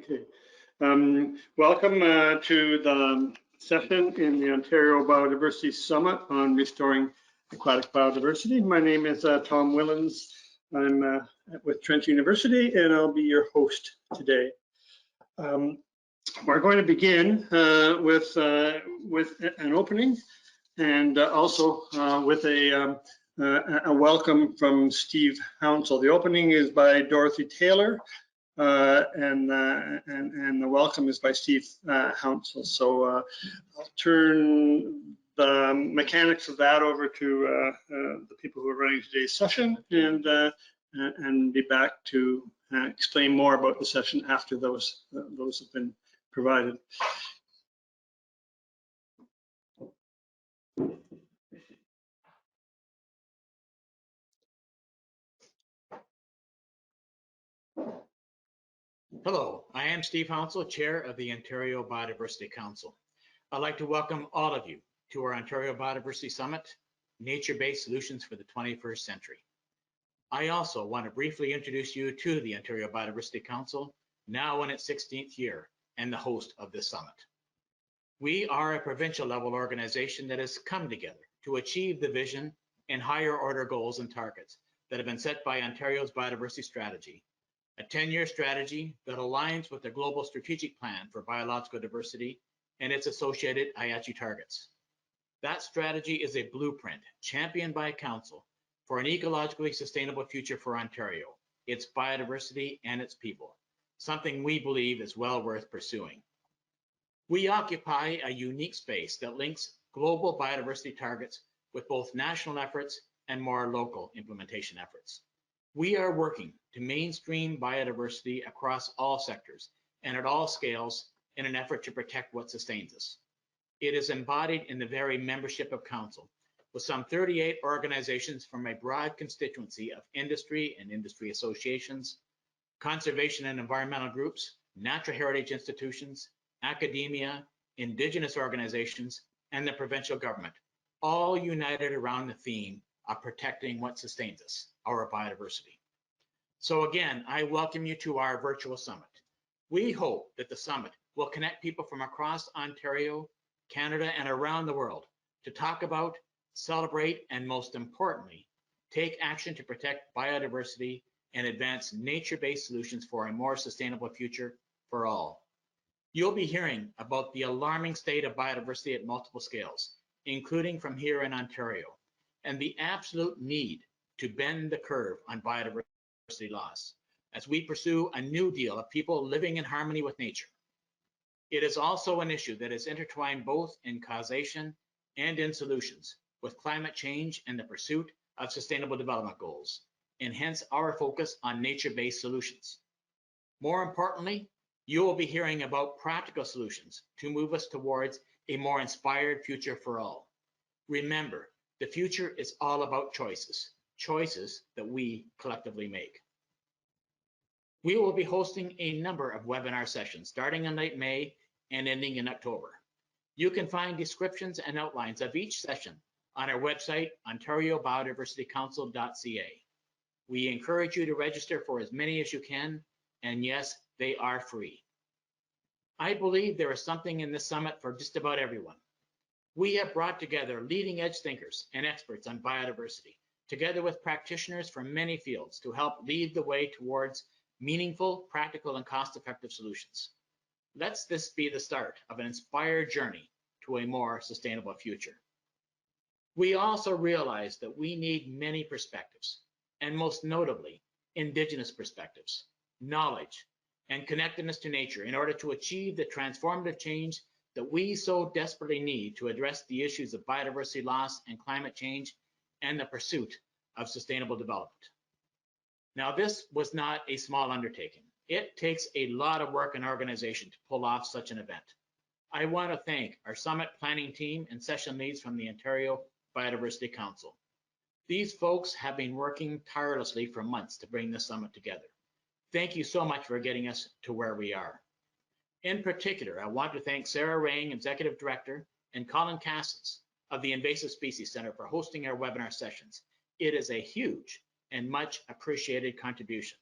Okay. Welcome to the session in the Ontario Biodiversity Summit on restoring aquatic biodiversity. My name is Tom Willens. I'm with Trent University, and I'll be your host today. We're going to begin with an opening, and also with a welcome from Steve Hounsell. The opening is by Dorothy Taylor, and the welcome is by Steve Hounsell. So I'll turn the mechanics of that over to the people who are running today's session, and be back to explain more about the session after those have been provided. Hello, I am Steve Hounsell, Chair of the Ontario Biodiversity Council. I'd like to welcome all of you to our Ontario Biodiversity Summit, Nature-Based Solutions for the 21st Century. I also want to briefly introduce you to the Ontario Biodiversity Council, now in its 16th year, and the host of this summit. We are a provincial level organization that has come together to achieve the vision and higher order goals and targets that have been set by Ontario's biodiversity strategy, a 10-year strategy that aligns with the Global Strategic Plan for Biological Diversity and its associated IACHI targets. That strategy is a blueprint championed by Council for an ecologically sustainable future for Ontario, its biodiversity, and its people, something we believe is well worth pursuing. We occupy a unique space that links global biodiversity targets with both national efforts and more local implementation efforts. We are working to mainstream biodiversity across all sectors and at all scales in an effort to protect what sustains us. It is embodied in the very membership of Council, with some 38 organizations from a broad constituency of industry and industry associations, conservation and environmental groups, natural heritage institutions, academia, Indigenous organizations, and the provincial government, all united around the theme of protecting what sustains us, our biodiversity. So again, I welcome you to our virtual summit. We hope that the summit will connect people from across Ontario, Canada, and around the world to talk about, celebrate, and most importantly, take action to protect biodiversity and advance nature-based solutions for a more sustainable future for all. You'll be hearing about the alarming state of biodiversity at multiple scales, including from here in Ontario, and the absolute need to bend the curve on biodiversity loss as we pursue a new deal of people living in harmony with nature. It is also an issue that is intertwined both in causation and in solutions with climate change and the pursuit of sustainable development goals, and hence our focus on nature-based solutions. More importantly, you will be hearing about practical solutions to move us towards a more inspired future for all. Remember, the future is all about choices, choices that we collectively make. We will be hosting a number of webinar sessions starting in late May and ending in October. You can find descriptions and outlines of each session on our website, ontariobiodiversitycouncil.ca. We encourage you to register for as many as you can, and yes, they are free. I believe there is something in this summit for just about everyone. We have brought together leading edge thinkers and experts on biodiversity, together with practitioners from many fields to help lead the way towards meaningful, practical, and cost-effective solutions. Let this be the start of an inspired journey to a more sustainable future. We also realize that we need many perspectives, and most notably, Indigenous perspectives, knowledge, and connectedness to nature in order to achieve the transformative change that we so desperately need to address the issues of biodiversity loss and climate change and the pursuit of sustainable development. Now, this was not a small undertaking. It takes a lot of work and organization to pull off such an event. I want to thank our summit planning team and session leads from the Ontario Biodiversity Council. These folks have been working tirelessly for months to bring this summit together. Thank you so much for getting us to where we are. In particular, I want to thank Sarah Rang, Executive Director, and Colin Cassis of the Invasive Species Center for hosting our webinar sessions. It is a huge and much appreciated contribution.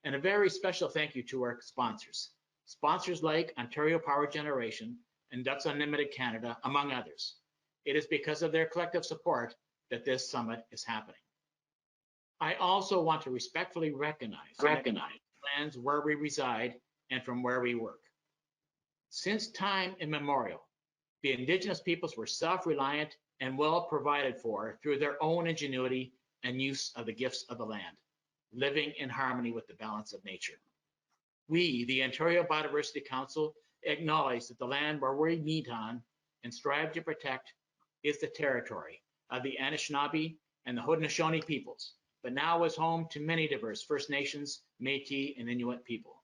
And a very special thank you to our sponsors. Sponsors like Ontario Power Generation and Ducks Unlimited Canada, among others. It is because of their collective support that this summit is happening. I also want to respectfully recognize lands where we reside and from where we work. Since time immemorial, the Indigenous peoples were self-reliant and well provided for through their own ingenuity and use of the gifts of the land, living in harmony with the balance of nature. We, the Ontario Biodiversity Council, acknowledge that the land where we meet on and strive to protect is the territory of the Anishinaabe and the Haudenosaunee peoples, but now is home to many diverse First Nations, Métis, and Inuit people.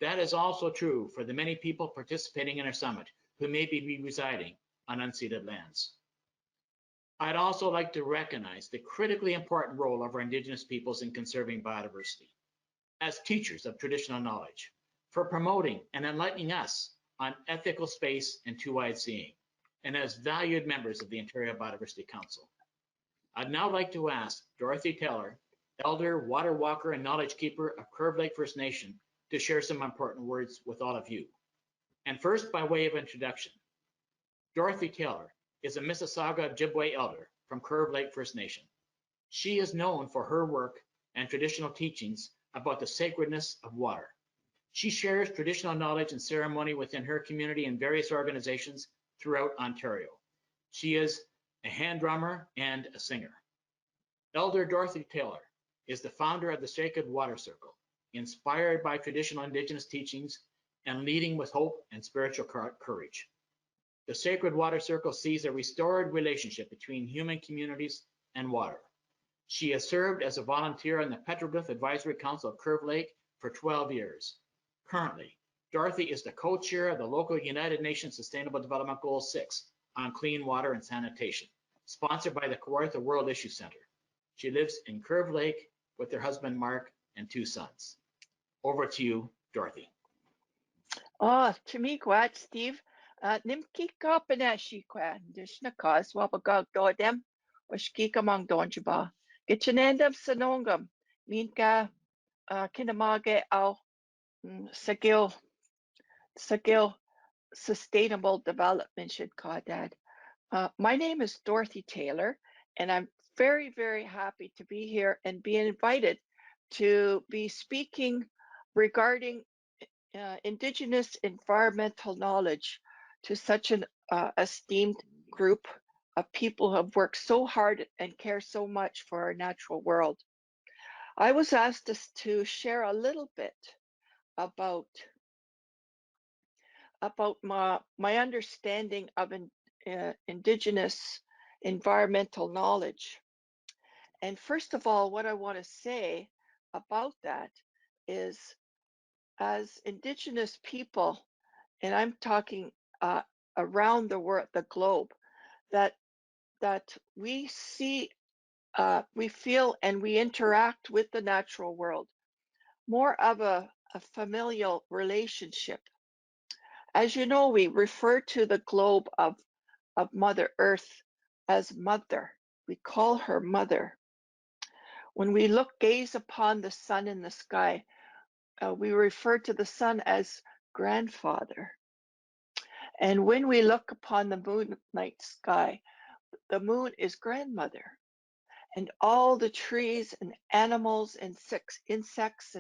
That is also true for the many people participating in our summit who may be residing on unceded lands. I'd also like to recognize the critically important role of our Indigenous peoples in conserving biodiversity as teachers of traditional knowledge, for promoting and enlightening us on ethical space and two-eyed seeing, and as valued members of the Ontario Biodiversity Council. I'd now like to ask Dorothy Taylor, Elder, Water Walker, and Knowledge Keeper of Curve Lake First Nation, to share some important words with all of you. And first, by way of introduction, Dorothy Taylor is a Mississauga Ojibwe elder from Curve Lake First Nation. She is known for her work and traditional teachings about the sacredness of water. She shares traditional knowledge and ceremony within her community and various organizations throughout Ontario. She is a hand drummer and a singer. Elder Dorothy Taylor is the founder of the Sacred Water Circle, inspired by traditional Indigenous teachings and leading with hope and spiritual courage. The Sacred Water Circle sees a restored relationship between human communities and water. She has served as a volunteer on the Petroglyph Advisory Council of Curve Lake for 12 years. Currently, Dorothy is the co-chair of the local United Nations Sustainable Development Goal 6 on clean water and sanitation, sponsored by the Kawartha World Issue Center. She lives in Curve Lake with her husband, Mark, and 2 sons. Over to you, Dorothy. Oh, Chimiquat, Steve. Nimkika Panashikwa, Dishnaka, Swabagog Dodem, Washkika Mong Donjaba. Gitchanendam Sanongam, Minka Kinamage Au Sagil Sustainable Development should call that. My name is Dorothy Taylor, and I'm very, very happy to be here and be invited to be speaking regarding Indigenous environmental knowledge to such an esteemed group of people who have worked so hard and care so much for our natural world. I was asked to share a little bit about my understanding of Indigenous environmental knowledge. And first of all, what I want to say about that is, as Indigenous people, and I'm talking around the world, the globe, that we see, we feel, and we interact with the natural world more of a familial relationship. As you know, we refer to the globe of Mother Earth as Mother. We call her Mother. When we gaze upon the sun in the sky, we refer to the sun as Grandfather. And when we look upon the moonlight sky, the moon is Grandmother. And all the trees and animals and insects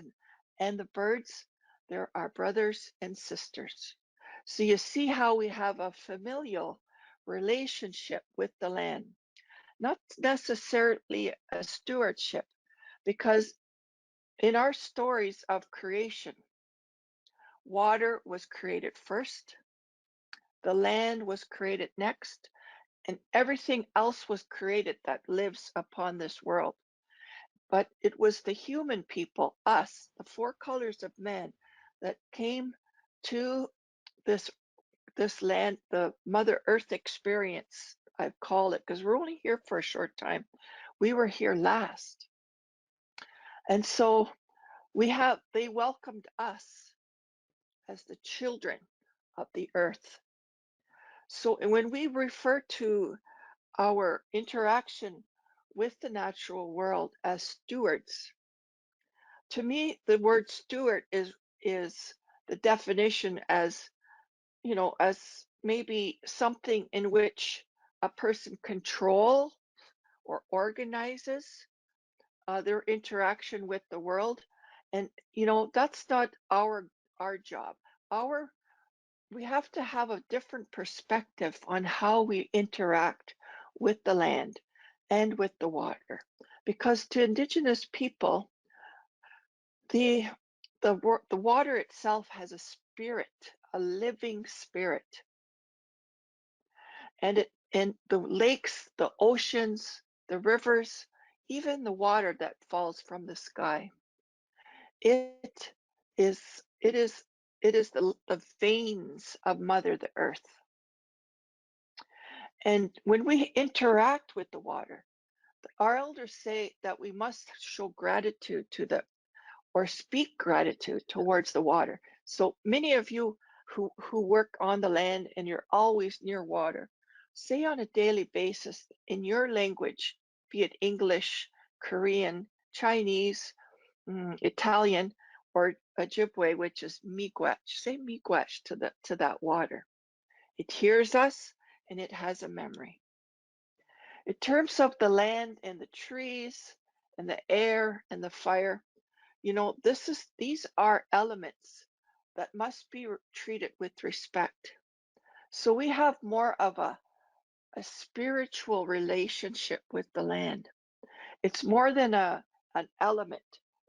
and the birds, they're our brothers and sisters. So you see how we have a familial relationship with the land, not necessarily a stewardship, because in our stories of creation, water was created first, the land was created next, and everything else was created that lives upon this world. But it was the human people, us, the 4 colors of man, that came to this land, the Mother Earth experience, I call it, because we're only here for a short time. We were here last. And so they welcomed us as the children of the earth. So when we refer to our interaction with the natural world as stewards, to me, the word steward is the definition as, you know, as maybe something in which a person control or organizes their interaction with the world. And, you know, that's not our job. We have to have a different perspective on how we interact with the land and with the water. Because to Indigenous people, the the water itself has a spirit, a living spirit. And the lakes, the oceans, the rivers, even the water that falls from the sky, it it is the veins of Mother the Earth. And when we interact with the water, our elders say that we must show gratitude to the or speak gratitude towards the water. So many of you who work on the land and you're always near water, say on a daily basis in your language, be it English, Korean, Chinese, Italian, or Ojibwe, which is miigwech. Say miigwech to that water. It hears us and it has a memory. In terms of the land and the trees and the air and the fire, you know, these are elements that must be treated with respect. So we have more of a spiritual relationship with the land. It's more than an element.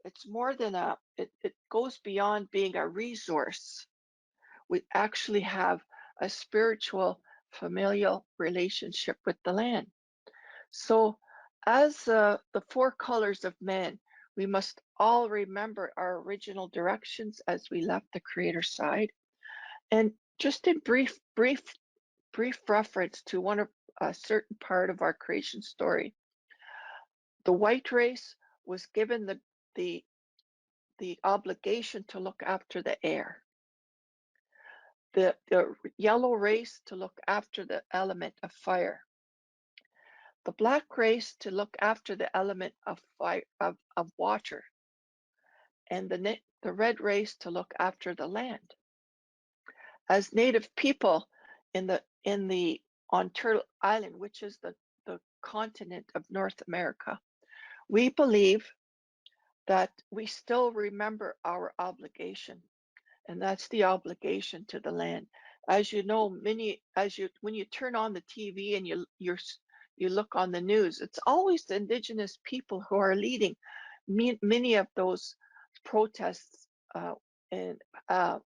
It's more than it goes beyond being a resource. We actually have a spiritual familial relationship with the land. So as the four colors of man, we must all remember our original directions as we left the Creator's side. And just in brief reference to one of a certain part of our creation story, the white race was given the obligation to look after the air. The yellow race to look after the element of fire. The black race to look after the element of fire, of water, and the red race to look after the land. As Native people in the Ontario Island, which is the continent of North America, we believe that we still remember our obligation, and that's the obligation to the land. As you know, when you turn on the TV and you look on the news, it's always the Indigenous people who are leading many of those protests and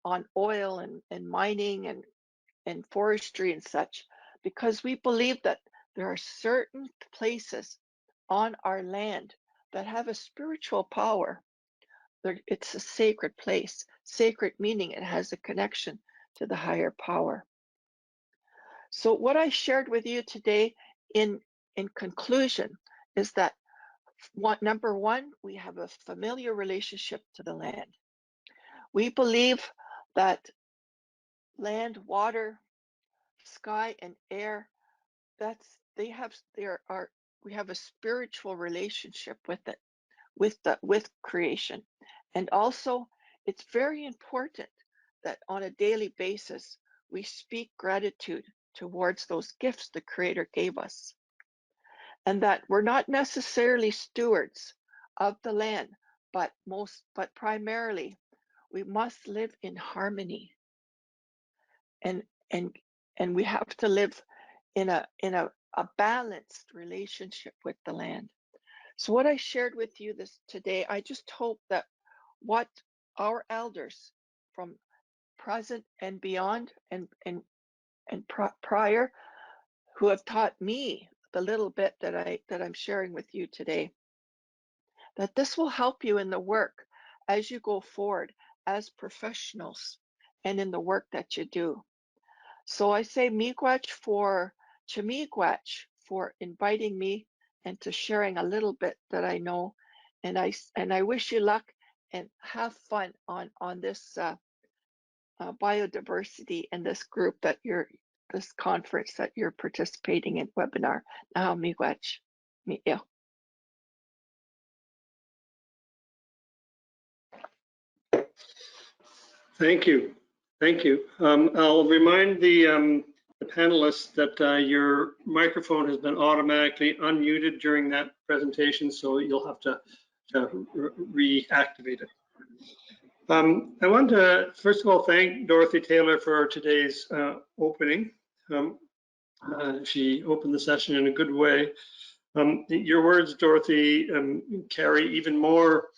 on oil and mining and forestry and such, because we believe that there are certain places on our land that have a spiritual power. It's a sacred place. Sacred meaning it has a connection to the higher power. So what I shared with you today in conclusion is that number one, we have a familiar relationship to the land. We believe that land, water, sky, and air, we have a spiritual relationship with it, with creation. And also, it's very important that on a daily basis, we speak gratitude towards those gifts the Creator gave us. And that we're not necessarily stewards of the land, but primarily, we must live in harmony. And we have to live in a balanced relationship with the land. So what I shared with you today, I just hope that what our elders from present and beyond and prior, who have taught me the little bit that I'm sharing with you today, that this will help you in the work as you go forward as professionals and in the work that you do. So I say miigwech for inviting me and to sharing a little bit that I know. And I wish you luck and have fun on this biodiversity and this group this conference that you're participating in webinar. Now miigwech. Thank you. Thank you. I'll remind the panelists that your microphone has been automatically unmuted during that presentation, so you'll have to reactivate it. I want to, first of all, thank Dorothy Taylor for today's opening. She opened the session in a good way. Your words, Dorothy, carry even more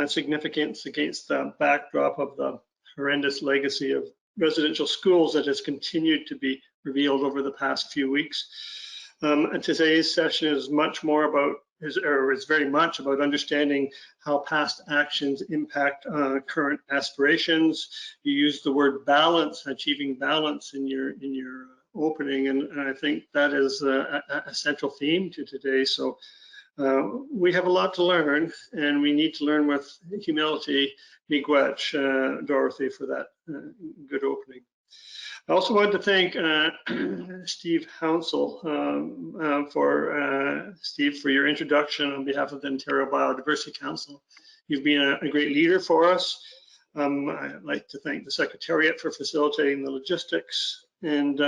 significance against the backdrop of the horrendous legacy of residential schools that has continued to be revealed over the past few weeks. And today's session is much more about, is very much about understanding how past actions impact current aspirations. You used the word balance, achieving balance in your opening, and I think that is a central theme to today. So we have a lot to learn, and we need to learn with humility. Miigwech, Dorothy, for that good opening. I also want to thank Steve Hounsell for your introduction on behalf of the Ontario Biodiversity Council. You've been a great leader for us. I'd like to thank the Secretariat for facilitating the logistics, and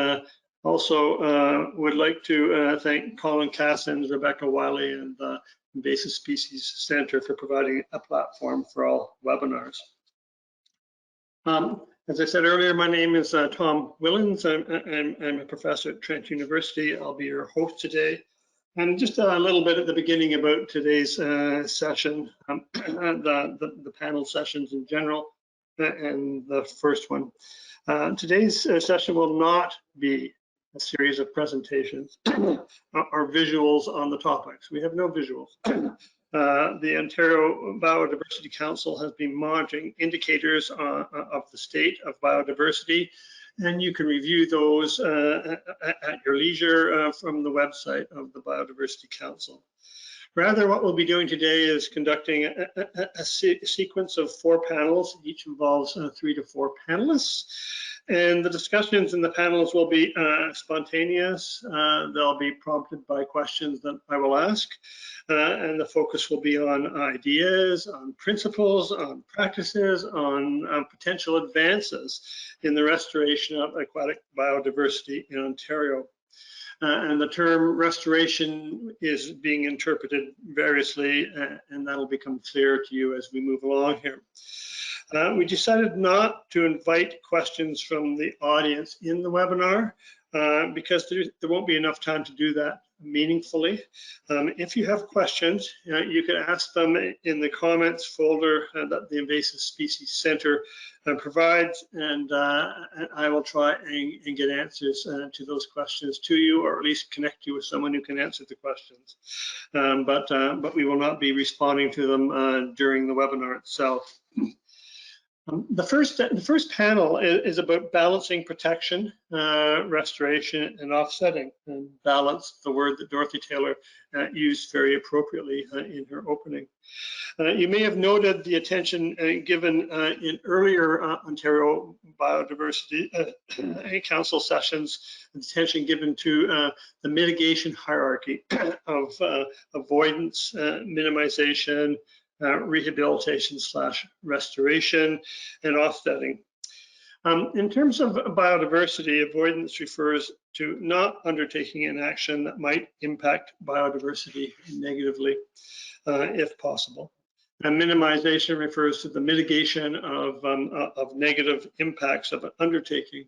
also would like to thank Colin Cassins, Rebecca Wiley, and the Invasive Species Center for providing a platform for all webinars. As I said earlier, my name is Tom Willens. I'm a professor at Trent University. I'll be your host today. And just a little bit at the beginning about today's session, the panel sessions in general, and the first one. Today's session will not be a series of presentations or visuals on the topics. We have no visuals. The Ontario Biodiversity Council has been monitoring indicators of the state of biodiversity, and you can review those at your leisure from the website of the Biodiversity Council. Rather, what we'll be doing today is conducting a sequence of 4 panels. Each involves 3 to 4 panelists. And the discussions in the panels will be spontaneous. They'll be prompted by questions that I will ask. And the focus will be on ideas, on principles, on practices, on potential advances in the restoration of aquatic biodiversity in Ontario. And the term restoration is being interpreted variously, and that'll become clear to you as we move along here. We decided not to invite questions from the audience in the webinar because there won't be enough time to do that meaningfully. If you have questions, you can ask them in the comments folder that the Invasive Species Center provides, and I will try and get answers to those questions to you, or at least connect you with someone who can answer the questions. But we will not be responding to them during the webinar itself. The first panel is about balancing protection, restoration, and offsetting. And balance, the word that Dorothy Taylor used very appropriately in her opening. You may have noted the attention given in earlier Ontario Biodiversity Council sessions, the attention given to the mitigation hierarchy of avoidance, minimization, rehabilitation / restoration, and offsetting. In terms of biodiversity, avoidance refers to not undertaking an action that might impact biodiversity negatively, if possible. And minimization refers to the mitigation of negative impacts of an undertaking.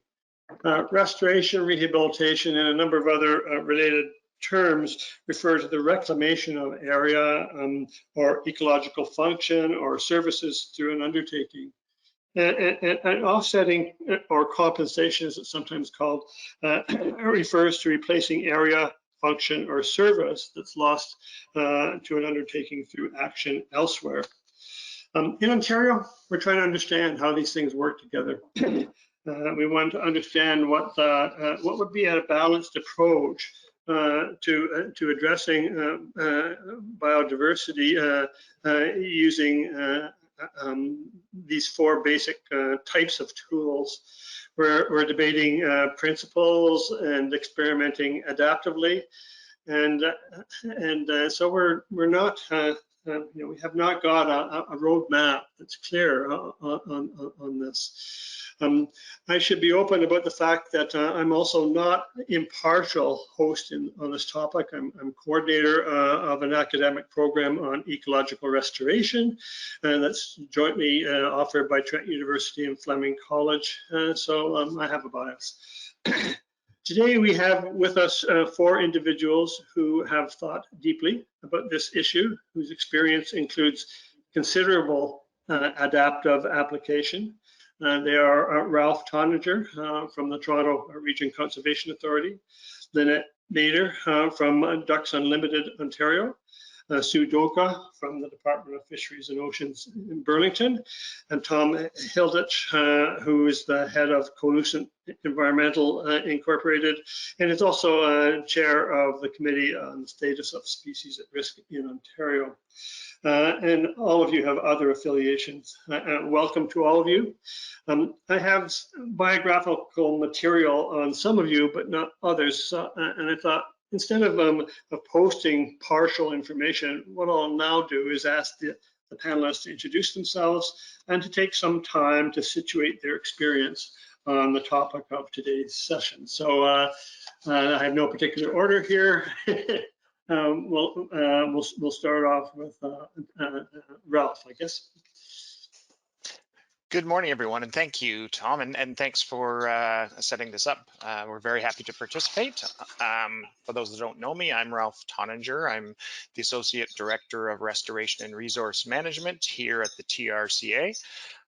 Restoration, rehabilitation, and a number of other related terms refer to the reclamation of area or ecological function or services through an undertaking. And offsetting or compensation, as it's sometimes called, refers to replacing area, function, or service that's lost to an undertaking through action elsewhere. In Ontario, we're trying to understand how these things work together. We want to understand what would be a balanced approach to addressing biodiversity using these 4 basic types of tools. We're debating principles and experimenting adaptively, and so we're not We have not got a roadmap that's clear on this. I should be open about the fact that I'm also not impartial host on this topic. I'm coordinator of an academic program on ecological restoration, and that's jointly offered by Trent University and Fleming College. So I have a bias. Today we have with us 4 individuals who have thought deeply about this issue, whose experience includes considerable adaptive application. They are Ralph Toninger from the Toronto Region Conservation Authority, Lynette Bader from Ducks Unlimited Ontario, Sue Doka from the Department of Fisheries and Oceans in Burlington, and Tom Hilditch, who is the head of Colusent Environmental Incorporated, and is also chair of the Committee on the Status of Species at Risk in Ontario. And all of you have other affiliations. Welcome to all of you. I have biographical material on some of you, but not others. And I thought, instead of posting partial information, what I'll now do is ask the panelists to introduce themselves and to take some time to situate their experience on the topic of today's session. So I have no particular order here. We'll start off with Ralph, I guess. Good morning, everyone, and thank you, Tom, and thanks for setting this up. We're very happy to participate. For those that don't know me, I'm Ralph Toninger. I'm the Associate Director of Restoration and Resource Management here at the TRCA.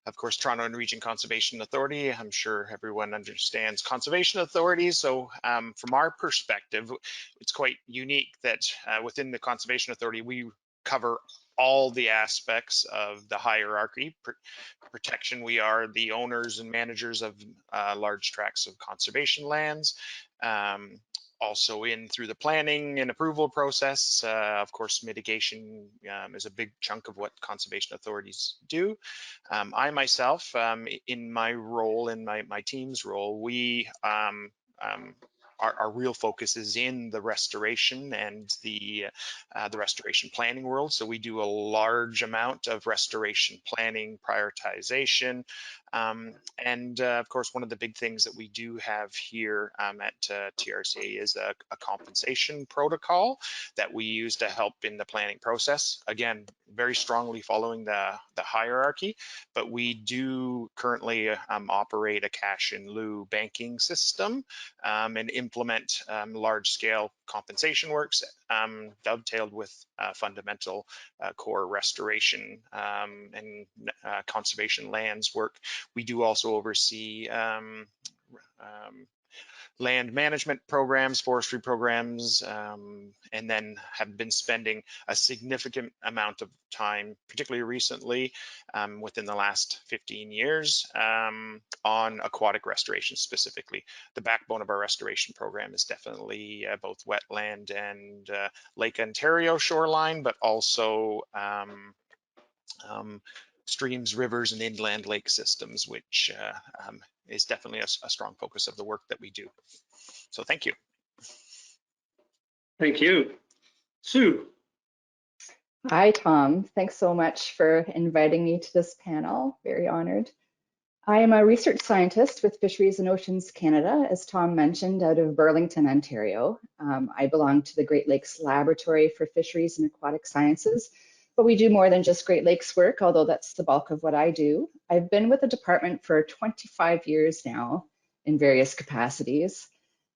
Of course, Toronto and Region Conservation Authority. I'm sure everyone understands conservation authorities. So from our perspective, it's quite unique that within the Conservation Authority, we cover all the aspects of the hierarchy. Protection, we are the owners and managers of large tracts of conservation lands. Also through the planning and approval process. Of course, mitigation is a big chunk of what conservation authorities do. I myself, in my role, in my team's role, we our real focus is in the restoration and the restoration planning world. So we do a large amount of restoration planning, prioritization, and of course, one of the big things that we do have here at TRCA is a compensation protocol that we use to help in the planning process. Again, very strongly following the hierarchy, but we do currently operate a cash in lieu banking system and implement large-scale compensation works dovetailed with fundamental core restoration and conservation lands work. We do also oversee land management programs, forestry programs, and then have been spending a significant amount of time, particularly recently, within the last 15 years, on aquatic restoration specifically. The backbone of our restoration program is definitely both wetland and Lake Ontario shoreline, but also streams, rivers, and inland lake systems, which is definitely a strong focus of the work that we do. So thank you. Thank you. Sue. Hi, Tom. Thanks so much for inviting me to this panel. Very honored. I am a research scientist with Fisheries and Oceans Canada, as Tom mentioned, out of Burlington, Ontario. I belong to the Great Lakes Laboratory for Fisheries and Aquatic Sciences, but we do more than just Great Lakes work, although that's the bulk of what I do. I've been with the department for 25 years now in various capacities,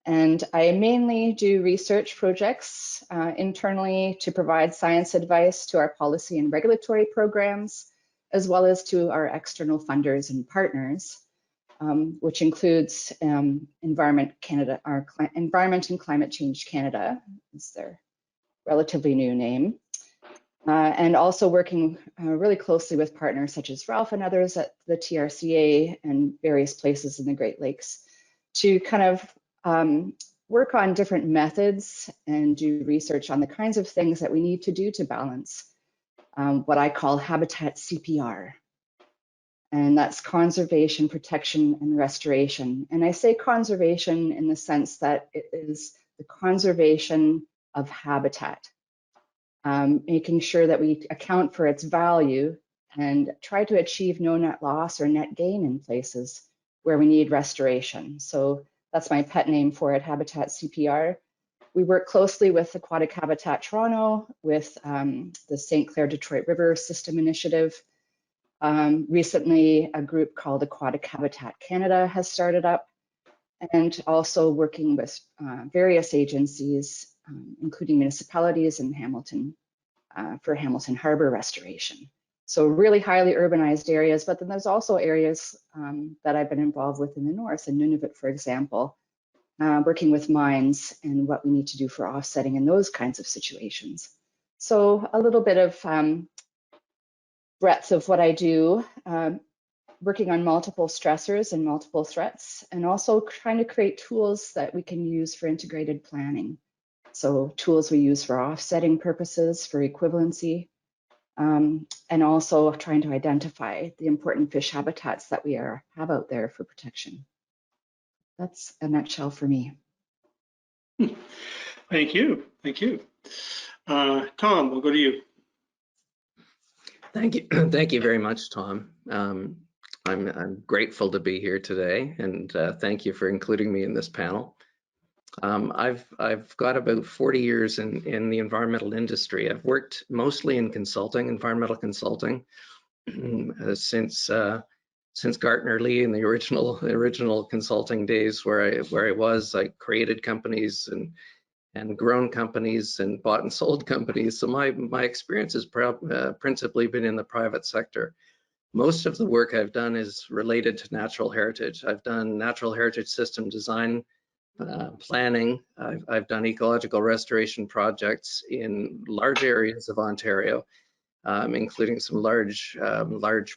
and I mainly do research projects internally to provide science advice to our policy and regulatory programs, as well as to our external funders and partners, which includes Environment Canada, our Environment and Climate Change Canada is their relatively new name. And also working really closely with partners such as Ralph and others at the TRCA and various places in the Great Lakes to kind of work on different methods and do research on the kinds of things that we need to do to balance what I call habitat CPR. And that's conservation, protection, and restoration. And I say conservation in the sense that it is the conservation of habitat. making sure that we account for its value and try to achieve no net loss or net gain in places where we need restoration. So that's my pet name for it, Habitat CPR. We work closely with Aquatic Habitat Toronto, with the St. Clair Detroit River System Initiative. Recently, a group called Aquatic Habitat Canada has started up, and also working with various agencies, including municipalities in Hamilton, for Hamilton Harbor restoration. So really highly urbanized areas, but then there's also areas that I've been involved with in the north, in Nunavut, for example, working with mines and what we need to do for offsetting in those kinds of situations. So a little bit of breadth of what I do, working on multiple stressors and multiple threats, and also trying to create tools that we can use for integrated planning. So tools we use for offsetting purposes, for equivalency, and also trying to identify the important fish habitats that we have out there for protection. That's a nutshell for me. Thank you. Thank you. Tom, we'll go to you. Thank you. Thank you very much, Tom. I'm grateful to be here today, and thank you for including me in this panel. I've got about 40 years in the environmental industry. I've worked mostly in consulting, environmental consulting, since Gartner Lee in the original consulting days, where I was. I created companies and grown companies and bought and sold companies. So my experience has principally been in the private sector. Most of the work I've done is related to natural heritage. I've done natural heritage system design, planning. I've done ecological restoration projects in large areas of Ontario, including some large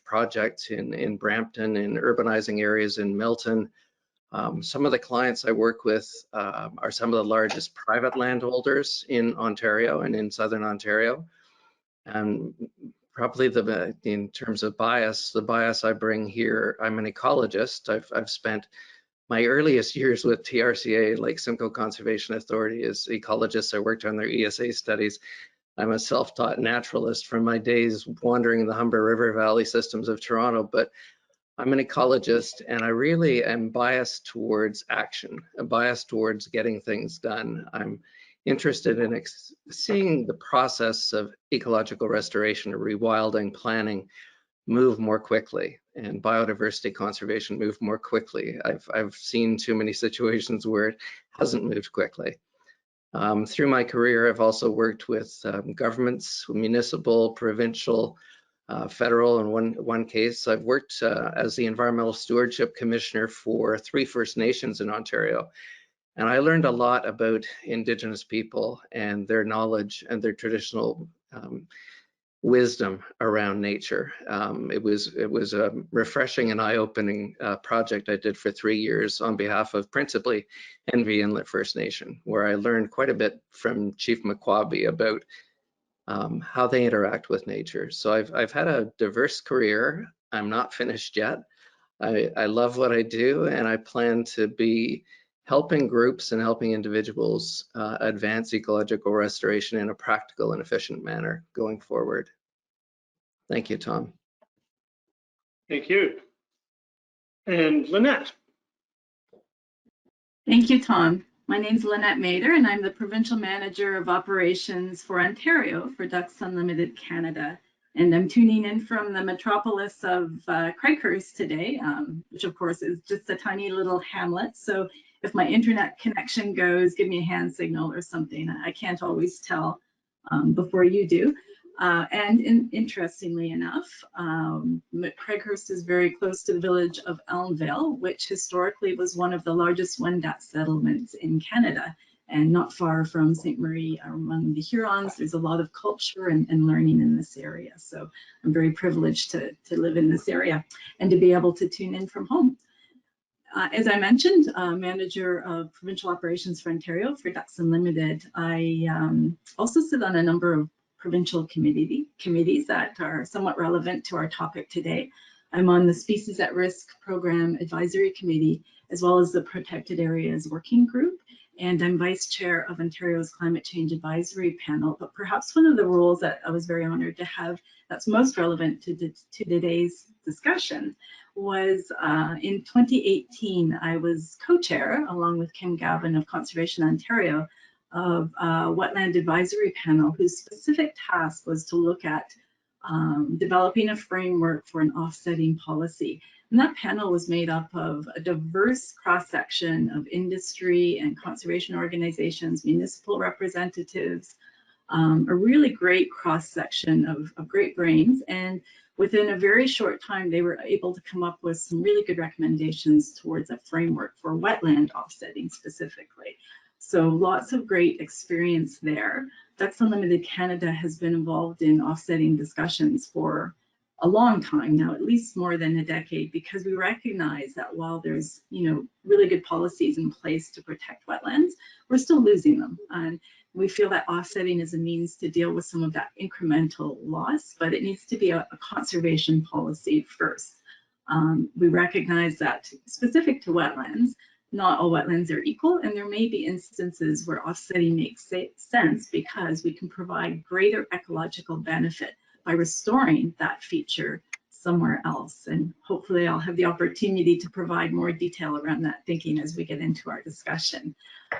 projects in Brampton, in urbanizing areas in Milton. Some of the clients I work with are some of the largest private landholders in Ontario and in Southern Ontario. And probably in terms of bias, the bias I bring here, I'm an ecologist. I've spent my earliest years with TRCA, Lake Simcoe Conservation Authority, as ecologists. I worked on their ESA studies. I'm a self-taught naturalist from my days wandering the Humber River Valley systems of Toronto, but I'm an ecologist, and I really am biased towards action, biased towards getting things done. I'm interested in seeing the process of ecological restoration, rewilding, planning move more quickly, and biodiversity conservation move more quickly. I've seen too many situations where it hasn't moved quickly. Through my career, I've also worked with governments, municipal, provincial, federal. In one case, I've worked as the Environmental Stewardship Commissioner for 3 First Nations in Ontario. And I learned a lot about Indigenous people and their knowledge and their traditional wisdom around nature. It was a refreshing and eye-opening project I did for 3 years on behalf of principally Envy Inlet First Nation, where I learned quite a bit from Chief McQuabi about how they interact with nature. So I've had a diverse career. I'm not finished yet. I love what I do, and I plan to be helping groups and helping individuals advance ecological restoration in a practical and efficient manner going forward. Thank you, Tom. Thank you. And Lynette. Thank you, Tom. My name is Lynette Mader, and I'm the Provincial Manager of Operations for Ontario for Ducks Unlimited Canada. And I'm tuning in from the metropolis of Craighurst today, which of course is just a tiny little hamlet. So if my internet connection goes, give me a hand signal or something. I can't always tell before you do. Interestingly enough, Craighurst is very close to the village of Elmvale, which historically was one of the largest Wendat settlements in Canada, and not far from St. Marie among the Hurons. There's a lot of culture and learning in this area. So I'm very privileged to live in this area and to be able to tune in from home. As I mentioned, Manager of Provincial Operations for Ontario for Ducks Unlimited. I also sit on a number of provincial committees that are somewhat relevant to our topic today. I'm on the Species at Risk Program Advisory Committee, as well as the Protected Areas Working Group. and I'm vice chair of Ontario's Climate Change Advisory Panel. But perhaps one of the roles that I was very honored to have that's most relevant to today's discussion was in 2018, I was co-chair, along with Kim Gavin of Conservation Ontario, of a wetland advisory panel whose specific task was to look at developing a framework for an offsetting policy. And that panel was made up of a diverse cross-section of industry and conservation organizations, municipal representatives, a really great cross-section of great brains. And within a very short time, they were able to come up with some really good recommendations towards a framework for wetland offsetting specifically. So lots of great experience there. Ducks Unlimited Canada has been involved in offsetting discussions for a long time now, at least more than a decade, because we recognize that while there's, really good policies in place to protect wetlands, we're still losing them. And we feel that offsetting is a means to deal with some of that incremental loss, but it needs to be a conservation policy first. We recognize that specific to wetlands, not all wetlands are equal, and there may be instances where offsetting makes sense because we can provide greater ecological benefit by restoring that feature somewhere else. And hopefully I'll have the opportunity to provide more detail around that thinking as we get into our discussion.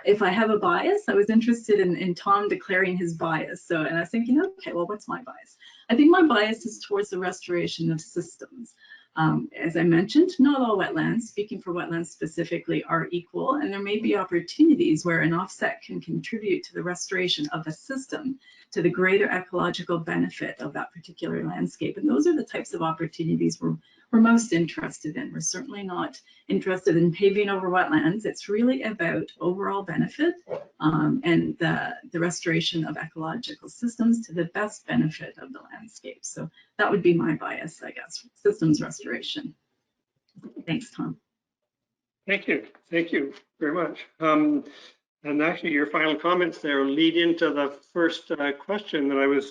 If I have a bias, I was interested in Tom declaring his bias. So, and I was thinking, okay, well, what's my bias? I think my bias is towards the restoration of systems. As I mentioned, not all wetlands, speaking for wetlands specifically, are equal, and there may be opportunities where an offset can contribute to the restoration of a system to the greater ecological benefit of that particular landscape. And those are the types of opportunities we're most interested in. We're certainly not interested in paving over wetlands. It's really about overall benefit and the restoration of ecological systems to the best benefit of the landscape. So that would be my bias, I guess, systems restoration. Thanks, Tom. Thank you very much. And actually, your final comments there lead into the first question that I was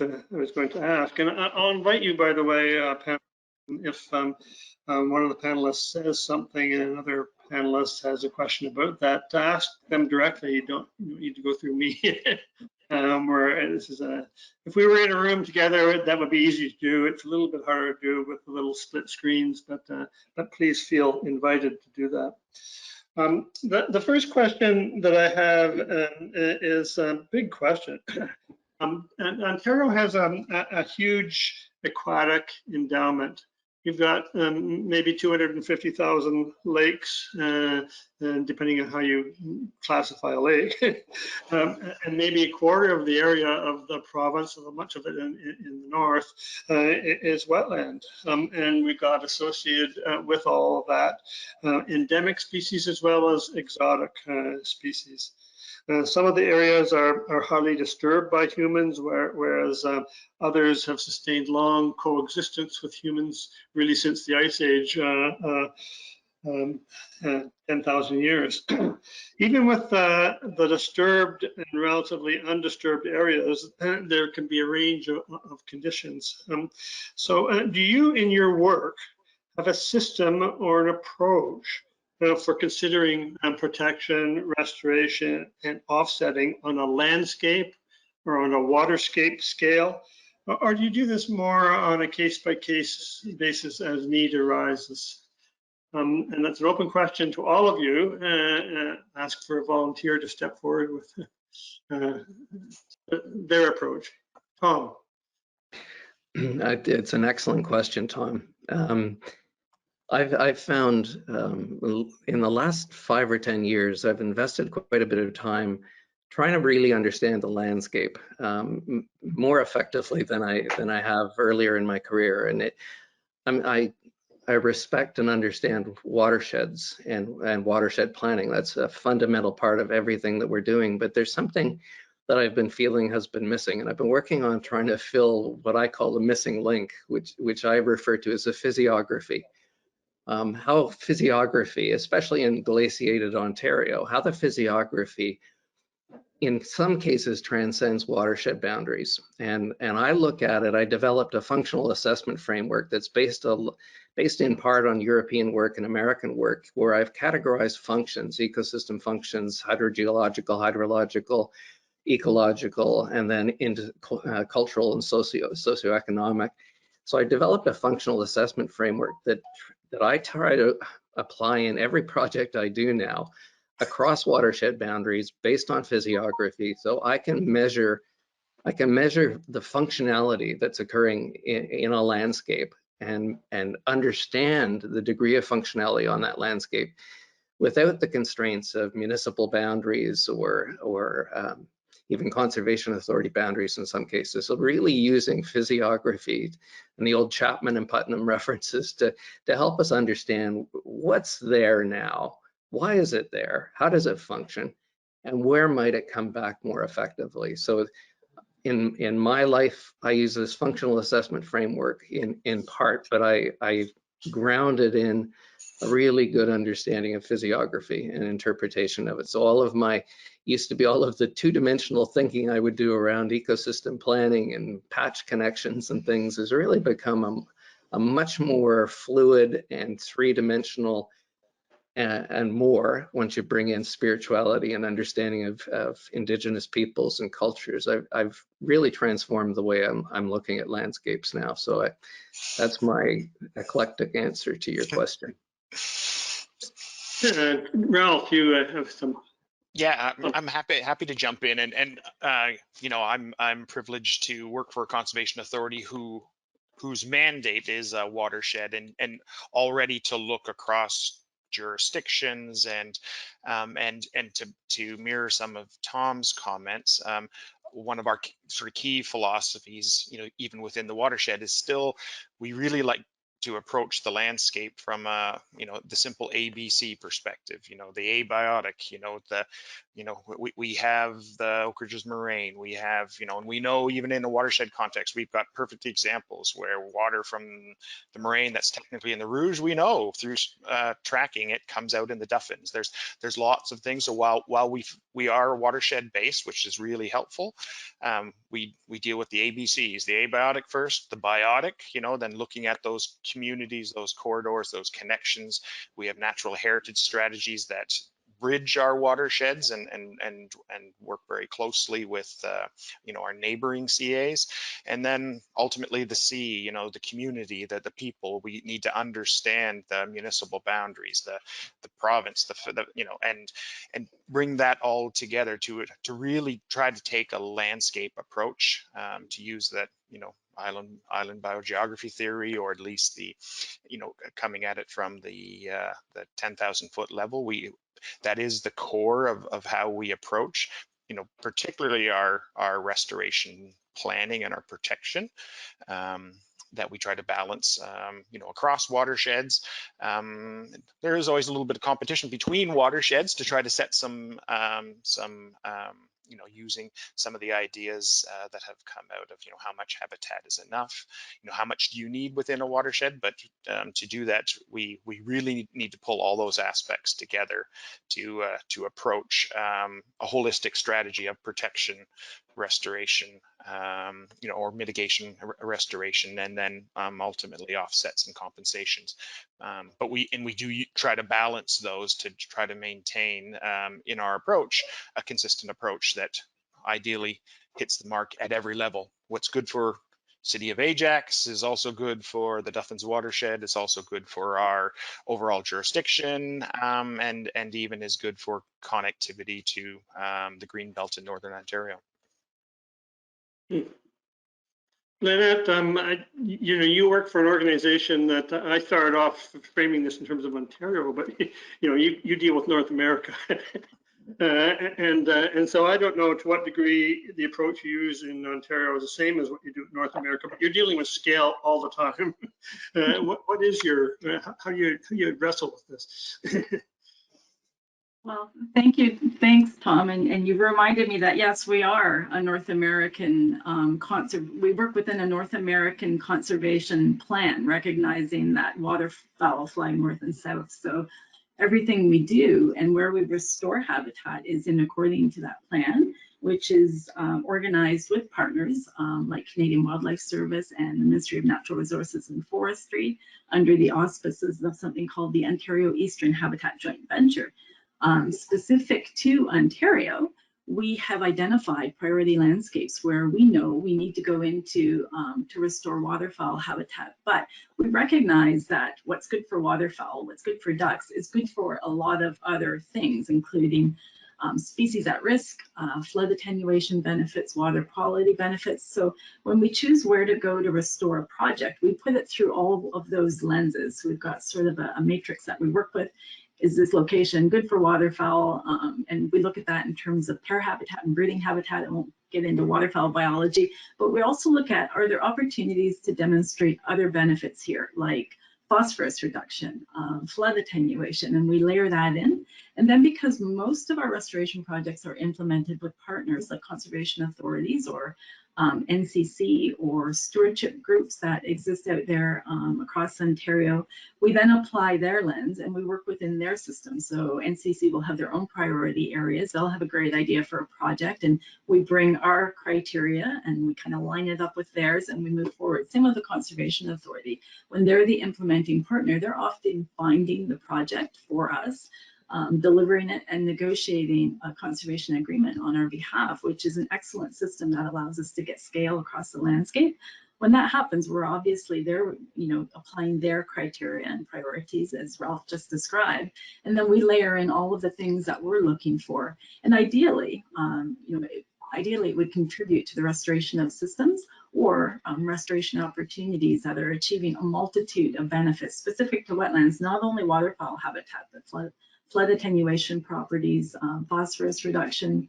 going to ask. And I'll invite you, by the way, if one of the panelists says something and another panelist has a question about that, to ask them directly. You don't need to go through me. Where this is if we were in a room together, that would be easy to do. It's a little bit harder to do with the little split screens, but please feel invited to do that. The first question that I have is a big question. And Ontario has a huge aquatic endowment. You've got maybe 250,000 lakes, depending on how you classify a lake, and maybe a quarter of the area of the province, or much of it in the north, is wetland. And we've got associated with all of that endemic species as well as exotic species. Some of the areas are highly disturbed by humans, whereas others have sustained long coexistence with humans, really since the Ice Age, 10,000 years. Even with the disturbed and relatively undisturbed areas, there can be a range of conditions. So do you, in your work, have a system or an approach for considering protection, restoration, and offsetting on a landscape or on a waterscape scale? Or do you do this more on a case-by-case basis as need arises? And that's an open question to all of you. Ask for a volunteer to step forward with their approach. Tom. It's an excellent question, Tom. I've found in the last 5 or 10 years, I've invested quite a bit of time trying to really understand the landscape more effectively than I have earlier in my career. And I respect and understand watersheds and watershed planning. That's a fundamental part of everything that we're doing. But there's something that I've been feeling has been missing, and I've been working on trying to fill what I call the missing link, which I refer to as a physiography. How physiography, especially in glaciated Ontario, how the physiography in some cases transcends watershed boundaries. And I look at it, I developed a functional assessment framework that's based in part on European work and American work, where I've categorized functions, ecosystem functions, hydrogeological, hydrological, ecological, and then into cultural and socioeconomic. So I developed a functional assessment framework that I try to apply in every project I do now, across watershed boundaries based on physiography, so I can measure the functionality that's occurring in a landscape and understand the degree of functionality on that landscape without the constraints of municipal boundaries or even conservation authority boundaries in some cases. So really using physiography and the old Chapman and Putnam references to help us understand what's there now. Why is it there? How does it function? And where might it come back more effectively? So in my life, I use this functional assessment framework in part, but I ground it in a really good understanding of physiography and interpretation of it. So all of the two-dimensional thinking I would do around ecosystem planning and patch connections and things has really become a much more fluid and three-dimensional and more once you bring in spirituality and understanding of indigenous peoples and cultures. I've really transformed the way I'm looking at landscapes now. So that's my eclectic answer to your question. Ralph, you have some. Yeah, I'm happy to jump in, and you know, I'm privileged to work for a conservation authority whose mandate is a watershed, and already to look across jurisdictions and to mirror some of Tom's comments. One of our sort of key philosophies, you know, even within the watershed, is still we really like to approach the landscape from you know, the simple ABC perspective. You know, the abiotic. We have the Oak Ridges moraine. We have, you know, and we know even in a watershed context, we've got perfect examples where water from the moraine that's technically in the Rouge, we know through tracking it comes out in the Duffins. There's lots of things. So while we are watershed based, which is really helpful, we deal with the ABCs, the abiotic first, the biotic, you know, then looking at those communities, those corridors, those connections. We have natural heritage strategies that bridge our watersheds and work very closely with you know, our neighboring CAs, and then ultimately the C, you know, the community, the people. We need to understand the municipal boundaries, the province, the you know, and bring that all together to really try to take a landscape approach, to use that, you know, island biogeography theory, or at least the, you know, coming at it from the 10,000 foot level. That is the core of how we approach, you know, particularly our restoration planning and our protection, that we try to balance, you know, across watersheds. There is always a little bit of competition between watersheds to try to set some you know, using some of the ideas that have come out of, you know, how much habitat is enough, you know, how much do you need within a watershed. But to do that, we really need to pull all those aspects together to approach a holistic strategy of protection, restoration, you know, or mitigation, restoration, and then ultimately offsets and compensations. But we do try to balance those to try to maintain in our approach a consistent approach that ideally hits the mark at every level. What's good for City of Ajax is also good for the Duffins watershed. It's also good for our overall jurisdiction, and even is good for connectivity to the Greenbelt in Northern Ontario. Lynette, you know, you work for an organization that I started off framing this in terms of Ontario, but you know, you deal with North America. And so I don't know to what degree the approach you use in Ontario is the same as what you do in North America, but you're dealing with scale all the time. What is your, how do you wrestle with this? Well, thank you. Thanks, Tom. And you've reminded me that, yes, we are a North American we work within a North American conservation plan, recognizing that waterfowl fly north and south. So everything we do and where we restore habitat is in according to that plan. which is organized with partners like Canadian Wildlife Service and the Ministry of Natural Resources and Forestry under the auspices of something called the Ontario Eastern Habitat Joint Venture. Specific to Ontario, we have identified priority landscapes where we know we need to go into to restore waterfowl habitat. But we recognize that what's good for waterfowl, what's good for ducks, is good for a lot of other things, including species at risk, flood attenuation benefits, water quality benefits. So when we choose where to go to restore a project, we put it through all of those lenses. So we've got sort of a matrix that we work with. Is this location good for waterfowl? And we look at that in terms of pair habitat and breeding habitat. I won't get into waterfowl biology, but we also look at, are there opportunities to demonstrate other benefits here, like phosphorus reduction, flood attenuation, and we layer that in. And then because most of our restoration projects are implemented with partners like conservation authorities or NCC or stewardship groups that exist out there across Ontario, we then apply their lens and we work within their system. So NCC will have their own priority areas. They'll have a great idea for a project and we bring our criteria and we kind of line it up with theirs and we move forward. Same with the conservation authority. When they're the implementing partner, they're often finding the project for us, delivering it and negotiating a conservation agreement on our behalf, which is an excellent system that allows us to get scale across the landscape. When that happens, we're obviously there, applying their criteria and priorities as Ralph just described. And then we layer in all of the things that we're looking for. And ideally, ideally it would contribute to the restoration of systems or restoration opportunities that are achieving a multitude of benefits specific to wetlands, not only waterfowl habitat, but flood attenuation properties, phosphorus reduction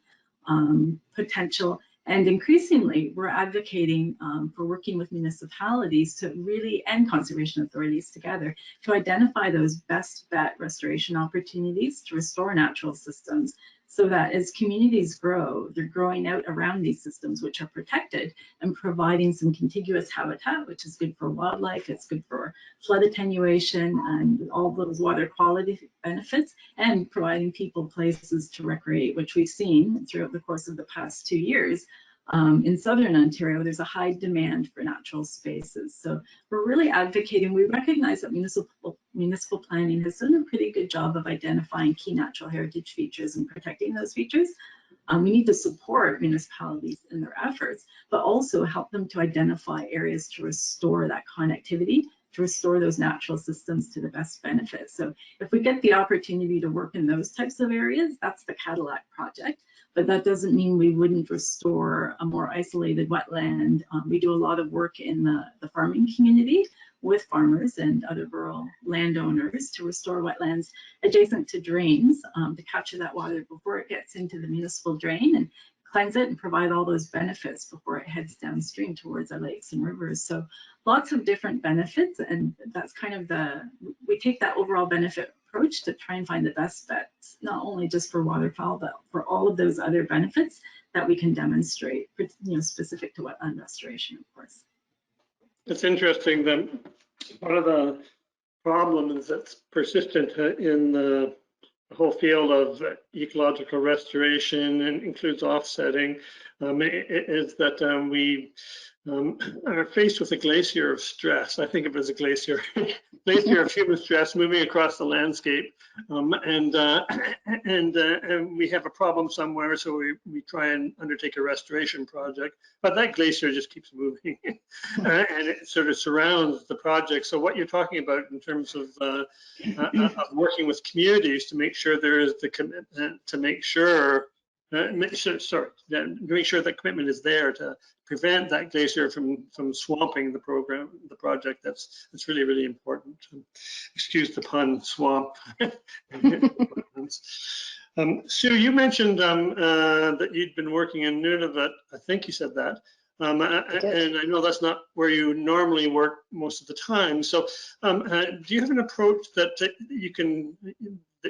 potential. And increasingly, we're advocating for working with municipalities to really, and conservation authorities together, to identify those best bet restoration opportunities to restore natural systems, so that as communities grow, they're growing out around these systems which are protected and providing some contiguous habitat, which is good for wildlife, it's good for flood attenuation and all those water quality benefits, and providing people places to recreate, which we've seen throughout the course of the past 2 years. In Southern Ontario, there's a high demand for natural spaces. So we're really advocating. We recognize that municipal planning has done a pretty good job of identifying key natural heritage features and protecting those features. We need to support municipalities in their efforts, but also help them to identify areas to restore that connectivity, to restore those natural systems to the best benefit. So if we get the opportunity to work in those types of areas, that's the Cadillac project. But that doesn't mean we wouldn't restore a more isolated wetland. We do a lot of work in the farming community with farmers and other rural landowners to restore wetlands adjacent to drains, to capture that water before it gets into the municipal drain and cleanse it and provide all those benefits before it heads downstream towards our lakes and rivers. So lots of different benefits, and that's kind of we take that overall benefit approach to try and find the best bets, not only just for waterfowl, but for all of those other benefits that we can demonstrate, specific to wetland restoration, of course. It's interesting that one of the problems that's persistent in the whole field of ecological restoration and includes offsetting is that we are faced with a glacier of stress. I think of it as a glacier of human stress moving across the landscape, and we have a problem somewhere, so we try and undertake a restoration project, but that glacier just keeps moving and it sort of surrounds the project. So what you're talking about in terms of working with communities to make sure there is the commitment to make sure that commitment is there to prevent that glacier from swamping the project. That's really, really important. Excuse the pun, swamp. Sue, you mentioned that you'd been working in Nunavut. I think you said that. And I know that's not where you normally work most of the time. So do you have an approach that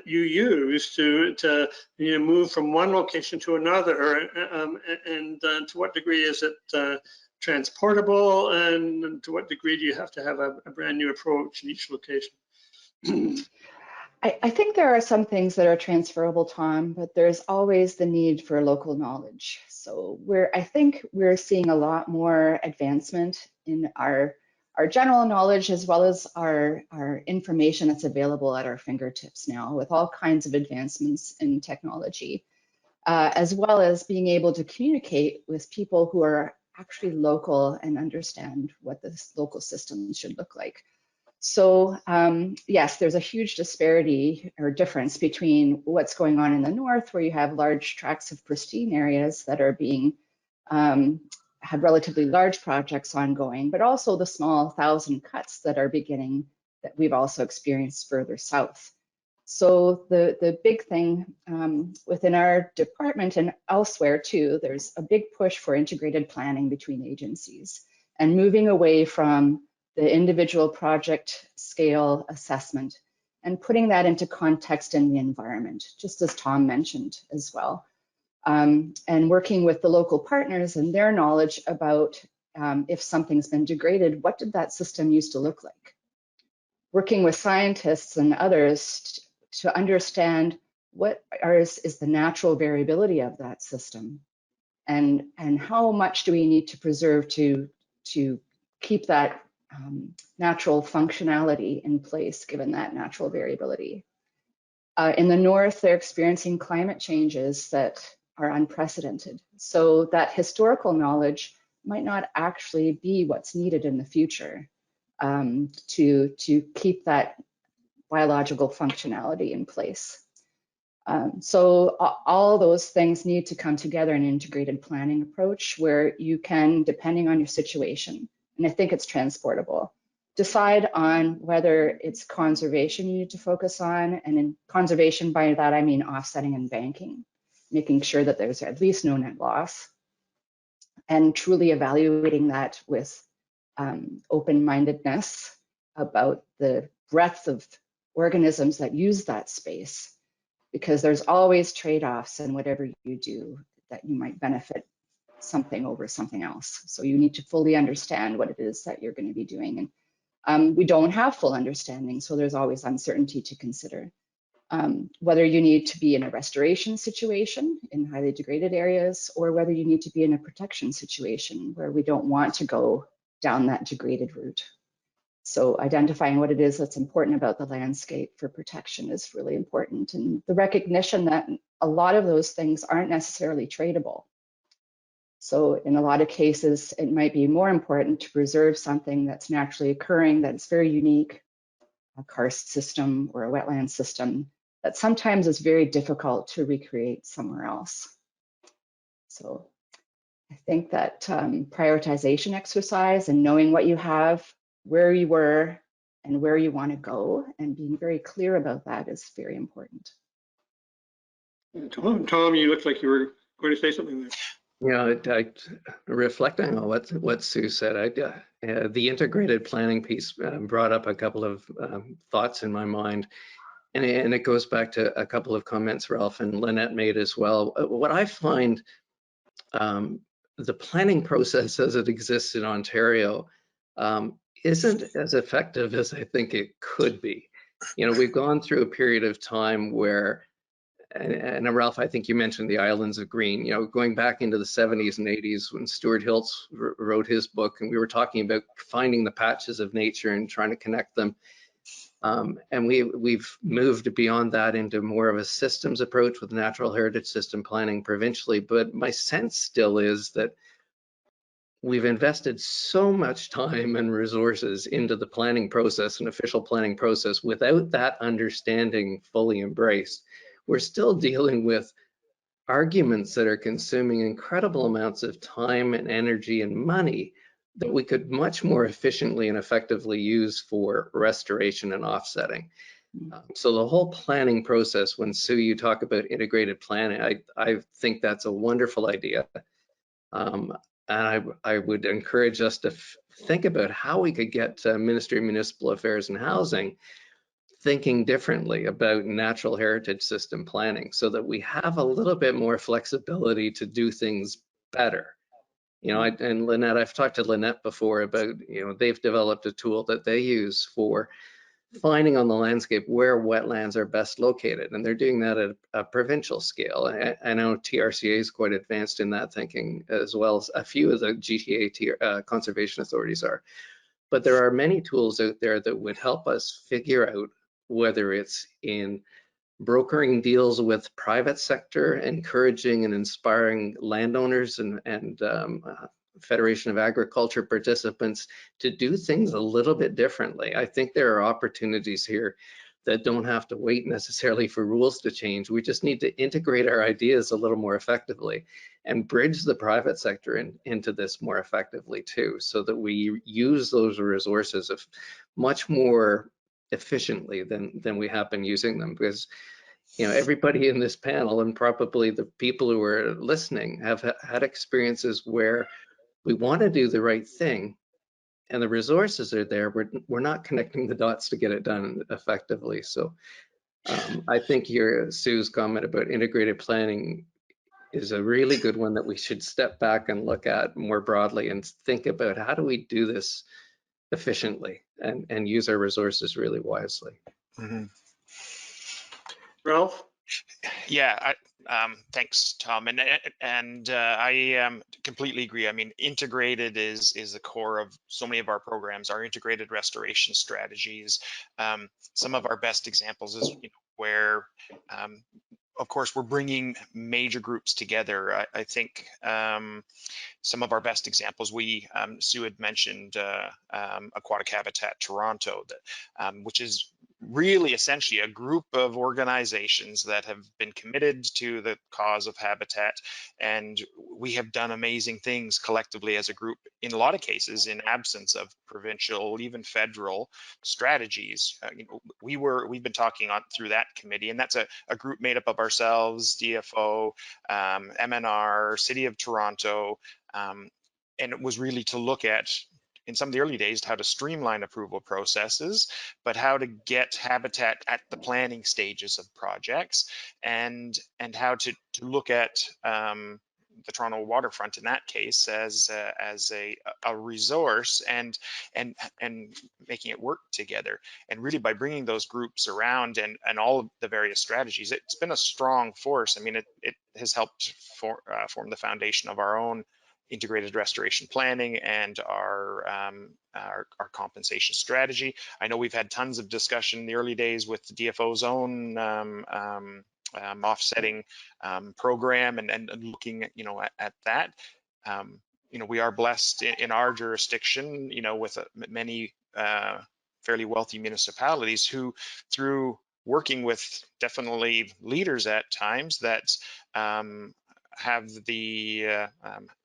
you use to move from one location to another, and to what degree is it transportable, and to what degree do you have to have a brand new approach in each location? I think there are some things that are transferable, Tom, but there's always the need for local knowledge. So I think we're seeing a lot more advancement in our general knowledge as well as our information that's available at our fingertips now with all kinds of advancements in technology, as well as being able to communicate with people who are actually local and understand what the local system should look like. So yes, there's a huge disparity or difference between what's going on in the north, where you have large tracts of pristine areas that are being had relatively large projects ongoing, but also the small 1,000 cuts that are beginning that we've also experienced further south. So the big thing within our department and elsewhere too, there's a big push for integrated planning between agencies and moving away from the individual project scale assessment and putting that into context in the environment, just as Tom mentioned as well. And working with the local partners and their knowledge about if something's been degraded, what did that system used to look like? Working with scientists and others to understand what is the natural variability of that system and how much do we need to preserve to keep that natural functionality in place given that natural variability. In the north, they're experiencing climate changes that are unprecedented. So that historical knowledge might not actually be what's needed in the future to keep that biological functionality in place. So all those things need to come together in an integrated planning approach where you can, depending on your situation, and I think it's transportable, decide on whether it's conservation you need to focus on, and in conservation by that I mean offsetting and banking, making sure that there's at least no net loss, and truly evaluating that with open-mindedness about the breadth of organisms that use that space, because there's always trade-offs in whatever you do that you might benefit something over something else. So you need to fully understand what it is that you're going to be doing. And we don't have full understanding, so there's always uncertainty to consider. Whether you need to be in a restoration situation in highly degraded areas, or whether you need to be in a protection situation where we don't want to go down that degraded route. So identifying what it is that's important about the landscape for protection is really important. And the recognition that a lot of those things aren't necessarily tradable. So in a lot of cases, it might be more important to preserve something that's naturally occurring, that's very unique, a karst system or a wetland system, that sometimes is very difficult to recreate somewhere else. So I think that prioritization exercise and knowing what you have, where you were, and where you want to go, and being very clear about that is very important. Tom, you looked like you were going to say something there. Yeah, reflecting on what Sue said, the integrated planning piece brought up a couple of thoughts in my mind, and it goes back to a couple of comments Ralph and Lynette made as well. What I find, the planning process as it exists in Ontario isn't as effective as I think it could be. You know, we've gone through a period of time where, and Ralph, I think you mentioned the Islands of Green, you know, going back into the 70s and 80s when Stuart Hiltz wrote his book, and we were talking about finding the patches of nature and trying to connect them. And we've moved beyond that into more of a systems approach with natural heritage system planning provincially. But my sense still is that we've invested so much time and resources into the planning process and official planning process without that understanding fully embraced. We're still dealing with arguments that are consuming incredible amounts of time and energy and money that we could much more efficiently and effectively use for restoration and offsetting. So the whole planning process, when Sue, you talk about integrated planning, I think that's a wonderful idea. And I would encourage us to think about how we could get Ministry of Municipal Affairs and Housing thinking differently about natural heritage system planning so that we have a little bit more flexibility to do things better. You know, and Lynette, I've talked to Lynette before about, you know, they've developed a tool that they use for finding on the landscape where wetlands are best located, and they're doing that at a provincial scale. I know TRCA is quite advanced in that thinking, as well as a few of the GTA conservation authorities are. But there are many tools out there that would help us figure out whether it's in brokering deals with private sector, encouraging and inspiring landowners and Federation of Agriculture participants to do things a little bit differently. I think there are opportunities here that don't have to wait necessarily for rules to change. We just need to integrate our ideas a little more effectively and bridge the private sector into this more effectively too, so that we use those resources much more efficiently than we have been using them. Because everybody in this panel, and probably the people who are listening, have had experiences where we want to do the right thing and the resources are there. We're not connecting the dots to get it done effectively. So I think Sue's comment about integrated planning is a really good one that we should step back and look at more broadly and think about how do we do this efficiently and use our resources really wisely. Mm-hmm. Ralph? Yeah, thanks, Tom, and I completely agree. I mean, integrated is the core of so many of our programs. Our integrated restoration strategies. Some of our best examples is where, of course, we're bringing major groups together. I think some of our best examples, Sue had mentioned Aquatic Habitat Toronto, which is really essentially a group of organizations that have been committed to the cause of habitat, and we have done amazing things collectively as a group in a lot of cases in absence of provincial, even federal strategies. We've been talking through that committee, and that's a group made up of ourselves, DFO, MNR, City of Toronto, and it was really to look at, in some of the early days, how to streamline approval processes, but how to get habitat at the planning stages of projects, and how to look at the Toronto waterfront in that case as a resource and making it work together. And really by bringing those groups around and all of the various strategies, it's been a strong force. I mean, it has helped form the foundation of our own integrated restoration planning and our compensation strategy. I know we've had tons of discussion in the early days with the DFO's own offsetting program and looking at that. We are blessed in our jurisdiction with many fairly wealthy municipalities who, through working with definitely leaders at times that have the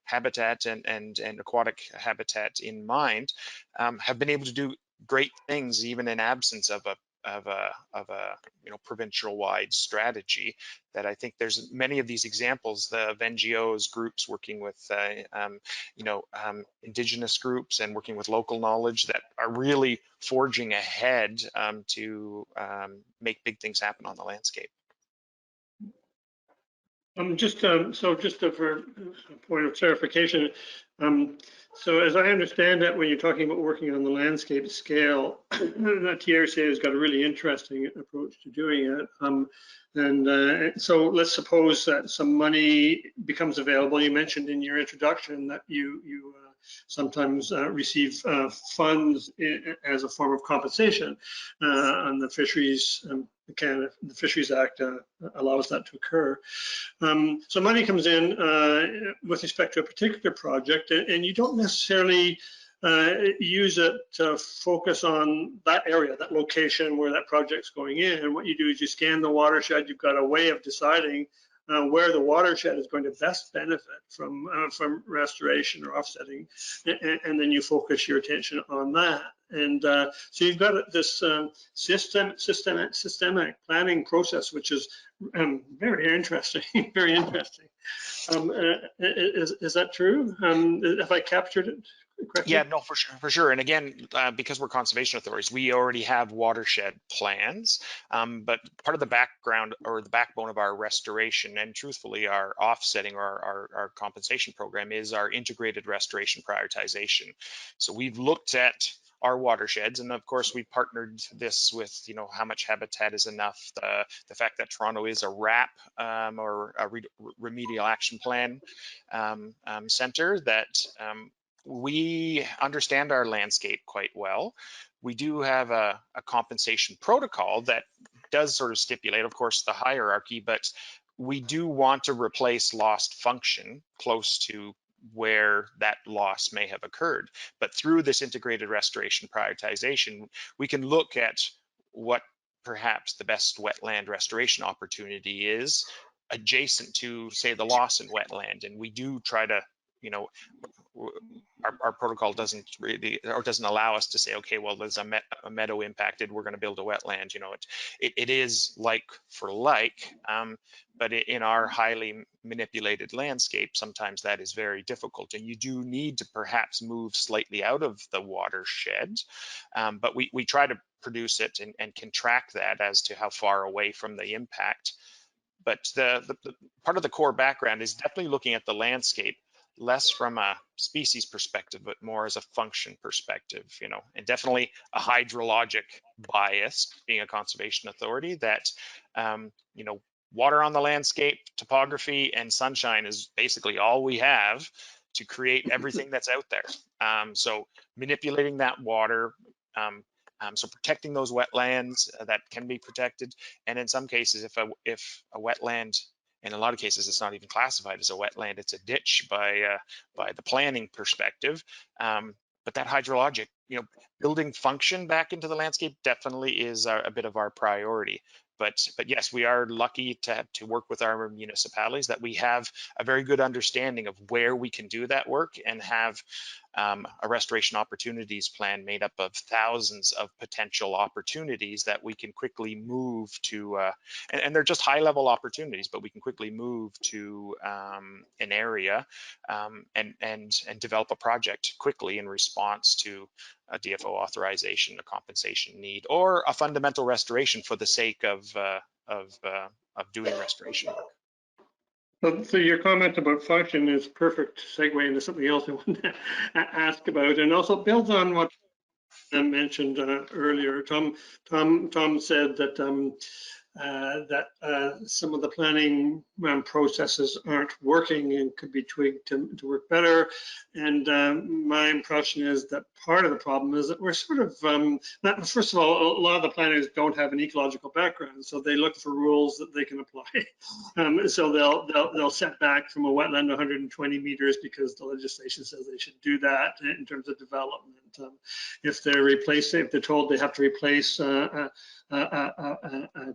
habitat and aquatic habitat in mind, have been able to do great things even in absence of a provincial-wide strategy. That I think there's many of these examples of NGOs, groups working with Indigenous groups and working with local knowledge that are really forging ahead to make big things happen on the landscape. Just for a point of clarification, so as I understand it, when you're talking about working on the landscape scale, the TRCA has got a really interesting approach to doing it. So let's suppose that some money becomes available. You mentioned in your introduction that you sometimes receive funds as a form of compensation, and the Fisheries the Fisheries Act allows that to occur. So money comes in with respect to a particular project, and you don't necessarily use it to focus on that area, that location where that project's going in. And what you do is you scan the watershed. You've got a way of deciding where the watershed is going to best benefit from restoration or offsetting, and then you focus your attention on that. And so you've got this systemic planning process, which is very interesting, very interesting. Is that true? Have I captured it correctly? Yeah, no, for sure. And again, because we're conservation authorities, we already have watershed plans. But part of the background or the backbone of our restoration and truthfully our offsetting or our compensation program is our integrated restoration prioritization. So we've looked at our watersheds, and of course we partnered this with, you know, how much habitat is enough, the fact that Toronto is a RAP or a remedial action plan center, that we understand our landscape quite well. We do have a compensation protocol that does sort of stipulate, of course, the hierarchy, but we do want to replace lost function close to where that loss may have occurred. But through this integrated restoration prioritization, we can look at what perhaps the best wetland restoration opportunity is adjacent to, say, the loss in wetland. And we do try to, you know, our protocol doesn't really, or doesn't allow us to say, okay, well, there's a meadow impacted, we're going to build a wetland. You know, it is like for like, but in our highly manipulated landscape, sometimes that is very difficult, and you do need to perhaps move slightly out of the watershed. But we try to produce it and can track that as to how far away from the impact. But the part of the core background is definitely looking at the landscape less from a species perspective, but more as a function perspective, you know, and definitely a hydrologic bias, being a conservation authority, that, you know, water on the landscape, topography, and sunshine is basically all we have to create everything that's out there. So manipulating that water, so protecting those wetlands that can be protected, and in some cases, if a wetland, in a lot of cases, it's not even classified as a wetland; it's a ditch by the planning perspective. But that hydrologic, you know, building function back into the landscape definitely is a bit of our priority. But yes, we are lucky to work with our municipalities, that we have a very good understanding of where we can do that work, and have a restoration opportunities plan made up of thousands of potential opportunities that we can quickly move to, and they're just high level opportunities, but we can quickly move to an area and develop a project quickly in response to a DFO authorization, a compensation need, or a fundamental restoration for the sake of doing restoration work. So your comment about function is perfect segue into something else I want to ask about, and also builds on what I mentioned earlier. Tom said that some of the planning processes aren't working and could be tweaked to work better. And my impression is that part of the problem is that we're sort of, first of all, a lot of the planners don't have an ecological background, so they look for rules that they can apply. So they'll set back from a wetland 120 meters because the legislation says they should do that in terms of development. If they're told they have to replace a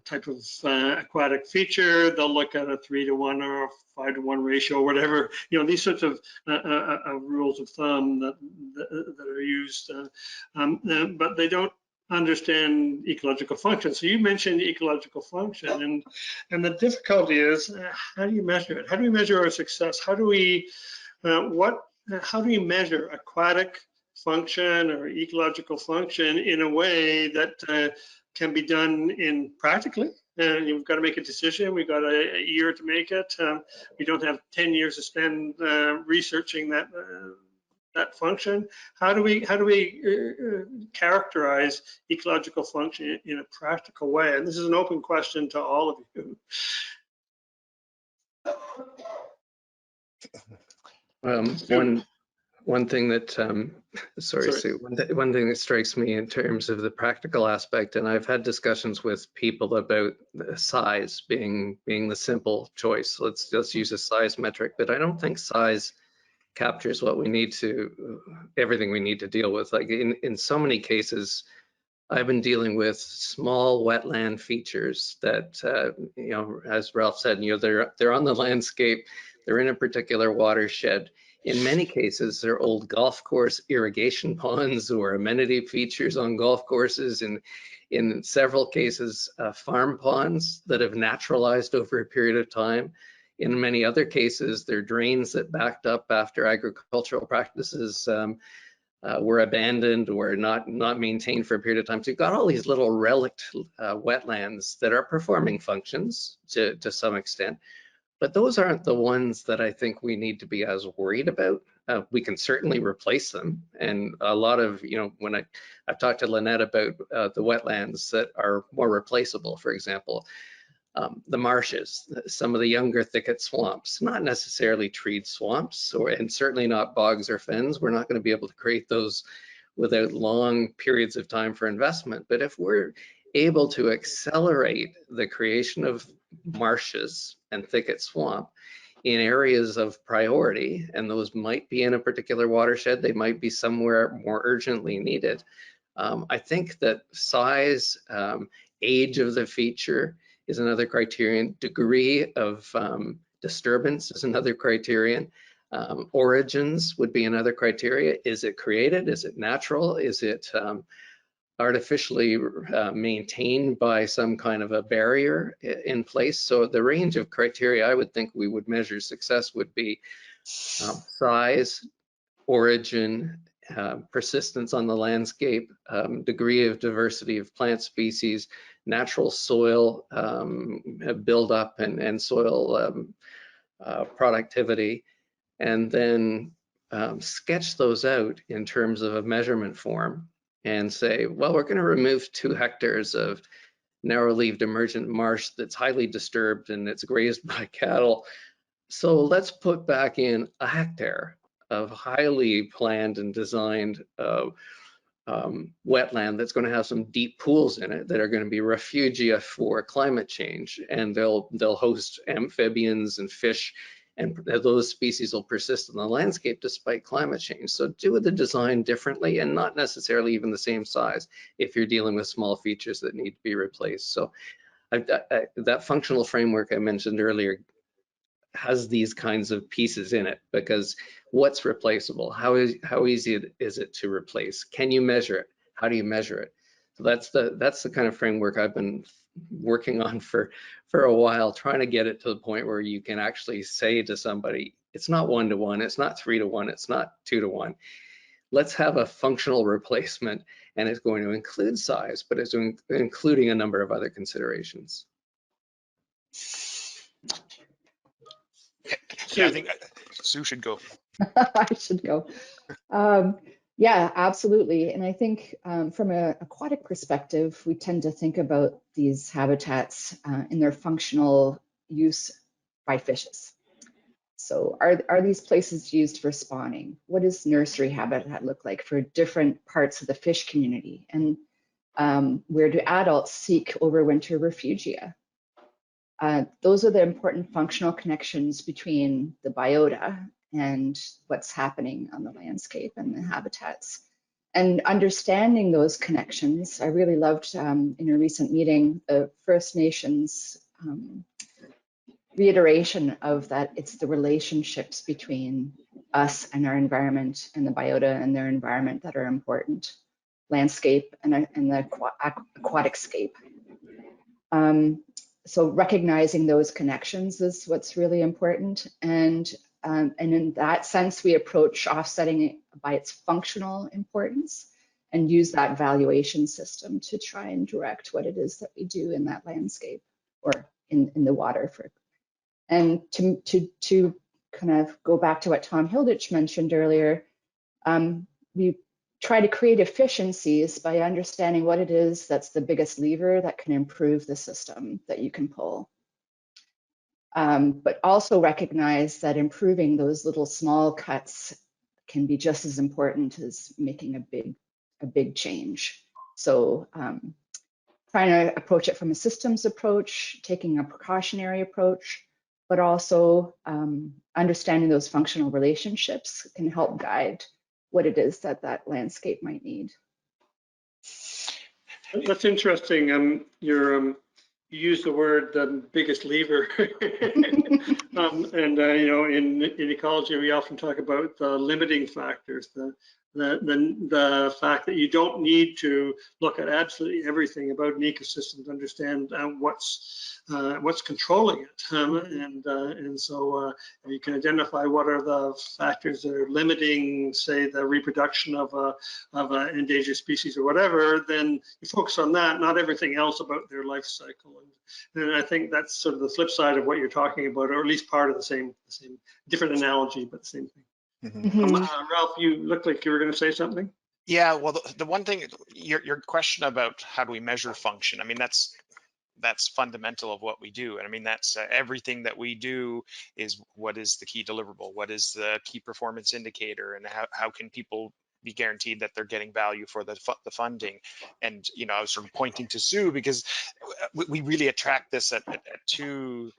type of aquatic feature, they'll look at a 3-to-1 or a 5-to-1 ratio, or whatever, you know, these sorts of rules of thumb that are used, but they don't understand ecological function. So you mentioned ecological function, and the difficulty is, how do you measure it? How do we measure our success? How do we measure aquatic function or ecological function in a way that can be done in practically? And you've got to make a decision. We've got a year to make it. We don't have 10 years to spend researching that function. How do we characterize ecological function in a practical way? And this is an open question to all of you. One thing that, Sue, one thing that strikes me in terms of the practical aspect, and I've had discussions with people about size being the simple choice. Let's just use a size metric, but I don't think size captures what we need to, everything we need to deal with. Like in so many cases, I've been dealing with small wetland features that, you know, as Ralph said, you know, they're on the landscape, they're in a particular watershed. In many cases, they're old golf course irrigation ponds or amenity features on golf courses. And in several cases, farm ponds that have naturalized over a period of time. In many other cases, they're drains that backed up after agricultural practices were abandoned or not maintained for a period of time. So you've got all these little relict wetlands that are performing functions to some extent, but those aren't the ones that I think we need to be as worried about. We can certainly replace them. And a lot of, when I've talked to Lynette about the wetlands that are more replaceable, for example, the marshes, some of the younger thicket swamps, not necessarily treed swamps, and certainly not bogs or fens. We're not going to be able to create those without long periods of time for investment. But if we're able to accelerate the creation of marshes and thicket swamp in areas of priority, and those might be in a particular watershed, they might be somewhere more urgently needed. I think that size, age of the feature is another criterion. Degree of disturbance is another criterion. Origins would be another criteria. Is it created? Is it natural? Is it artificially maintained by some kind of a barrier in place? So the range of criteria I would think we would measure success would be size, origin, persistence on the landscape, degree of diversity of plant species, natural soil buildup and soil productivity, and then sketch those out in terms of a measurement form and say, well, we're going to remove 2 hectares of narrow-leaved emergent marsh that's highly disturbed and it's grazed by cattle. So let's put back in 1 hectare of highly planned and designed wetland that's going to have some deep pools in it that are going to be refugia for climate change, and they'll host amphibians and fish, and those species will persist in the landscape despite climate change. So do the design differently and not necessarily even the same size if you're dealing with small features that need to be replaced. So that functional framework I mentioned earlier has these kinds of pieces in it, because what's replaceable? How easy is it to replace? Can you measure it? How do you measure it? So that's the kind of framework I've been working on for a while, trying to get it to the point where you can actually say to somebody, it's not 1-to-1, it's not 3-to-1, it's not 2-to-1. Let's have a functional replacement, and it's going to include size, but it's including a number of other considerations. Yeah, I think Sue should go. I should go. Yeah, absolutely. And I think from an aquatic perspective, we tend to think about these habitats in their functional use by fishes. So are these places used for spawning? What does nursery habitat look like for different parts of the fish community? And where do adults seek overwinter refugia? Those are the important functional connections between the biota and what's happening on the landscape and the habitats. And understanding those connections, I really loved in a recent meeting, the First Nations reiteration of that it's the relationships between us and our environment and the biota and their environment that are important, landscape and the aquatic scape. So recognizing those connections is what's really important. And in that sense, we approach offsetting it by its functional importance and use that valuation system to try and direct what it is that we do in that landscape or in the water. And to kind of go back to what Tom Hilditch mentioned earlier, we try to create efficiencies by understanding what it is that's the biggest lever that can improve the system that you can pull. But also recognize that improving those little small cuts can be just as important as making a big change. So trying to approach it from a systems approach, taking a precautionary approach, but also understanding those functional relationships can help guide what it is that landscape might need. That's interesting. You use the word biggest lever, and you know, in ecology, we often talk about the limiting factors, the fact that you don't need to look at absolutely everything about an ecosystem to understand what's what's controlling it, and so if you can identify what are the factors that are limiting, say, the reproduction of an endangered species or whatever, then you focus on that, not everything else about their life cycle. And I think that's sort of the flip side of what you're talking about, or at least part of the same different analogy, but the same thing. Ralph, you looked like you were going to say something. Yeah, well, the one thing, your question about how do we measure function, I mean, that's fundamental of what we do. And I mean, that's everything that we do is what is the key deliverable, what is the key performance indicator, and how can people be guaranteed that they're getting value for the funding. And, you know, I was sort of pointing to Sue because we really attract this at two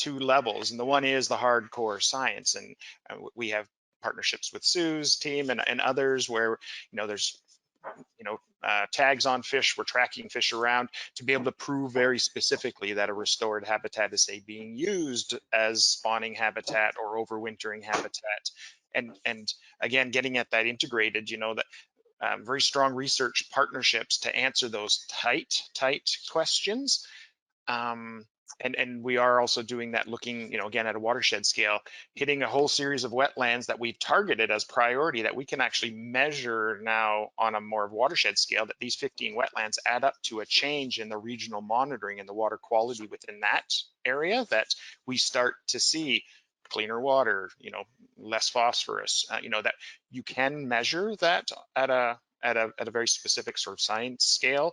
levels. And the one is the hardcore science. And we have partnerships with Sue's team and others where, you know, there's, you know, tags on fish, we're tracking fish around to be able to prove very specifically that a restored habitat is, say, being used as spawning habitat or overwintering habitat. And again, getting at that integrated, you know, that very strong research partnerships to answer those tight questions. And we are also doing that, looking, you know, again at a watershed scale, hitting a whole series of wetlands that we've targeted as priority that we can actually measure now on a more watershed scale, that these 15 wetlands add up to a change in the regional monitoring and the water quality within that area, that we start to see cleaner water, you know, less phosphorus, you know, that you can measure that at a very specific sort of science scale.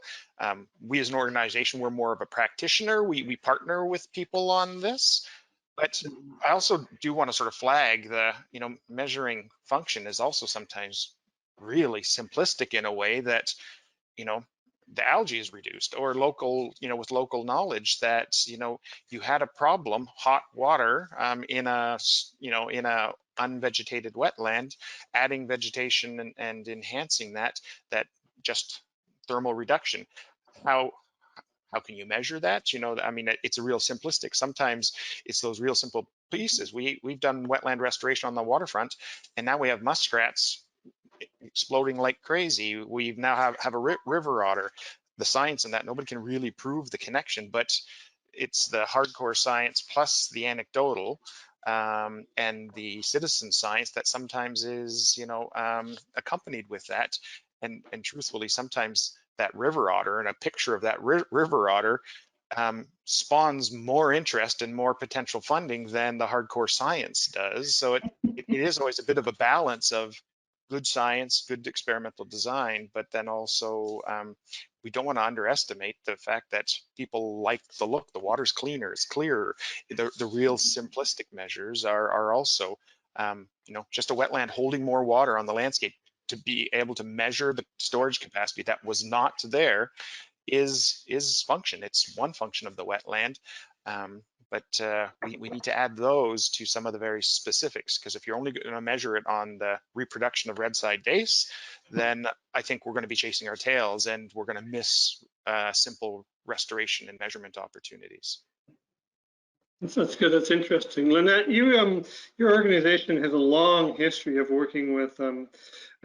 We as an organization, we're more of a practitioner. We partner with people on this, but I also do want to sort of flag the, you know, measuring function is also sometimes really simplistic in a way that, you know, the algae is reduced, or local, you know, with local knowledge that, you know, you had a problem, hot water in a, you know, in a unvegetated wetland, adding vegetation and enhancing that just thermal reduction. How can you measure that? You know, I mean, it's a real simplistic. Sometimes it's those real simple pieces. We've done wetland restoration on the waterfront, and now we have muskrats exploding like crazy. We now have a river otter. The science in that, nobody can really prove the connection, but it's the hardcore science plus the anecdotal and the citizen science that sometimes is, you know, accompanied with that. And truthfully, sometimes that river otter and a picture of that river otter spawns more interest and more potential funding than the hardcore science does. So it is always a bit of a balance of good science, good experimental design, but then also we don't want to underestimate the fact that people like the look. The water's cleaner, it's clearer. The real simplistic measures are also, you know, just a wetland holding more water on the landscape. To be able to measure the storage capacity that was not there is function. It's one function of the wetland. But we need to add those to some of the very specifics, because if you're only going to measure it on the reproduction of red-side dace, then I think we're going to be chasing our tails and we're going to miss simple restoration and measurement opportunities. That's good. That's interesting. Lynette, your organization has a long history of working with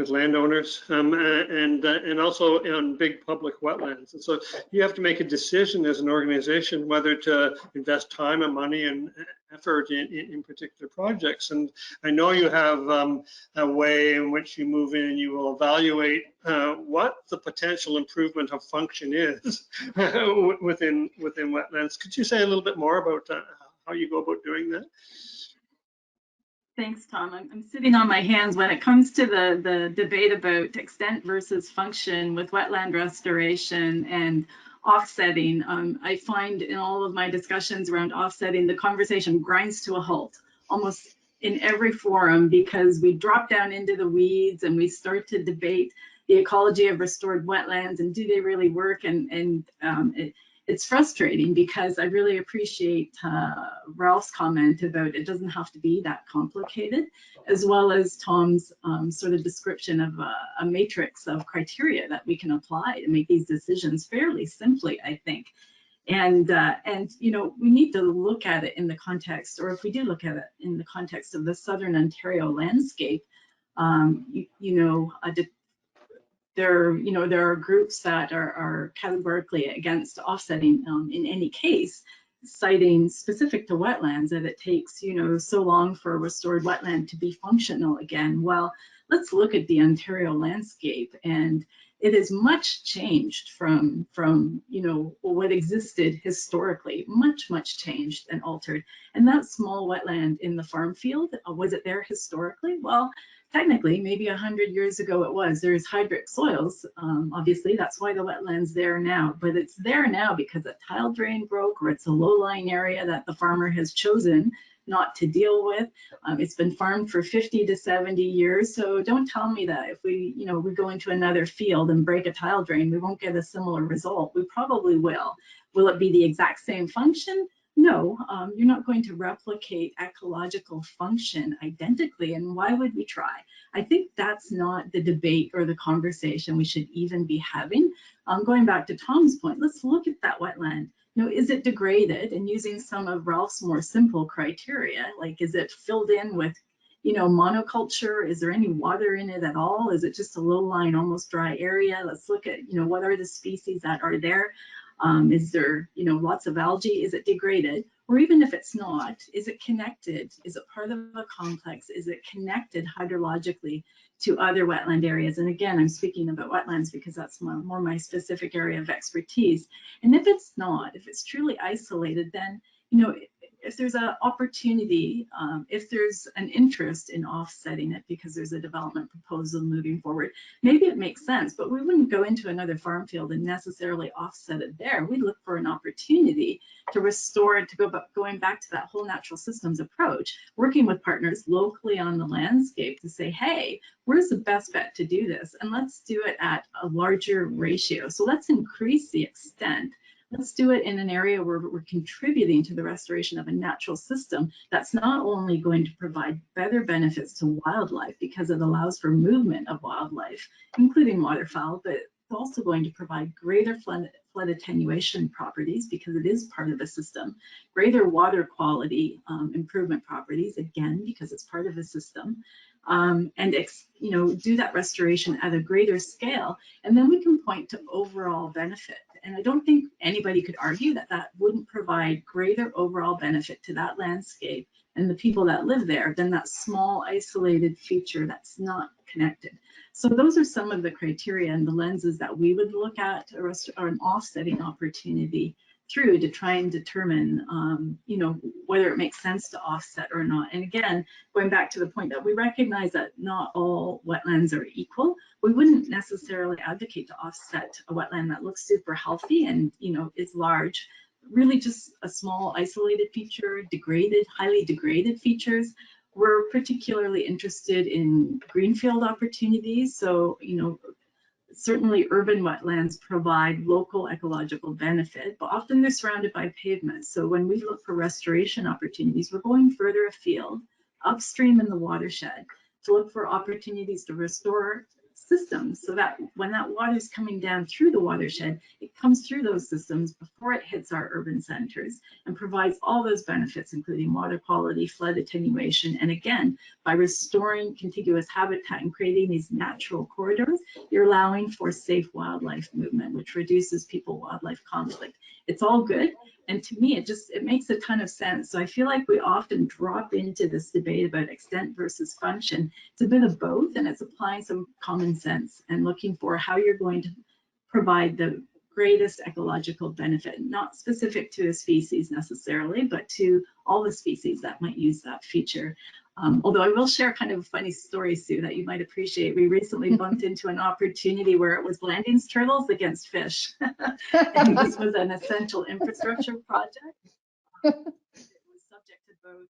landowners and also on big public wetlands. And so you have to make a decision as an organization whether to invest time and money and effort in particular projects. And I know you have a way in which you move in and you will evaluate what the potential improvement of function is within wetlands. Could you say a little bit more about how you go about doing that? Thanks, Tom. I'm sitting on my hands when it comes to the debate about extent versus function with wetland restoration and offsetting. I find in all of my discussions around offsetting, the conversation grinds to a halt almost in every forum, because we drop down into the weeds and we start to debate the ecology of restored wetlands and do they really work, and it's frustrating, because I really appreciate Ralph's comment about it doesn't have to be that complicated, as well as Tom's sort of description of a matrix of criteria that we can apply to make these decisions fairly simply, I think. And you know, we need to look at it in the context, or if we do look at it in the context of the Southern Ontario landscape, there are groups that are categorically against offsetting in any case. citing specific to wetlands that it takes, you know, so long for a restored wetland to be functional again. Well, let's look at the Ontario landscape, and it is much changed from you know, what existed historically, much changed and altered. And that small wetland in the farm field, was it there historically? Well, technically, maybe 100 years ago it was. There's hydric soils, obviously, that's why the wetland's there now, but it's there now because a tile drain broke, or it's a low-lying area that the farmer has chosen not to deal with. It's been farmed for 50 to 70 years, so don't tell me that if we, you know, we go into another field and break a tile drain, we won't get a similar result. We probably will. Will it be the exact same function? No, you're not going to replicate ecological function identically, and why would we try? I think that's not the debate or the conversation we should even be having. Going back to Tom's point, let's look at that wetland. You know, is it degraded? And using some of Ralph's more simple criteria, like is it filled in with, you know, monoculture? Is there any water in it at all? Is it just a low-lying, almost dry area? Let's look at, you know, what are the species that are there? Is there, you know, lots of algae? Is it degraded? Or even if it's not, is it connected? Is it part of a complex? Is it connected hydrologically to other wetland areas? And again, I'm speaking about wetlands because that's more my specific area of expertise. And if it's not, if it's truly isolated, then, you know, if there's an opportunity, if there's an interest in offsetting it because there's a development proposal moving forward, maybe it makes sense, but we wouldn't go into another farm field and necessarily offset it there. We'd look for an opportunity to restore it, going back to that whole natural systems approach, working with partners locally on the landscape to say, hey, where's the best bet to do this? And let's do it at a larger ratio. So let's increase the extent. Let's do it in an area where we're contributing to the restoration of a natural system that's not only going to provide better benefits to wildlife because it allows for movement of wildlife, including waterfowl, but it's also going to provide greater flood attenuation properties because it is part of the system, greater water quality improvement properties, again, because it's part of the system, and you know, do that restoration at a greater scale, and then we can point to overall benefit. And I don't think anybody could argue that that wouldn't provide greater overall benefit to that landscape and the people that live there than that small isolated feature that's not connected. So those are some of the criteria and the lenses that we would look at or an offsetting opportunity through to try and determine, you know, whether it makes sense to offset or not. And again, going back to the point that we recognize that not all wetlands are equal, we wouldn't necessarily advocate to offset a wetland that looks super healthy and, you know, is large, really just a small isolated feature, degraded, highly degraded features. We're particularly interested in greenfield opportunities. So, you know, certainly urban wetlands provide local ecological benefit, but often they're surrounded by pavement. So when we look for restoration opportunities, we're going further afield, upstream in the watershed, to look for opportunities to restore systems so that when that water is coming down through the watershed, it comes through those systems before it hits our urban centers and provides all those benefits, including water quality, flood attenuation. And again, by restoring contiguous habitat and creating these natural corridors, you're allowing for safe wildlife movement, which reduces people-wildlife conflict. It's all good. And to me, it makes a ton of sense. So I feel like we often drop into this debate about extent versus function. It's a bit of both, and it's applying some common sense and looking for how you're going to provide the greatest ecological benefit, not specific to a species necessarily, but to all the species that might use that feature. Although I will share kind of a funny story, Sue, that you might appreciate. We recently bumped into an opportunity where it was Blanding's turtles against fish. And this was an essential infrastructure project. It was subject to both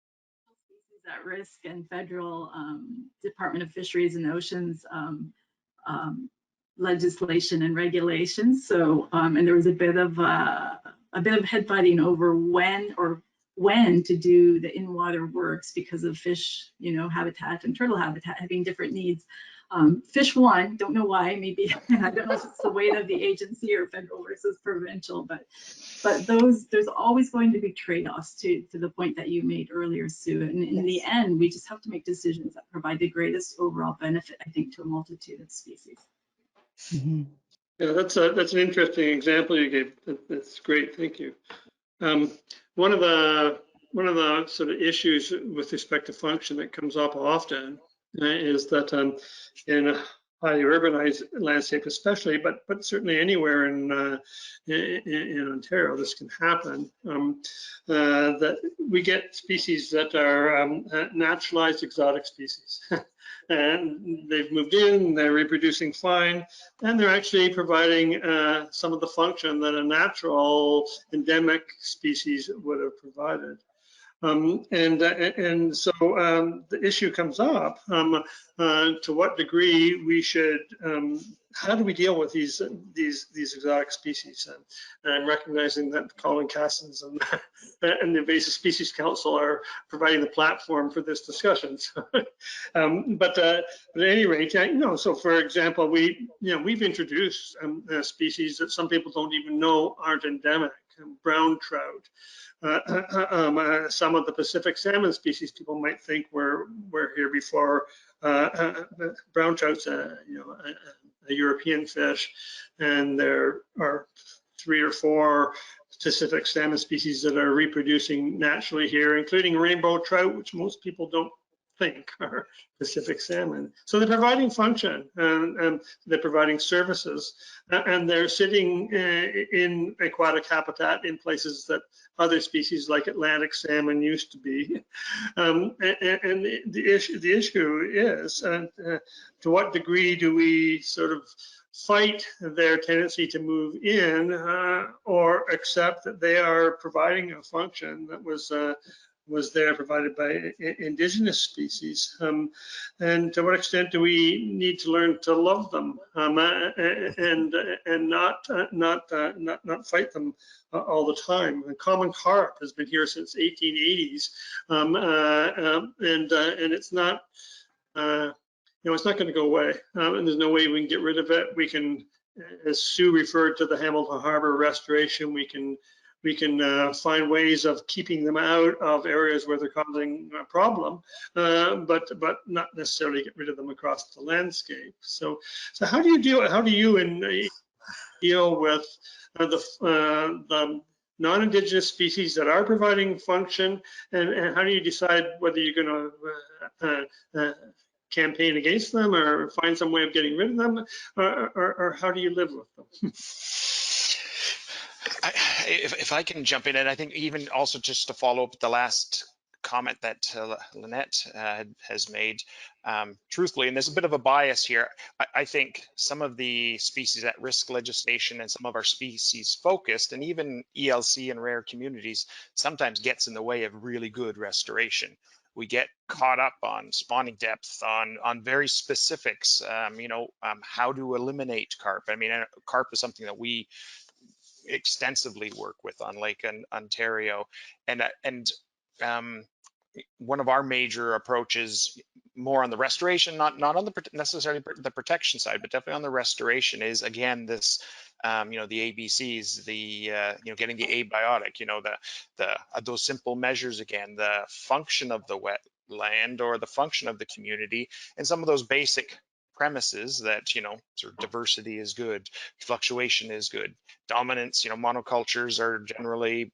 species at risk and federal Department of Fisheries and Oceans legislation and regulations. So, and there was a bit of headbutting over when to do the in-water works because of fish, you know, habitat and turtle habitat having different needs. Fish won, don't know why, maybe, I don't know if it's the weight of the agency or federal versus provincial, but there's always going to be trade-offs to the point that you made earlier, Sue. And in the end, we just have to make decisions that provide the greatest overall benefit, I think, to a multitude of species. Yeah, that's an interesting example you gave. That's great, thank you. One of the sort of issues with respect to function that comes up often is that in a highly urbanized landscape, especially, but certainly anywhere in Ontario, this can happen. That we get species that are naturalized exotic species, and they've moved in, they're reproducing fine, and they're actually providing some of the function that a natural endemic species would have provided. And so the issue comes up to what degree we should, how do we deal with these exotic species? And I'm recognizing that Colin Cassins and the Invasive Species Council are providing the platform for this discussion. But at any rate, so for example, we've introduced species that some people don't even know aren't endemic, brown trout. Some of the Pacific salmon species people might think were here before. Brown trout's a European fish, and there are 3 or 4 Pacific salmon species that are reproducing naturally here, including rainbow trout, which most people don't think are Pacific salmon. So they're providing function, and they're providing services, and they're sitting in aquatic habitat in places that other species like Atlantic salmon used to be. And the issue is to what degree do we sort of fight their tendency to move in or accept that they are providing a function that was there provided by indigenous species, and to what extent do we need to learn to love them and not fight them all the time? The common carp has been here since 1880s, and it's not it's not going to go away, and there's no way we can get rid of it. We can, as Sue referred to the Hamilton Harbor restoration, we can find ways of keeping them out of areas where they're causing a problem, but not necessarily get rid of them across the landscape. So how do you deal with the non-indigenous species that are providing function, and how do you decide whether you're going to campaign against them or find some way of getting rid of them, or how do you live with them? If I can jump in, and I think even also just to follow up the last comment that Lynette has made, truthfully, and there's a bit of a bias here, I think some of the species at risk legislation and some of our species focused, and even ELC and rare communities sometimes gets in the way of really good restoration. We get caught up on spawning depth, on very specifics, how to eliminate carp. I mean, carp is something that we extensively work with on Lake Ontario, and one of our major approaches, more on the restoration, not on the necessarily the protection side, but definitely on the restoration, is again this the ABCs, the getting the abiotic, those simple measures, again, the function of the wetland or the function of the community, and some of those basic premises that sort of diversity is good, fluctuation is good, dominance, monocultures are generally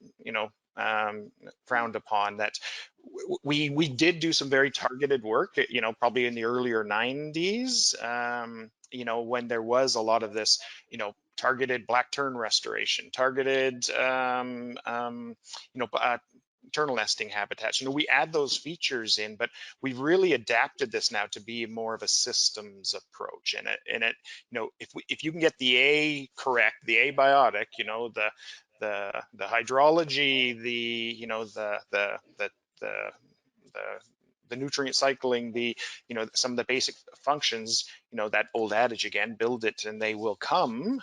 frowned upon. That we did do some very targeted work, probably in the earlier 90s, when there was a lot of this, targeted black tern restoration, targeted turtle nesting habitats. We add those features in, but we've really adapted this now to be more of a systems approach. And it if you can get the A correct, the abiotic, the hydrology, the nutrient cycling, some of the basic functions, that old adage again, build it and they will come.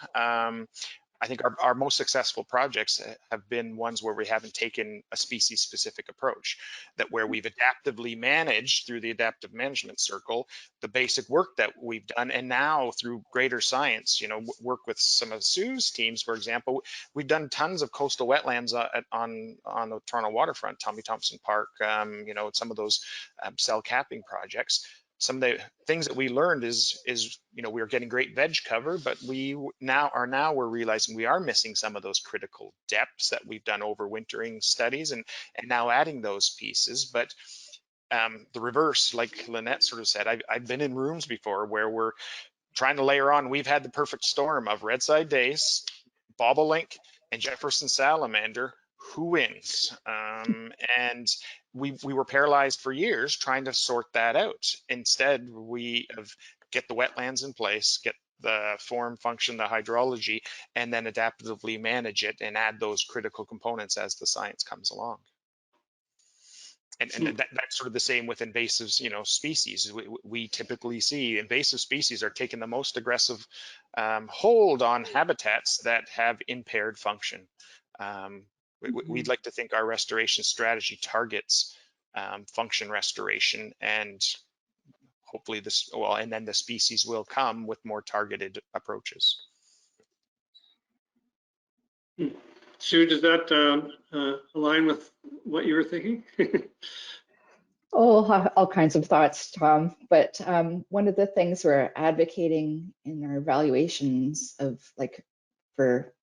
I think our most successful projects have been ones where we haven't taken a species specific approach, that where we've adaptively managed through the adaptive management circle, the basic work that we've done. And now through greater science, work with some of Sue's teams, for example, we've done tons of coastal wetlands on the Toronto waterfront, Tommy Thompson Park, some of those cell capping projects. some of the things that we learned is we were getting great veg cover, but we're realizing we are missing some of those critical depths that we've done overwintering studies, and now adding those pieces. But the reverse, like Lynette sort of said, I've been in rooms before where we're trying to layer on. We've had the perfect storm of red-side dace, bobolink, and Jefferson salamander. Who wins? And we were paralyzed for years trying to sort that out. Instead, we have get the wetlands in place, get the form, function, the hydrology, and then adaptively manage it and add those critical components as the science comes along. And that's sort of the same with invasive, species. We typically see invasive species are taking the most aggressive hold on habitats that have impaired function. We'd like to think our restoration strategy targets function restoration, and hopefully and then the species will come with more targeted approaches. Sue, does that align with what you were thinking? Oh, all kinds of thoughts, Tom. But one of the things we're advocating in our evaluations of for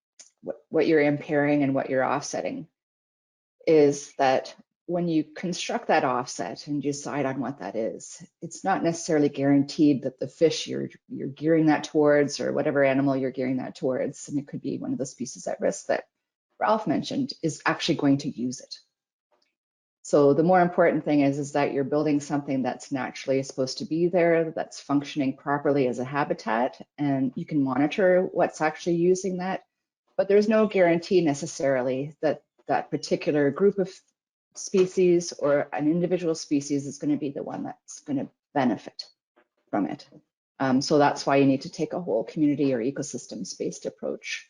what you're impairing and what you're offsetting is that when you construct that offset and decide on what that is, it's not necessarily guaranteed that the fish you're gearing that towards, or whatever animal you're gearing that towards, and it could be one of the species at risk that Ralph mentioned, is actually going to use it. So the more important thing is that you're building something that's naturally supposed to be there, that's functioning properly as a habitat, and you can monitor what's actually using that. But there's no guarantee necessarily that that particular group of species or an individual species is going to be the one that's going to benefit from it. So that's why you need to take a whole community or ecosystems-based approach.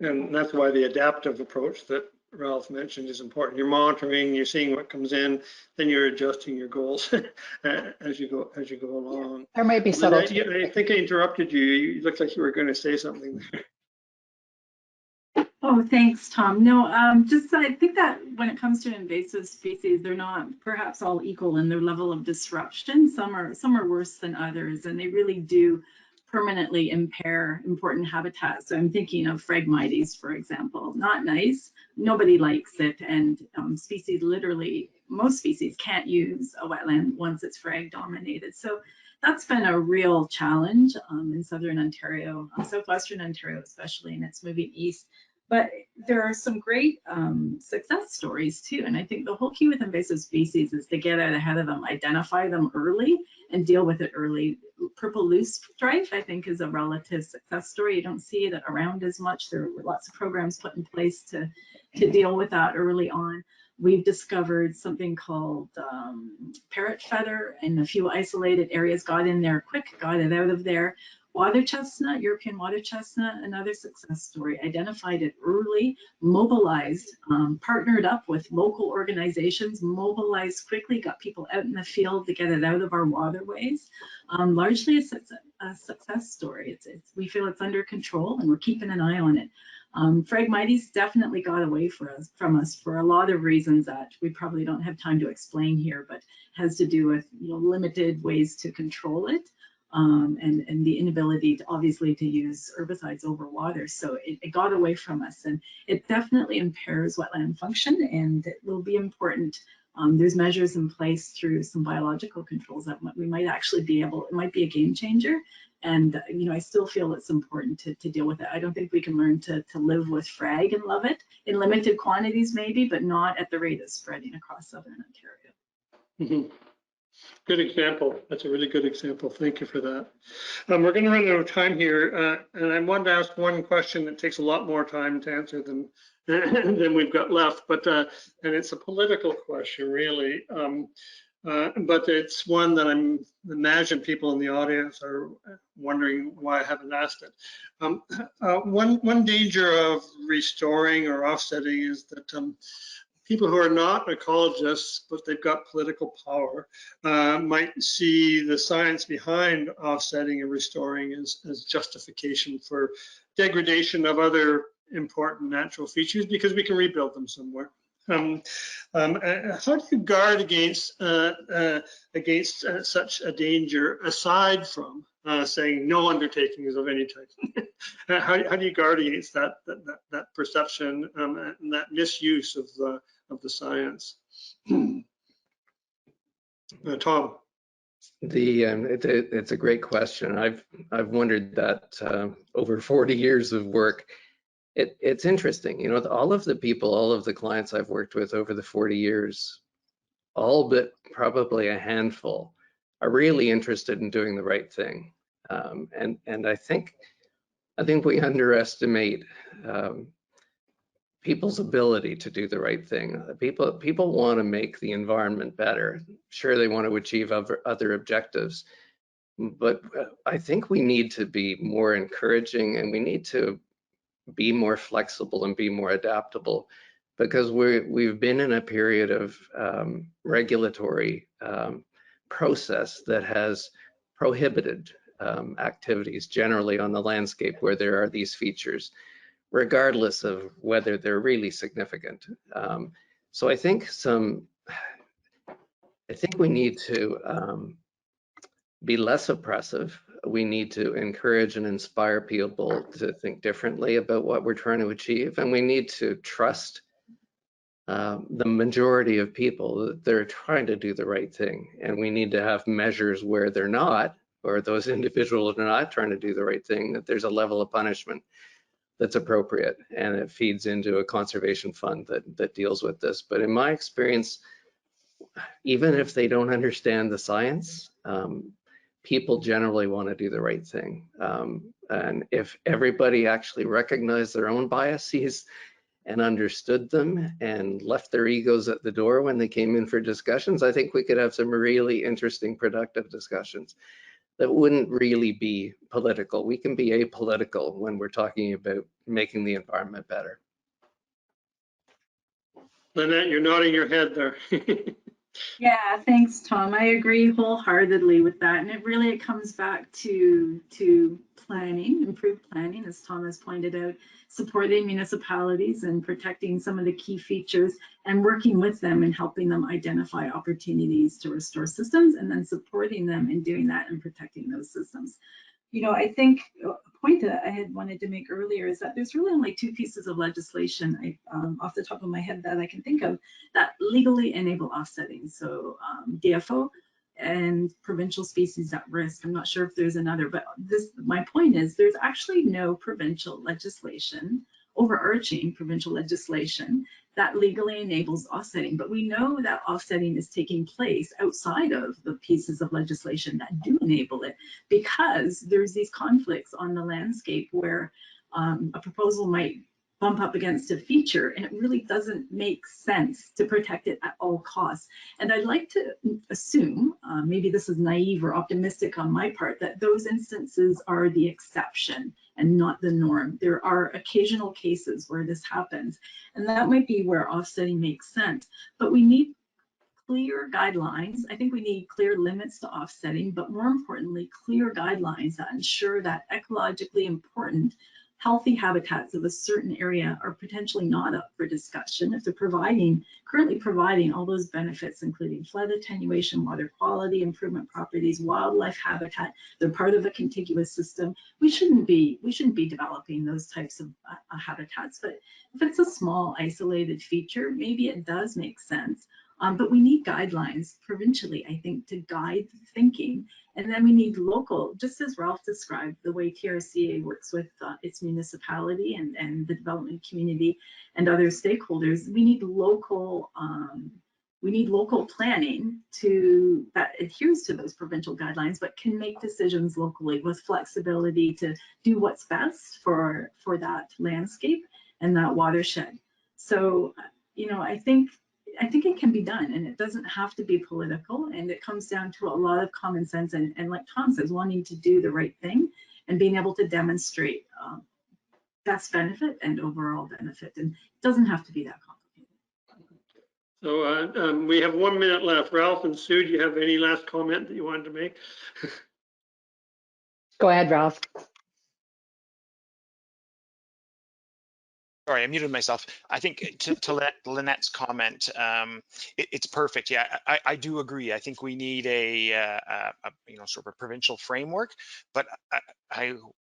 And that's why the adaptive approach that Ralph mentioned is important. You're monitoring, you're seeing what comes in, then you're adjusting your goals as you go along. There might be subtle. I think I interrupted you. You looked like you were going to say something there. Oh, thanks, Tom. No, I think that when it comes to invasive species, they're not perhaps all equal in their level of disruption. Some are worse than others, and they really do permanently impair important habitats. So I'm thinking of Phragmites, for example. Not nice. Nobody likes it, and most species can't use a wetland once it's frag dominated. So that's been a real challenge in southern Ontario, southwestern Ontario especially, and it's moving east. But there are some great success stories too. And I think the whole key with invasive species is to get out ahead of them, identify them early and deal with it early. Purple loosestrife, I think, is a relative success story. You don't see it around as much. There were lots of programs put in place to deal with that early on. We've discovered something called parrot feather in a few isolated areas, got in there quick, got it out of there. Water chestnut, European water chestnut, another success story. Identified it early, mobilized, partnered up with local organizations, mobilized quickly, got people out in the field to get it out of our waterways. Largely a success story. We feel it's under control and we're keeping an eye on it. Phragmites definitely got away from us for a lot of reasons that we probably don't have time to explain here, but has to do with limited ways to control it. And the inability to obviously to use herbicides over water. So it got away from us, and it definitely impairs wetland function, and it will be important. There's measures in place through some biological controls that we might actually be able, it might be a game changer. And I still feel it's important to deal with it. I don't think we can learn to live with frag and love it in limited quantities maybe, but not at the rate of spreading across southern Ontario. Mm-hmm. Good example. That's a really good example. Thank you for that. We're going to run out of time here, and I wanted to ask one question that takes a lot more time to answer than we've got left. But and it's a political question, really. But it's one that I imagine people in the audience are wondering why I haven't asked it. One danger of restoring or offsetting is that people who are not ecologists, but they've got political power, might see the science behind offsetting and restoring as justification for degradation of other important natural features because we can rebuild them somewhere. How do you guard against such a danger, aside from saying no undertakings of any type? How do you guard against that perception and that misuse of the science? Tom. It's a great question. I've wondered that over 40 years of work. It's interesting, you know, all of the people, all of the clients I've worked with over the 40 years, all but probably a handful, are really interested in doing the right thing. And I think we underestimate people's ability to do the right thing. People want to make the environment better. Sure, they want to achieve other objectives, but I think we need to be more encouraging, and we need to be more flexible and be more adaptable, because we've been in a period of regulatory process that has prohibited activities generally on the landscape where there are these features, regardless of whether they're really significant. So I think we need to be less oppressive. We need to encourage and inspire people to think differently about what we're trying to achieve. And we need to trust the majority of people that they're trying to do the right thing. And we need to have measures where they're not, or those individuals are not trying to do the right thing, that there's a level of punishment that's appropriate, and it feeds into a conservation fund that deals with this. But in my experience, even if they don't understand the science, people generally want to do the right thing. And if everybody actually recognized their own biases and understood them and left their egos at the door when they came in for discussions, I think we could have some really interesting, productive discussions that wouldn't really be political. We can be apolitical when we're talking about making the environment better. Lynette, you're nodding your head there. Yeah, thanks, Tom. I agree wholeheartedly with that. And it comes back to planning, improved planning, as Tom has pointed out, supporting municipalities and protecting some of the key features and working with them and helping them identify opportunities to restore systems, and then supporting them in doing that and protecting those systems. You know, I think a point that I had wanted to make earlier is that there's really only two pieces of legislation off the top of my head that I can think of that legally enable offsetting. So DFO and provincial species at risk. I'm not sure if there's another, but my point is there's actually no provincial legislation, overarching provincial legislation, that legally enables offsetting. But we know that offsetting is taking place outside of the pieces of legislation that do enable it, because there's these conflicts on the landscape where a proposal might bump up against a feature and it really doesn't make sense to protect it at all costs. And I'd like to assume, maybe this is naive or optimistic on my part, that those instances are the exception and not the norm. There are occasional cases where this happens, and that might be where offsetting makes sense. But we need clear guidelines. I think we need clear limits to offsetting, but more importantly, clear guidelines that ensure that ecologically important healthy habitats of a certain area are potentially not up for discussion if they're currently providing all those benefits, including flood attenuation, water quality improvement properties, wildlife habitat. They're part of a contiguous system. We shouldn't be developing those types of habitats. But if it's a small isolated feature, maybe it does make sense. But we need guidelines provincially, I think, to guide thinking. And then we need local, just as Ralph described, the way TRCA works with its municipality and the development community and other stakeholders. We need local planning that adheres to those provincial guidelines, but can make decisions locally with flexibility to do what's best for that landscape and that watershed. So, you know, I think it can be done, and it doesn't have to be political, and it comes down to a lot of common sense and like Tom says, wanting to do the right thing and being able to demonstrate best benefit and overall benefit, and it doesn't have to be that complicated. So we have 1 minute left. Ralph and Sue, do you have any last comment that you wanted to make? Go ahead, Ralph. sorry, I muted myself. I think to Lynette's comment, it's perfect. Yeah, I do agree. I think we need a sort of a provincial framework, but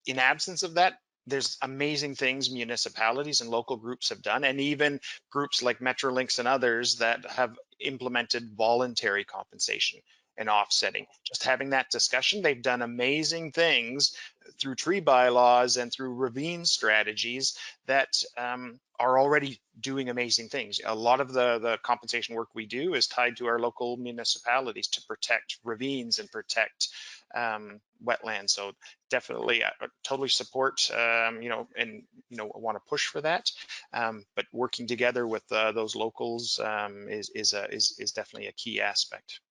in absence of that, there's amazing things municipalities and local groups have done, and even groups like Metrolinx and others that have implemented voluntary compensation and offsetting. Just having that discussion, they've done amazing things through tree bylaws and through ravine strategies that are already doing amazing things. A lot of the compensation work we do is tied to our local municipalities to protect ravines and protect wetlands. So definitely totally support, and want to push for that. But working together with those locals is definitely a key aspect.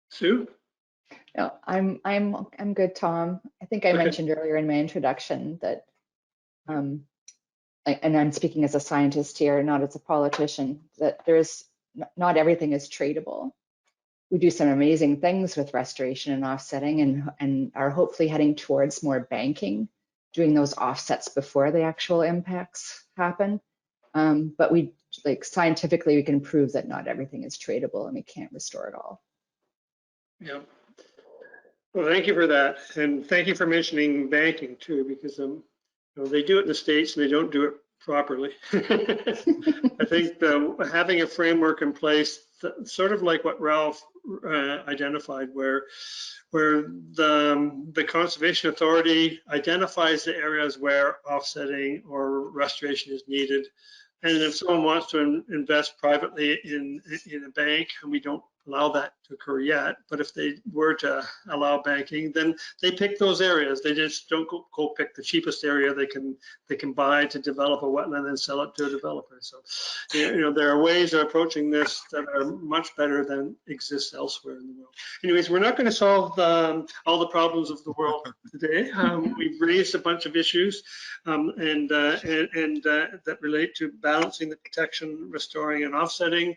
Sue? No, I'm good, Tom. I think I mentioned earlier in my introduction that, and I'm speaking as a scientist here, not as a politician, that not everything is tradable. We do some amazing things with restoration and offsetting, and are hopefully heading towards more banking, doing those offsets before the actual impacts happen. But scientifically, we can prove that not everything is tradable and we can't restore it all. Yeah. Well, thank you for that, and thank you for mentioning banking too, because they do it in the States and they don't do it properly. I think having a framework in place, sort of like what Ralph identified, where the Conservation Authority identifies the areas where offsetting or restoration is needed, and if someone wants to invest privately in a bank, and we don't allow that to occur yet, but if they were to allow banking, then they pick those areas. They just don't go pick the cheapest area they can buy to develop a wetland and sell it to a developer. So, there are ways of approaching this that are much better than exists elsewhere in the world. Anyways, we're not going to solve all the problems of the world today. We've raised a bunch of issues and that relate to balancing the protection, restoring, and offsetting.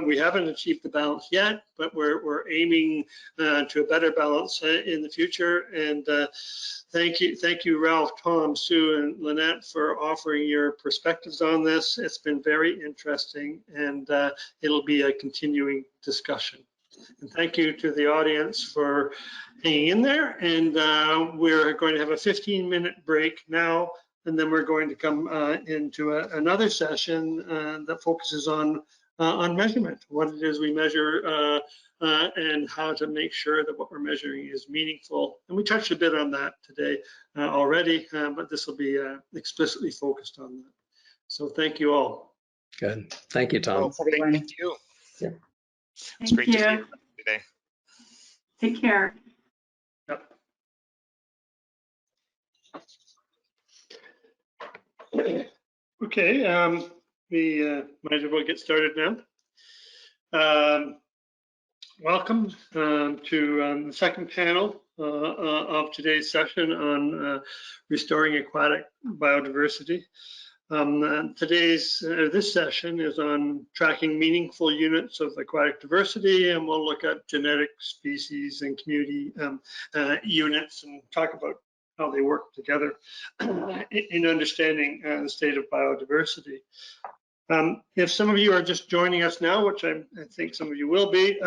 We haven't achieved the balance yet, but we're aiming to a better balance in the future. And thank you, Ralph, Tom, Sue, and Lynette for offering your perspectives on this. It's been very interesting, and it'll be a continuing discussion. And thank you to the audience for hanging in there. And we're going to have a 15-minute break now, and then we're going to come into another session that focuses on measurement, what it is we measure, and how to make sure that what we're measuring is meaningful. And we touched a bit on that today already, but this will be explicitly focused on that. So thank you all. Good. Thank you, Tom. Thanks, everyone. Thank you. Yeah. It's great to see you today. Take care. Yep. Okay, we might as well get started now. Welcome to the second panel of today's session on restoring aquatic biodiversity. This session is on tracking meaningful units of aquatic diversity, and we'll look at genetic, species, and community units and talk about how they work together in understanding the state of biodiversity. If some of you are just joining us now, which I think some of you will be,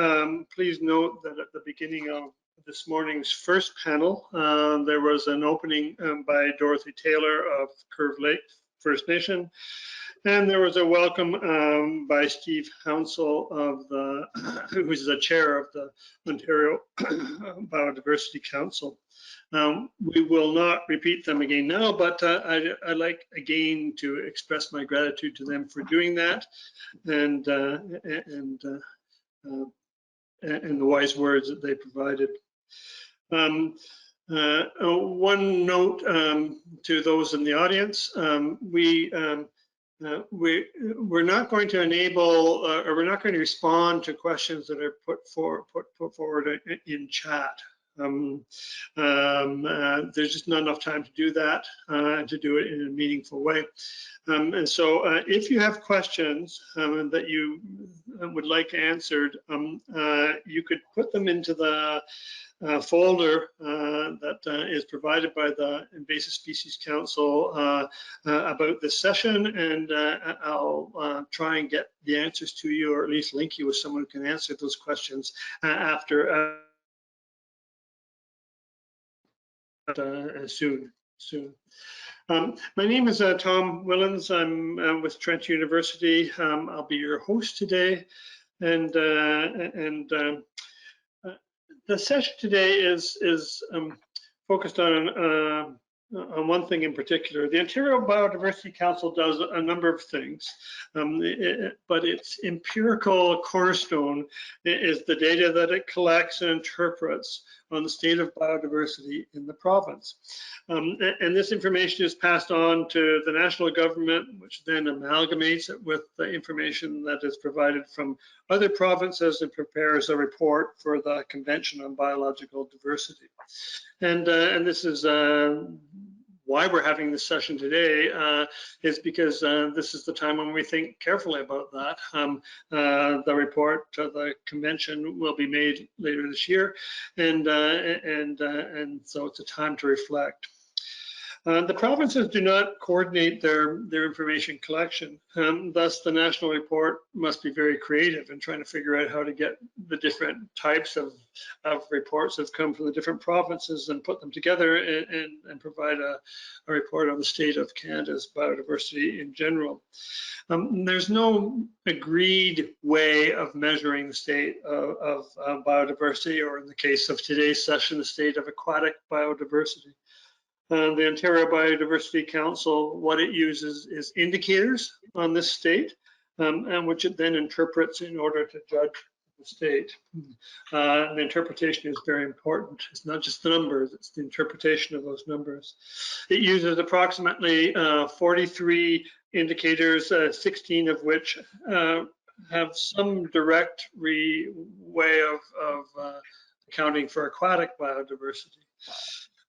please note that at the beginning of this morning's first panel, there was an opening by Dorothy Taylor of Curve Lake First Nation, and there was a welcome by Steve Hounsell who is the chair of the Ontario Biodiversity Council. We will not repeat them again now, but I'd like again to express my gratitude to them for doing that, and the wise words that they provided. One note to those in the audience: we're not going to enable, or we're not going to respond to questions that are put forward in chat. There's just not enough time to do that, to do it in a meaningful way. And so if you have questions that you would like answered, you could put them into the folder that is provided by the Invasive Species Council about this session, and I'll try and get the answers to you, or at least link you with someone who can answer those questions after soon. My name is Tom Willens. I'm with Trent University. I'll be your host today, and the session today is focused on one thing in particular. The Ontario Biodiversity Council does a number of things, but its empirical cornerstone is the data that it collects and interprets on the state of biodiversity in the province. And this information is passed on to the national government, which then amalgamates it with the information that is provided from other provinces and prepares a report for the Convention on Biological Diversity. And this is why we're having this session today, is because this is the time when we think carefully about that. The report to the convention will be made later this year, and so it's a time to reflect. The provinces do not coordinate their information collection. Thus, the national report must be very creative in trying to figure out how to get the different types of reports that have come from the different provinces and put them together and provide a report on the state of Canada's biodiversity in general. There's no agreed way of measuring the state of biodiversity, or in the case of today's session, the state of aquatic biodiversity. The Ontario Biodiversity Council, what it uses is indicators on this state, and which it then interprets in order to judge the state. The interpretation is very important. It's not just the numbers, it's the interpretation of those numbers. It uses approximately 43 indicators, 16 of which have some direct way of accounting for aquatic biodiversity.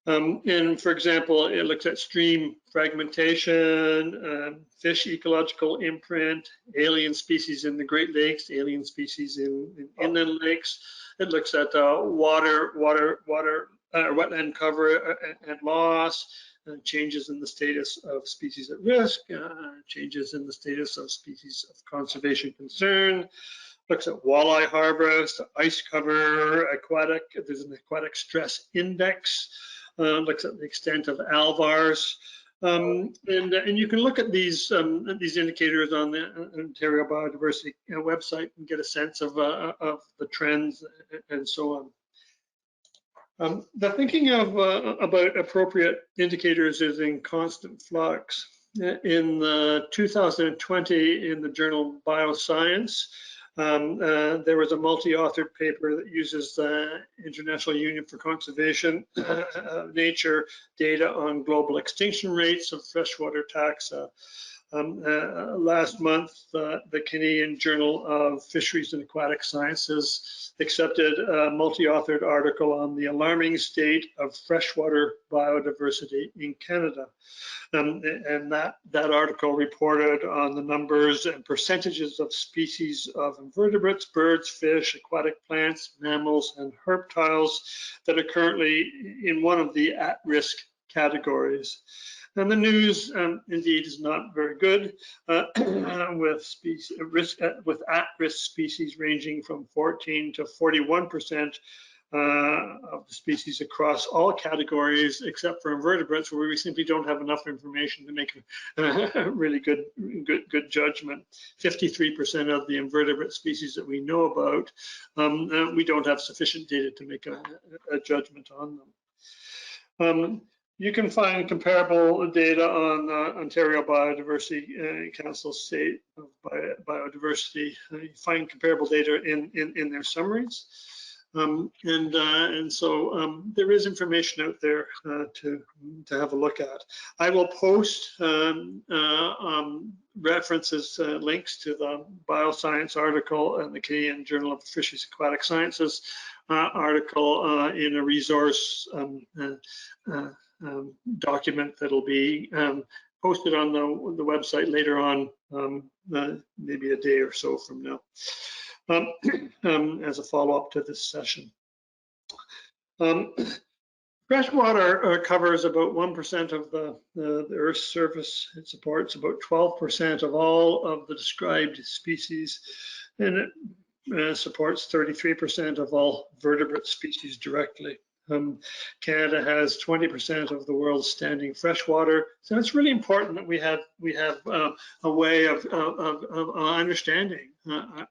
And for example, it looks at stream fragmentation, fish ecological imprint, alien species in the Great Lakes, alien species in inland lakes. It looks at wetland cover and loss, changes in the status of species at risk, changes in the status of species of conservation concern. Looks at walleye harvest, ice cover, there's an aquatic stress index. Looks at the extent of alvars, and you can look at these indicators on the Ontario Biodiversity website and get a sense of the trends and so on. The thinking about appropriate indicators is in constant flux. In 2020, in the journal Bioscience, there was a multi-authored paper that uses the International Union for Conservation Nature data on global extinction rates of freshwater taxa. Last month, the Canadian Journal of Fisheries and Aquatic Sciences accepted a multi-authored article on the alarming state of freshwater biodiversity in Canada. And that article reported on the numbers and percentages of species of invertebrates, birds, fish, aquatic plants, mammals, and reptiles that are currently in one of the at-risk categories. And the news, indeed, is not very good, with at-risk species ranging from 14 to 41% of the species across all categories, except for invertebrates, where we simply don't have enough information to make a really good judgment. 53% of the invertebrate species that we know about, we don't have sufficient data to make a judgment on them. You can find comparable data on the Ontario Biodiversity Council state of biodiversity. You find comparable data in their summaries. And so there is information out there to have a look at. I will post references, links to the Bioscience article and the Canadian Journal of Fisheries Aquatic Sciences article in a resource document that'll be posted on the website later on, maybe a day or so from now, as a follow-up to this session. Freshwater covers about 1% of the Earth's surface. It supports about 12% of all of the described species, and it supports 33% of all vertebrate species directly. Canada has 20% of the world's standing freshwater, so it's really important that we have a way of understanding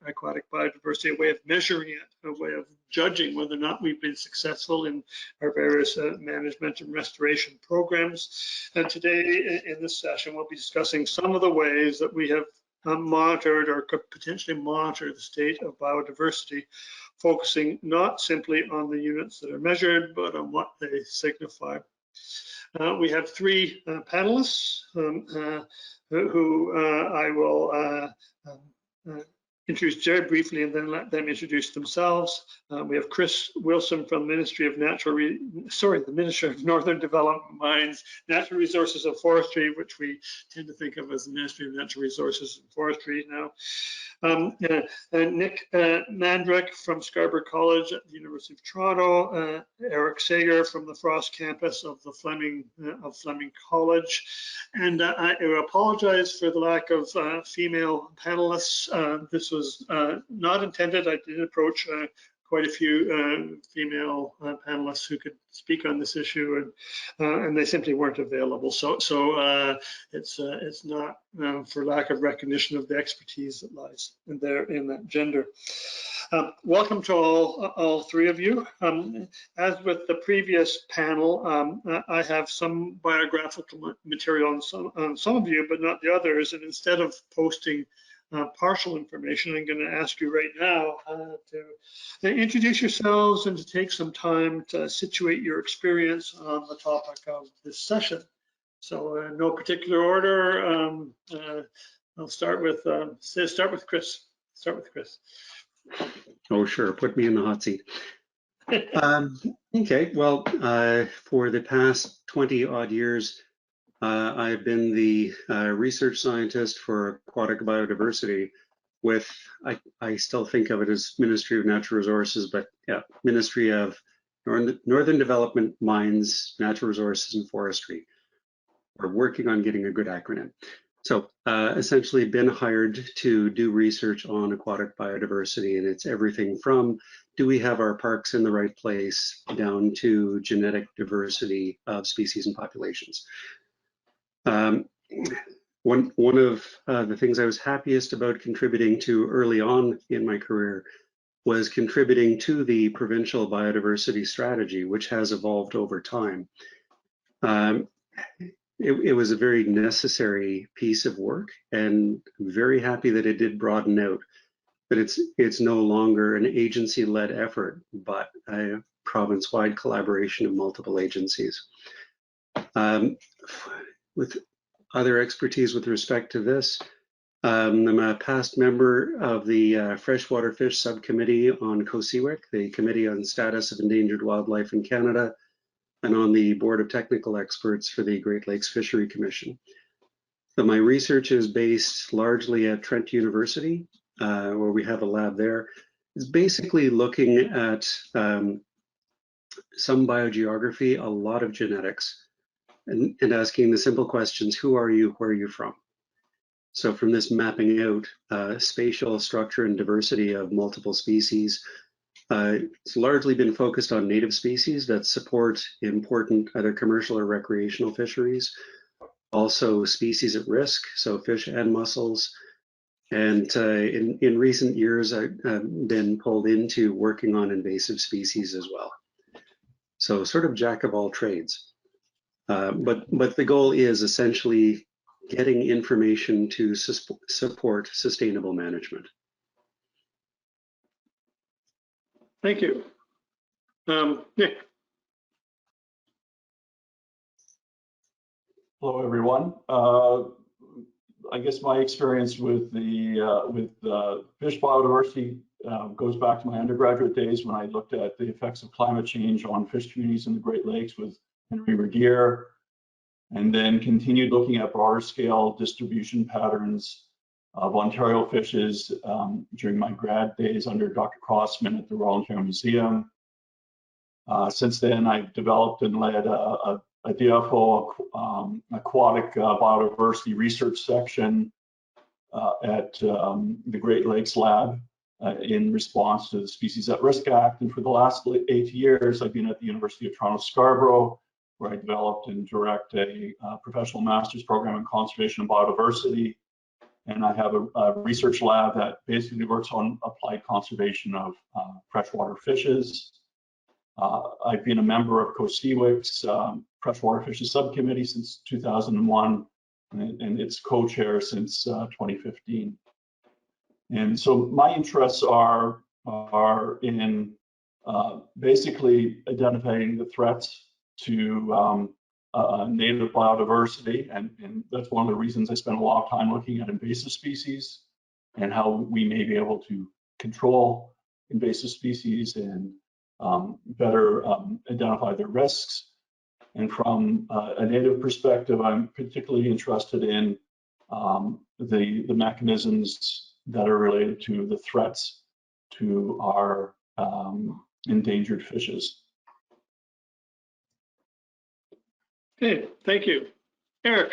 aquatic biodiversity, a way of measuring it, a way of judging whether or not we've been successful in our various management and restoration programs. And today in this session, we'll be discussing some of the ways that we have monitored or could potentially monitor the state of biodiversity, focusing not simply on the units that are measured, but on what they signify. We have three panelists who I will introduce very briefly and then let them introduce themselves. We have Chris Wilson from the Ministry of the Ministry of Northern Development, Mines, Natural Resources and Forestry, which we tend to think of as the Ministry of Natural Resources and Forestry now. And Nick Mandrick from Scarborough College at the University of Toronto, Eric Sager from the Frost campus of the Fleming College. And I apologize for the lack of female panelists. This was not intended. I did approach quite a few female panelists who could speak on this issue, and they simply weren't available. So it's not for lack of recognition of the expertise that lies in that gender. Welcome to all three of you. As with the previous panel, I have some biographical material on some of you, but not the others. And instead of posting partial information, I'm going to ask you right now to introduce yourselves and to take some time to situate your experience on the topic of this session. So no particular order. I'll start with Chris. Start with Chris. Oh, sure. Put me in the hot seat. Okay. Well, for the past 20 odd years, I've been the research scientist for aquatic biodiversity with, I still think of it as Ministry of Natural Resources, but yeah, Ministry of Northern Development, Mines, Natural Resources and Forestry. We're working on getting a good acronym. So essentially been hired to do research on aquatic biodiversity, and it's everything from do we have our parks in the right place down to genetic diversity of species and populations. One of the things I was happiest about contributing to early on in my career was contributing to the provincial biodiversity strategy, which has evolved over time. It was a very necessary piece of work, and I'm very happy that it did broaden out. But it's no longer an agency-led effort, but a province-wide collaboration of multiple agencies. With other expertise with respect to this, I'm a past member of the Freshwater Fish Subcommittee on COSEWIC, the Committee on Status of Endangered Wildlife in Canada, and on the Board of Technical Experts for the Great Lakes Fishery Commission. So my research is based largely at Trent University, where we have a lab there. It's basically looking at some biogeography, a lot of genetics, and asking the simple questions: who are you, where are you from? So from this mapping out spatial structure and diversity of multiple species, it's largely been focused on native species that support important either commercial or recreational fisheries, also species at risk, so fish and mussels. And in recent years, I've been pulled into working on invasive species as well. So sort of jack of all trades. But the goal is essentially getting information to support sustainable management. Thank you. Nick. Hello, everyone. I guess my experience with the fish biodiversity goes back to my undergraduate days when I looked at the effects of climate change on fish communities in the Great Lakes with Henry Regier, and then continued looking at broader scale distribution patterns of Ontario fishes during my grad days under Dr. Crossman at the Royal Ontario Museum. Since then, I've developed and led a DFO aquatic biodiversity research section at the Great Lakes Lab in response to the Species at Risk Act. And for the last 8 years, I've been at the University of Toronto Scarborough, where I developed and direct a professional master's program in conservation and biodiversity. And I have a research lab that basically works on applied conservation of freshwater fishes. I've been a member of COSEWIC's freshwater fishes subcommittee since 2001, and its co-chair since 2015. And so my interests are in basically identifying the threats to native biodiversity, and that's one of the reasons I spend a lot of time looking at invasive species and how we may be able to control invasive species and better identify their risks. And from a native perspective, I'm particularly interested in the mechanisms that are related to the threats to our endangered fishes. Okay, thank you. Eric.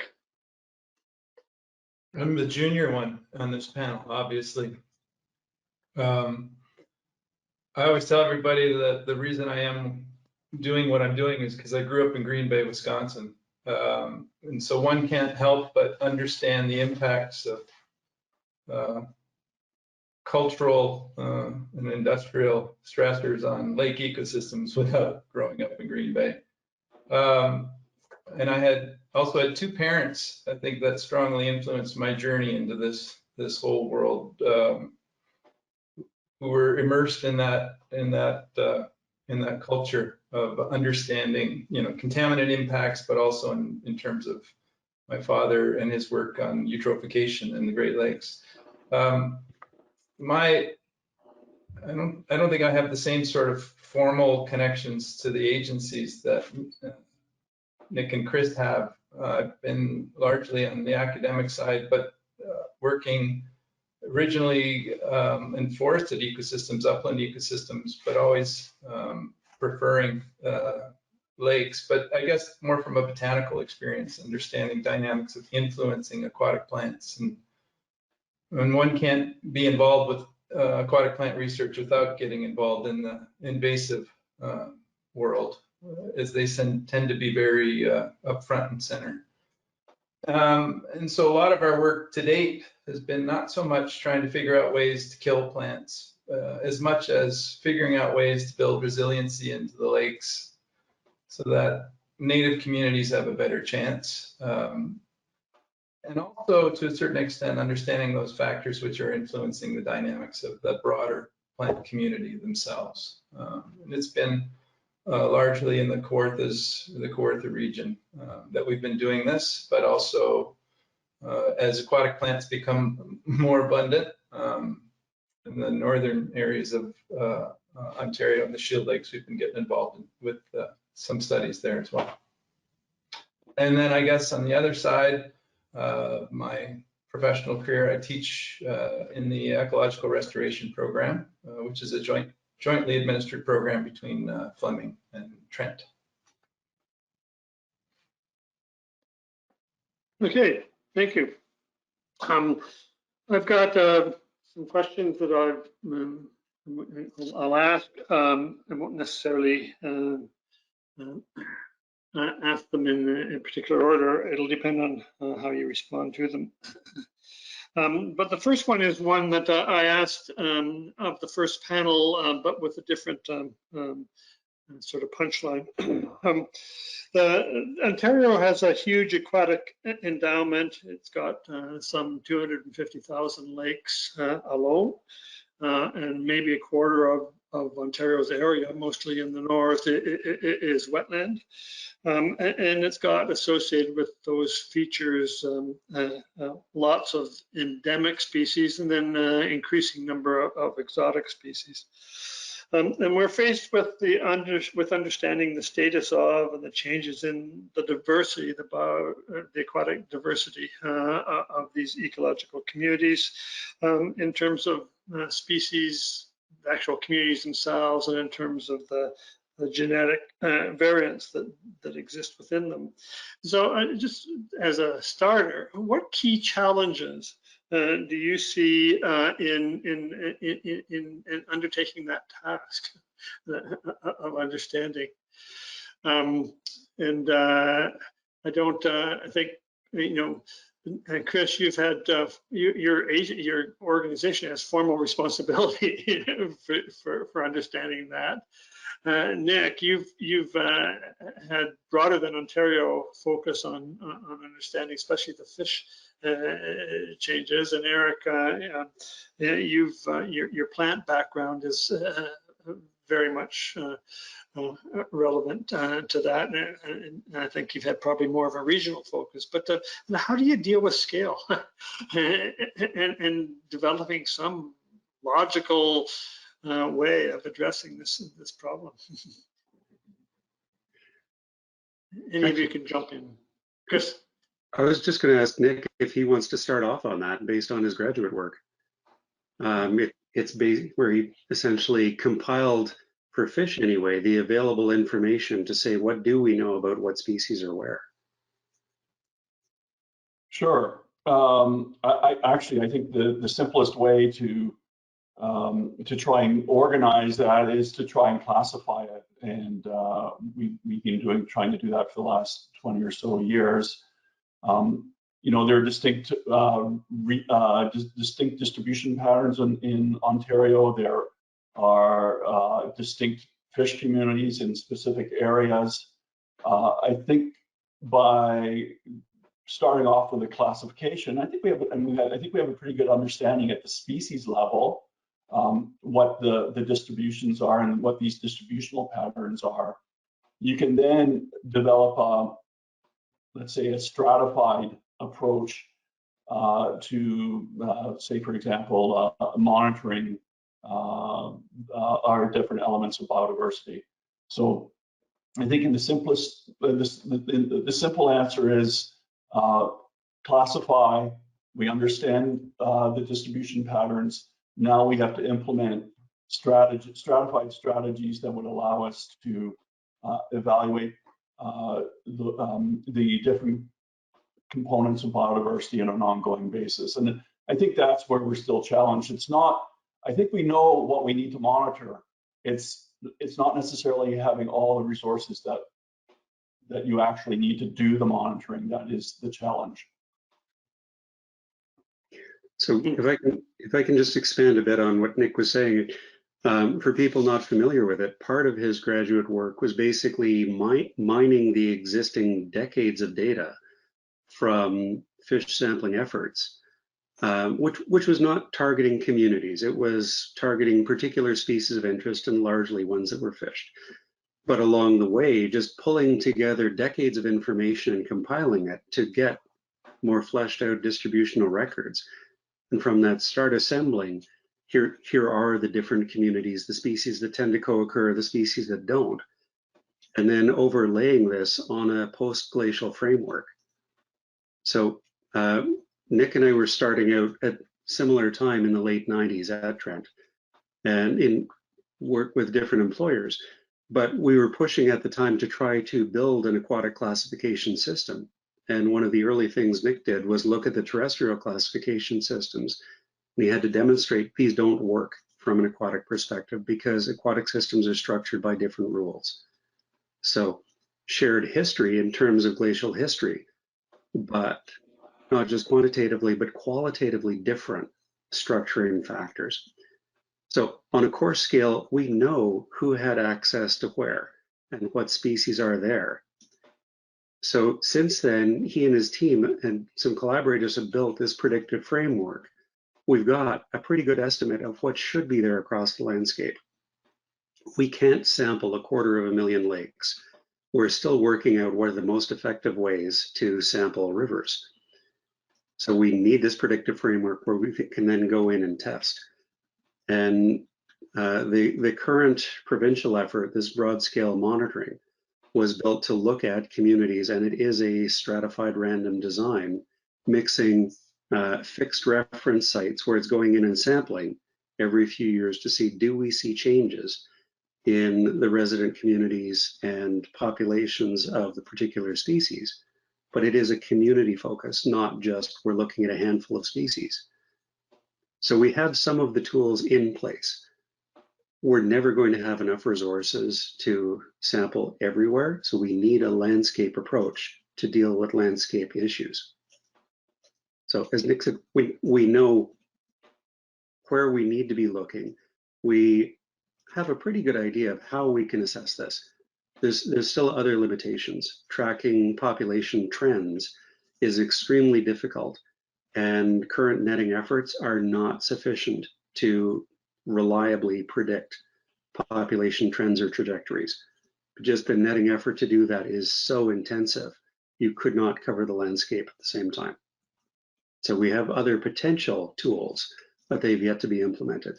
I'm the junior one on this panel, obviously. I always tell everybody that the reason I am doing what I'm doing is because I grew up in Green Bay, Wisconsin. And so one can't help but understand the impacts of cultural and industrial stressors on lake ecosystems without growing up in Green Bay. And I had also had two parents, I think, that strongly influenced my journey into this whole world, who were immersed in that culture of understanding, contaminant impacts, but also in terms of my father and his work on eutrophication in the Great Lakes. I don't think I have the same sort of formal connections to the agencies that Nick and Chris have. I've been largely on the academic side, but working originally in forested ecosystems, upland ecosystems, but always preferring lakes, but I guess more from a botanical experience, understanding dynamics of influencing aquatic plants. And one can't be involved with aquatic plant research without getting involved in the invasive world, as they tend to be very up front and center. And so a lot of our work to date has been not so much trying to figure out ways to kill plants, as much as figuring out ways to build resiliency into the lakes so that native communities have a better chance. And also, to a certain extent, understanding those factors which are influencing the dynamics of the broader plant community themselves. And it's been largely in the Kawartha region that we've been doing this, but also as aquatic plants become more abundant in the northern areas of Ontario and the Shield Lakes, we've been getting involved with some studies there as well. And then I guess on the other side, my professional career, I teach in the ecological restoration program, which is a jointly administered program between Fleming and Trent. Okay, thank you. I've got some questions that I'll ask. I won't necessarily ask them in particular order. It'll depend on how you respond to them. But the first one is one that I asked of the first panel, but with a different sort of punchline. Ontario has a huge aquatic endowment. It's got some 250,000 lakes alone, and maybe a quarter of Ontario's area, mostly in the north, is wetland. And it's got associated with those features lots of endemic species and then increasing number of exotic species. And we're faced with understanding the status of and the changes in the diversity, the aquatic diversity of these ecological communities in terms of species, the actual communities themselves, and in terms of the genetic variants that exist within them. So just as a starter, what key challenges do you see in undertaking that task of understanding? I think, Chris, you've had your organization has formal responsibility for understanding that. Nick, you've had broader than Ontario focus on understanding, especially the fish changes. And Eric, your plant background is very much relevant to that, and I think you've had probably more of a regional focus. But how do you deal with scale and developing some logical way of addressing this problem? Any of you can jump in. Chris? I was just going to ask Nick if he wants to start off on that based on his graduate work. It's where he essentially compiled, for fish anyway, the available information to say, what do we know about what species are where? Sure. I think the simplest way to try and organize that is to try and classify it. And we've been trying to do that for the last 20 or so years. There are distinct distribution patterns in Ontario. There are distinct fish communities in specific areas. I think by starting off with a classification, I think we have a pretty good understanding at the species level what the distributions are and what these distributional patterns are. You can then develop let's say a stratified approach to say, for example, monitoring our different elements of biodiversity. So I think in the simplest, the simple answer is classify. We understand the distribution patterns. Now we have to implement stratified strategies that would allow us to evaluate the different components of biodiversity on an ongoing basis. And I think that's where we're still challenged. It's not, I think we know what we need to monitor. It's not necessarily having all the resources that you actually need to do the monitoring that is the challenge. So if I can just expand a bit on what Nick was saying, for people not familiar with it, part of his graduate work was basically mining the existing decades of data from fish sampling efforts, which was not targeting communities. It was targeting particular species of interest and largely ones that were fished. But along the way, just pulling together decades of information and compiling it to get more fleshed out distributional records. And from that, start assembling, here are the different communities, the species that tend to co-occur, the species that don't. And then overlaying this on a post-glacial framework. So Nick and I were starting out at similar time in the late 90s at Trent and in work with different employers. But we were pushing at the time to try to build an aquatic classification system. And one of the early things Nick did was look at the terrestrial classification systems. And he had to demonstrate these don't work from an aquatic perspective because aquatic systems are structured by different rules. So shared history in terms of glacial history, but not just quantitatively, but qualitatively different structuring factors. So on a coarse scale, we know who had access to where and what species are there. So since then, he and his team and some collaborators have built this predictive framework. We've got a pretty good estimate of what should be there across the landscape. We can't sample 250,000 lakes. We're still working out what are the most effective ways to sample rivers. So we need this predictive framework where we can then go in and test. And the current provincial effort, this broad scale monitoring, was built to look at communities, and it is a stratified random design, mixing fixed reference sites where it's going in and sampling every few years to see, do we see changes in the resident communities and populations of the particular species? But it is a community focus, not just we're looking at a handful of species. So we have some of the tools in place. We're never going to have enough resources to sample everywhere, so we need a landscape approach to deal with landscape issues. So as Nick said, we know where we need to be looking. We have a pretty good idea of how we can assess this. There's still other limitations. Tracking population trends is extremely difficult, and current netting efforts are not sufficient to reliably predict population trends or trajectories. Just the netting effort to do that is so intensive, you could not cover the landscape at the same time. So we have other potential tools, but they've yet to be implemented.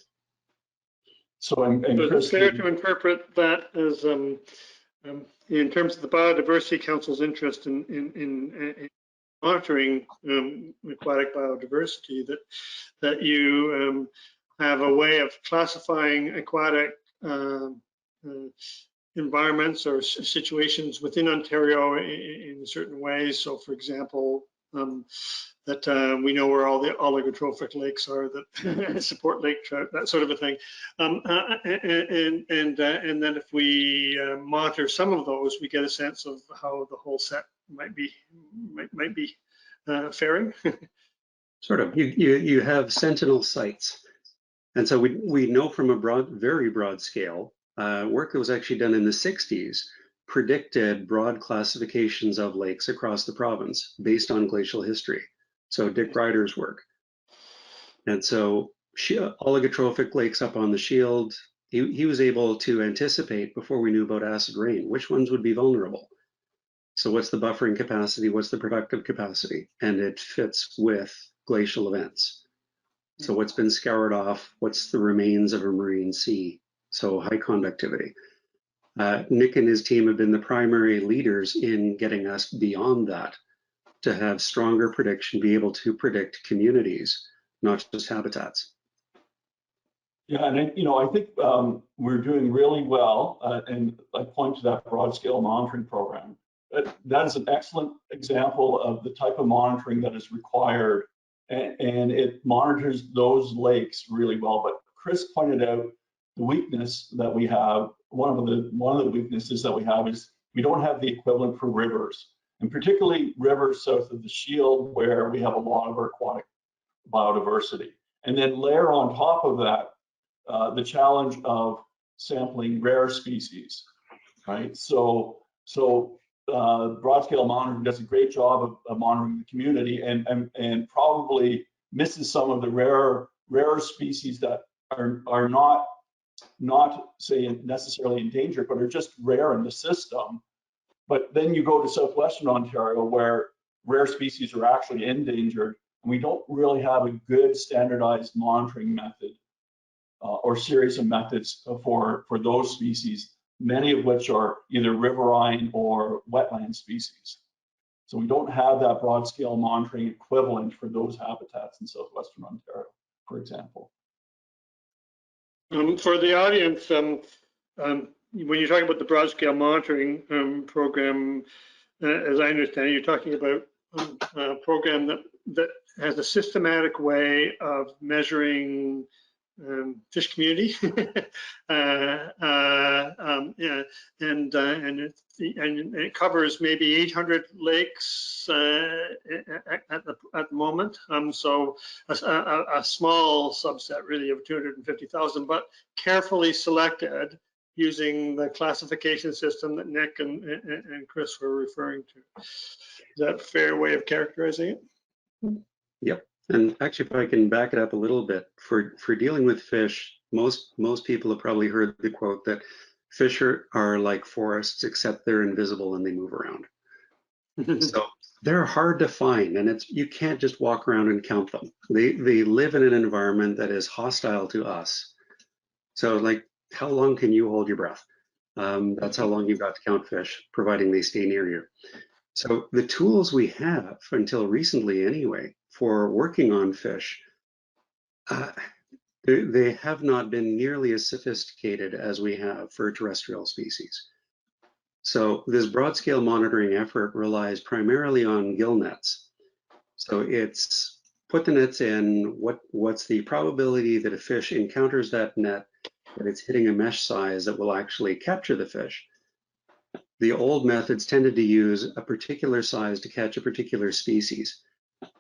So, and So Chris, it's fair to interpret that as in terms of the Biodiversity Council's interest in monitoring aquatic biodiversity, that you have a way of classifying aquatic environments or situations within Ontario in certain ways. So, for example, that we know where all the oligotrophic lakes are that support lake trout, that sort of a thing. And then if we monitor some of those, we get a sense of how the whole set might be faring. Sort of. You have sentinel sites. And so we know from a very broad scale, work that was actually done in the 60s predicted broad classifications of lakes across the province based on glacial history. So Dick Ryder's work. And so oligotrophic lakes up on the Shield, he was able to anticipate before we knew about acid rain, which ones would be vulnerable. So what's the buffering capacity? What's the productive capacity? And it fits with glacial events. So what's been scoured off? What's the remains of a marine sea? So high conductivity. Nick and his team have been the primary leaders in getting us beyond that, to have stronger prediction, be able to predict communities, not just habitats. yeah, and I think we're doing really well, and I point to that broad scale monitoring program. That is an excellent example of the type of monitoring that is required, and it monitors those lakes really well. But Chris pointed out the weakness that we have. One of the weaknesses that we have is we don't have the equivalent for rivers, and particularly rivers south of the Shield, where we have a lot of our aquatic biodiversity. And then layer on top of that the challenge of sampling rare species, right? So broad scale monitoring does a great job of monitoring the community, and probably misses some of the rare species that are not say necessarily endangered, but are just rare in the system. But then you go to southwestern Ontario, where rare species are actually endangered, and we don't really have a good standardized monitoring method or series of methods for those species, many of which are either riverine or wetland species. So we don't have that broad scale monitoring equivalent for those habitats in southwestern Ontario, for example. For the audience, when you're talking about the broad scale monitoring program, as I understand it, you're talking about a program that has a systematic way of measuring fish community, yeah, and it covers maybe 800 lakes at the moment. So a small subset really of 250,000, but carefully selected using the classification system that Nick and Chris were referring to. Is that a fair way of characterizing it? Yep. And actually, if I can back it up a little bit, for dealing with fish, most people have probably heard the quote that fish are like forests, except they're invisible and they move around. So they're hard to find, and you can't just walk around and count them. They live in an environment that is hostile to us. So like, how long can you hold your breath? That's how long you've got to count fish, providing they stay near you. So the tools we have, until recently anyway, for working on fish, they have not been nearly as sophisticated as we have for terrestrial species. So this broad scale monitoring effort relies primarily on gill nets. So it's put the nets in, what's the probability that a fish encounters that net, that it's hitting a mesh size that will actually capture the fish. The old methods tended to use a particular size to catch a particular species.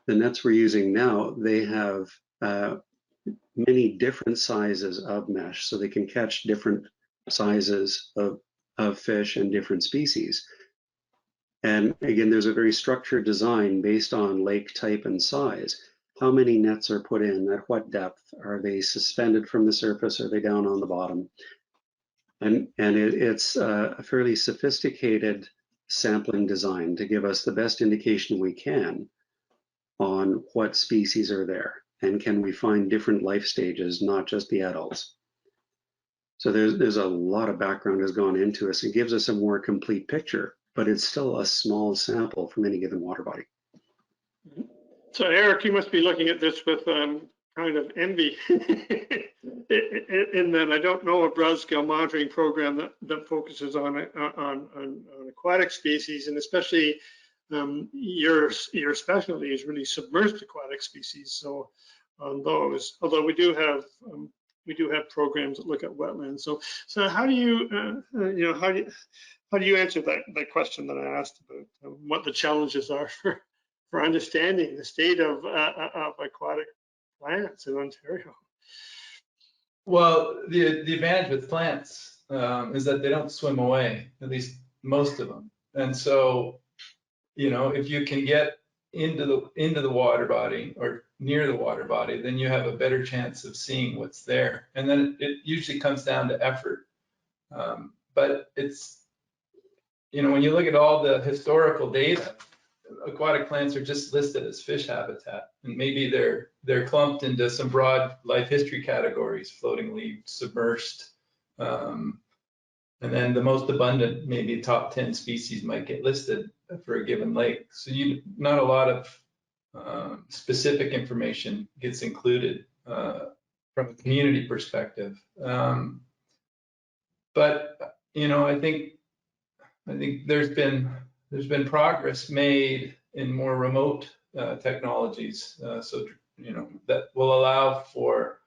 The nets we're using now, they have many different sizes of mesh, so they can catch different sizes of fish and different species. And again, there's a very structured design based on lake type and size. How many nets are put in, at what depth? Are they suspended from the surface? Are they down on the bottom? And it's a fairly sophisticated sampling design to give us the best indication we can on what species are there, and can we find different life stages, not just the adults. So there's a lot of background has gone into us. It gives us a more complete picture, but it's still a small sample from any given water body. So Eric, you must be looking at this with kind of envy in that I don't know a broad scale monitoring program that focuses on aquatic species, and especially your specialty is really submerged aquatic species. So on those, although we do have programs that look at wetlands. So how do you how do you answer that question that I asked about what the challenges are for understanding the state of aquatic plants in Ontario? Well, the advantage with plants is that they don't swim away, at least most of them. And so, if you can get into the water body or near the water body, then you have a better chance of seeing what's there. And then it usually comes down to effort. But it's, when you look at all the historical data, aquatic plants are just listed as fish habitat, and maybe they're clumped into some broad life history categories: floating leaf, submersed, and then the most abundant, maybe top 10 species might get listed for a given lake. So not a lot of specific information gets included from a community perspective. But I think there's been progress made in more remote technologies, so that will allow for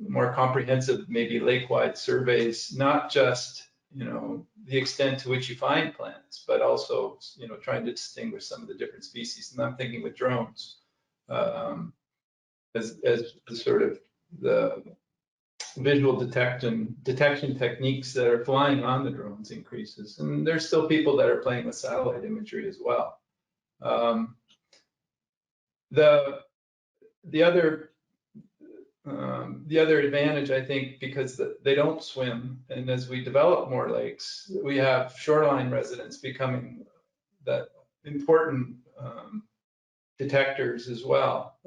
more comprehensive, maybe lake-wide surveys, not just the extent to which you find plants, but also trying to distinguish some of the different species. And I'm thinking with drones as the sort of the visual detection techniques that are flying on the drones increases. And there's still people that are playing with satellite imagery as well. The other advantage, I think, because they don't swim, and as we develop more lakes, we have shoreline residents becoming that important detectors as well.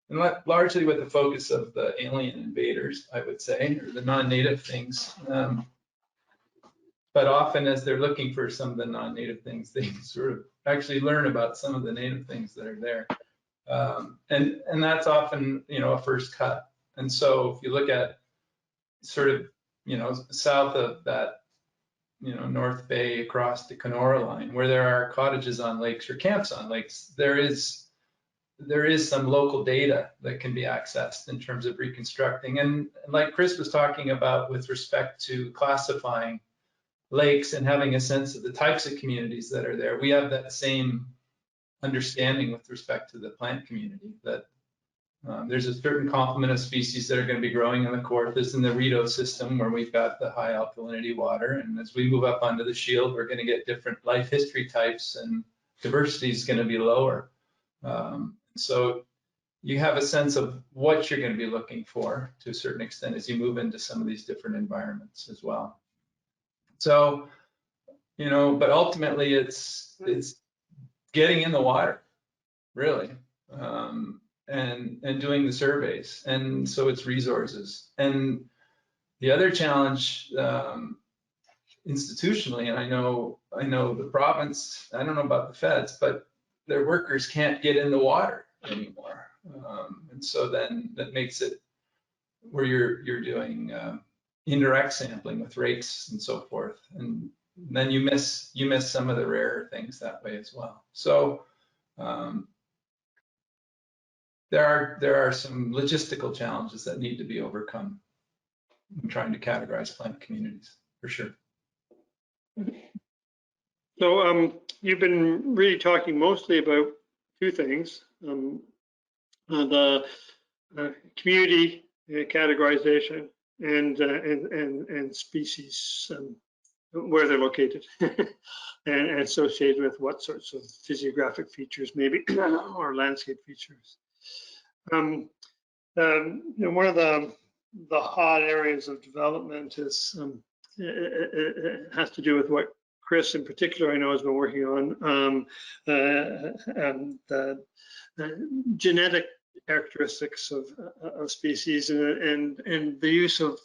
And largely with the focus of the alien invaders, I would say, or the non-native things. But often as they're looking for some of the non-native things, they sort of actually learn about some of the native things that are there. And that's often, a first cut. And so if you look at sort of, south of that, North Bay across the Kenora line, where there are cottages on lakes or camps on lakes, there is some local data that can be accessed in terms of reconstructing. And like Chris was talking about with respect to classifying lakes and having a sense of the types of communities that are there, we have that same understanding with respect to the plant community, that there's a certain complement of species that are going to be growing in the Kawarthas and the Rideau system, where we've got the high alkalinity water. And as we move up onto the Shield, we're going to get different life history types, and diversity is going to be lower. So you have a sense of what you're going to be looking for to a certain extent as you move into some of these different environments as well. So, but ultimately it's getting in the water, really, and doing the surveys. And so it's resources. And the other challenge institutionally, and I know the province, I don't know about the feds, but their workers can't get in the water anymore. And so then that makes it where you're doing indirect sampling with rakes and so forth. And then you miss some of the rare things that way as well. So there are some logistical challenges that need to be overcome in trying to categorize plant communities, for sure. So you've been really talking mostly about two things. The community categorization and species, where they're located and associated with what sorts of physiographic features maybe or landscape features. One of the hot areas of development is it has to do with what Chris in particular I know has been working on, the genetic characteristics of species and the use of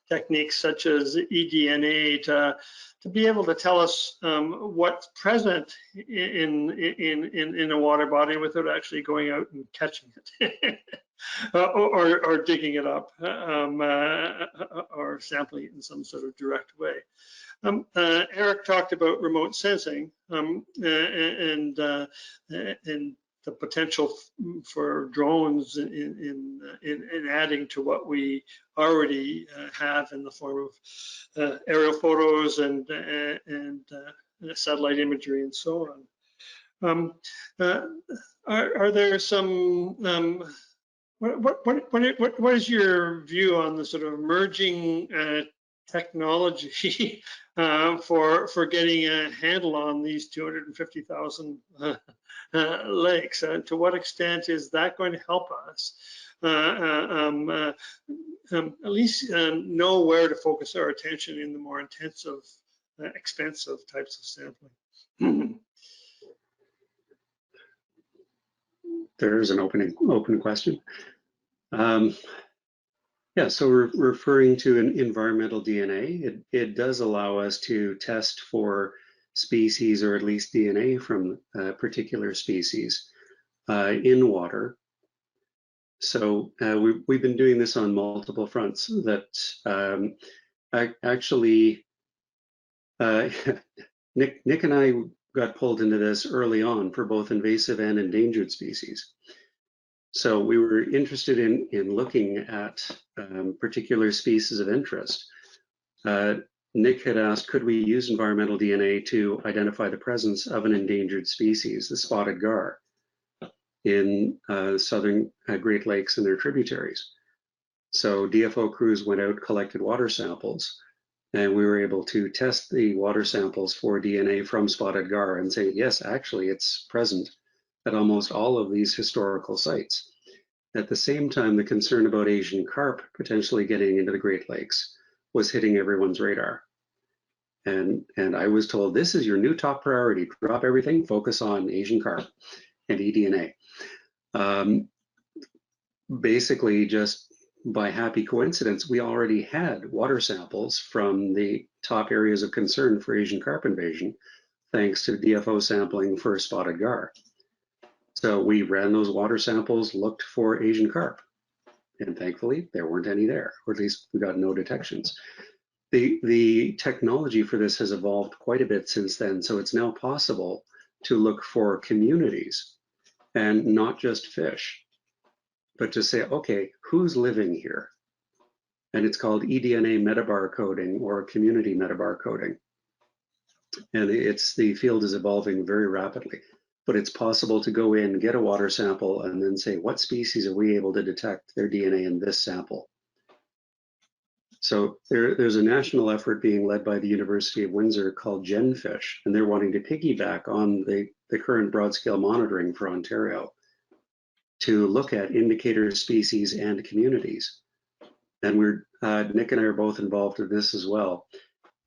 techniques such as eDNA to be able to tell us what's present in a water body without actually going out and catching it or digging it up or sampling it in some sort of direct way. Eric talked about remote sensing and the potential for drones in adding to what we already have in the form of aerial photos and satellite imagery and so on. Are there some what is your view on the sort of emerging technology for getting a handle on these 250,000 lakes? To what extent is that going to help us at least know where to focus our attention in the more intensive, expensive types of sampling? There's an open question. Yeah, so we're referring to an environmental DNA. It does allow us to test for species, or at least DNA from a particular species in water. So we've been doing this on multiple fronts. That actually, Nick and I got pulled into this early on for both invasive and endangered species. So we were interested in looking at particular species of interest. Nick had asked, could we use environmental DNA to identify the presence of an endangered species, the spotted gar, in southern Great Lakes and their tributaries? So DFO crews went out, collected water samples, and we were able to test the water samples for DNA from spotted gar and say, yes, actually it's present at almost all of these historical sites. At the same time, the concern about Asian carp potentially getting into the Great Lakes was hitting everyone's radar. And I was told, this is your new top priority, drop everything, focus on Asian carp and eDNA. Basically, just by happy coincidence, we already had water samples from the top areas of concern for Asian carp invasion, thanks to DFO sampling for spotted gar. So we ran those water samples, looked for Asian carp, and thankfully there weren't any there, or at least we got no detections. The technology for this has evolved quite a bit since then, so it's now possible to look for communities and not just fish, but to say, okay, who's living here? And it's called eDNA metabar coding or community metabar coding. And the field is evolving very rapidly. But it's possible to go in, get a water sample, and then say, what species are we able to detect their DNA in this sample? So there's a national effort being led by the University of Windsor called GenFish, and they're wanting to piggyback on the current broad-scale monitoring for Ontario to look at indicator species and communities. And Nick and I are both involved in this as well.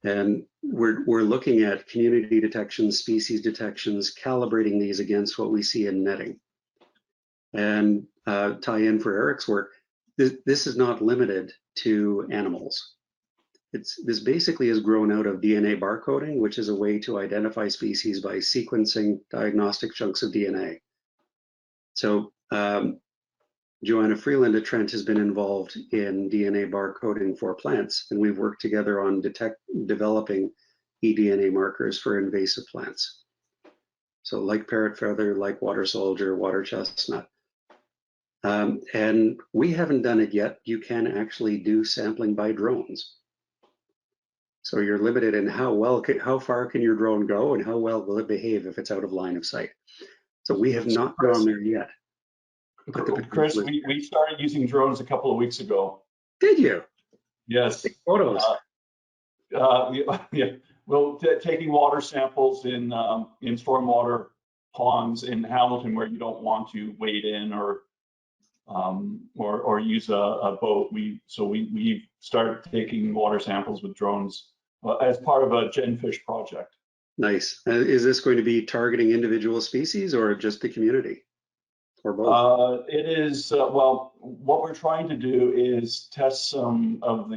And we're looking at community detections, species detections, calibrating these against what we see in netting. And tie in for Eric's work, this is not limited to animals. This basically is grown out of DNA barcoding, which is a way to identify species by sequencing diagnostic chunks of DNA. So Joanna Freeland at Trent has been involved in DNA barcoding for plants, and we've worked together on developing eDNA markers for invasive plants. So like parrot feather, like water soldier, water chestnut. And we haven't done it yet. You can actually do sampling by drones. So you're limited in how far can your drone go and how well will it behave if it's out of line of sight. So we have not gone there yet. Chris, we started using drones a couple of weeks ago. Did you? Yes. Take photos. Yeah. Well, taking water samples in stormwater ponds in Hamilton where you don't want to wade in or use a boat. We started taking water samples with drones as part of a GenFish project. Nice. Is this going to be targeting individual species or just the community? Or both? It is, well, what we're trying to do is test some of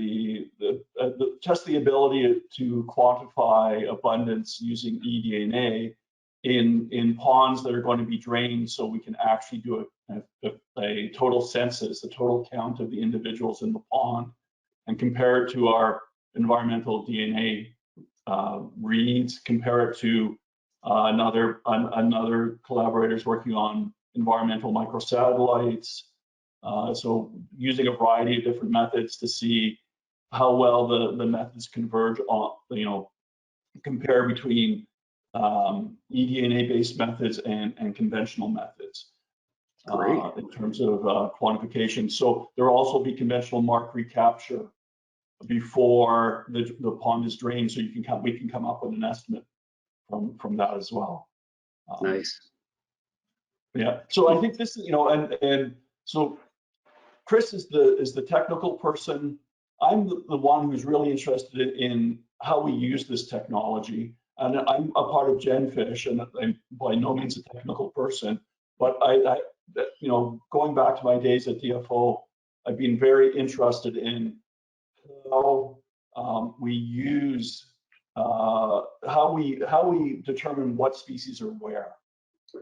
test the ability to quantify abundance using eDNA in ponds that are going to be drained, so we can actually do a total census, a total count of the individuals in the pond, and compare it to our environmental DNA reads, compare it to another collaborators working on environmental microsatellites. So using a variety of different methods to see how well the methods converge on, compare between eDNA-based methods and conventional methods in terms of quantification. So there will also be conventional mark recapture before the pond is drained, so we can come up with an estimate from that as well. Nice. Yeah, so I think this is, and so Chris is the technical person. I'm the one who's really interested in how we use this technology, and I'm a part of GenFish, and I'm by no means a technical person, but I going back to my days at DFO, I've been very interested in how we use how we determine what species are where.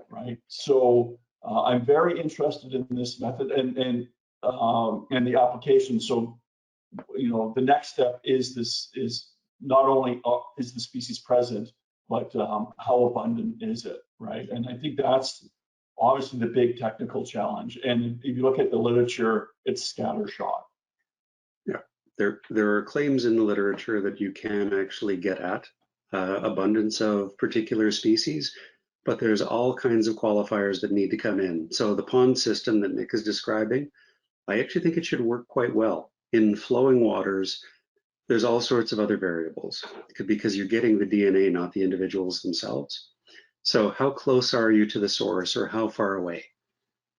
Right. So I'm very interested in this method and the application. So, the next step is not only is the species present, but how abundant is it, right? And I think that's obviously the big technical challenge. And if you look at the literature, it's scattershot. Yeah, there are claims in the literature that you can actually get at abundance of particular species, but there's all kinds of qualifiers that need to come in. So the pond system that Nick is describing, I actually think it should work quite well. In flowing waters, there's all sorts of other variables because you're getting the DNA, not the individuals themselves. So how close are you to the source or how far away?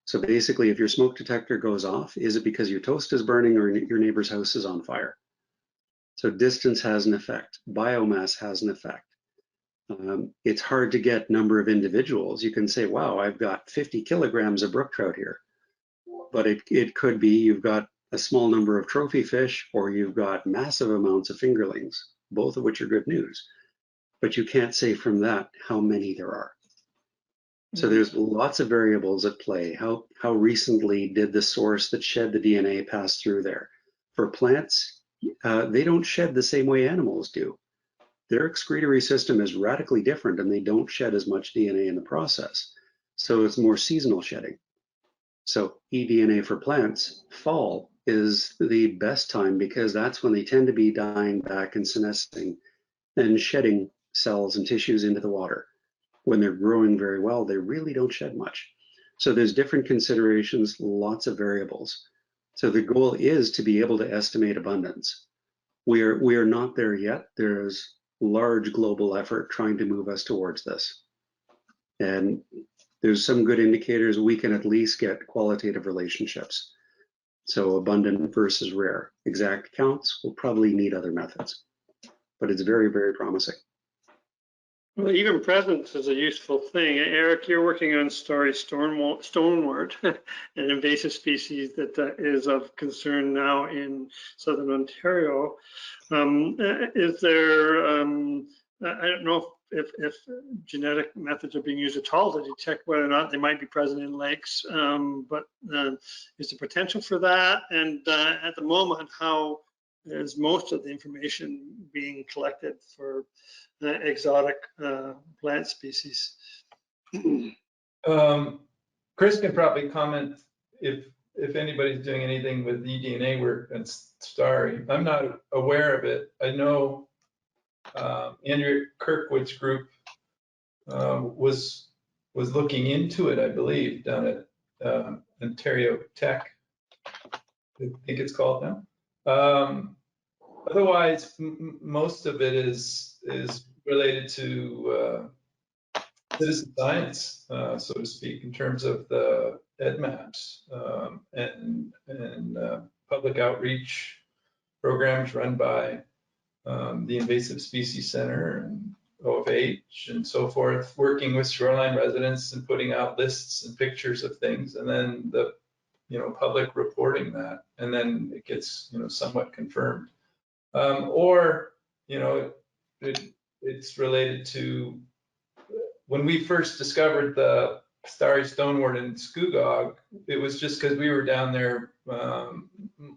So basically, if your smoke detector goes off, is it because your toast is burning or your neighbor's house is on fire? So distance has an effect. Biomass has an effect. It's hard to get number of individuals. You can say, wow, I've got 50 kilograms of brook trout here. But it could be you've got a small number of trophy fish or you've got massive amounts of fingerlings, both of which are good news. But you can't say from that how many there are. So there's lots of variables at play. How recently did the source that shed the DNA pass through there? For plants, they don't shed the same way animals do. Their excretory system is radically different and they don't shed as much DNA in the process. So it's more seasonal shedding. So eDNA for plants, fall is the best time because that's when they tend to be dying back and senescing and shedding cells and tissues into the water. When they're growing very well, they really don't shed much. So there's different considerations, lots of variables. So the goal is to be able to estimate abundance. We are not there yet. There's large global effort trying to move us towards this. And there's some good indicators. We can at least get qualitative relationships. So abundant versus rare. Exact counts, we'll probably need other methods, but it's very, very promising. Well, even presence is a useful thing. Eric, you're working on stonewort, an invasive species that is of concern now in southern Ontario. Is there, I don't know if genetic methods are being used at all to detect whether or not they might be present in lakes, but is there potential for that? And at the moment, how is most of the information being collected for exotic plant species? Chris can probably comment if anybody's doing anything with eDNA work and STARI. I'm not aware of it. I know Andrew Kirkwood's group was looking into it, I believe, down at Ontario Tech, I think it's called now. Otherwise, most of it is related to citizen science, so to speak, in terms of the EDMAPs and public outreach programs run by the Invasive Species Center and OFH and so forth, working with shoreline residents and putting out lists and pictures of things, and then the public reporting that, and then it gets somewhat confirmed. Or it's related to when we first discovered the starry stonewort in Scugog. It was just because we were down there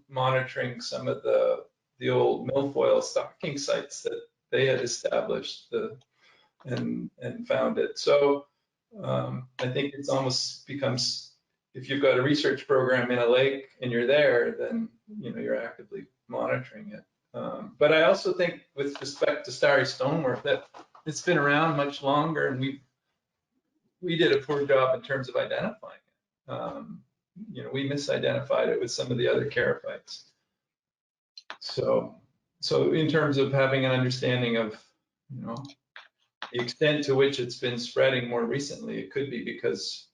monitoring some of the old milfoil stocking sites that they had established and found it. So I think it's almost becomes, if you've got a research program in a lake and you're there, then you're actively monitoring it. But I also think with respect to starry stonewort that it's been around much longer, and we did a poor job in terms of identifying it. We misidentified it with some of the other charophytes. So in terms of having an understanding of the extent to which it's been spreading more recently, it could be because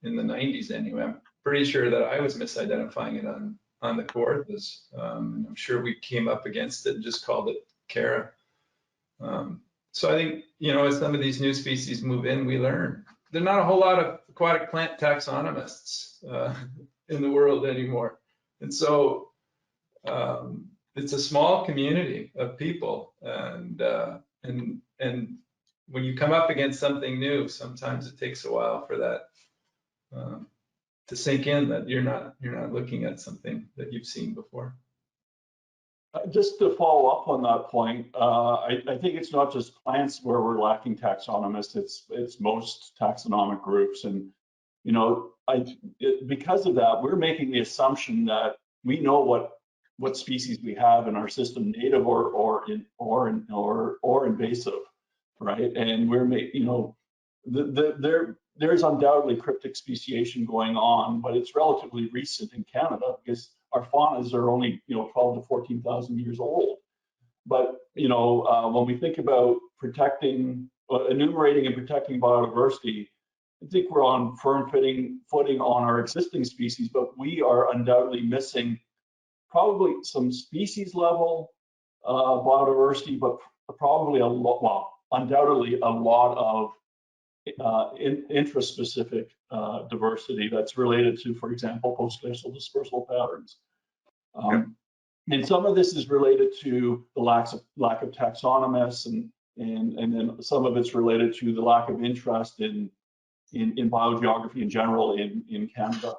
in the 90s anyway, I'm pretty sure that I was misidentifying it on the Kawarthas. I'm sure we came up against it and just called it Cara. So I think, as some of these new species move in, we learn. There are not a whole lot of aquatic plant taxonomists in the world anymore. And so it's a small community of people. And when you come up against something new, sometimes it takes a while for that to sink in, that you're not looking at something that you've seen before. Just to follow up on that point, I think it's not just plants where we're lacking taxonomists. It's most taxonomic groups, and because of that, we're making the assumption that we know what species we have in our system, native or invasive, right? And we're making there's undoubtedly cryptic speciation going on, but it's relatively recent in Canada because our faunas are only 12 to 14,000 years old. But when we think about enumerating and protecting biodiversity, I think we're on firm footing on our existing species, but we are undoubtedly missing probably some species level biodiversity, but probably undoubtedly a lot of intraspecific diversity that's related to, for example, post-glacial dispersal patterns. And some of this is related to the lack of taxonomists, and then some of it's related to the lack of interest in biogeography in general in Canada.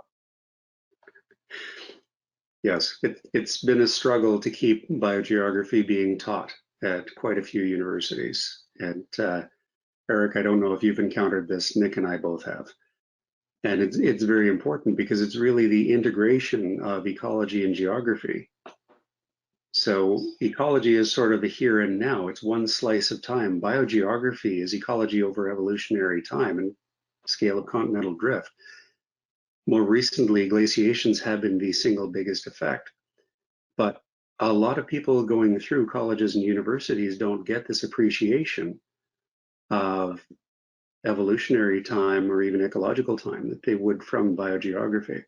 Yes, it's been a struggle to keep biogeography being taught at quite a few universities. And Eric, I don't know if you've encountered this, Nick and I both have. And it's very important because it's really the integration of ecology and geography. So ecology is sort of the here and now. It's one slice of time. Biogeography is ecology over evolutionary time and scale of continental drift. More recently, glaciations have been the single biggest effect. But a lot of people going through colleges and universities don't get this appreciation of evolutionary time or even ecological time that they would from biogeography.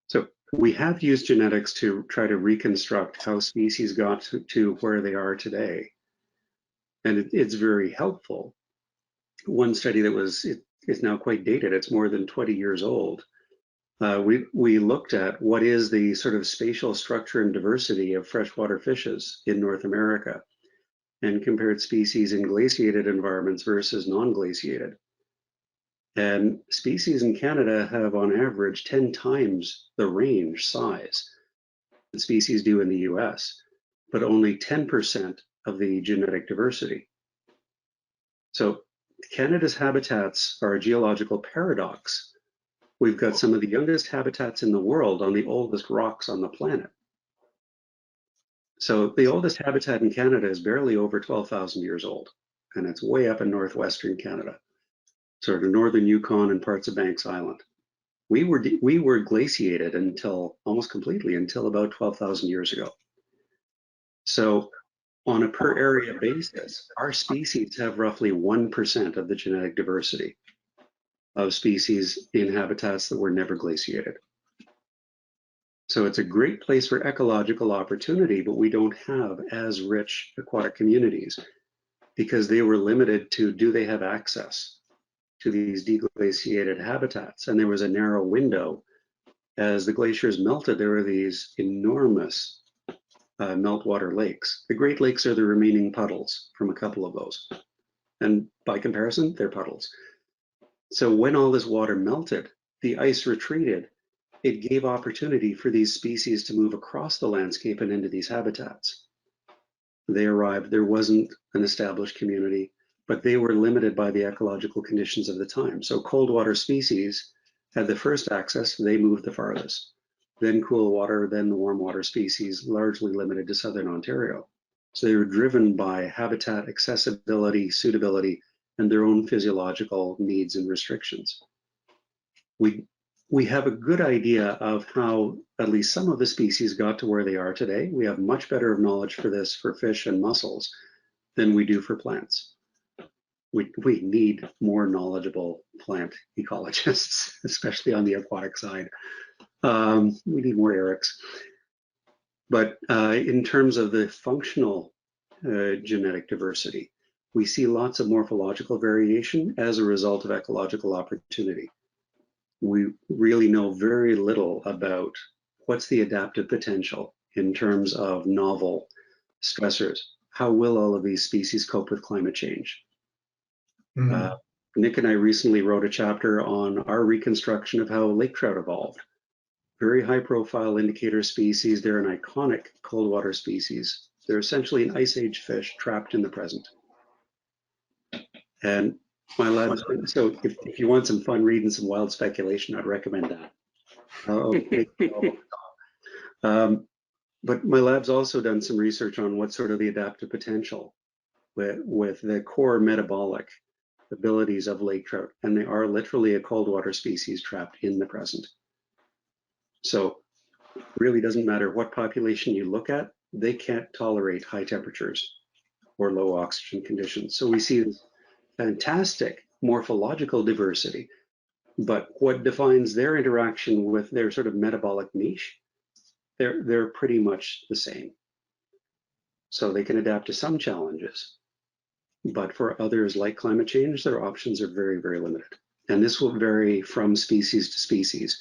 So we have used genetics to try to reconstruct how species got to where they are today. And it's very helpful. One study that is now quite dated, it's more than 20 years old. We looked at what is the sort of spatial structure and diversity of freshwater fishes in North America and compared species in glaciated environments versus non-glaciated. And species in Canada have on average 10 times the range size that species do in the US, but only 10% of the genetic diversity. So Canada's habitats are a geological paradox. We've got some of the youngest habitats in the world on the oldest rocks on the planet. So the oldest habitat in Canada is barely over 12,000 years old, and it's way up in northwestern Canada, sort of northern Yukon and parts of Banks Island. We were glaciated until almost completely until about 12,000 years ago. So on a per area basis, our species have roughly 1% of the genetic diversity of species in habitats that were never glaciated. So it's a great place for ecological opportunity, but we don't have as rich aquatic communities because they were limited to, do they have access to these deglaciated habitats? And there was a narrow window. As the glaciers melted, there were these enormous meltwater lakes. The Great Lakes are the remaining puddles from a couple of those. And by comparison, they're puddles. So when all this water melted, the ice retreated. It gave opportunity for these species to move across the landscape and into these habitats. They arrived, there wasn't an established community, but they were limited by the ecological conditions of the time. So cold water species had the first access, they moved the farthest. Then cool water, then the warm water species, largely limited to southern Ontario. So they were driven by habitat accessibility, suitability, and their own physiological needs and restrictions. We have a good idea of how at least some of the species got to where they are today. We have much better knowledge for this for fish and mussels than we do for plants. We need more knowledgeable plant ecologists, especially on the aquatic side. We need more Erics. But in terms of the functional genetic diversity, we see lots of morphological variation as a result of ecological opportunity. We really know very little about what's the adaptive potential in terms of novel stressors. How will all of these species cope with climate change? Mm-hmm. Nick and I recently wrote a chapter on our reconstruction of how lake trout evolved. Very high profile indicator species. They're an iconic cold water species. They're essentially an ice age fish trapped in the present. And my lab, so if you want some fun reading, some wild speculation, I'd recommend that. But my lab's also done some research on what's sort of the adaptive potential with the core metabolic abilities of lake trout, and they are literally a cold water species trapped in the present. So it really doesn't matter what population you look at, they can't tolerate high temperatures or low oxygen conditions. So we see this fantastic morphological diversity, but what defines their interaction with their sort of metabolic niche, they're pretty much the same. So they can adapt to some challenges, but for others like climate change, their options are very, very limited. And this will vary from species to species.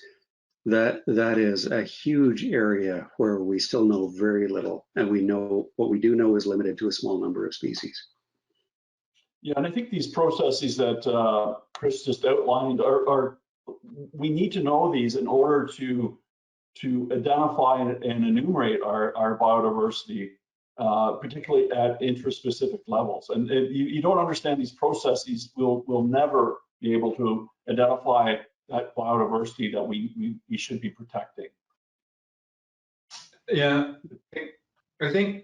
That is a huge area where we still know very little, and we know what we do know is limited to a small number of species. Yeah, and I think these processes that Chris just outlined are we need to know these in order to identify and enumerate our biodiversity, particularly at intraspecific levels. And if you don't understand these processes, we'll never be able to identify that biodiversity that we should be protecting. Yeah, I mean,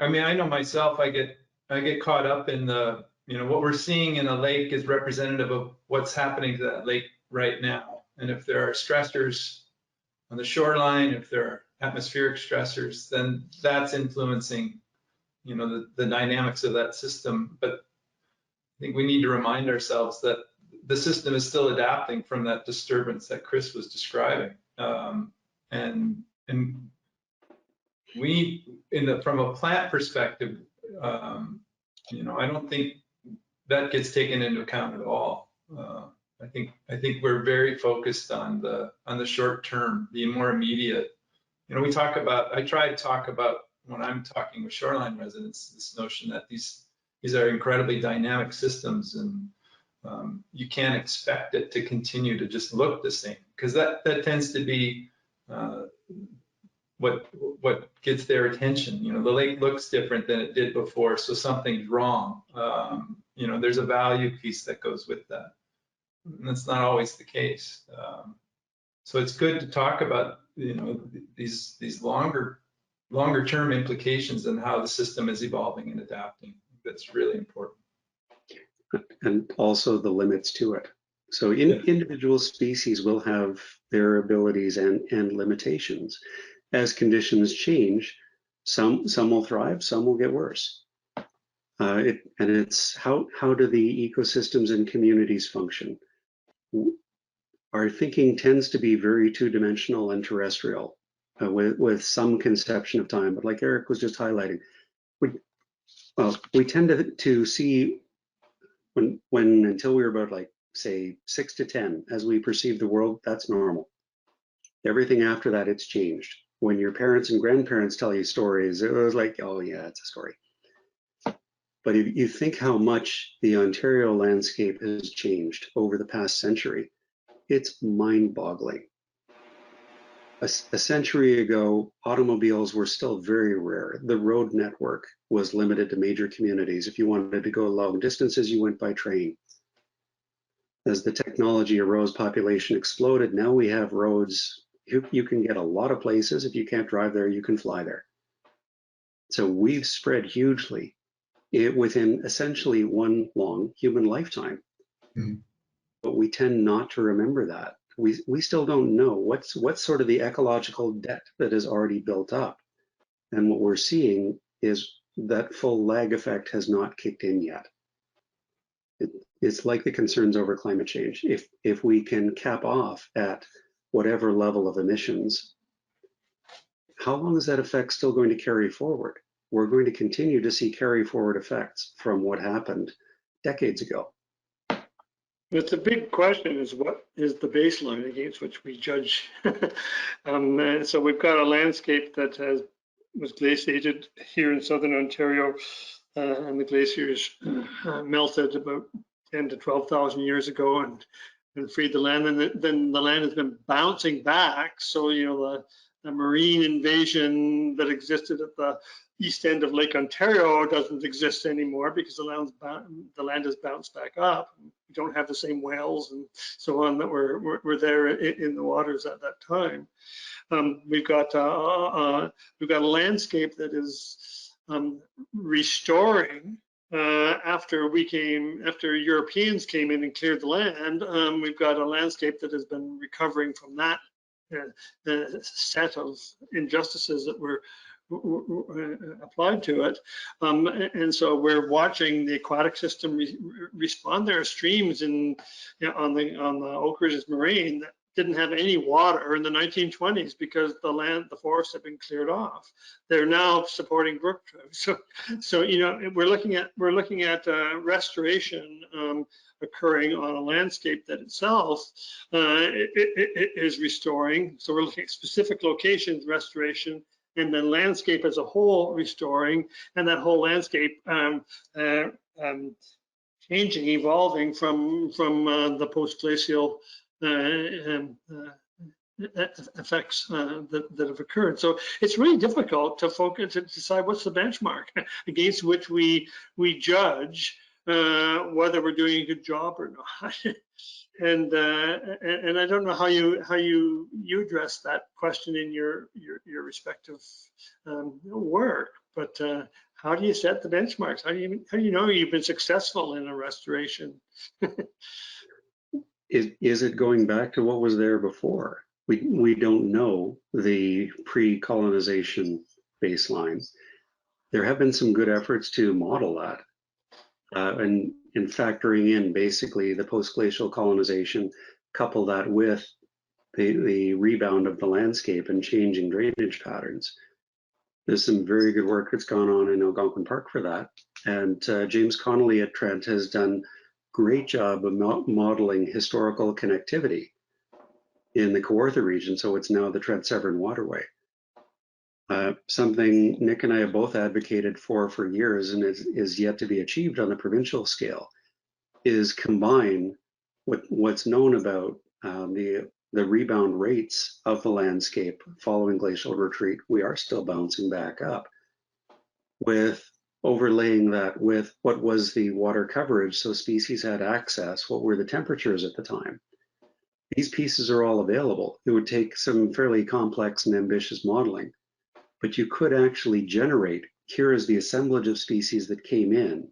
I know myself, I get caught up in the, what we're seeing in a lake is representative of what's happening to that lake right now. And if there are stressors on the shoreline, if there are atmospheric stressors, then that's influencing, the dynamics of that system. But think we need to remind ourselves that the system is still adapting from that disturbance that Chris was describing. And we, from a plant perspective, you know, I don't think that gets taken into account at all. I think we're very focused on the short term, the more immediate. You know, I try to talk about when I'm talking with shoreline residents, this notion that these are incredibly dynamic systems, and you can't expect it to continue to just look the same, because that tends to be what gets their attention. You know, the lake looks different than it did before, so something's wrong. You know, there's a value piece that goes with that, and that's not always the case. So it's good to talk about, you know, these longer term implications and how the system is evolving and adapting. That's really important. And also the limits to it. So individual species will have their abilities and limitations. As conditions change, some will thrive, some will get worse. And it's how do the ecosystems and communities function? Our thinking tends to be very two-dimensional and terrestrial, with some conception of time. But like Eric was just highlighting, we tend to see when until we were about, like, say 6 to 10, as we perceive the world, that's normal. Everything after that, it's changed. When your parents and grandparents tell you stories, it was like, oh yeah, it's a story. But if you think how much the Ontario landscape has changed over the past century, it's mind-boggling. A century ago, automobiles were still very rare. The road network was limited to major communities. If you wanted to go long distances, you went by train. As the technology arose, population exploded. Now we have roads. You can get a lot of places. If you can't drive there, you can fly there. So we've spread hugely within essentially one long human lifetime. Mm-hmm. But we tend not to remember that. We still don't know what's sort of the ecological debt that is already built up. And what we're seeing is that full lag effect has not kicked in yet. It's like the concerns over climate change. If we can cap off at whatever level of emissions, how long is that effect still going to carry forward? We're going to continue to see carry forward effects from what happened decades ago. But the big question is, what is the baseline against which we judge? So we've got a landscape that was glaciated here in southern Ontario, and the glaciers melted about 10 to 12,000 years ago and freed the land. And then the land has been bouncing back. So, you know, the marine invasion that existed at the east end of Lake Ontario doesn't exist anymore because the land has bounced back up. We don't have the same whales and so on that were there in the waters at that time. We've got a landscape that is restoring after Europeans came in and cleared the land. We've got a landscape that has been recovering from that set of injustices that were applied to it, and so we're watching the aquatic system respond. There are streams on the Oak Ridges Moraine that didn't have any water in the 1920s because the forests had been cleared off. They're now supporting brook trout. So you know, we're looking at restoration occurring on a landscape that itself is restoring. So we're looking at specific locations restoration, and then landscape as a whole restoring, and that whole landscape changing, evolving from the post-glacial effects that have occurred. So it's really difficult to decide what's the benchmark against which we judge whether we're doing a good job or not. And I don't know how you address that question in your respective work, but how do you set the benchmarks? How do you know you've been successful in a restoration? Is it going back to what was there before? We don't know the pre-colonization baseline. There have been some good efforts to model that. and in factoring in basically the post-glacial colonization, couple that with the rebound of the landscape and changing drainage patterns. There's some very good work that's gone on in Algonquin Park for that. And James Connolly at Trent has done a great job of modeling historical connectivity in the Kawartha region. So it's now the Trent Severn Waterway. Something Nick and I have both advocated for years and is yet to be achieved on the provincial scale is combine what's known about the rebound rates of the landscape following glacial retreat. We are still bouncing back up, with overlaying that with what was the water coverage, so species had access, what were the temperatures at the time. These pieces are all available. It would take some fairly complex and ambitious modeling, but you could actually generate, here is the assemblage of species that came in,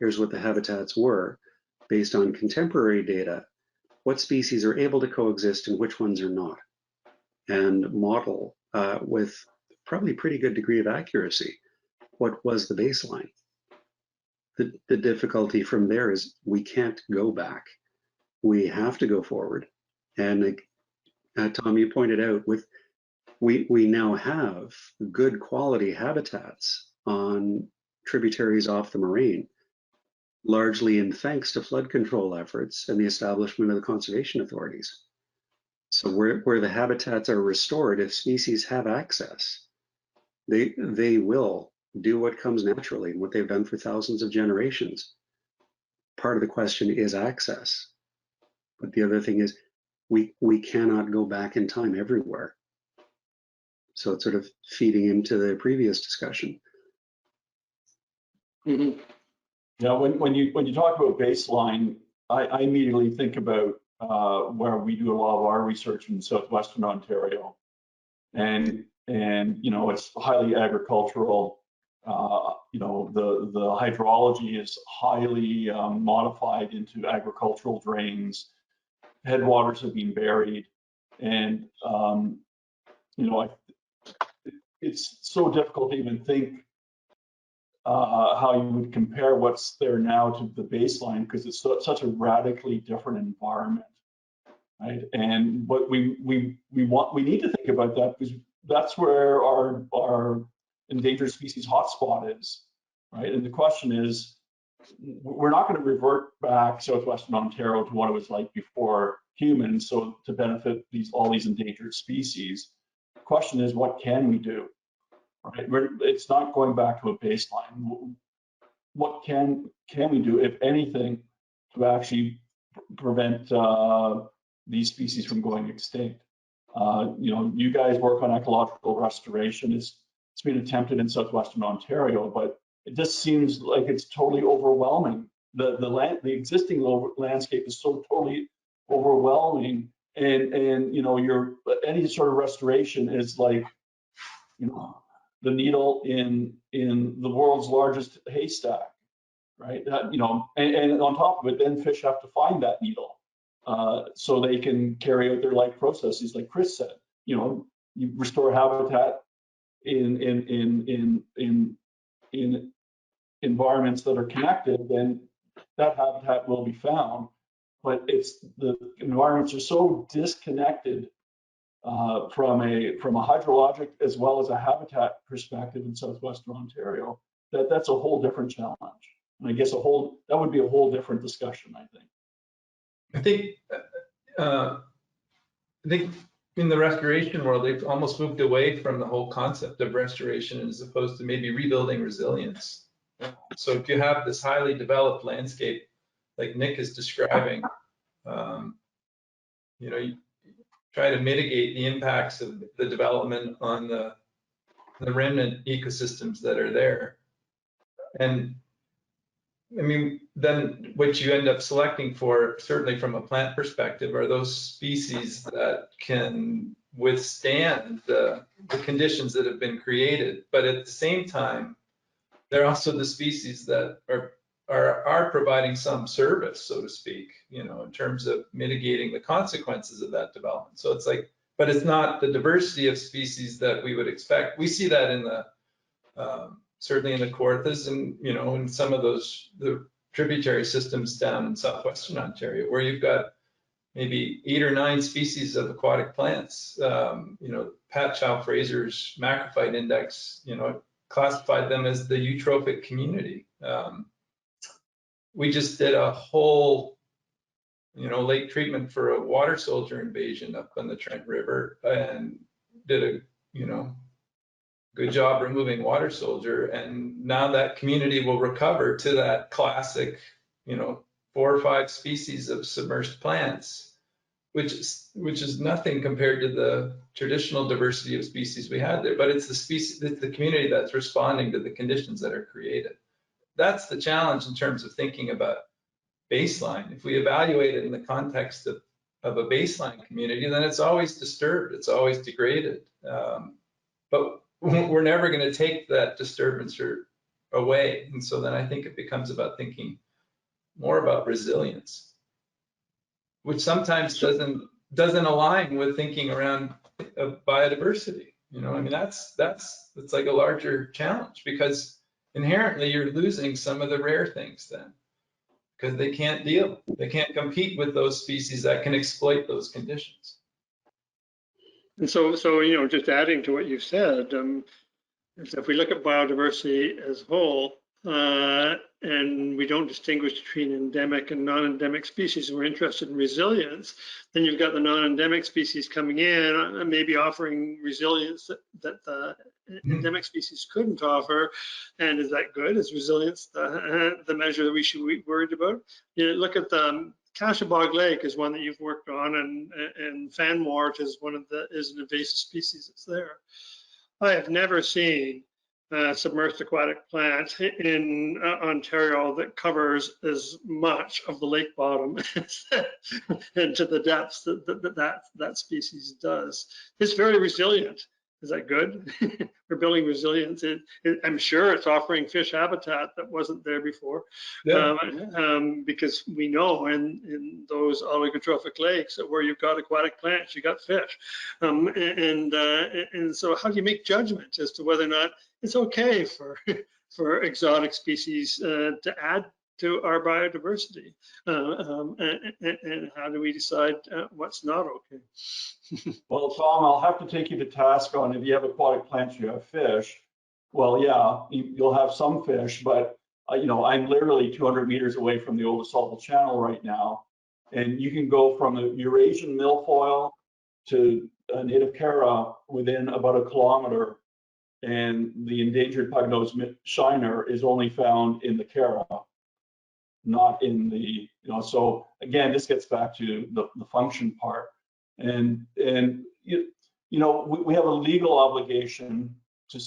here's what the habitats were, based on contemporary data, what species are able to coexist and which ones are not, and model with probably pretty good degree of accuracy what was the baseline. The difficulty from there is we can't go back. We have to go forward. And Tom, you pointed out, we now have good quality habitats on tributaries off the moraine, largely in thanks to flood control efforts and the establishment of the conservation authorities. So where the habitats are restored, if species have access, they will do what comes naturally and what they've done for thousands of generations. Part of the question is access. But the other thing is we cannot go back in time everywhere. So it's sort of feeding into the previous discussion. Mm-hmm. Yeah, when you talk about baseline, I immediately think about where we do a lot of our research in southwestern Ontario, and you know, it's highly agricultural. You know, the hydrology is highly modified into agricultural drains. Headwaters have been buried, and you know, it's so difficult to even think how you would compare what's there now to the baseline, because it's such a radically different environment, right? And what we need to think about that, because that's where our endangered species hotspot is, right? And the question is, we're not going to revert back southwestern Ontario to what it was like before humans, so to benefit all these endangered species. The question is, what can we do? Right? It's not going back to a baseline. What can we do, if anything, to actually prevent these species from going extinct? You know, you guys work on ecological restoration. It's been attempted in southwestern Ontario, but it just seems like it's totally overwhelming. The existing landscape is so totally overwhelming, and you know, any sort of restoration is like, you know, the needle in the world's largest haystack, right? You know, and on top of it, then fish have to find that needle so they can carry out their life processes, like Chris said. You know, you restore habitat in environments that are connected, then that habitat will be found. But it's the environments are so disconnected from a hydrologic as well as a habitat perspective in southwestern Ontario, that's a whole different challenge. And I guess that would be a whole different discussion, I think. I think in the restoration world, they've almost moved away from the whole concept of restoration as opposed to maybe rebuilding resilience. So if you have this highly developed landscape like Nick is describing, you know, you try to mitigate the impacts of the development on the remnant ecosystems that are there. And I mean, then what you end up selecting for, certainly from a plant perspective, are those species that can withstand the conditions that have been created. But at the same time, they're also the species that are providing some service, so to speak, you know, in terms of mitigating the consequences of that development. So it's like, but it's not the diversity of species that we would expect. We see that in the certainly in the Kawarthas, and you know, in some of those the tributary systems down in southwestern Ontario, where you've got maybe 8 or 9 species of aquatic plants. Pat Chow Fraser's macrophyte index, classified them as the eutrophic community. We just did a whole, lake treatment for a water soldier invasion up on the Trent River, and did a, good job removing water soldier. And now that community will recover to that classic, 4 or 5 species of submerged plants, which is nothing compared to the traditional diversity of species we had there. But it's the community that's responding to the conditions that are created. That's the challenge in terms of thinking about baseline. If we evaluate it in the context of a baseline community, then it's always disturbed, it's always degraded. But we're never going to take that disturbance away. And so then I think it becomes about thinking more about resilience, which sometimes doesn't align with thinking around biodiversity. It's like a larger challenge, because inherently you're losing some of the rare things then, because they can't compete with those species that can exploit those conditions. And so just adding to what you've said, if we look at biodiversity as a whole, and we don't distinguish between endemic and non-endemic species, and we're interested in resilience, then you've got the non-endemic species coming in and maybe offering resilience that the endemic species couldn't offer. And is that good? Is resilience the measure that we should be worried about? Look at the Cashabog Lake is one that you've worked on, and fanwort is is an invasive species that's there. I have never seen submerged aquatic plant in Ontario that covers as much of the lake bottom and to the depths that species does. It's very resilient. Is that good? We're building resilience. I'm sure it's offering fish habitat that wasn't there before. Yeah. Because we know in those oligotrophic lakes that where you've got aquatic plants, you got fish. And so how do you make judgment as to whether or not it's okay for exotic species to add to our biodiversity? And how do we decide what's not okay? Well, Tom, I'll have to take you to task on if you have aquatic plants, you have fish. Well, yeah, you'll have some fish, but I'm literally 200 meters away from the Ovisalva Channel right now, and you can go from a Eurasian milfoil to a native chara within about 1 kilometer, and the endangered pug-nosed shiner is only found in the chara, not in the, so again, this gets back to the function part. And we have a legal obligation to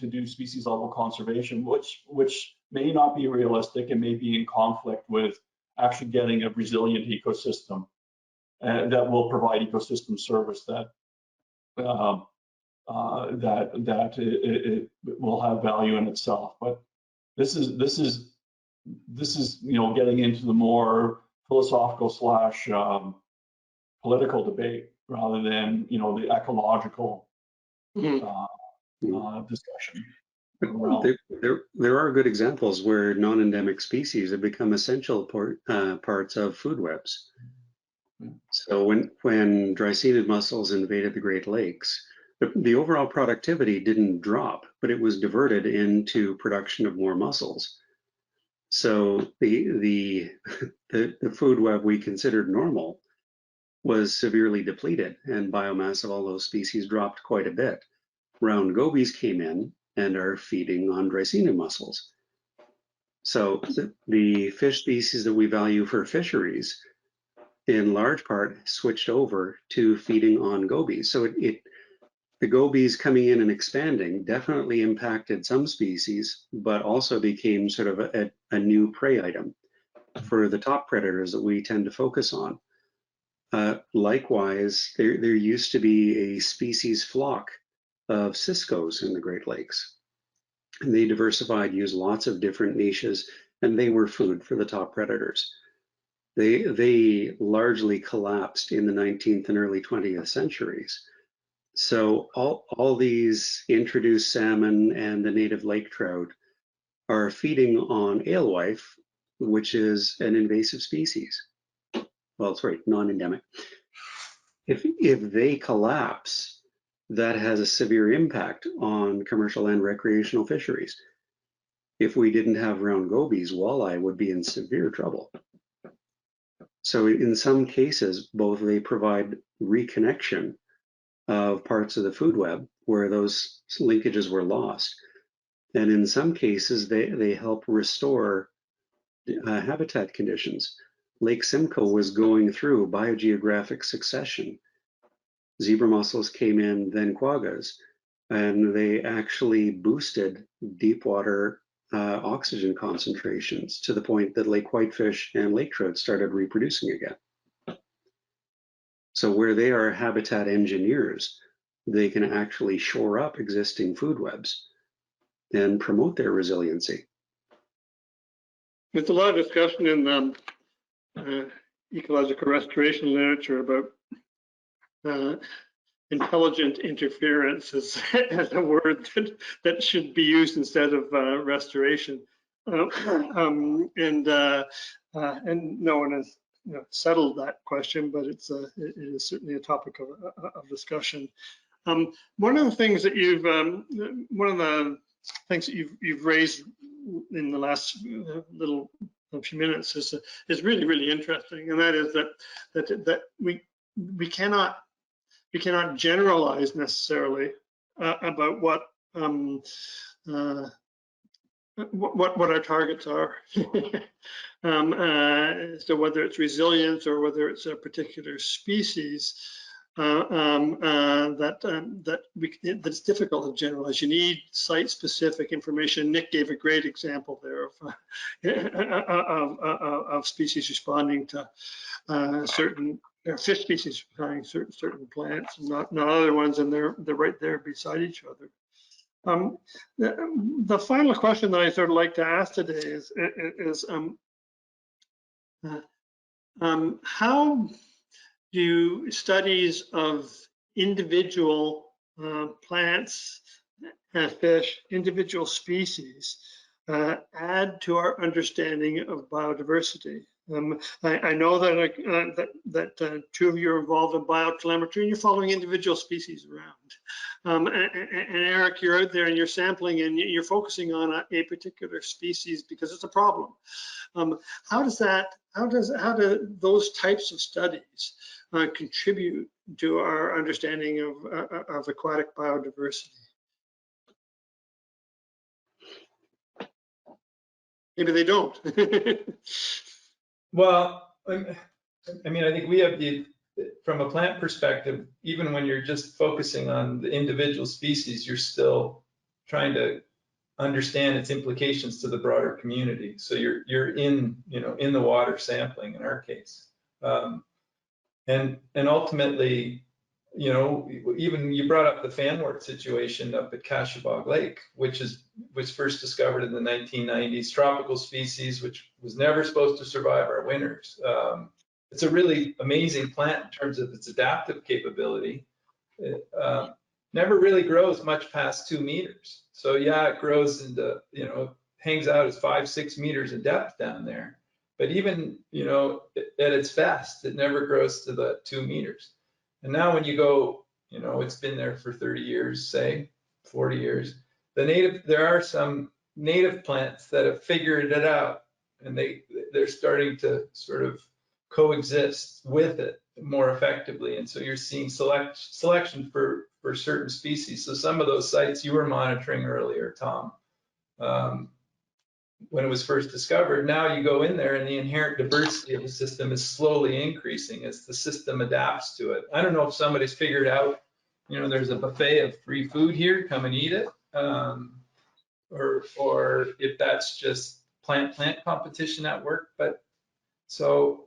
do species level conservation, which may not be realistic and may be in conflict with actually getting a resilient ecosystem that will provide ecosystem service that it will have value in itself. But this is getting into the more philosophical / political debate rather than the ecological discussion. Well, there are good examples where non-endemic species have become essential parts of food webs. So when dry-seeded mussels invaded the Great Lakes, the overall productivity didn't drop, but it was diverted into production of more mussels. So the food web we considered normal was severely depleted, and biomass of all those species dropped quite a bit. Round gobies came in and are feeding on Dreissena mussels. So the fish species that we value for fisheries, in large part, switched over to feeding on gobies. So the gobies coming in and expanding definitely impacted some species, but also became sort of a new prey item for the top predators that we tend to focus on. Likewise, there used to be a species flock of ciscos in the Great Lakes. And they diversified, used lots of different niches, and they were food for the top predators. They largely collapsed in the 19th and early 20th centuries. So all these introduced salmon and the native lake trout are feeding on alewife, which is an invasive species. Well, sorry, non-endemic. If they collapse, that has a severe impact on commercial and recreational fisheries. If we didn't have round gobies, walleye would be in severe trouble. So in some cases, both they provide reconnection of parts of the food web where those linkages were lost. And in some cases, they help restore habitat conditions. Lake Simcoe was going through biogeographic succession. Zebra mussels came in, then quaggas, and they actually boosted deep water oxygen concentrations to the point that lake whitefish and lake trout started reproducing again. So where they are habitat engineers, they can actually shore up existing food webs and promote their resiliency. There's a lot of discussion in ecological restoration literature about intelligent interference as a word that should be used instead of restoration. And no one has settled that question, but it is certainly a topic of discussion. One of the things that you've raised in the last few minutes is really interesting, and that is that we cannot generalize necessarily about what our targets are. So whether it's resilience or whether it's a particular species, that's difficult to generalize. You need site-specific information. Nick gave a great example there of species responding to certain fish species responding to certain plants, not other ones, and they're right there beside each other. The final question that I sort of like to ask today is how do studies of individual plants and fish, individual species, add to our understanding of biodiversity? I know that two of you are involved in biotelemetry and you're following individual species around. And Eric, you're out there and you're sampling and you're focusing on a particular species because it's a problem. How do those types of studies contribute to our understanding of aquatic biodiversity? Maybe they don't. Well, I mean, I think we have from a plant perspective, even when you're just focusing on the individual species, you're still trying to understand its implications to the broader community. So you're in the water sampling in our case, and ultimately, even you brought up the fanwort situation up at Cashabog Lake, which was first discovered in the 1990s. Tropical species, which was never supposed to survive our winters. It's a really amazing plant in terms of its adaptive capability. It never really grows much past 2 meters. So yeah, it grows into, hangs out as 5-6 meters in depth down there. But even, at its best, it never grows to the 2 meters. And now when you go, it's been there for 30 years, say 40 years. There are some native plants that have figured it out, and they're starting to sort of coexist with it more effectively. And so you're seeing selection for certain species. So some of those sites you were monitoring earlier, Tom, when it was first discovered, now you go in there and the inherent diversity of the system is slowly increasing as the system adapts to it. I don't know if somebody's figured out, there's a buffet of free food here, come and eat it, or if that's just plant competition at work. But so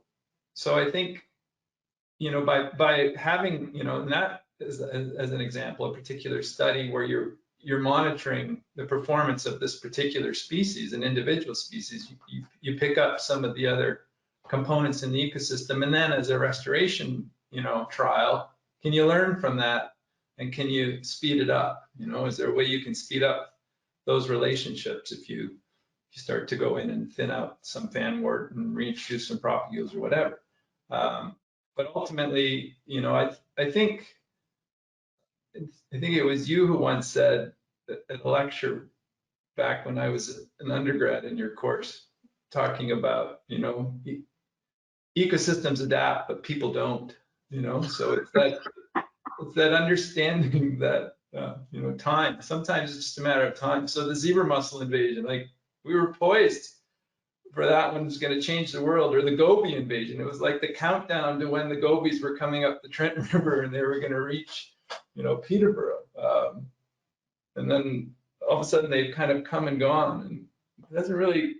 I think, by having, that as an example, a particular study where you're monitoring the performance of this particular species, an individual species, you pick up some of the other components in the ecosystem, and then as a restoration, trial, can you learn from that, and can you speed it up? Is there a way you can speed up those relationships if you start to go in and thin out some fanwort and reintroduce some propagules or whatever. But ultimately, you know, I think it was you who once said at a lecture back when I was an undergrad in your course, talking about, you know, ecosystems adapt, but people don't, you know. So it's that understanding that, you know, time, sometimes it's just a matter of time. So the zebra mussel invasion, like we were poised for that one's going to change the world, or the goby invasion. It was like the countdown to when the gobies were coming up the Trent River and they were going to reach, you know, Peterborough. And then all of a sudden they've kind of come and gone, and it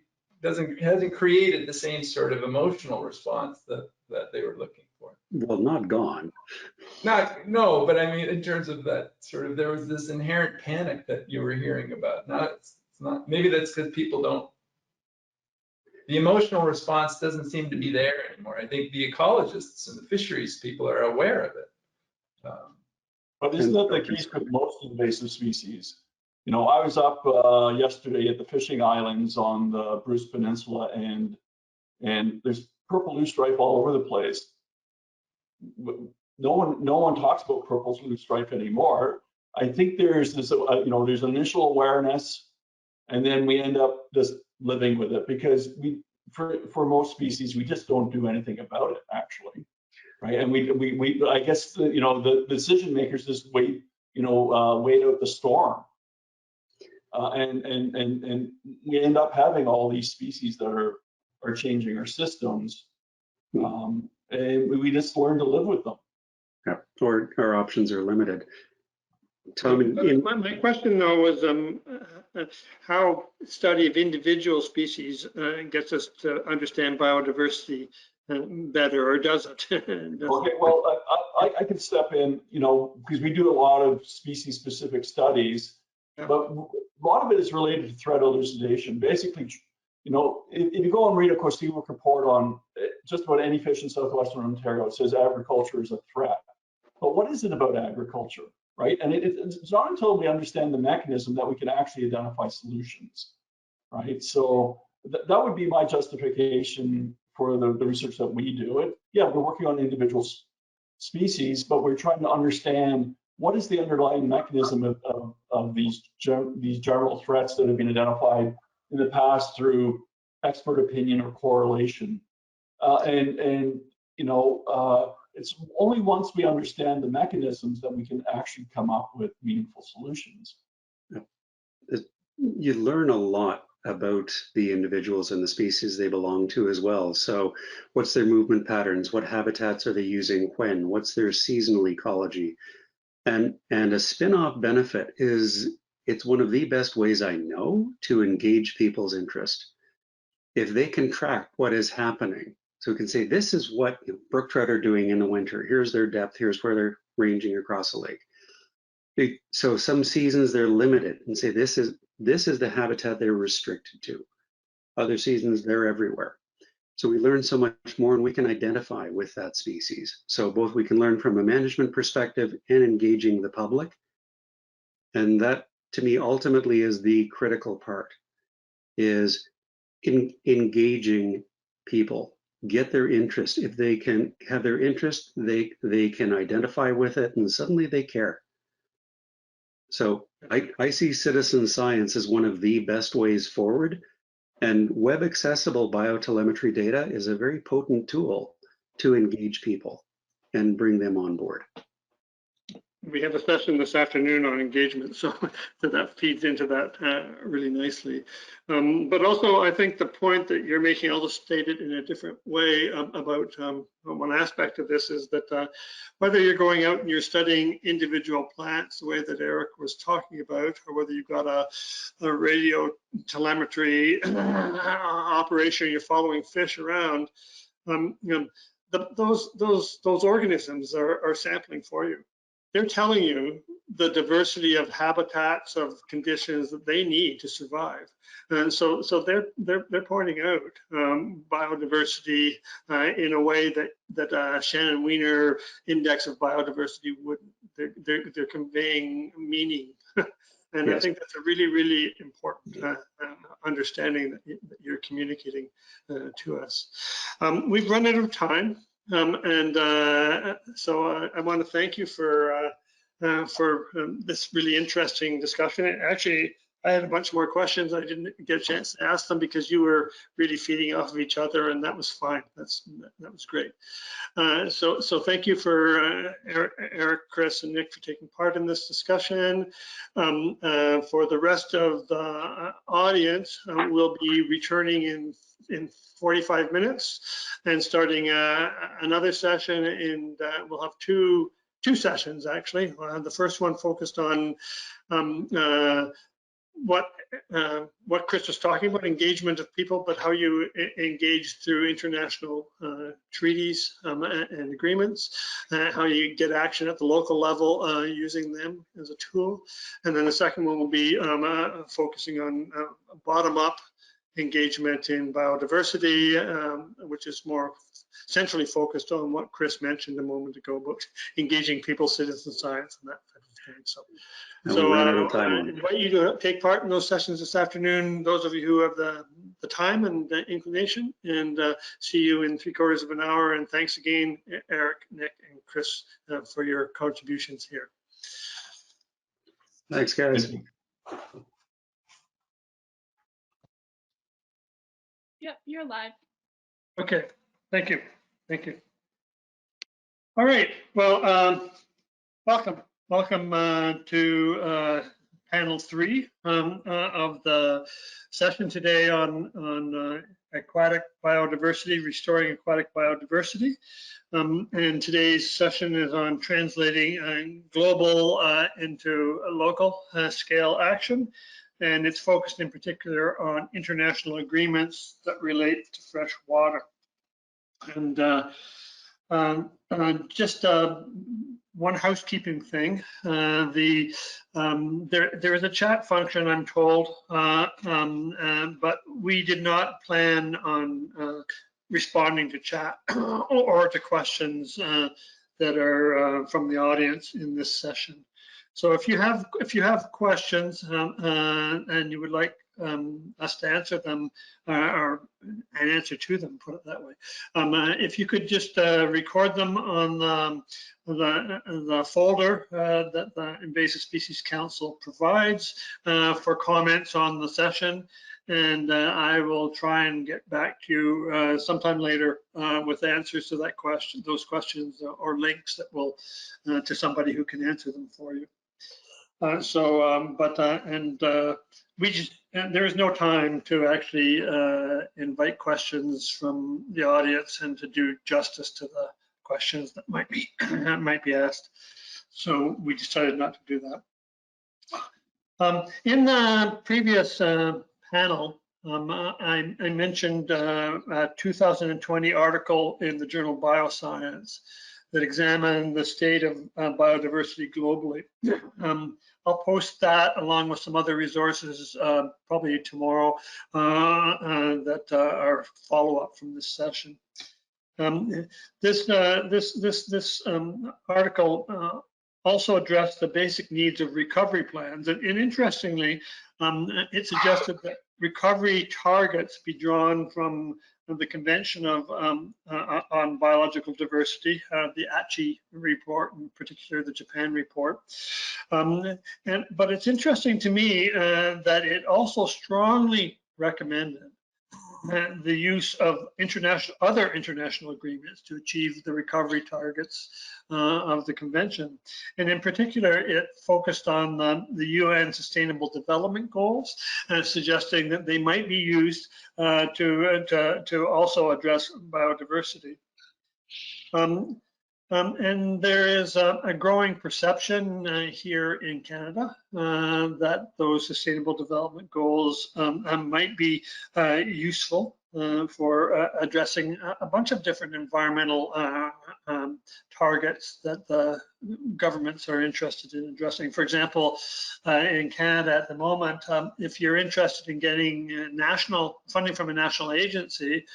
hasn't created the same sort of emotional response that they were looking for. Well, not gone. No, but I mean, in terms of that sort of, there was this inherent panic that you were hearing about. Now it's not, maybe that's because people don't, the emotional response doesn't seem to be there anymore. I think the ecologists and the fisheries people are aware of it. But isn't that the case with most invasive species? You know, I was up yesterday at the fishing islands on the Bruce Peninsula, and there's purple loosestrife all over the place. No one talks about purple loosestrife anymore. I think there's this, you know, there's initial awareness, and then we end up just living with it, because for most species we just don't do anything about it, actually, right? And we I guess you know, the decision makers just wait out the storm, and we end up having all these species that are changing our systems, and we just learn to live with them. Yeah, or our options are limited. Tom, my question though was how study of individual species gets us to understand biodiversity better, or does it? Okay, well, I can step in, you know, because we do a lot of species-specific studies, Yeah. but a lot of it is related to threat elucidation. Basically, you know, if you go and read a Corsica report on just about any fish in southwestern Ontario, it says agriculture is a threat. But what is it about agriculture, right? And it's not until we understand the mechanism that we can actually identify solutions, right? So that would be my justification for the research that we do. Yeah, we're working on individual species, but we're trying to understand what is the underlying mechanism of these general threats that have been identified in the past through expert opinion or correlation. And you know, it's only once we understand the mechanisms that we can actually come up with meaningful solutions. you learn a lot about the individuals and the species they belong to as well. So what's their movement patterns? What habitats are they using when? What's their seasonal ecology? And a spin-off benefit is it's one of the best ways I know to engage people's interest. If they can track what is happening, so we can say, this is what brook trout are doing in the winter. Here's their depth. Here's where they're ranging across the lake. So some seasons they're limited and say, this is the habitat they're restricted to. Other seasons, they're everywhere. So we learn so much more, and we can identify with that species. So both we can learn from a management perspective and engaging the public. And that, to me, ultimately is the critical part, is engaging people, get their interest. If they can have their interest, they can identify with it, and suddenly they care. So I see citizen science as one of the best ways forward, and web accessible biotelemetry data is a very potent tool to engage people and bring them on board. We have a session this afternoon on engagement, so that feeds into that really nicely. But also, I think the point that you're making, I'll just state it in a different way about one aspect of this, is that whether you're going out and you're studying individual plants, the way that Eric was talking about, or whether you've got a radio telemetry operation, you're following fish around, those organisms are sampling for you. They're telling you the diversity of habitats, of conditions that they need to survive, and so they're pointing out biodiversity in a way that Shannon Weiner Index of Biodiversity wouldn't. They're conveying meaning And I Yes. think that's a really, really important understanding that you're communicating to us. We've run out of time, so I want to thank you for this really interesting discussion. Actually, I had a bunch more questions. I didn't get a chance to ask them because you were really feeding off of each other, and that was fine. That was great. So thank you for Eric, Chris, and Nick for taking part in this discussion. For the rest of the audience, we'll be returning in 45 minutes and starting another session, and we'll have two sessions actually. The first one focused on what Chris was talking about, engagement of people, but how you engage through international treaties and agreements, how you get action at the local level using them as a tool. And then the second one will be focusing on bottom-up engagement in biodiversity, which is more centrally focused on what Chris mentioned a moment ago about engaging people, citizen science, and that type of thing. So I invite you to take part in those sessions this afternoon, those of you who have the time and the inclination, and see you in 3/4 of an hour. And thanks again, Eric, Nick, and Chris, for your contributions here. Thanks, guys. Yep, you're live. Okay, thank you. Thank you. All right, well, welcome to panel 3 of the session today on aquatic biodiversity, restoring aquatic biodiversity. And today's session is on translating global into a local scale action. And it's focused in particular on international agreements that relate to fresh water. And just one housekeeping thing. There is a chat function, I'm told, but we did not plan on responding to chat or to questions that are from the audience in this session. So if you have questions and you would like us to answer them or an answer to them, put it that way, if you could just record them on the folder that the Invasive Species Council provides for comments on the session, and I will try and get back to you sometime later with answers to that question, those questions, or links that will to somebody who can answer them for you. There is no time to actually invite questions from the audience and to do justice to the questions that might be asked. So we decided not to do that. In the previous panel, I mentioned a 2020 article in the journal Bioscience that examined the state of biodiversity globally. I'll post that along with some other resources probably tomorrow that are follow-up from this session. This article also addressed the basic needs of recovery plans, and interestingly, it suggested that recovery targets be drawn from the Convention on Biological Diversity, the ACHI report, in particular the Japan report. But it's interesting to me that it also strongly recommended the use of other international agreements to achieve the recovery targets of the convention. And in particular, it focused on the UN Sustainable Development Goals, suggesting that they might be used to also address biodiversity. And there is a growing perception here in Canada that those Sustainable Development Goals might be useful for addressing a bunch of different environmental targets that the governments are interested in addressing. For example, in Canada at the moment, if you're interested in getting national funding from a national agency,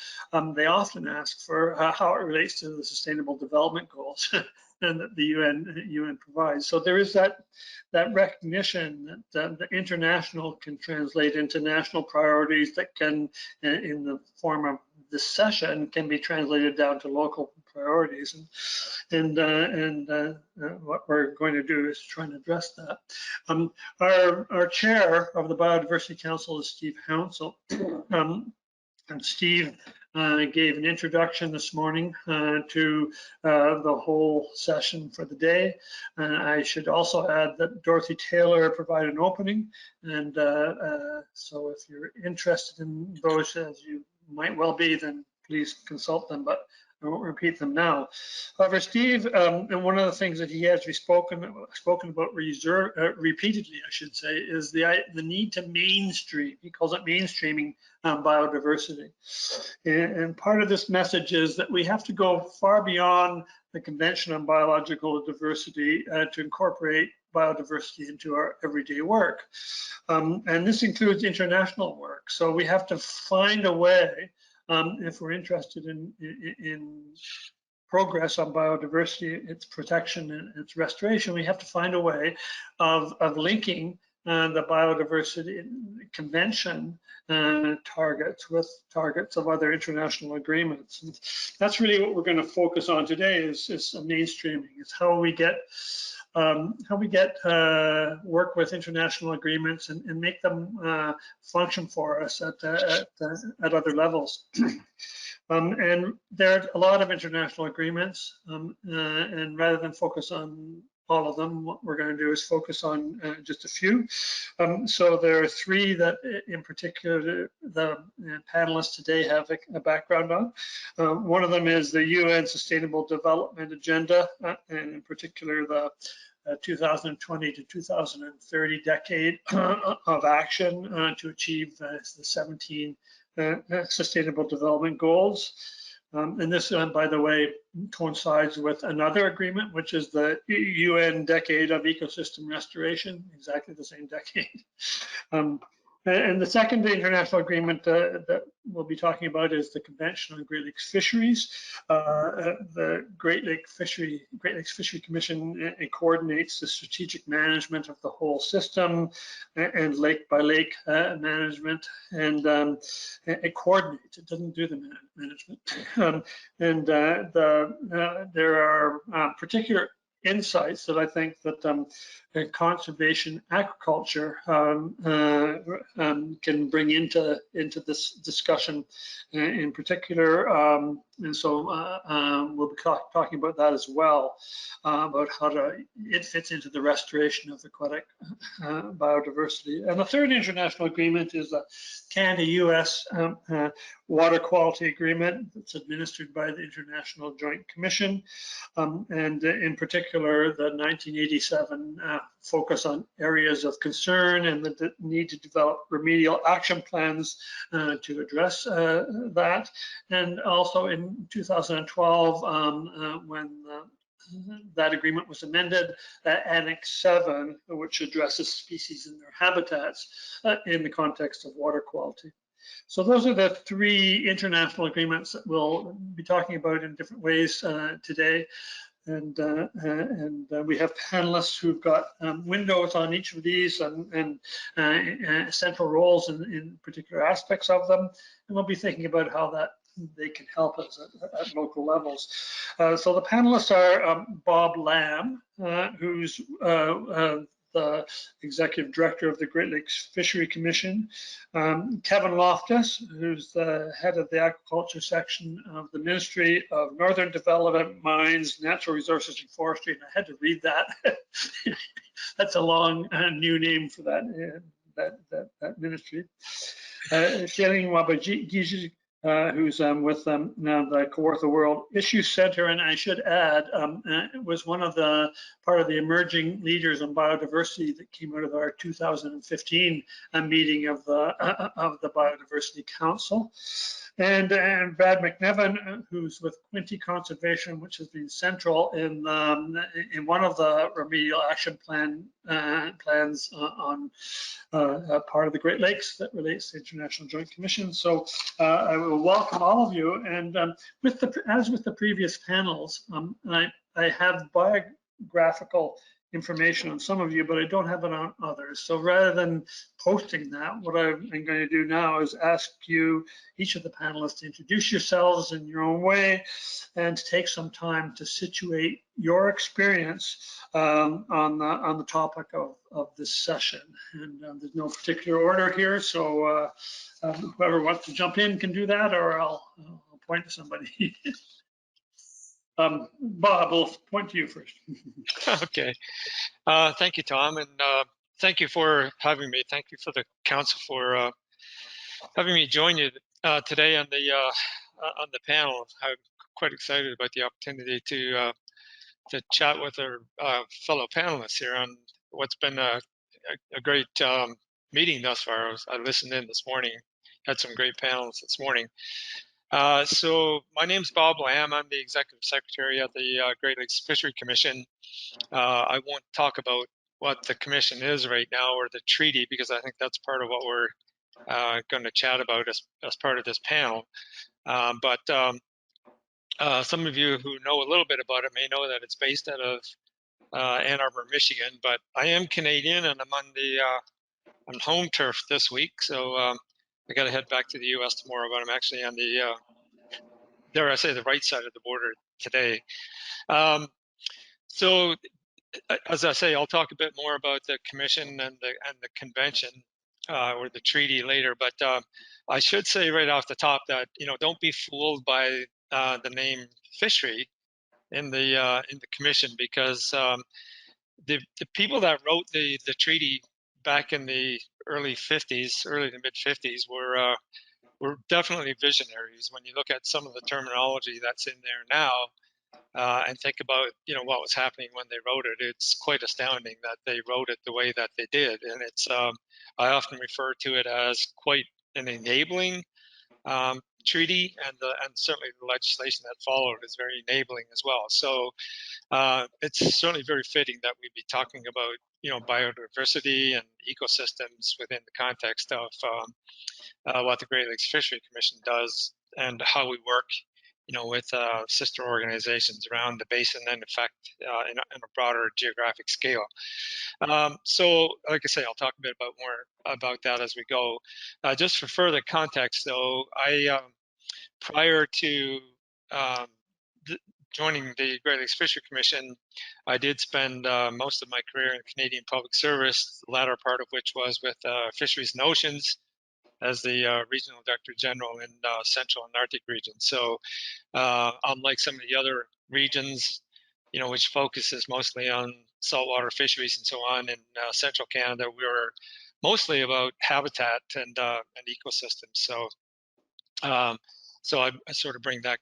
they often ask for how it relates to the Sustainable Development Goals. and that the UN provides. So there is that recognition that the international can translate into national priorities that can, in the form of this session, can be translated down to local priorities. And what we're going to do is try and address that. Our chair of the Biodiversity Council is Steve Hounsell. And Steve gave an introduction this morning to the whole session for the day. I should also add that Dorothy Taylor provided an opening. And so if you're interested in those, as you might well be, then please consult them, but I won't repeat them now. However, Steve, and one of the things that he has spoken about repeatedly, I should say, is the need to mainstream. He calls it mainstreaming biodiversity. And part of this message is that we have to go far beyond the Convention on Biological Diversity to incorporate biodiversity into our everyday work. And this includes international work. So we have to find a way, if we're interested in progress on biodiversity, its protection and its restoration, we have to find a way of linking the biodiversity convention targets with targets of other international agreements. And that's really what we're going to focus on today is mainstreaming. It's how we get work with international agreements and make them function for us at other levels. And there are a lot of international agreements, and rather than focus on all of them, what we're going to do is focus on just a few. So there are three that in particular the panelists today have a background on. One of them is the UN Sustainable Development Agenda, and in particular the 2020 to 2030 decade of action to achieve the 17 Sustainable Development Goals. And this, by the way, coincides with another agreement, which is the UN Decade of Ecosystem Restoration, exactly the same decade. And the second international agreement that we'll be talking about is the Convention on Great Lakes Fisheries. The Great Lakes Fishery Commission coordinates the strategic management of the whole system and lake by lake management, and it coordinates. It doesn't do the management. There are particular insights that I think that conservation agriculture can bring into this discussion in particular. And so we'll be talking about that as well, about how it fits into the restoration of aquatic biodiversity. And the third international agreement is the Canada-US Water Quality Agreement that's administered by the International Joint Commission. And in particular, the 1987 focus on areas of concern and the need to develop remedial action plans to address that. And also in 2012, when that agreement was amended, Annex 7, which addresses species and their habitats in the context of water quality. So those are the three international agreements that we'll be talking about in different ways today. And we have panelists who've got windows on each of these and central roles in particular aspects of them. And we'll be thinking about how they can help us at local levels. So the panelists are Bob Lamb, who's the Executive Director of the Great Lakes Fishery Commission, Kevin Loftus, who's the head of the Agriculture section of the Ministry of Northern Development, Mines, Natural Resources and Forestry, and I had to read that. That's a long new name for that ministry. Shelly Wabajigi, who's with now the Kawartha World Issue Center, and I should add, was one of part of the emerging leaders on biodiversity that came out of our 2015 meeting of the Biodiversity Council. And Brad McNevin, who's with Quinte Conservation, which has been central in one of the remedial action plans on part of the Great Lakes that relates to the International Joint Commission. So I will welcome all of you. And as with the previous panels, I have biographical information on some of you, but I don't have it on others. So rather than posting that, what I'm going to do now is ask you, each of the panelists, to introduce yourselves in your own way and to take some time to situate your experience on the topic of this session. And there's no particular order here, so whoever wants to jump in can do that, or I'll point to somebody. Bob, we'll point to you first. Okay. Thank you, Tom, and thank you for having me. Thank you for the council for having me join you today on the panel. I'm quite excited about the opportunity to chat with our fellow panelists here on what's been a great meeting thus far. I listened in this morning, had some great panels this morning. So my name's Bob Lamb. I'm the Executive Secretary of the Great Lakes Fishery Commission. I won't talk about what the commission is right now or the treaty, because I think that's part of what we're going to chat about as part of this panel. But some of you who know a little bit about it may know that it's based out of Ann Arbor, Michigan, but I am Canadian and I'm on home turf this week. So I got to head back to the US tomorrow, but I'm actually on the, dare I say, the right side of the border today. So as I say, I'll talk a bit more about the commission and the convention or the treaty later. But I should say right off the top that, you know, don't be fooled by the name fishery in the commission, because the people that wrote the treaty back in the early to mid 50s were definitely visionaries. When you look at some of the terminology that's in there now, and think about, you know, what was happening when they wrote it, it's quite astounding that they wrote it the way that they did. And it's I often refer to it as quite an enabling treaty, and certainly the legislation that followed is very enabling as well. So it's certainly very fitting that we be talking about, you know, biodiversity and ecosystems within the context of what the Great Lakes Fishery Commission does and how we work, you know, with sister organizations around the basin and, in fact, in a broader geographic scale. So, like I say, I'll talk a bit more about that as we go. Just for further context, though, I prior to joining the Great Lakes Fishery Commission, I did spend most of my career in Canadian public service, the latter part of which was with Fisheries and Oceans as the Regional Director General in Central and Arctic region. So unlike some of the other regions, you know, which focuses mostly on saltwater fisheries and so on in Central Canada, we were mostly about habitat and ecosystems. So so I sort of bring that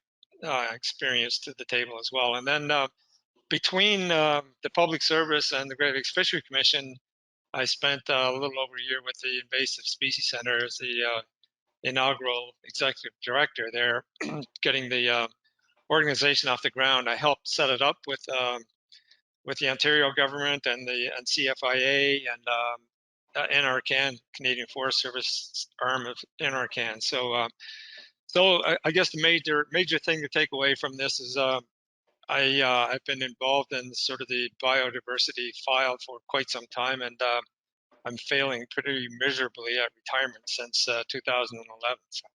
experience to the table as well. And then between the public service and the Great Lakes Fishery Commission, I spent a little over a year with the Invasive Species Center as the inaugural executive director there, getting the organization off the ground. I helped set it up with the Ontario government and the CFIA and NRCan, Canadian Forest Service arm of NRCan. So so I guess the major thing to take away from this is I've been involved in sort of the biodiversity file for quite some time, and I'm failing pretty miserably at retirement since 2011. So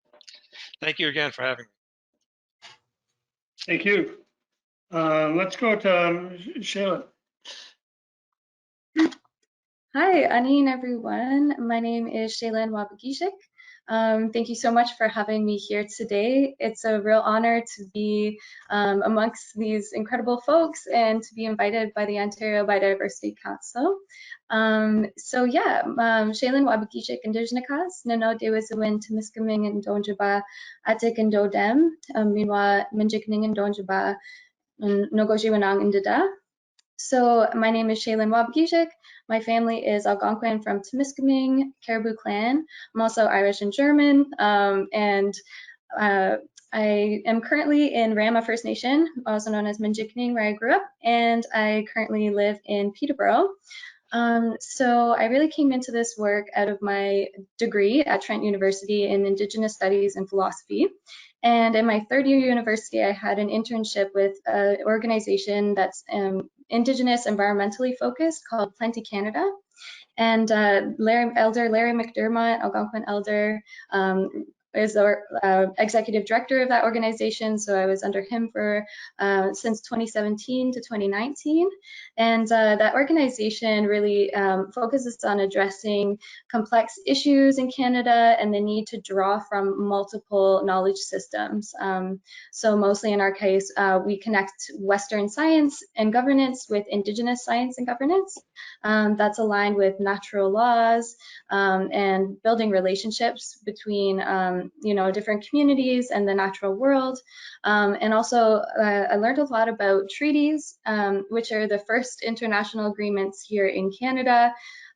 thank you again for having me. Thank you. Let's go to Shayla. Hi, Anine, everyone. My name is Shaylin Wabagishik. Thank you so much for having me here today. It's a real honor to be amongst these incredible folks and to be invited by the Ontario Biodiversity Council. So yeah, Shaylin Wabagishik Indigenous, Nano Dewizuin, Timiskaming and Donjaba, Atik and Dodem, Minwa Minjikning and Donjaba, Nogojiwanang and Dada. So my name is Shaylin Wabagishik. My family is Algonquin from Timiskaming, Caribou clan. I'm also Irish and German, and I am currently in Rama First Nation, also known as Minjikning, where I grew up, and I currently live in Peterborough. So I really came into this work out of my degree at Trent University in Indigenous Studies and Philosophy. And in my third year university, I had an internship with an organization that's Indigenous environmentally focused called Plenty Canada. And Elder Larry McDermott, Algonquin Elder, is our executive director of that organization. So I was under him for since 2017 to 2019. And that organization really focuses on addressing complex issues in Canada and the need to draw from multiple knowledge systems. So mostly in our case, we connect Western science and governance with Indigenous science and governance. That's aligned with natural laws and building relationships between different communities and the natural world. And also, I learned a lot about treaties, which are the first international agreements here in Canada.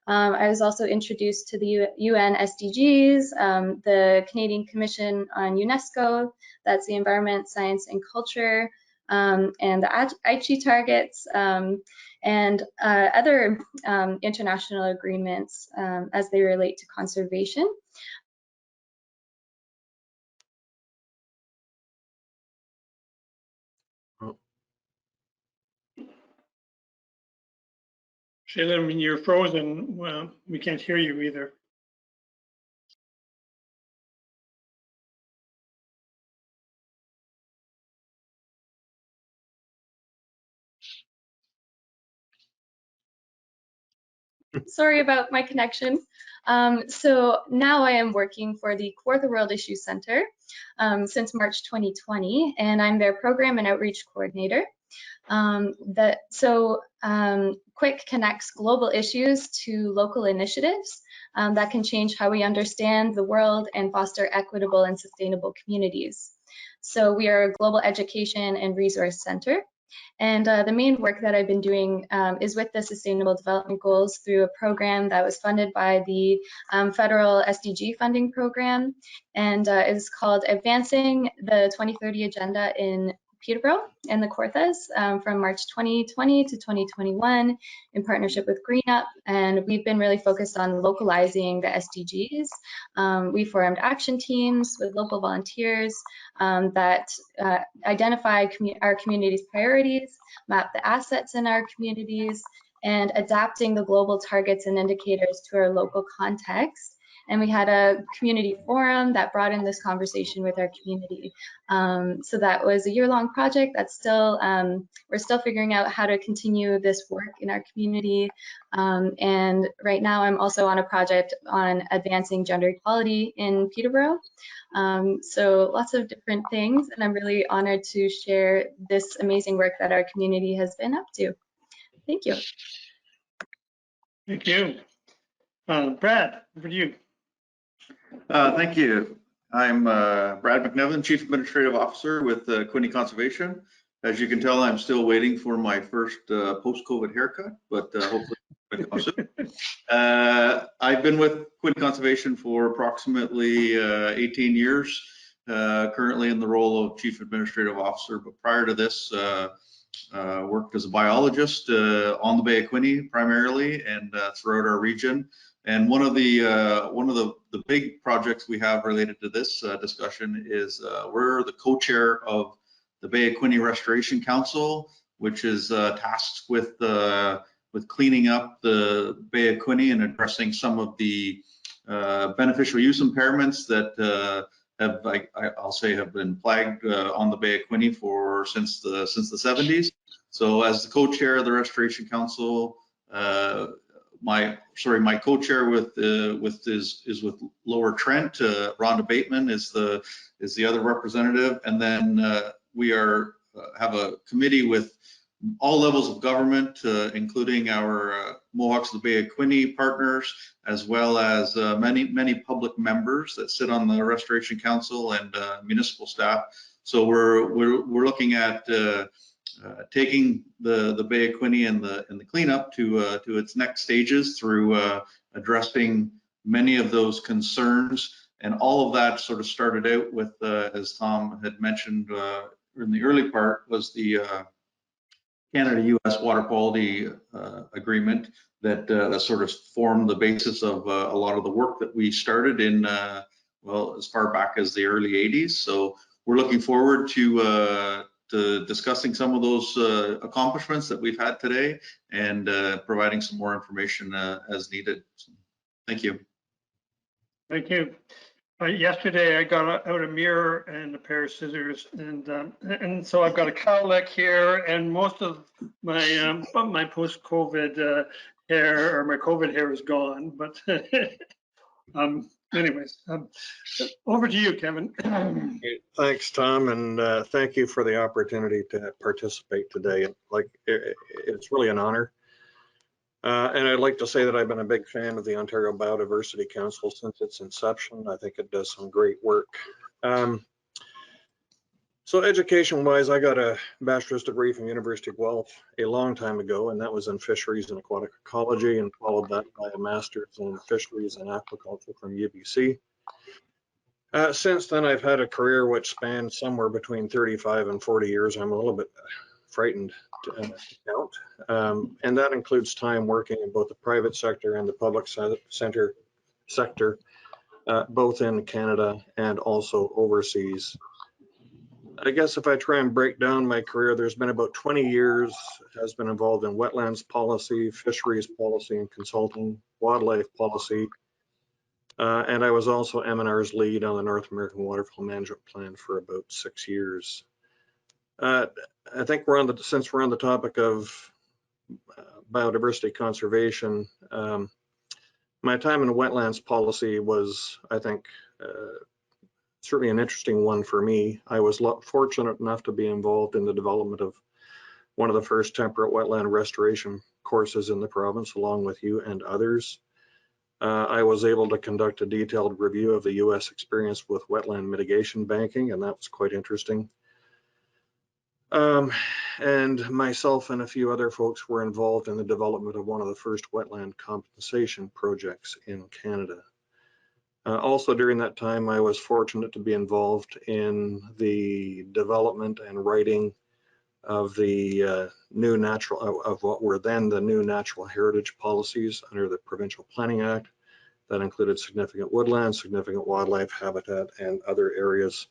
I was also introduced to the UN SDGs, the Canadian Commission on UNESCO, that's the Environment, Science and Culture, and the Aichi targets, and other international agreements as they relate to conservation. Shayla, when you're frozen, well, we can't hear you either. Sorry about my connection. So now I am working for the Kawartha World Issues Center since March 2020, and I'm their program and outreach coordinator. QUIC connects global issues to local initiatives that can change how we understand the world and foster equitable and sustainable communities. So we are a global education and resource center. And the main work that I've been doing is with the Sustainable Development Goals through a program that was funded by the federal SDG funding program, and is called Advancing the 2030 Agenda in Peterborough and the Kawarthas from March 2020 to 2021 in partnership with Green Up. And we've been really focused on localizing the SDGs. We formed action teams with local volunteers that identify our community's priorities, map the assets in our communities, and adapting the global targets and indicators to our local context. And we had a community forum that brought in this conversation with our community. So that was a year-long project that's still, we're still figuring out how to continue this work in our community. And right now I'm also on a project on advancing gender equality in Peterborough. So lots of different things, and I'm really honored to share this amazing work that our community has been up to. Thank you. Thank you. Brad, over to you. Thank you. I'm Brad McNevin, Chief Administrative Officer with Quinte Conservation. As you can tell, I'm still waiting for my first post-COVID haircut, but hopefully it comes soon. I've been with Quinte Conservation for approximately 18 years, currently in the role of Chief Administrative Officer, but prior to this, worked as a biologist on the Bay of Quinte primarily and throughout our region. And one of the big projects we have related to this discussion is we're the co-chair of the Bay of Quinte Restoration Council, which is tasked with cleaning up the Bay of Quinte and addressing some of the beneficial use impairments that I'll say have been flagged on the Bay of Quinte since the 70s. So as the co-chair of the Restoration Council, my co-chair is with Lower Trent. Rhonda Bateman is the other representative, and then we have a committee with all levels of government, including our Mohawks of the Bay of Quinte partners, as well as many public members that sit on the Restoration Council and municipal staff. So we're looking at taking the Bay of Quinte and the cleanup to its next stages through addressing many of those concerns. And all of that sort of started out with, as Tom had mentioned in the early part, was the Canada-US water quality agreement that sort of formed the basis of a lot of the work that we started in, well, as far back as the early 80s. So we're looking forward to discussing some of those accomplishments that we've had today and providing some more information as needed. So, thank you. Thank you. Yesterday, I got out a mirror and a pair of scissors, and so I've got a cowlick here, and most of my post-COVID hair, or my COVID hair, is gone. But anyways, over to you, Kevin. Thanks, Tom, and thank you for the opportunity to participate today. It's really an honor. And I'd like to say that I've been a big fan of the Ontario Biodiversity Council since its inception. I think it does some great work. So education-wise, I got a bachelor's degree from University of Guelph a long time ago, and that was in fisheries and aquatic ecology, and followed that by a master's in fisheries and aquaculture from UBC. Since then, I've had a career which spanned somewhere between 35 and 40 years. I'm a little bit frightened to count. And that includes time working in both the private sector and the public sector, both in Canada and also overseas. I guess if I try and break down my career, there's been about 20 years has been involved in wetlands policy, fisheries policy and consulting, wildlife policy. And I was also M&R's lead on the North American Waterfowl Management Plan for about 6 years. I think since we're on the topic of biodiversity conservation, my time in wetlands policy was, I think, certainly an interesting one for me. I was fortunate enough to be involved in the development of one of the first temperate wetland restoration courses in the province, along with you and others. I was able to conduct a detailed review of the US experience with wetland mitigation banking, and that was quite interesting. And myself and a few other folks were involved in the development of one of the first wetland compensation projects in Canada. Also during that time, I was fortunate to be involved in the development and writing of the of what were then the new natural heritage policies under the Provincial Planning Act. That included significant woodland, significant wildlife habitat, and other areas.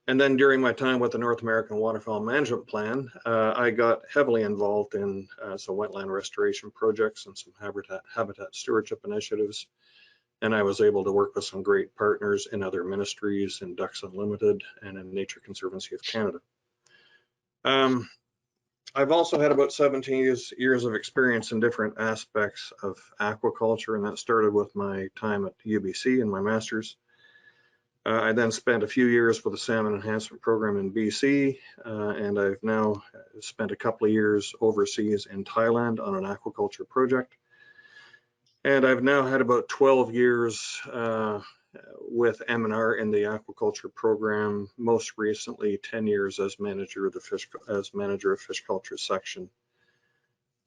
And then during my time with the North American Waterfowl Management Plan, I got heavily involved in some wetland restoration projects and some habitat stewardship initiatives. And I was able to work with some great partners in other ministries, in Ducks Unlimited and in Nature Conservancy of Canada. I've also had about 17 years of experience in different aspects of aquaculture, and that started with my time at UBC and my master's. I then spent a few years with the Salmon Enhancement Program in BC, and I've now spent a couple of years overseas in Thailand on an aquaculture project. And I've now had about 12 years with M&R in the aquaculture program, most recently 10 years as manager of the fish culture section.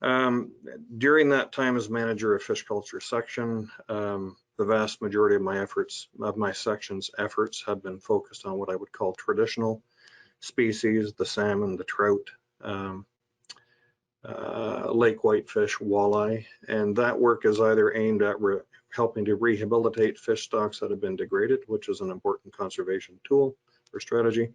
During that time as manager of fish culture section, the vast majority of my section's efforts have been focused on what I would call traditional species, the salmon, the trout, lake whitefish, walleye, and that work is either aimed at helping to rehabilitate fish stocks that have been degraded, which is an important conservation tool or strategy,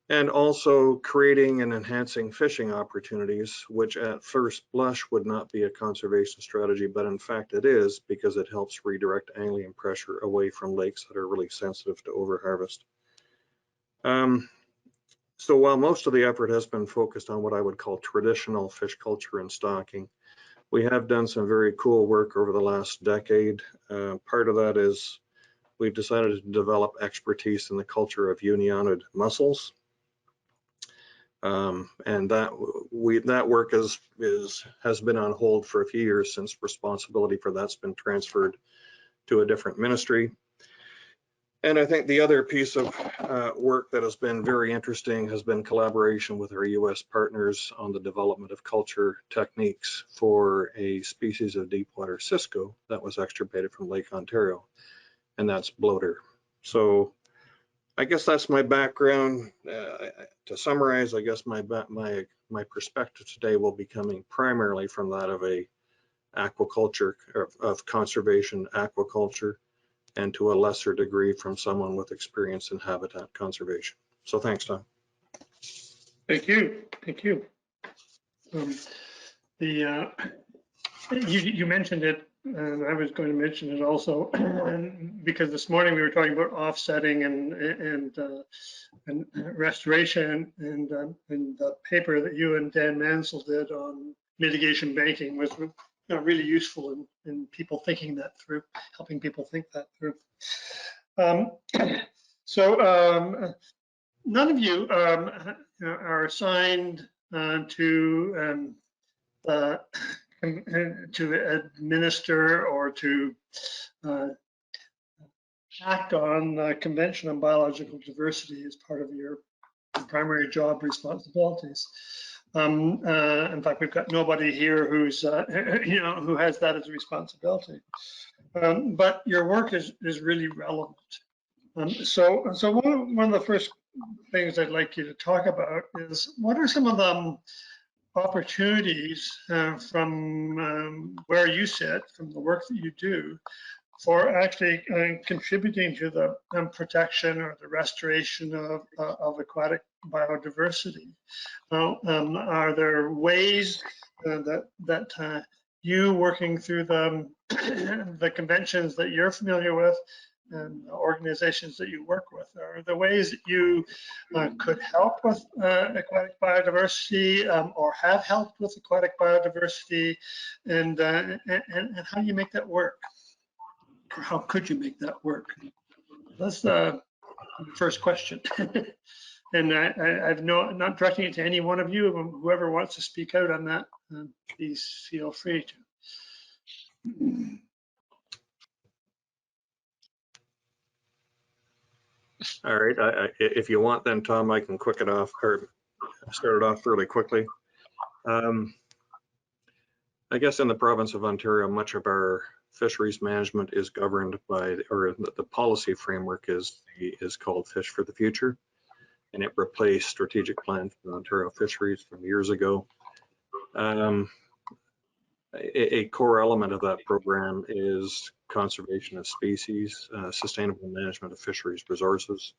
and also creating and enhancing fishing opportunities, which at first blush would not be a conservation strategy, but in fact it is, because it helps redirect angling pressure away from lakes that are really sensitive to overharvest. So while most of the effort has been focused on what I would call traditional fish culture and stocking, we have done some very cool work over the last decade. Part of that is we've decided to develop expertise in the culture of unionid mussels. And that work has been on hold for a few years since responsibility for that's been transferred to a different ministry. And I think the other piece of work that has been very interesting has been collaboration with our US partners on the development of culture techniques for a species of deepwater cisco that was extirpated from Lake Ontario, and that's bloater. So I guess that's my background. To summarize, I guess my perspective today will be coming primarily from that of a aquaculture, of conservation aquaculture, and to a lesser degree from someone with experience in habitat conservation. So thanks, Tom. Thank you. Thank you. You mentioned it, and I was going to mention it also, because this morning we were talking about offsetting and restoration, and the paper that you and Dan Mansell did on mitigation banking was really useful in people thinking that through, helping people think that through. None of you are assigned to administer or to act on the Convention on Biological Diversity as part of your primary job responsibilities. In fact, we've got nobody here who's who has that as a responsibility. But your work is really relevant. So one of the first things I'd like you to talk about is, what are some of the opportunities from where you sit, from the work that you do, for actually contributing to the protection or the restoration of aquatic biodiversity? Are there ways that you, working through the conventions that you're familiar with and organizations that you work with, are there ways that you could help with aquatic biodiversity, or have helped with aquatic biodiversity, and how do you make that work? Or how could you make that work? That's the first question. And I've not directing it to any one of you. Whoever wants to speak out on that, please feel free to. All right, if you want, then Tom, I can quick it off or start it off fairly quickly. I guess in the province of Ontario, much of our fisheries management is governed by, or the policy framework is called Fish for the Future, and it replaced strategic plan for the Ontario fisheries from years ago. A core element of that program is conservation of species, sustainable management of fisheries resources.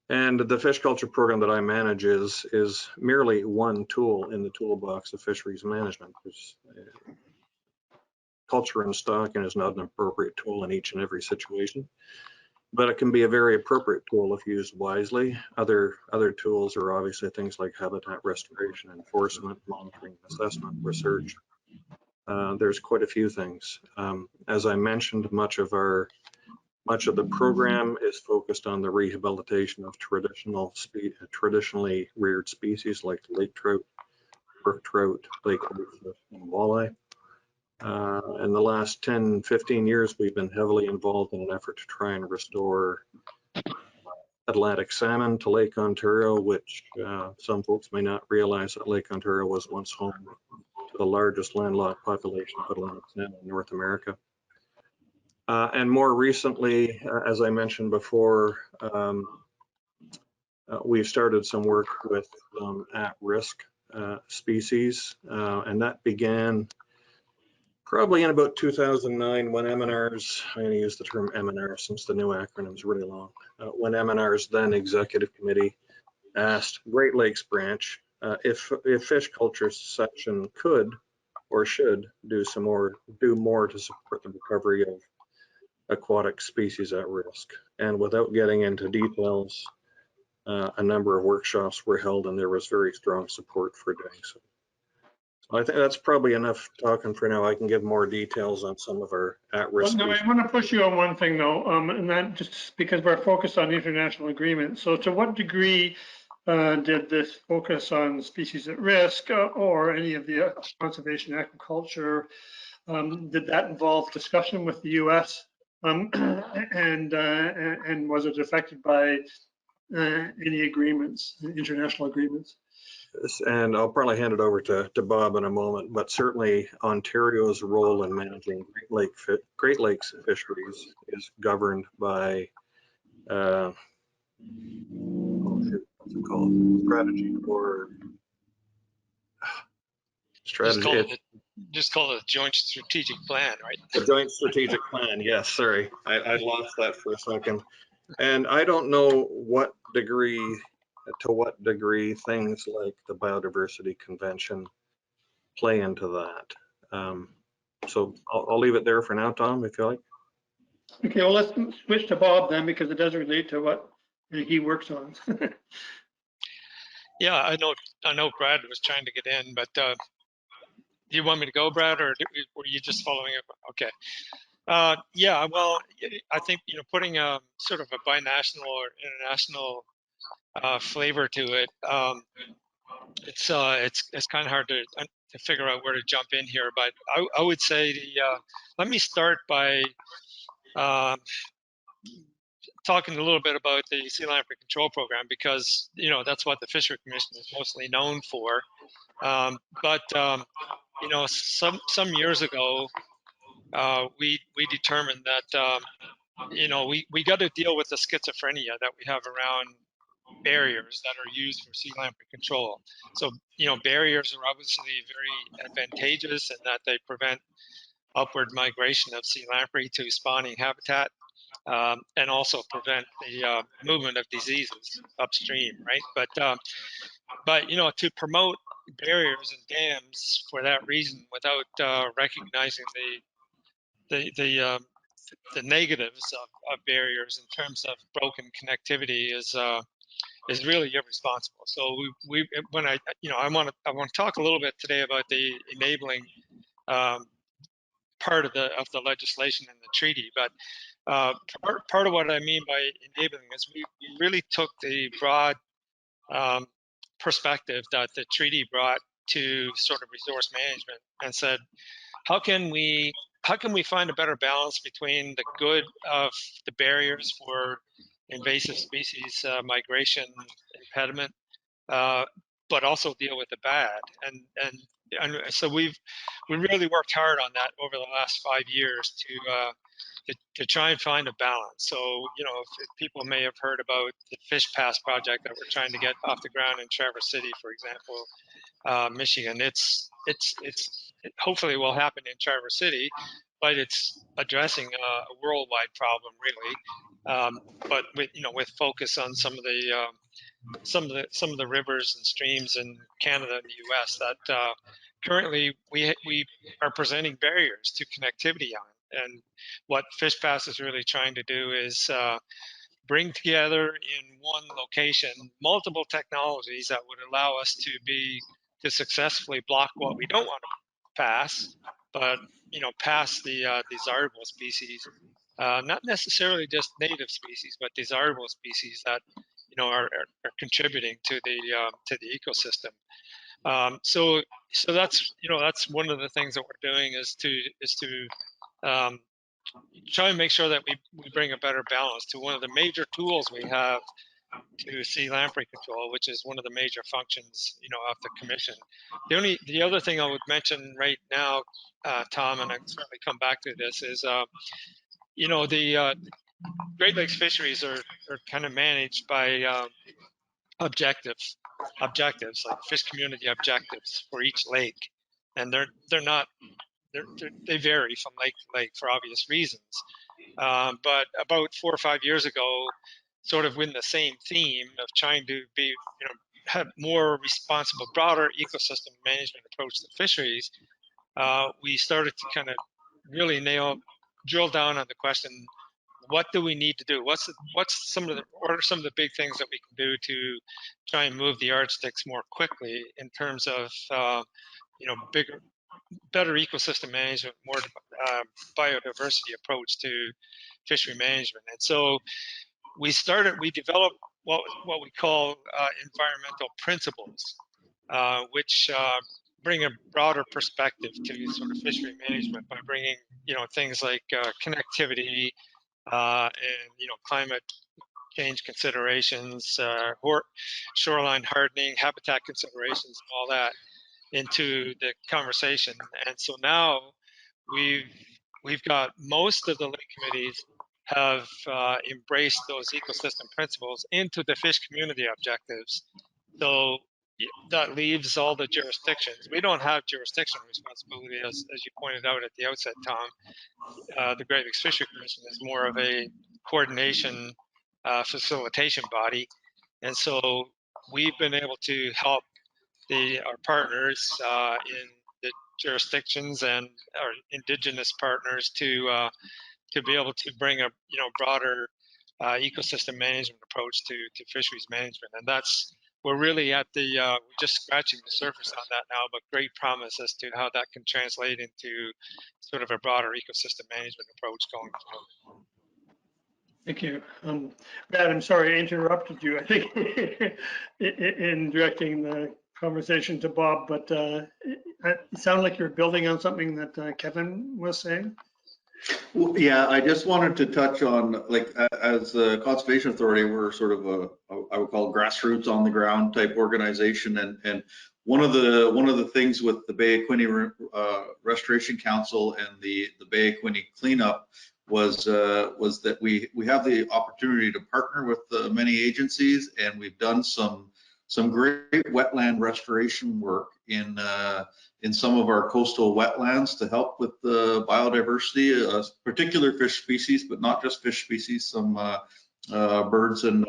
And the fish culture program that I manage is merely one tool in the toolbox of fisheries management. Culture and stocking is not an appropriate tool in each and every situation, but it can be a very appropriate tool if used wisely. Other tools are obviously things like habitat restoration, enforcement, monitoring, assessment, research. There's quite a few things. As I mentioned, much of the program is focused on the rehabilitation of traditionally reared species like lake trout, brook trout, lake whitefish, and walleye. In the last 10, 15 years, we've been heavily involved in an effort to try and restore Atlantic salmon to Lake Ontario, which some folks may not realize that Lake Ontario was once home to the largest landlocked population of Atlantic salmon in North America. And more recently, as I mentioned before, we've started some work with at-risk species, and that began probably in about 2009 when MNR's, I'm going to use the term MNR since the new acronym is really long, when MNR's then executive committee asked Great Lakes Branch if fish culture section could or should do more to support the recovery of aquatic species at risk. And without getting into details, a number of workshops were held and there was very strong support for doing so. I think that's probably enough talking for now. I can give more details on some of our at-risk. Well, no, I want to push you on one thing though, and that just because we're focused on international agreements. So to what degree did this focus on species at risk or any of the conservation aquaculture, did that involve discussion with the US? And was it affected by any agreements, international agreements? And I'll probably hand it over to Bob in a moment, but certainly Ontario's role in managing Great Lakes fisheries is governed by oh shoot, what's it called? Strategy. Just call it a joint strategic plan, right? A joint strategic plan. Yes, sorry, I lost that for a second. And I don't know to what degree things like the Biodiversity Convention play into that. So I'll leave it there for now, Tom, if you like. Okay, well, let's switch to Bob then, because it does relate to what he works on. Yeah, I know Brad was trying to get in, but do you want me to go, Brad, or were you just following it? Okay. Yeah, well, I think, putting a sort of a binational or international flavor to it, it's kind of hard to figure out where to jump in here. But I would say let me start by talking a little bit about the sea lamprey control program, because that's what the Fishery Commission is mostly known for. But some years ago, we determined that we got to deal with the schizophrenia that we have around barriers that are used for sea lamprey control. So barriers are obviously very advantageous in that they prevent upward migration of sea lamprey to spawning habitat, and also prevent the movement of diseases upstream, right? But to promote barriers and dams for that reason without recognizing the negatives of barriers in terms of broken connectivity is really irresponsible. So when I want to talk a little bit today about the enabling part of the legislation and the treaty, but part of what I mean by enabling is we really took the broad perspective that the treaty brought to sort of resource management and said, how can we find a better balance between the good of the barriers for invasive species migration impediment, but also deal with the bad? And so we really worked hard on that over the last 5 years to try and find a balance. So if people may have heard about the Fish Pass project that we're trying to get off the ground in Traverse City, for example, Michigan. It's hopefully will happen in Traverse City, but it's addressing a worldwide problem, really. But with focus on some of the rivers and streams in Canada and the U.S. that currently we are presenting barriers to connectivity on. And what Fish Pass is really trying to do is bring together in one location multiple technologies that would allow us to successfully block what we don't want to pass, but pass the desirable species, not necessarily just native species, but desirable species that are contributing to the ecosystem. So that's one of the things that we're doing is to try and make sure that we bring a better balance to one of the major tools we have to sea lamprey control, which is one of the major functions, of the commission. The other thing I would mention right now, Tom, and I can certainly come back to this, is the Great Lakes fisheries are kind of managed by objectives like fish community objectives for each lake, and they vary from lake to lake for obvious reasons. But about 4 or 5 years ago, sort of with the same theme of trying to have more responsible, broader ecosystem management approach to fisheries, we started to kind of really drill down on the question, what do we need to do? What are some of the big things that we can do to try and move the yardsticks more quickly in terms of better ecosystem management, more biodiversity approach to fishery management? And so we developed what we call environmental principles, which bring a broader perspective to sort of fishery management by bringing things like connectivity and climate change considerations, shoreline hardening, habitat considerations, and all that into the conversation. And so now we've got most of the lake committees have embraced those ecosystem principles into the fish community objectives. So that leaves all the jurisdictions. We don't have jurisdictional responsibility, as you pointed out at the outset, Tom. The Great Lakes Fishery Commission is more of a coordination facilitation body. And so we've been able to help our partners in the jurisdictions and our indigenous partners to be able to bring a broader ecosystem management approach to fisheries management. And we're really at we're just scratching the surface on that now, but great promise as to how that can translate into sort of a broader ecosystem management approach going forward. Thank you. Brad, I'm sorry I interrupted you, I think, in directing the conversation to Bob, but it sounded like you're building on something that Kevin was saying. Well, yeah, I just wanted to touch on, like, as a conservation authority, we're sort of I would call grassroots on the ground type organization, and one of the things with the Bay of Quinte Restoration Council and the Bay of Quinte cleanup was that we have the opportunity to partner with many agencies, and we've done some great wetland restoration work in some of our coastal wetlands to help with the biodiversity, particular fish species, but not just fish species, some birds and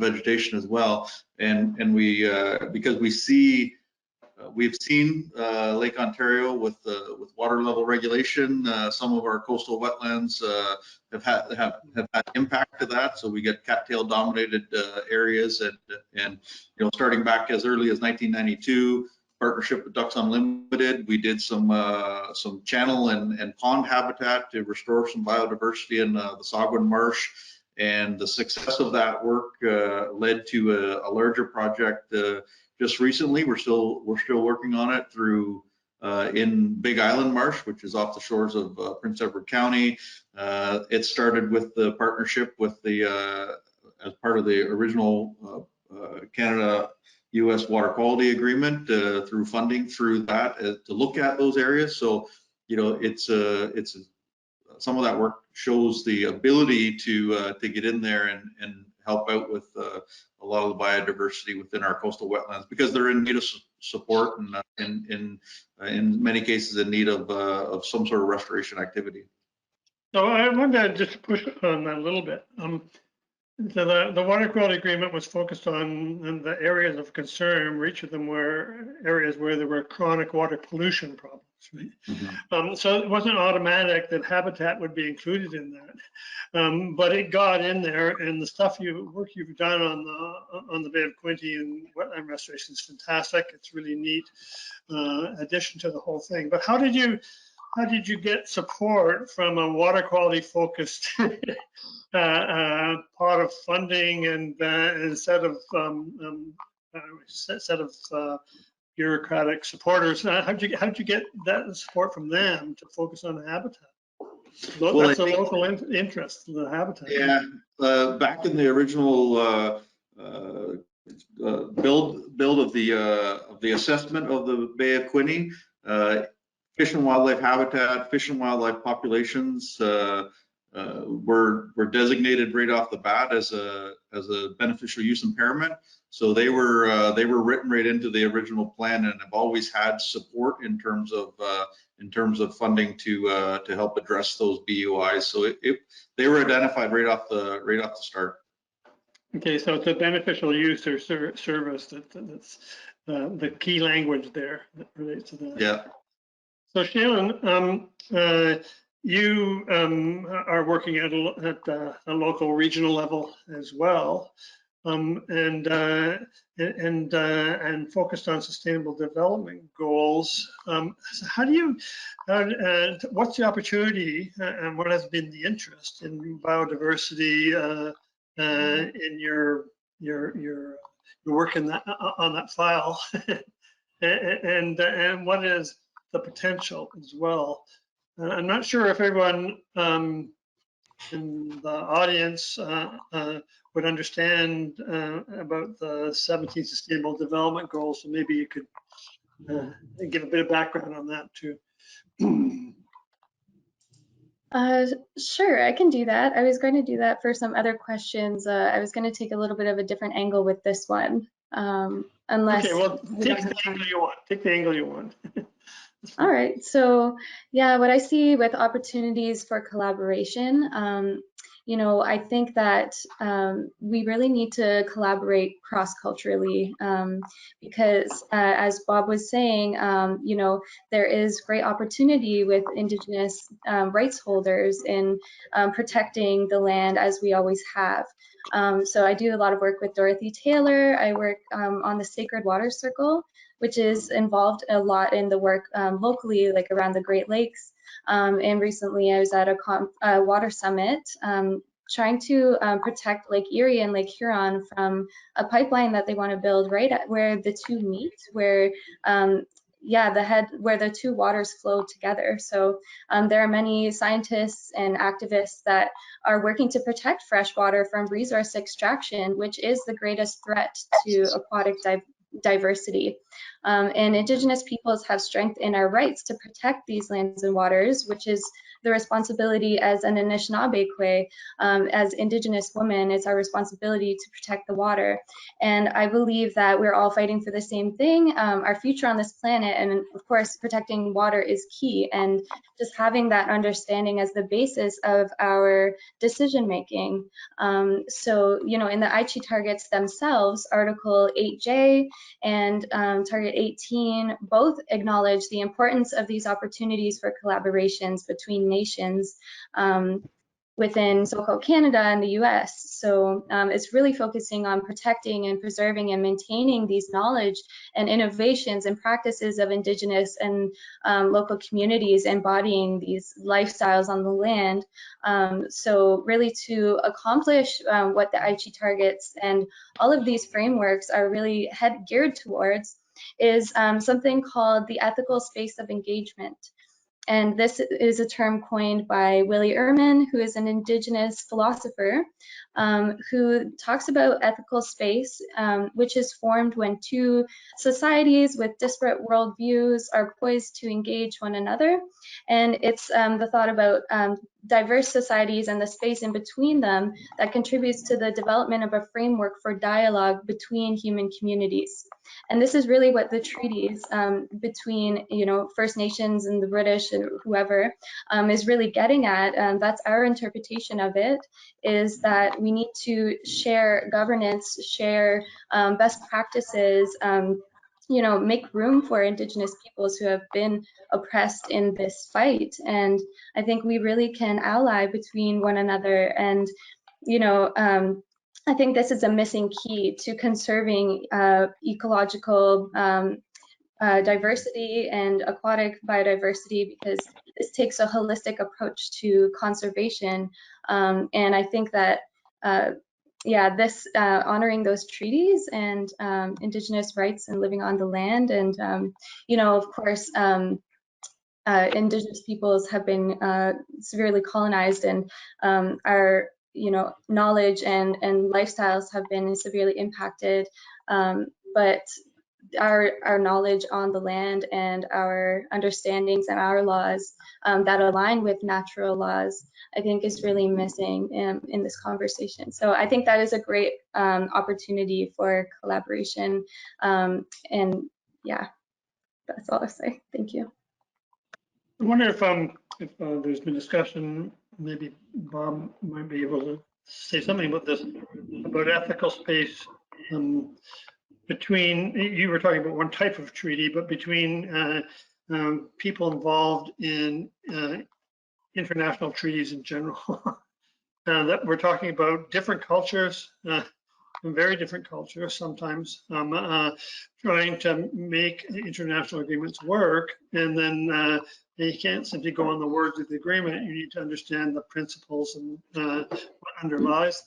vegetation as well. And we because we've seen Lake Ontario with water level regulation. Some of our coastal wetlands have had impact to that. So we get cattail dominated areas, and starting back as early as 1992, partnership with Ducks Unlimited, we did some channel and pond habitat to restore some biodiversity in the Saugwin Marsh. And the success of that work led to a larger project just recently. We're still working on it through in Big Island Marsh, which is off the shores of Prince Edward County. It started with the partnership with as part of the original Canada-US Water Quality Agreement through funding through that to look at those areas. So it's some of that work shows the ability to get in there and help out with a lot of the biodiversity within our coastal wetlands, because they're in need of support and in many cases in need of some sort of restoration activity. So I wanted to just push on that a little bit. So the water quality agreement was focused on the areas of concern. Each of them were areas where there were chronic water pollution problems, right? Mm-hmm. So it wasn't automatic that habitat would be included in that, but it got in there. And the work you've done on the Bay of Quinte and wetland restoration is fantastic. It's really neat addition to the whole thing. But how did you get support from a water quality focused part of funding and a set of bureaucratic supporters? How'd you get that support from them to focus on habitat? Well, that's a local interest, the habitat. Yeah, back in the original build of the assessment of the Bay of Quinte, fish and wildlife habitat, fish and wildlife populations were designated right off the bat as a beneficial use impairment. So they were written right into the original plan, and have always had support in terms of funding to help address those BUIs. So they were identified right off the start. Okay, so it's a beneficial use or service that's the key language there that relates to that. Yeah. So Shaylin, you are working at a local regional level as well, and focused on sustainable development goals. So how do you? What's the opportunity and what has been the interest in biodiversity in your work in on that file, and what is the potential as well? I'm not sure if everyone in the audience would understand about the 17 Sustainable Development Goals, so maybe you could give a bit of background on that too. Sure, I can do that. I was going to do that for some other questions. I was going to take a little bit of a different angle with this one, unless Okay, well, we take don't the have time. angle you want. Take the angle you want. All right, so yeah, what I see with opportunities for collaboration, I think that we really need to collaborate cross-culturally because, as Bob was saying, there is great opportunity with Indigenous rights holders in protecting the land as we always have. So I do a lot of work with Dorothy Taylor. I work on the Sacred Water Circle, which is involved a lot in the work locally, like around the Great Lakes. And recently I was at a water summit trying to protect Lake Erie and Lake Huron from a pipeline that they want to build right at where the two meet, where where the two waters flow together. So there are many scientists and activists that are working to protect fresh water from resource extraction, which is the greatest threat to aquatic diversity. And Indigenous peoples have strength in our rights to protect these lands and waters, which is the responsibility as an Anishinaabe, as Indigenous women, it's our responsibility to protect the water. And I believe that we're all fighting for the same thing, our future on this planet, and of course, protecting water is key. And just having that understanding as the basis of our decision making. So, in the Aichi targets themselves, Article 8J and Target 18 both acknowledge the importance of these opportunities for collaborations between nations within so-called Canada and the US. So it's really focusing on protecting and preserving and maintaining these knowledge and innovations and practices of Indigenous and local communities embodying these lifestyles on the land. So really to accomplish what the Aichi targets and all of these frameworks are really geared towards is something called the ethical space of engagement. And this is a term coined by Willie Ehrman, who is an Indigenous philosopher, who talks about ethical space, which is formed when two societies with disparate worldviews are poised to engage one another. And it's the thought about diverse societies and the space in between them that contributes to the development of a framework for dialogue between human communities. And this is really what the treaties between, First Nations and the British and whoever is really getting at. That's our interpretation of it, is that we need to share governance, share best practices, make room for Indigenous peoples who have been oppressed in this fight. And I think we really can ally between one another. And, I think this is a missing key to conserving ecological diversity and aquatic biodiversity, because this takes a holistic approach to conservation. And I think that this honoring those treaties and Indigenous rights and living on the land, and of course, Indigenous peoples have been severely colonized, and our knowledge and lifestyles have been severely impacted. But our knowledge on the land and our understandings and our laws that align with natural laws, I think is really missing in this conversation. So I think that is a great opportunity for collaboration. And yeah, that's all I say. Thank you. I wonder if there's been discussion, maybe Bob might be able to say something about this, about ethical space between, you were talking about one type of treaty, but between people involved in international treaties in general. That we're talking about different cultures, very different cultures sometimes, trying to make international agreements work, and then you can't simply go on the words of the agreement. You need to understand the principles and what underlies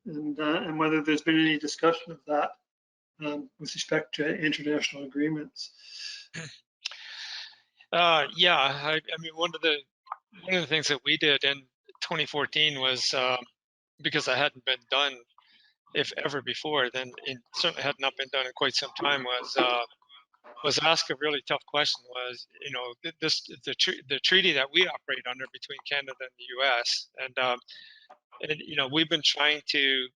them, and whether there's been any discussion of that with respect to international agreements. Yeah, I mean, one of the things that we did in 2014 was because it hadn't been done, if ever before, then it certainly had not been done in quite some time, was was asked a really tough question. Was, you know, the treaty that we operate under between Canada and the U.S. And you know, we've been trying to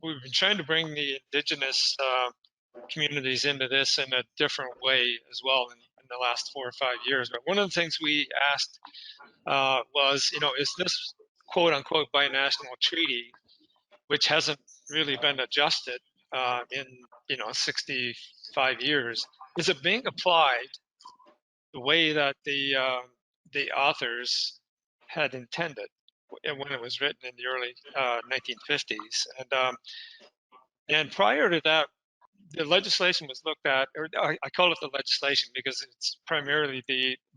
bring the Indigenous communities into this in a different way as well in the last 4 or 5 years. But one of the things we asked was, you know, is this quote unquote binational treaty, which hasn't really been adjusted in, you know, 65 years, is it being applied the way that the authors had intended when it was written in the early 1950s? And prior to that, the legislation was looked at, or I call it the legislation because it's primarily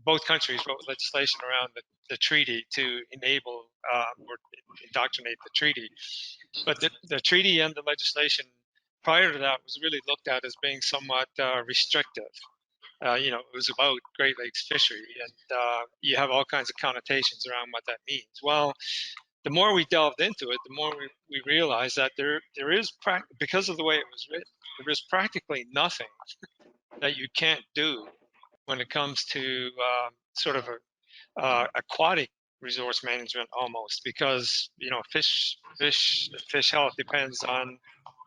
both countries wrote legislation around the treaty to enable or indoctrinate the treaty. But the treaty and the legislation prior to that was really looked at as being somewhat restrictive. You know, it was about Great Lakes fishery, and you have all kinds of connotations around what that means. Well, the more we delved into it, the more we realized that there is, because of the way it was written, there is practically nothing that you can't do when it comes to sort of aquatic resource management almost, because, you know, fish health depends on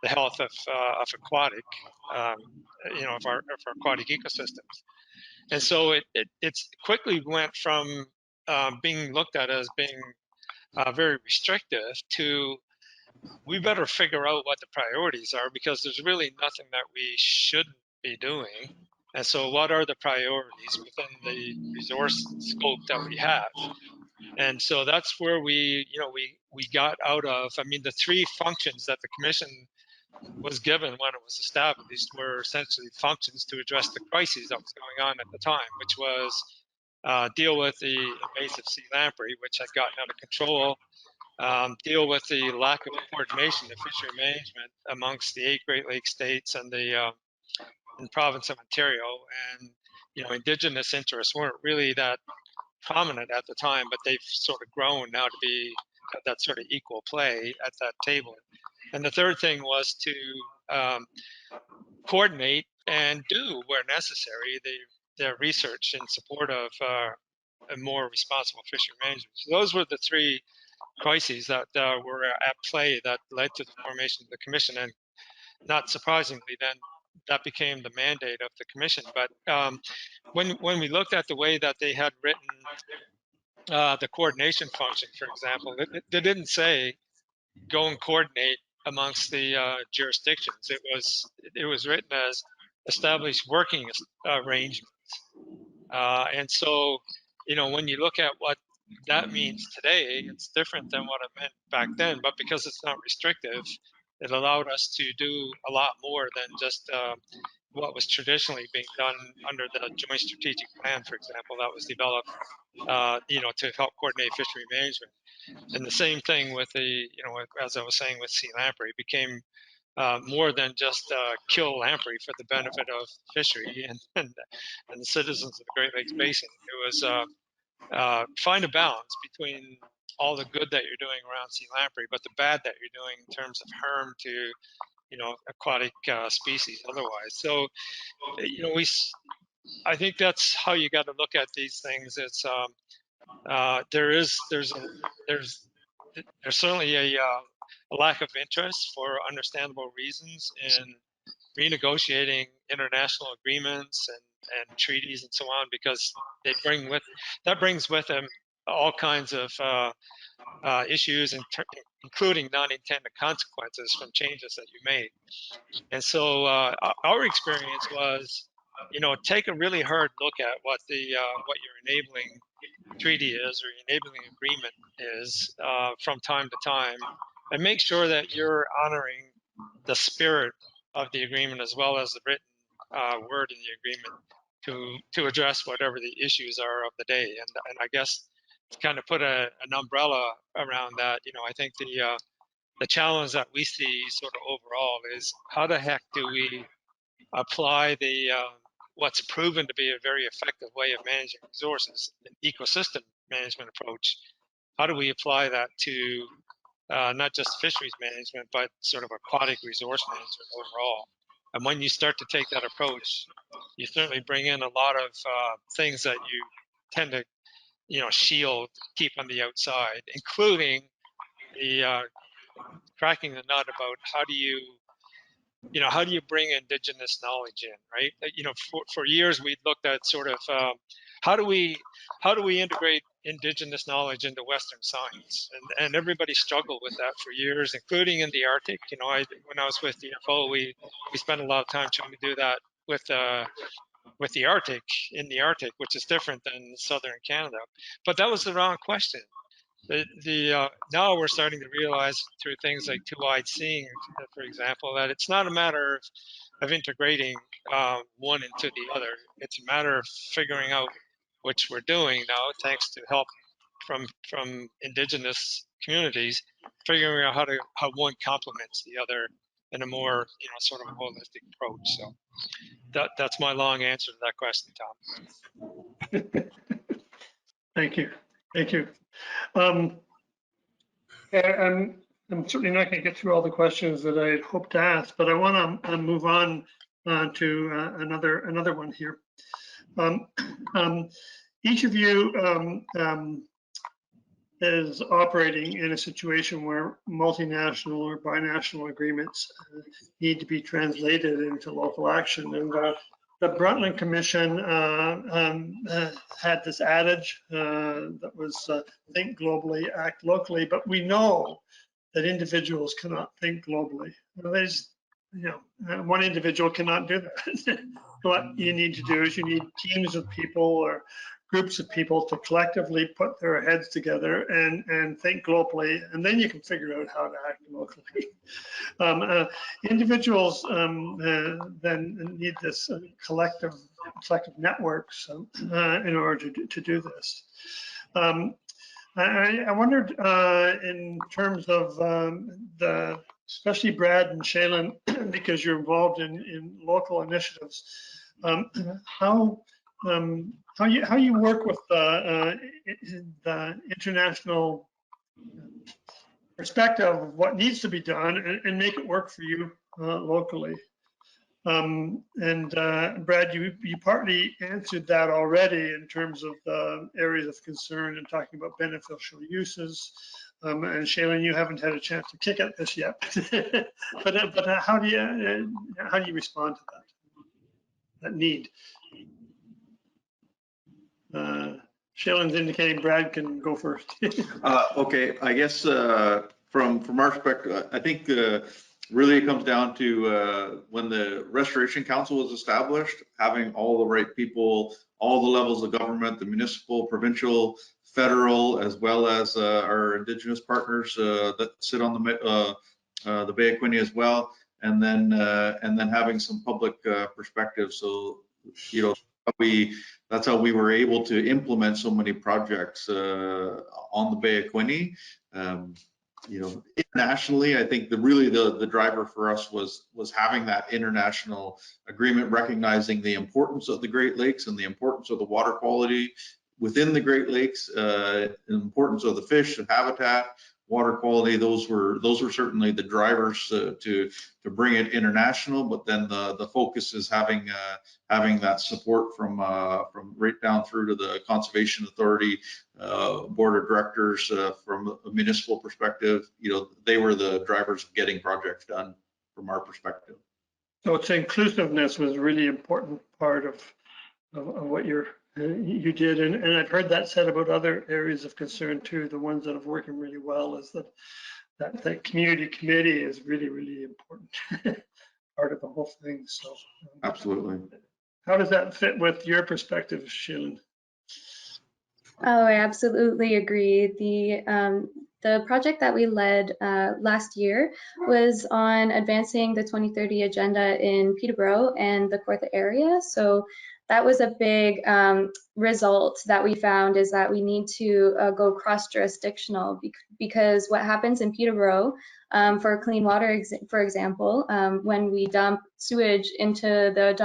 the health of aquatic, you know, of our aquatic ecosystems. And so it's quickly went from being looked at as being very restrictive to, we better figure out what the priorities are, because there's really nothing that we shouldn't be doing. And so what are the priorities within the resource scope that we have? And so that's where we got out of, I mean, the three functions that the commission was given when it was established were essentially functions to address the crises that was going on at the time, which was deal with the invasive sea lamprey, which had gotten out of control, deal with the lack of coordination of fishery management amongst the 8 Great Lakes states and the province of Ontario. And, you know, Indigenous interests weren't really that prominent at the time, but they've sort of grown now to be at that sort of equal play at that table. And the third thing was to coordinate and do, where necessary, the research in support of a more responsible fishery management. So those were the three crises that were at play that led to the formation of the commission. And not surprisingly, then that became the mandate of the commission. But when we looked at the way that they had written the coordination function, for example, they didn't say go and coordinate amongst the jurisdictions. It was written as establish working arrangements. And so, you know, when you look at what that means today, it's different than what it meant back then. But because it's not restrictive, it allowed us to do a lot more than just what was traditionally being done under the Joint Strategic Plan, for example, that was developed, you know, to help coordinate fishery management. And the same thing with the, you know, as I was saying with sea lamprey, became more than just kill lamprey for the benefit of fishery and the citizens of the Great Lakes Basin. It was find a balance between all the good that you're doing around sea lamprey, but the bad that you're doing in terms of harm to, you know, aquatic species otherwise. So, you know, I think that's how you got to look at these things. It's there's certainly a lack of interest for understandable reasons in renegotiating international agreements and treaties and so on, because that brings with them all kinds of issues, including non-intended consequences from changes that you made. And so our experience was, you know, take a really hard look at what your enabling treaty is, or enabling agreement is, from time to time, and make sure that you're honoring the spirit of the agreement as well as the written word in the agreement to address whatever the issues are of the day. And I guess to kind of put an umbrella around that, you know, I think the challenge that we see sort of overall is how the heck do we apply what's proven to be a very effective way of managing resources, an ecosystem management approach. How do we apply that to not just fisheries management, but sort of aquatic resource management overall? And when you start to take that approach, you certainly bring in a lot of things that you tend to, shield, keep on the outside, including the cracking the nut about how do you bring Indigenous knowledge in, right? For years we looked at sort of how do we integrate Indigenous knowledge into Western science, and everybody struggled with that for years, including in the Arctic. When I was with DFO, we spent a lot of time trying to do that with the Arctic, in the Arctic, which is different than southern Canada. But that was the wrong question. Now we're starting to realize through things like two-eyed seeing, for example, that it's not a matter of integrating one into the other. It's a matter of figuring out, which we're doing now, thanks to help from Indigenous communities, figuring out how one complements the other in a more sort of holistic approach. So that's my long answer to that question, Tom. Thank you. I'm certainly not going to get through all the questions that I had hoped to ask, but I want to move on to another one here. Each of you is operating in a situation where multinational or binational agreements need to be translated into local action. And the Brundtland Commission had this adage that was think globally, act locally, but we know that individuals cannot think globally. One individual cannot do that. What you need to do is you need teams of people or groups of people to collectively put their heads together and think globally, and then you can figure out how to act locally. Individuals then need this collective networks in order to do this. I wondered in terms of especially Brad and Shaylin, because you're involved in local initiatives, how you work with the international perspective of what needs to be done and make it work for you locally. Brad, you partly answered that already in terms of the areas of concern and talking about beneficial uses. And Shaylin, you haven't had a chance to kick at this yet, but how do you respond to that need? Shaylin's indicating Brad can go first. Okay, I guess from our perspective, I think really it comes down to when the Restoration Council was established, having all the right people, all the levels of government, the municipal, provincial, federal, as well as our Indigenous partners that sit on the Bay of Quinte as well, and then having some public perspective. So that's how we were able to implement so many projects on the Bay of Quinte. Internationally, I think the driver for us was having that international agreement, recognizing the importance of the Great Lakes and the importance of the water quality within the Great Lakes, the importance of the fish and habitat, water quality. Those were certainly the drivers to bring it international. But then the focus is having that support from right down through to the Conservation Authority, board of directors, from a municipal perspective. They were the drivers of getting projects done from our perspective. So it's inclusiveness was a really important part of what you did, and I've heard that said about other areas of concern too. The ones that have working really well is that the community committee is really important part of the whole thing. So absolutely. How does that fit with your perspective, Shaylin? Oh, I absolutely agree. The project that we led last year was on advancing the 2030 agenda in Peterborough and the Kawartha area. So that was a big result that we found, is that we need to go cross-jurisdictional, because what happens in Peterborough, for clean water, for example, when we dump sewage into the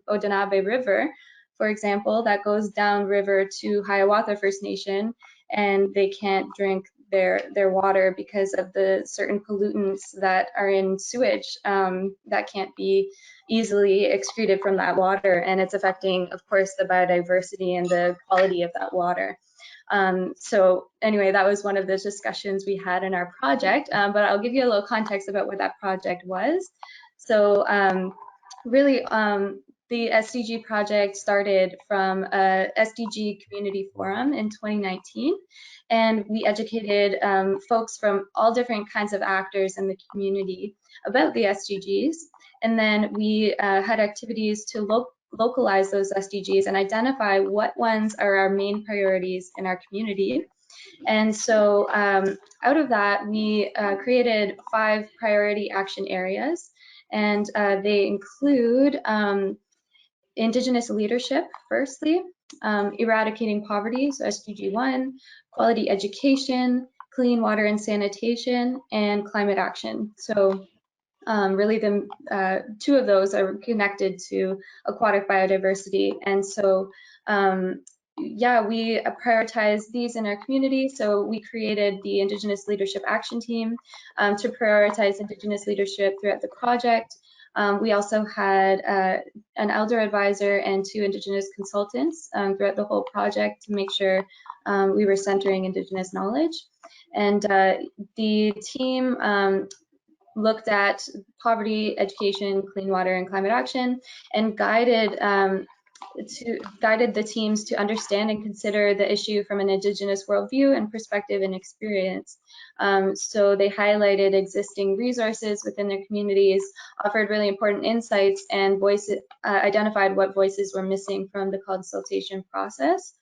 Odabe River, for example, that goes downriver to Hiawatha First Nation, and they can't drink their water because of the certain pollutants that are in sewage that can't be easily excreted from that water, and it's affecting, of course, the biodiversity and the quality of that water. So anyway, that was one of the discussions we had in our project, but I'll give you a little context about what that project was. So really, the SDG project started from a SDG community forum in 2019, and we educated folks from all different kinds of actors in the community about the SDGs. And then we had activities to localize those SDGs and identify what ones are our main priorities in our community. And so out of that, we created 5 priority action areas, and they include Indigenous leadership, firstly, eradicating poverty, so SDG 1, quality education, clean water and sanitation, and climate action. So really the 2 of those are connected to aquatic biodiversity. And so yeah, we prioritize these in our community. So we created the Indigenous Leadership Action Team to prioritize Indigenous leadership throughout the project. We also had an elder advisor and 2 Indigenous consultants throughout the whole project to make sure we were centering Indigenous knowledge. And the team looked at poverty, education, clean water, and climate action, and guided the teams to understand and consider the issue from an Indigenous worldview and perspective and experience. So they highlighted existing resources within their communities, offered really important insights, and identified what voices were missing from the consultation process.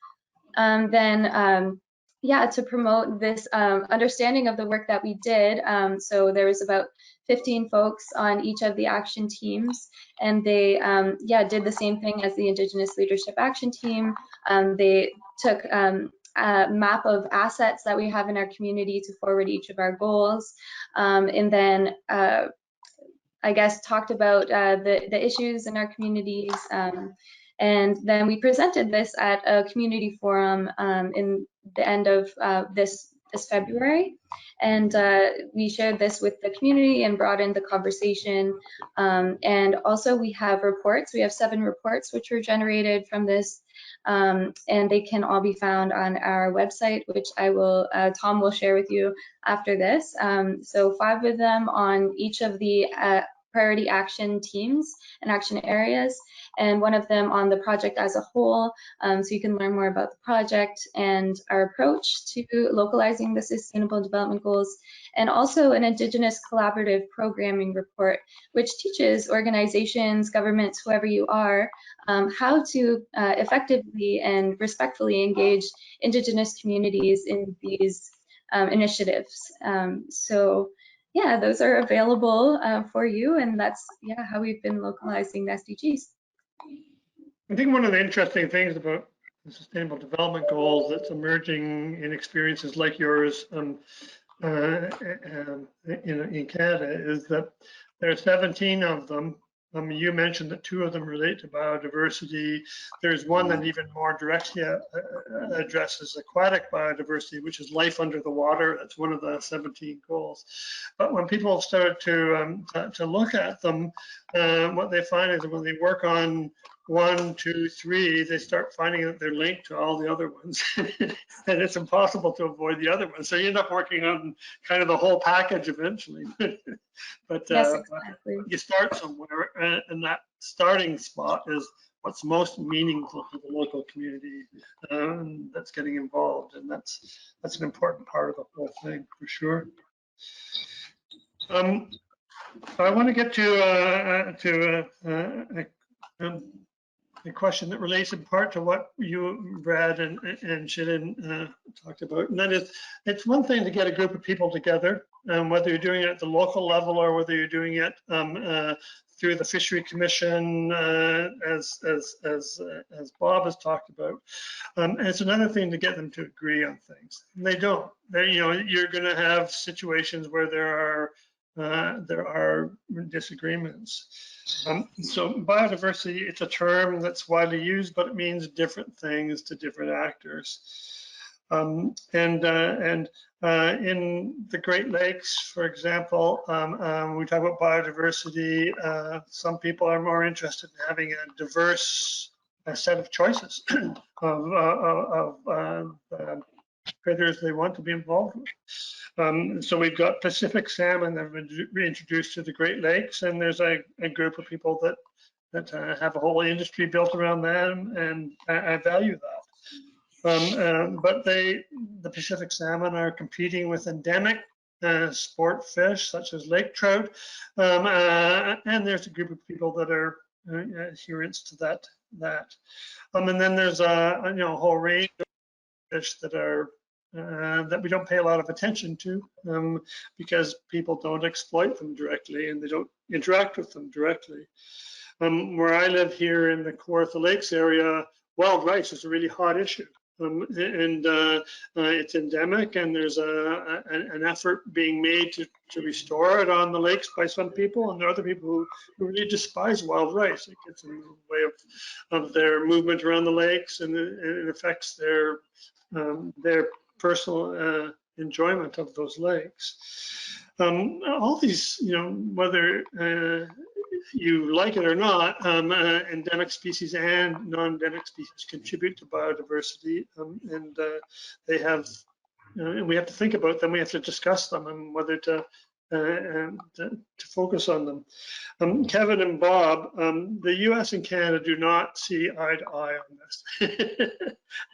Yeah, to promote this understanding of the work that we did, so there was about 15 folks on each of the action teams, and they yeah, did the same thing as the Indigenous Leadership Action Team. They took a map of assets that we have in our community to forward each of our goals, and then I guess talked about the issues in our communities, and then we presented this at a community forum in the end of this February, and we shared this with the community and broadened the conversation. And also we have reports. We have 7 reports which were generated from this, and they can all be found on our website, which I will Tom will share with you after this. So 5 of them on each of the priority action teams and action areas, and 1 of them on the project as a whole, so you can learn more about the project and our approach to localizing the Sustainable Development Goals, and also an Indigenous collaborative programming report, which teaches organizations, governments, whoever you are, how to effectively and respectfully engage Indigenous communities in these initiatives. So yeah, those are available for you, and that's how we've been localizing the SDGs. I think one of the interesting things about the Sustainable Development Goals that's emerging in experiences like yours in Canada is that there are 17 of them. You mentioned that 2 of them relate to biodiversity. There's one that even more directly addresses aquatic biodiversity, which is life under the water. That's one of the 17 goals. But when people start to look at them, what they find is that when they work on 1, 2, 3, they start finding that they're linked to all the other ones, and it's impossible to avoid the other ones. So you end up working on kind of the whole package eventually. But yes, exactly. You start somewhere, and that starting spot is what's most meaningful to the local community that's getting involved, and that's an important part of the whole thing for sure. I want to get to a question that relates in part to what you, Brad, and Shilin talked about, and that is, it's one thing to get a group of people together, whether you're doing it at the local level or whether you're doing it through the Fishery Commission, as Bob has talked about. And it's another thing to get them to agree on things. And they don't. You're going to have situations where there are disagreements. So biodiversity, it's a term that's widely used, but it means different things to different actors. In the Great Lakes, for example, we talk about biodiversity. Some people are more interested in having a diverse set of choices of critters they want to be involved with. So we've got Pacific salmon that have been reintroduced to the Great Lakes, and there's a group of people that have a whole industry built around them, and I value that. But the Pacific salmon are competing with endemic sport fish such as lake trout, and there's a group of people that are adherents to that. And then there's a whole range of fish that are that we don't pay a lot of attention to because people don't exploit them directly and they don't interact with them directly. Where I live here in the Kawartha Lakes area, wild rice is a really hot issue. It's endemic, and there's an effort being made to restore it on the lakes by some people, and there are other people who really despise wild rice. It gets in the way of their movement around the lakes, and it affects their personal enjoyment of those lakes. All these, whether you like it or not, endemic species and non-endemic species contribute to biodiversity, and they have, and we have to think about them. We have to discuss them and whether to focus on them. Kevin and Bob, the U.S. and Canada do not see eye to eye on this,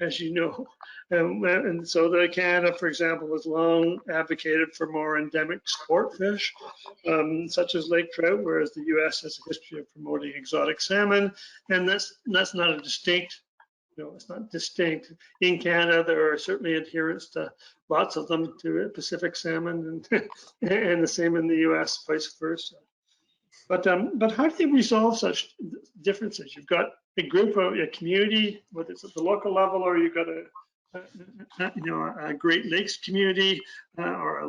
as you know. And so the Canada, for example, has long advocated for more endemic sport fish, such as lake trout, whereas the U.S. has a history of promoting exotic salmon, and that's not a distinct. It's not distinct. In Canada, there are certainly adherents to lots of them, to Pacific salmon, and the same in the U.S., vice versa. But how do you resolve such differences? You've got a group of a community, whether it's at the local level or you've got a Great Lakes community or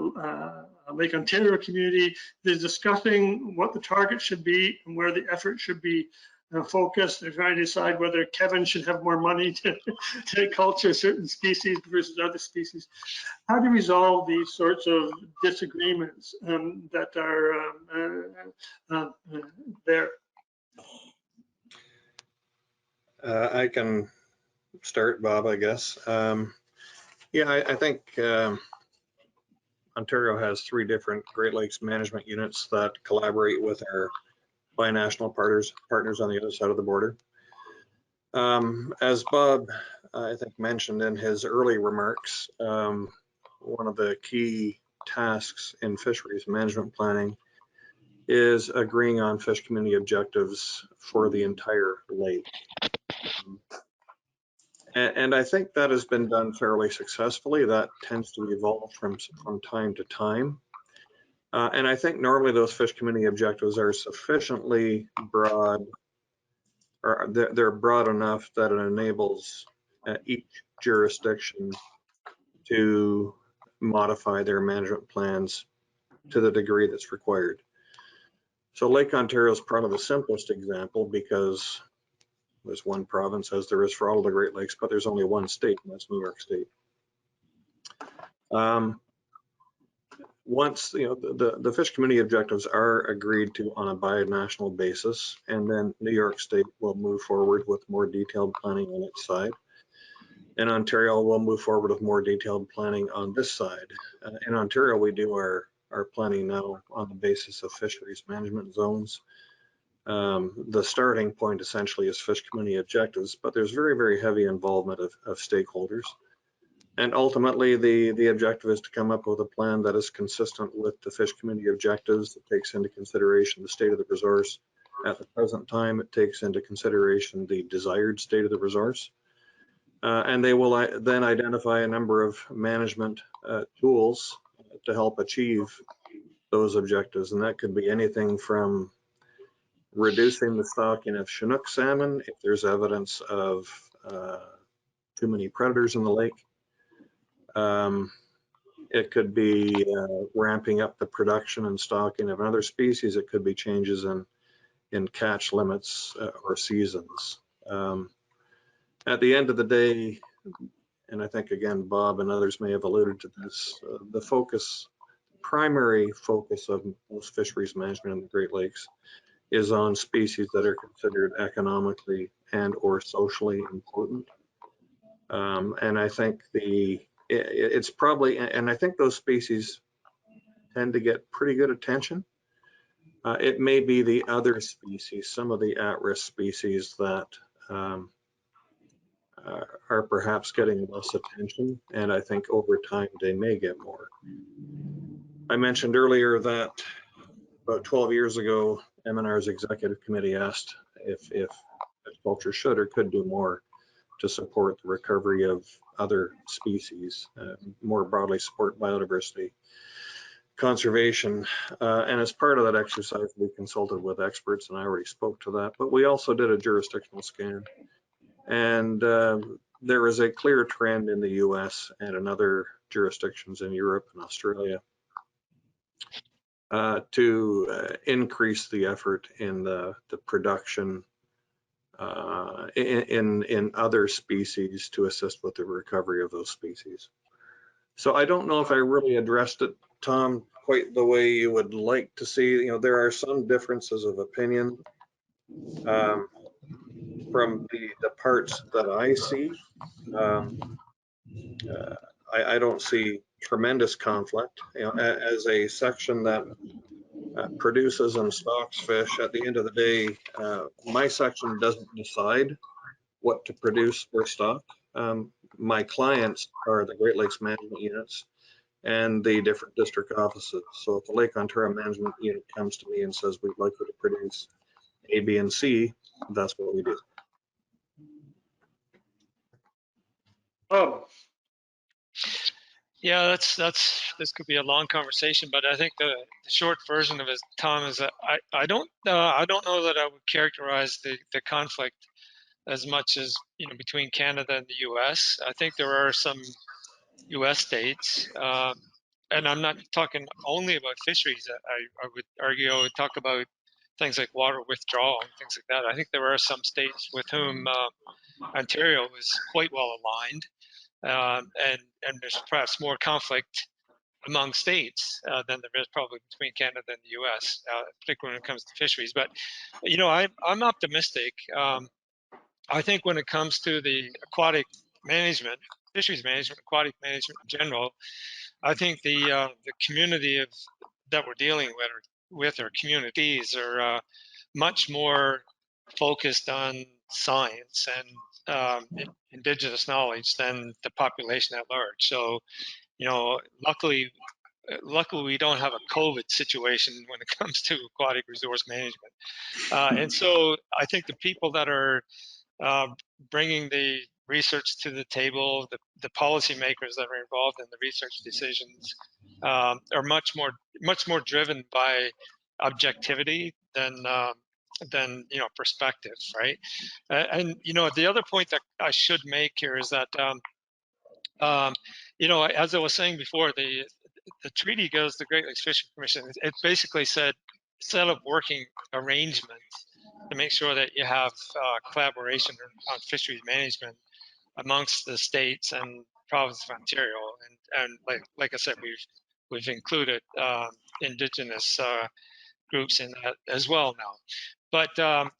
a Lake Ontario community. They're discussing what the target should be and where the effort should be focused. They're trying to decide whether Kevin should have more money to culture certain species versus other species. How do you resolve these sorts of disagreements that are there? I can start, Bob, I guess. Yeah, I think Ontario has 3 different Great Lakes management units that collaborate with our binational partners on the other side of the border. As Bob, I think, mentioned in his early remarks, one of the key tasks in fisheries management planning is agreeing on fish community objectives for the entire lake. And I think that has been done fairly successfully. That tends to evolve from time to time. And I think normally those fish community objectives are sufficiently broad, or they're broad enough that it enables each jurisdiction to modify their management plans to the degree that's required. So Lake Ontario is probably the simplest example because there's one province, as there is for all of the Great Lakes, but there's only one state, and that's New York State. Once the fish community objectives are agreed to on a binational basis, and then New York State will move forward with more detailed planning on its side, and Ontario will move forward with more detailed planning on this side. In Ontario, we do our planning now on the basis of fisheries management zones. The starting point essentially is fish community objectives, but there's very, very heavy involvement of stakeholders. And ultimately, the objective is to come up with a plan that is consistent with the fish community objectives. It takes into consideration the state of the resource at the present time. It takes into consideration the desired state of the resource. And they will then identify a number of management tools to help achieve those objectives. And that could be anything from reducing the stocking of Chinook salmon if there's evidence of too many predators in the lake. It could be ramping up the production and stocking of another species. It could be changes in catch limits or seasons. At the end of the day, and I think again, Bob and others may have alluded to this, the primary focus of most fisheries management in the Great Lakes is on species that are considered economically and or socially important. And I think it's probably, and I think those species tend to get pretty good attention. It may be the other species, some of the at-risk species that are perhaps getting less attention, and I think over time they may get more. I mentioned earlier that about 12 years ago, MNR's executive committee asked if agriculture should or could do more to support the recovery of other species, more broadly support biodiversity conservation. And as part of that exercise, we consulted with experts, and I already spoke to that, but we also did a jurisdictional scan. And there is a clear trend in the US and in other jurisdictions in Europe and Australia to increase the effort in the production in other species to assist with the recovery of those species. So I don't know if I really addressed it, Tom, quite the way you would like to see. You know, there are some differences of opinion from the parts that I see. I don't see tremendous conflict. You know, as a section that produces and stocks fish, at the end of the day, my section doesn't decide what to produce or stock. My clients are the Great Lakes Management Units and the different district offices. So if the Lake Ontario Management Unit comes to me and says, we'd like you to produce A, B, and C, that's what we do. Oh, Yeah, this could be a long conversation, but I think the short version of it, Tom, is that I don't know that I would characterize the conflict as much as, you know, between Canada and the U.S. I think there are some U.S. states, and I'm not talking only about fisheries. I would argue I would talk about things like water withdrawal and things like that. I think there are some states with whom Ontario is quite well aligned, and there's perhaps more conflict among states than there is probably between Canada and the U.S., particularly when it comes to fisheries. But, you know, I'm optimistic. I think when it comes to the aquatic management, fisheries management, aquatic management in general, I think the community that we're dealing with or communities are much more focused on science and Indigenous knowledge than the population at large. So, you know, luckily we don't have a COVID situation when it comes to aquatic resource management. And so I think the people that are bringing the research to the table, the policymakers that are involved in the research decisions are much more driven by objectivity than you know, perspective, right? And you know, the other point that I should make here is that you know, as I was saying before, the treaty goes, the Great Lakes Fisheries Commission, it basically set up working arrangements to make sure that you have collaboration on fisheries management amongst the states and province of Ontario, and like I said, we've included Indigenous groups in that as well now. But that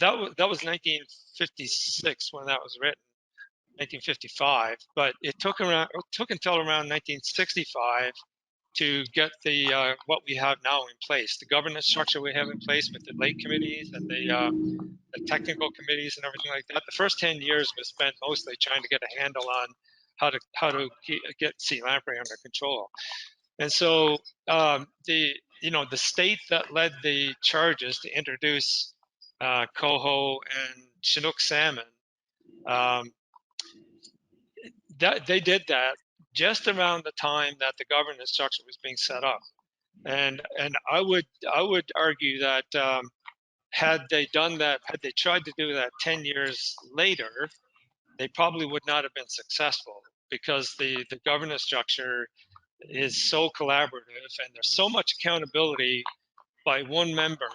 was 1956 when that was written, 1955. But it took until around 1965 to get the what we have now in place, the governance structure we have in place with the lake committees and the technical committees and everything like that. The first 10 years was spent mostly trying to get a handle on how to get sea lamprey under control. And so the state that led the charges to introduce coho and Chinook salmon, that they did that just around the time that the governance structure was being set up. And I would argue that had they done that, had they tried to do that 10 years later, they probably would not have been successful, because the governance structure is so collaborative and there's so much accountability by one member,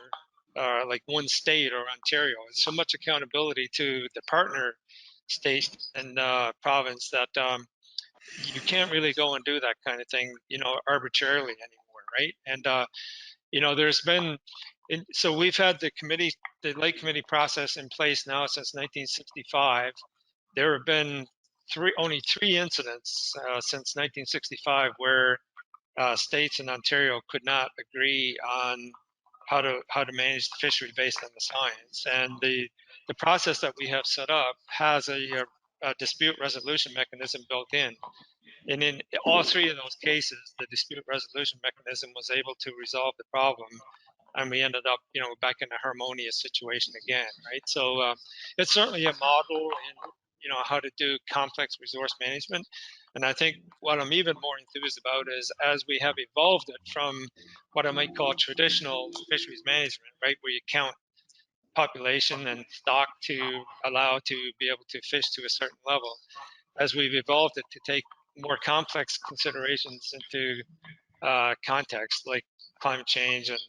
like one state or Ontario, and so much accountability to the partner state and province that you can't really go and do that kind of thing, you know, arbitrarily anymore, right? And you know, there's been, so we've had the Lake Committee process in place now since 1965. There have been only three incidents since 1965 where states in Ontario could not agree on how to manage the fishery based on the science. And the process that we have set up has a dispute resolution mechanism built in. And in all three of those cases, the dispute resolution mechanism was able to resolve the problem, and we ended up, you know, back in a harmonious situation again, right? So it's certainly a model in, you know, how to do complex resource management. And I think what I'm even more enthused about is as we have evolved it from what I might call traditional fisheries management, right, where you count population and stock to allow to be able to fish to a certain level, as we've evolved it to take more complex considerations into context, like climate change and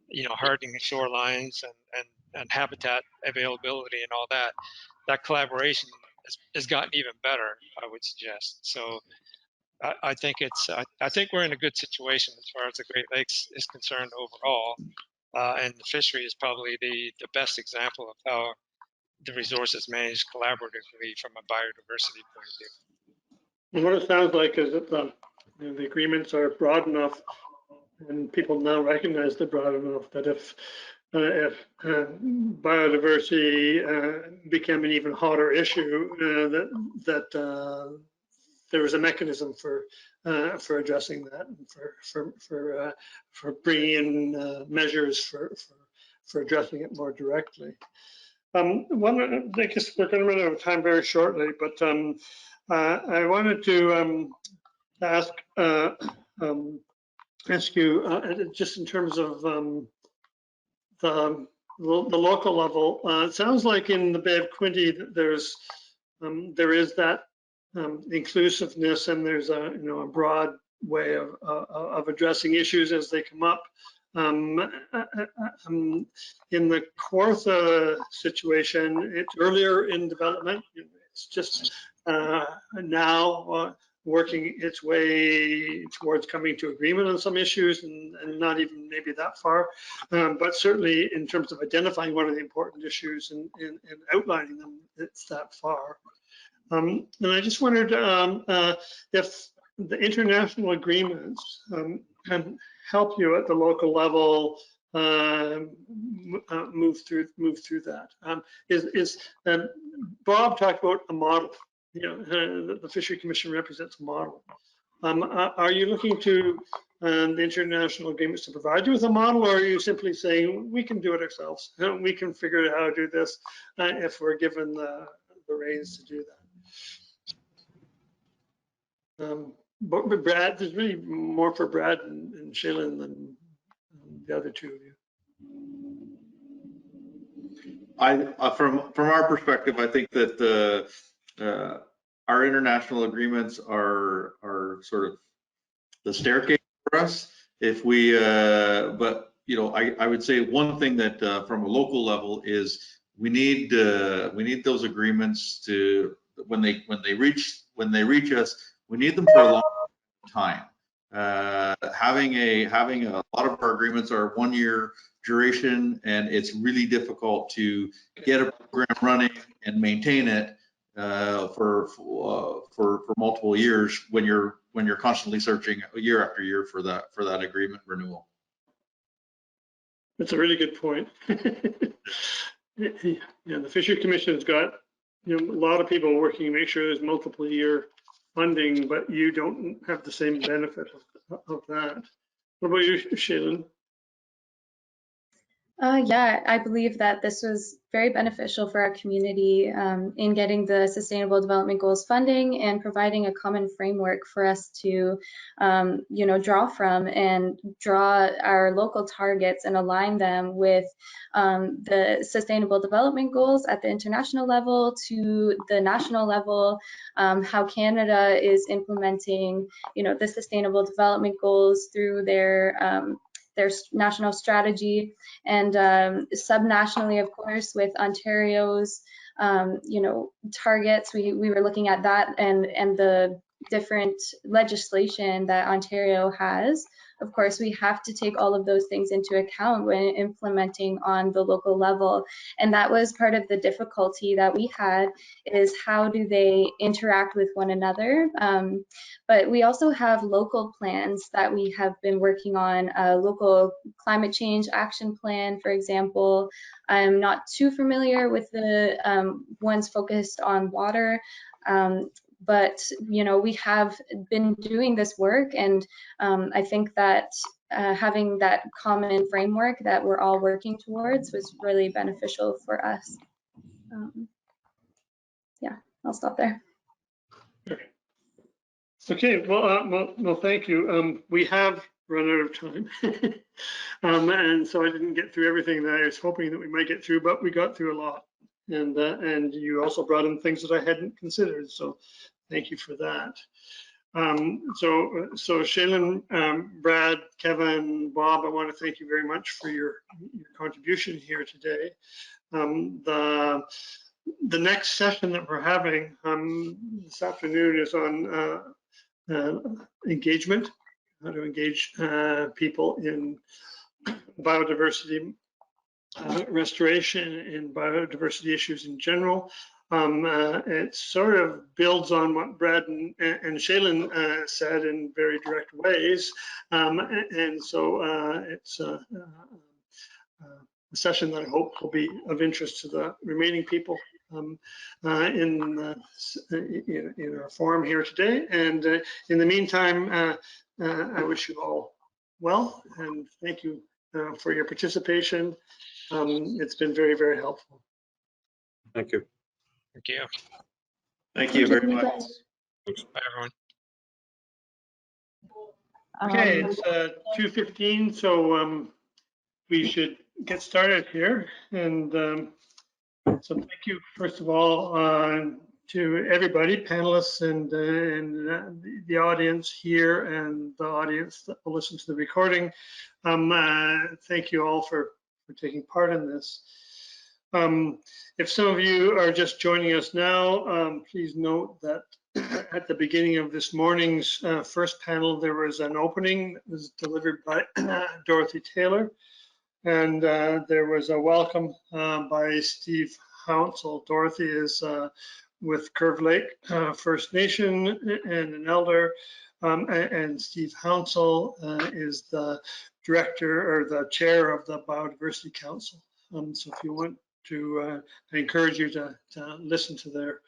you know, hardening shorelines and habitat availability and all that. That collaboration has gotten even better, I would suggest. So I think I think we're in a good situation as far as the Great Lakes is concerned overall, and the fishery is probably the best example of how the resource is managed collaboratively from a biodiversity point of view. What it sounds like is that the agreements are broad enough, and people now recognize they're broad enough that if biodiversity became an even hotter issue, that there is a mechanism for addressing that, and for bringing in measures for addressing it more directly. I guess we're going to run out of time very shortly, but I wanted to ask you just in terms of the local level. It sounds like in the Bay of Quinte there is that inclusiveness, and there's a broad way of addressing issues as they come up. In the Kawartha situation, it's earlier in development. It's just now working its way towards coming to agreement on some issues, and not even maybe that far. But certainly in terms of identifying what are the important issues and outlining them, it's that far. And I just wondered if the international agreements can help you at the local level move through that. Bob talked about a model. You know, the Fishery Commission represents a model. Are you looking to the international agreements to provide you with a model, or are you simply saying we can do it ourselves? We can figure out how to do this if we're given the reins to do that? But Brad, there's really more for Brad and Shaylin than the other two of you. From our perspective, I think that our international agreements are sort of the staircase for us. If we, but you know, I would say one thing that from a local level is we need those agreements to when they reach us, we need them for a long time. Having a lot of our agreements are 1 year duration, and it's really difficult to get a program running and maintain it for multiple years when you're constantly searching year after year for that agreement renewal. That's a really good point. Yeah, the Fishery Commission has got a lot of people working to make sure there's multiple year funding, but you don't have the same benefit of that. What about you, Shaylin? Yeah, I believe that this was very beneficial for our community in getting the Sustainable Development Goals funding and providing a common framework for us to, draw from and draw our local targets and align them with the Sustainable Development Goals at the international level to the national level, how Canada is implementing, the Sustainable Development Goals through their national strategy, and subnationally, of course, with Ontario's you know, targets. We were looking at that and the different legislation that Ontario has. Of course, we have to take all of those things into account when implementing on the local level. And that was part of the difficulty that we had, is how do they interact with one another. But we also have local plans that we have been working on, a local climate change action plan, for example. I'm not too familiar with the ones focused on water. But you know, we have been doing this work, and I think that having that common framework that we're all working towards was really beneficial for us. Yeah, I'll stop there. Okay, well, thank you. We have run out of time, and so I didn't get through everything that I was hoping that we might get through, but we got through a lot, and you also brought in things that I hadn't considered. So thank you for that. So Shaylin, Brad, Kevin, Bob, I want to thank you very much for your contribution here today. The next session that we're having this afternoon is on engagement, how to engage people in biodiversity restoration and biodiversity issues in general. It sort of builds on what Brad and Shaylin said in very direct ways. And so it's a session that I hope will be of interest to the remaining people in our forum here today. And in the meantime, I wish you all well, and thank you for your participation. It's been very, very helpful. Thank you. Thank you. Thank you very much. Bye, everyone. Okay, it's 2:15, so we should get started here. And so thank you, first of all, to everybody, panelists and the audience here and the audience that will listen to the recording. Thank you all for taking part in this. If some of you are just joining us now, please note that at the beginning of this morning's first panel, there was an opening that was delivered by Dorothy Taylor, and there was a welcome by Steve Hounsel. Dorothy is with Curve Lake First Nation and an elder, and Steve Hounsel is the director or the chair of the Biodiversity Council. So if you want to, I encourage you to listen to their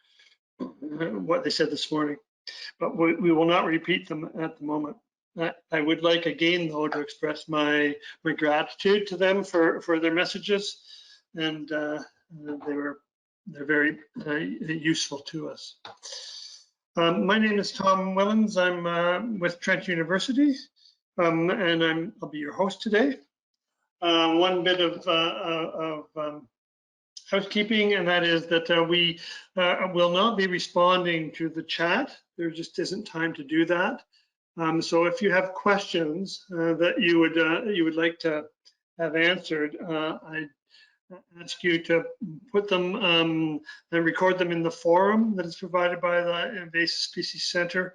what they said this morning, but we will not repeat them at the moment. I would like again, though, to express my gratitude to them for their messages, and they're very useful to us. My name is Tom Willens. I'm with Trent University, and I'll be your host today. One bit of housekeeping, and that is that we will not be responding to the chat. There just isn't time to do that. So if you have questions that you would like to have answered, I ask you to put them and record them in the forum that is provided by the Invasive Species Center.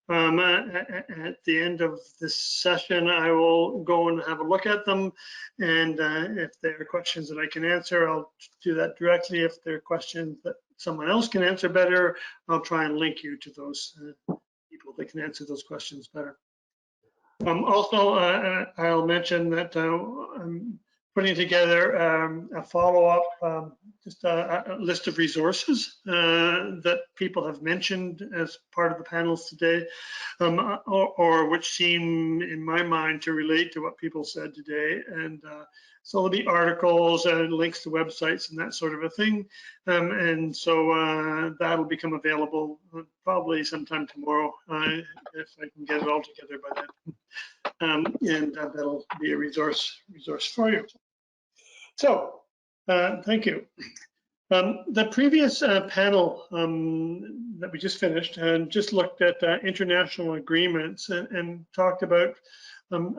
At the end of this session, I will go and have a look at them, and if there are questions that I can answer, I'll do that directly. If there are questions that someone else can answer better, I'll try and link you to those people that can answer those questions better. Also, I'll mention that I'm putting together a follow-up, just a list of resources that people have mentioned as part of the panels today, or which seem, in my mind, to relate to what people said today. And so there'll be articles and links to websites and that sort of a thing. And so that'll become available probably sometime tomorrow, if I can get it all together by then. And that'll be a resource for you. So, thank you. The previous panel that we just finished just looked at international agreements and talked about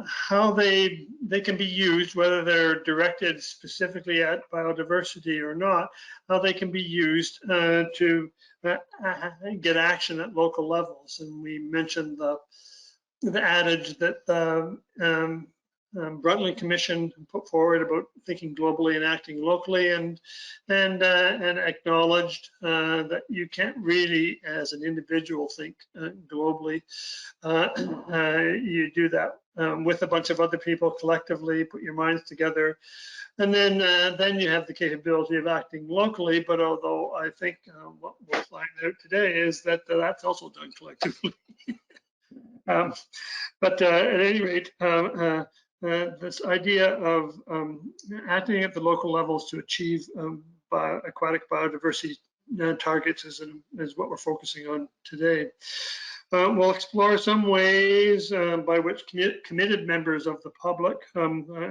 how they they can be used, whether they're directed specifically at biodiversity or not, how they can be used to get action at local levels. And we mentioned the adage that the Brundtland Commission put forward about thinking globally and acting locally, and acknowledged that you can't really, as an individual, think globally. You do that with a bunch of other people collectively, put your minds together, and then you have the capability of acting locally. But although I think what we'll find out today is that that's also done collectively. But at any rate, this idea of acting at the local levels to achieve aquatic biodiversity targets is what we're focusing on today. We'll explore some ways by which committed members of the public,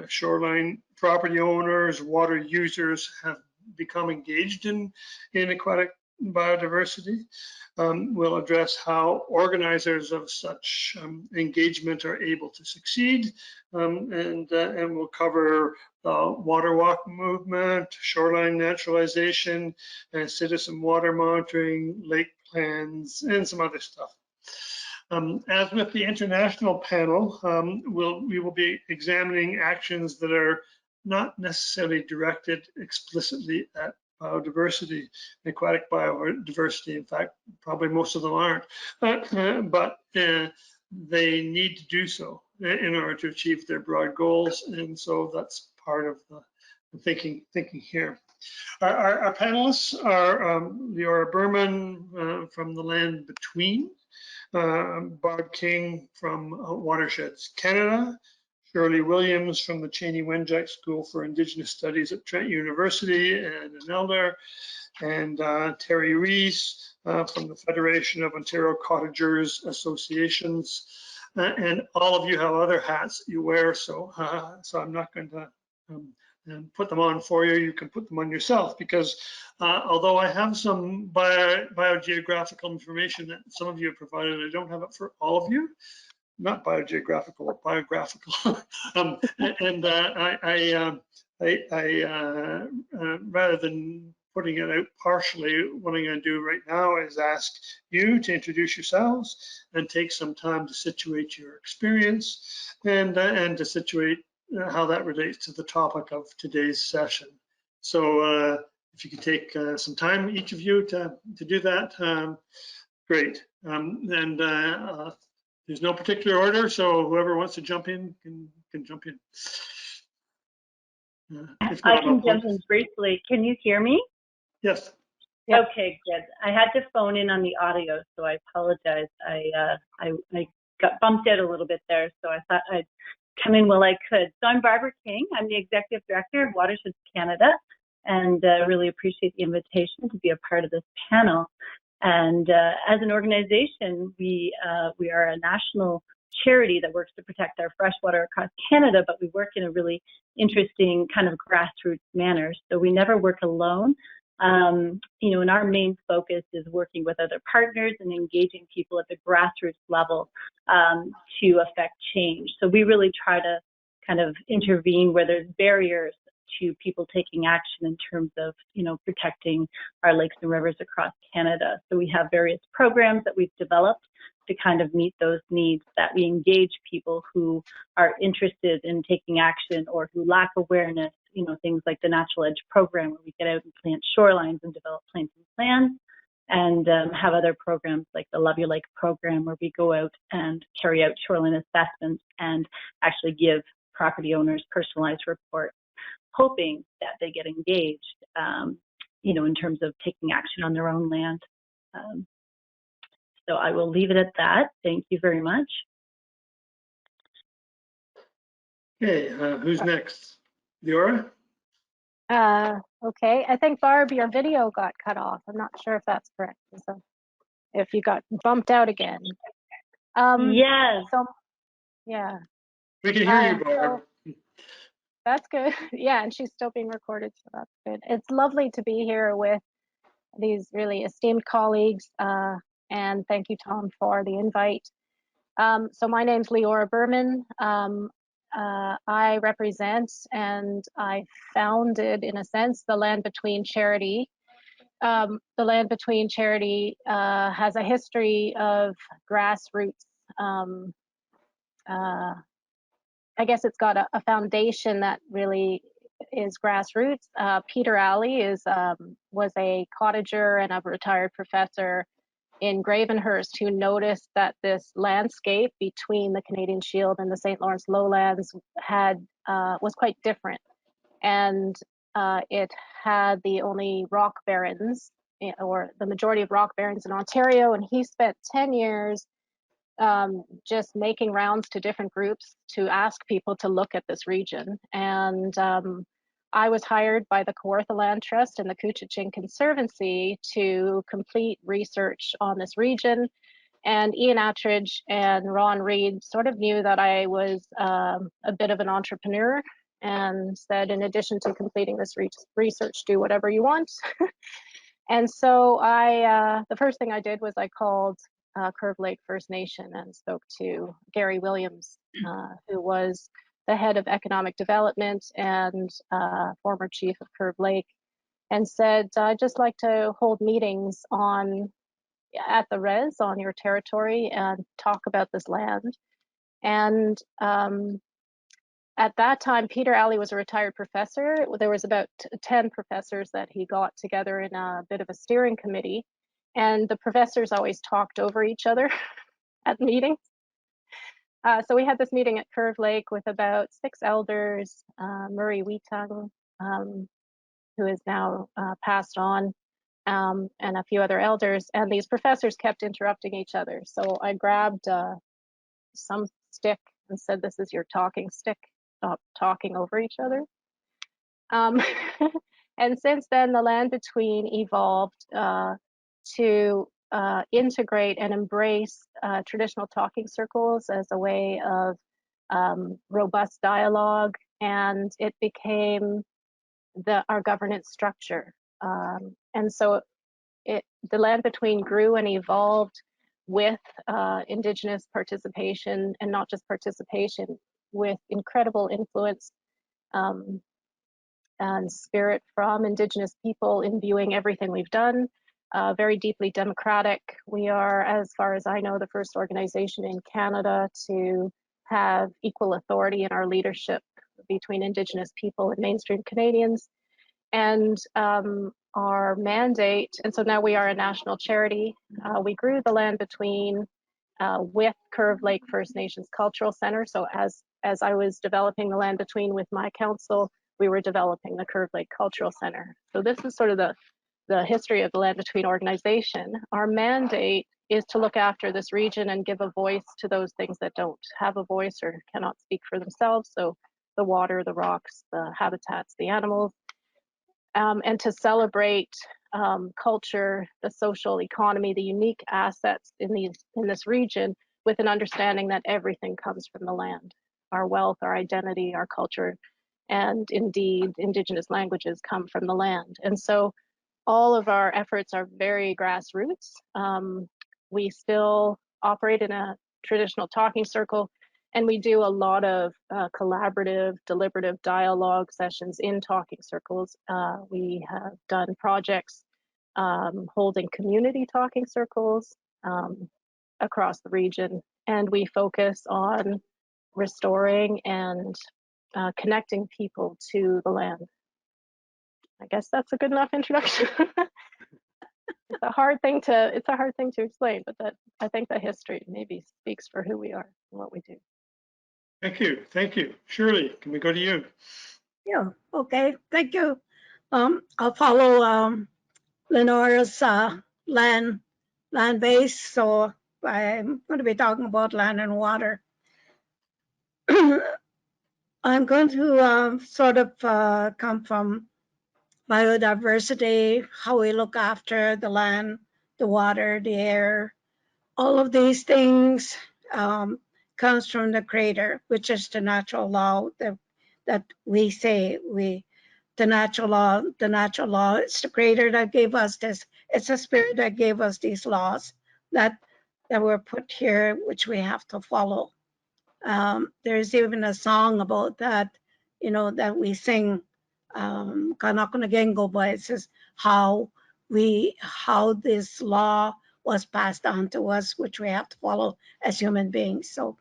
shoreline property owners, water users, have become engaged in aquatic biodiversity. We'll address how organizers of such engagement are able to succeed, and we'll cover the water walk movement, shoreline naturalization, and citizen water monitoring, lake plans, and some other stuff. As with the international panel, we will be examining actions that are not necessarily directed explicitly at biodiversity, aquatic biodiversity. In fact, probably most of them aren't, but they need to do so in order to achieve their broad goals. And so that's part of the thinking here. Our panelists are Leora Berman from the Land Between, Bob King from Watersheds Canada, Shirley Williams from the Cheney Wenjack School for Indigenous Studies at Trent University and an elder, and Terry Rees from the Federation of Ontario Cottagers Associations. And all of you have other hats you wear, so I'm not going to put them on for you. You can put them on yourself, because although I have some biogeographical information that some of you have provided, I don't have it for all of you. Not biogeographical, but biographical. Rather than putting it out partially, what I'm going to do right now is ask you to introduce yourselves and take some time to situate your experience and to situate how that relates to the topic of today's session. So if you could take some time, each of you, to do that, great. There's no particular order, so whoever wants to jump in can jump in. I can jump in briefly. Can you hear me? Yes. Yep. Okay, good. I had to phone in on the audio, so I apologize. I got bumped out a little bit there, so I thought I'd come in while I could. So I'm Barbara King. I'm the Executive Director of Watersheds Canada, and really appreciate the invitation to be a part of this panel. And as an organization, we are a national charity that works to protect our freshwater across Canada, but we work in a really interesting kind of grassroots manner. So we never work alone. And our main focus is working with other partners and engaging people at the grassroots level to affect change. So we really try to kind of intervene where there's barriers to people taking action in terms of, protecting our lakes and rivers across Canada. So we have various programs that we've developed to kind of meet those needs, that we engage people who are interested in taking action or who lack awareness, things like the Natural Edge program, where we get out and plant shorelines and develop planting plans, and have other programs like the Love Your Lake program, where we go out and carry out shoreline assessments and actually give property owners personalized reports, hoping that they get engaged, in terms of taking action on their own land. So I will leave it at that. Thank you very much. Okay, who's next? Leora? Okay, I think Barb, your video got cut off. I'm not sure if that's correct. So if you got bumped out again. Yes. So, yeah. We can hear you, Barb. So that's good. Yeah, and she's still being recorded, so that's good. It's lovely to be here with these really esteemed colleagues, and thank you, Tom, for the invite. So my name's Leora Berman. I represent and I founded, in a sense, the Land Between charity. The Land Between charity has a history of grassroots. I guess it's got a foundation that really is grassroots. Peter Alley was a cottager and a retired professor in Gravenhurst who noticed that this landscape between the Canadian Shield and the St. Lawrence Lowlands was quite different. And it had the only rock barrens, or the majority of rock barrens in Ontario. And he spent 10 years just making rounds to different groups to ask people to look at this region. And I was hired by the Kawartha Land Trust and the Couchiching Conservancy to complete research on this region. And Ian Attridge and Ron Reed sort of knew that I was a bit of an entrepreneur and said, in addition to completing this research, do whatever you want. And so the first thing I did was I called Curve Lake First Nation and spoke to Gary Williams, who was the head of economic development and former chief of Curve Lake, and said, I'd just like to hold meetings at the res on your territory and talk about this land. And at that time, Peter Alley was a retired professor. There was about 10 professors that he got together in a bit of a steering committee. And the professors always talked over each other at meetings. So we had this meeting at Curve Lake with about 6 elders, Murray Wheatung, who is now passed on, and a few other elders. And these professors kept interrupting each other. So I grabbed some stick and said, this is your talking stick. Stop talking over each other. And since then, the Land Between evolved to integrate and embrace traditional talking circles as a way of robust dialogue, and it became our governance structure. And so the Land Between grew and evolved with Indigenous participation, and not just participation, with incredible influence and spirit from Indigenous people imbuing everything we've done. Very deeply democratic. We are, as far as I know, the first organization in Canada to have equal authority in our leadership between Indigenous people and mainstream Canadians. And our mandate, and so now we are a national charity. We grew the Land Between with Curve Lake First Nations Cultural Center. So as I was developing the Land Between with my council, we were developing the Curve Lake Cultural Center. So this is sort of the history of the Land Between organization. Our mandate is to look after this region and give a voice to those things that don't have a voice or cannot speak for themselves. So the water, the rocks, the habitats, the animals, and to celebrate culture, the social economy, the unique assets in this region, with an understanding that everything comes from the land. Our wealth, our identity, our culture, and indeed Indigenous languages come from the land. And so all of our efforts are very grassroots. We still operate in a traditional talking circle, and we do a lot of collaborative, deliberative dialogue sessions in talking circles. We have done projects holding community talking circles across the region, and we focus on restoring and connecting people to the land. I guess that's a good enough introduction. It's a hard thing to explain, but I think the history maybe speaks for who we are and what we do. Thank you. Shirley, can we go to you? Yeah, okay, thank you. I'll follow Lenora's land base, so I'm going to be talking about land and water. I'm going to sort of come from biodiversity, how we look after the land, the water, the air. All of these things comes from the creator, which is the natural law that we say the natural law, it's the creator that gave us this, it's the spirit that gave us these laws that were put here, which we have to follow. There's even a song about that, you know, that we sing, Kanakanagengo, but it says how this law was passed on to us, which we have to follow as human beings. So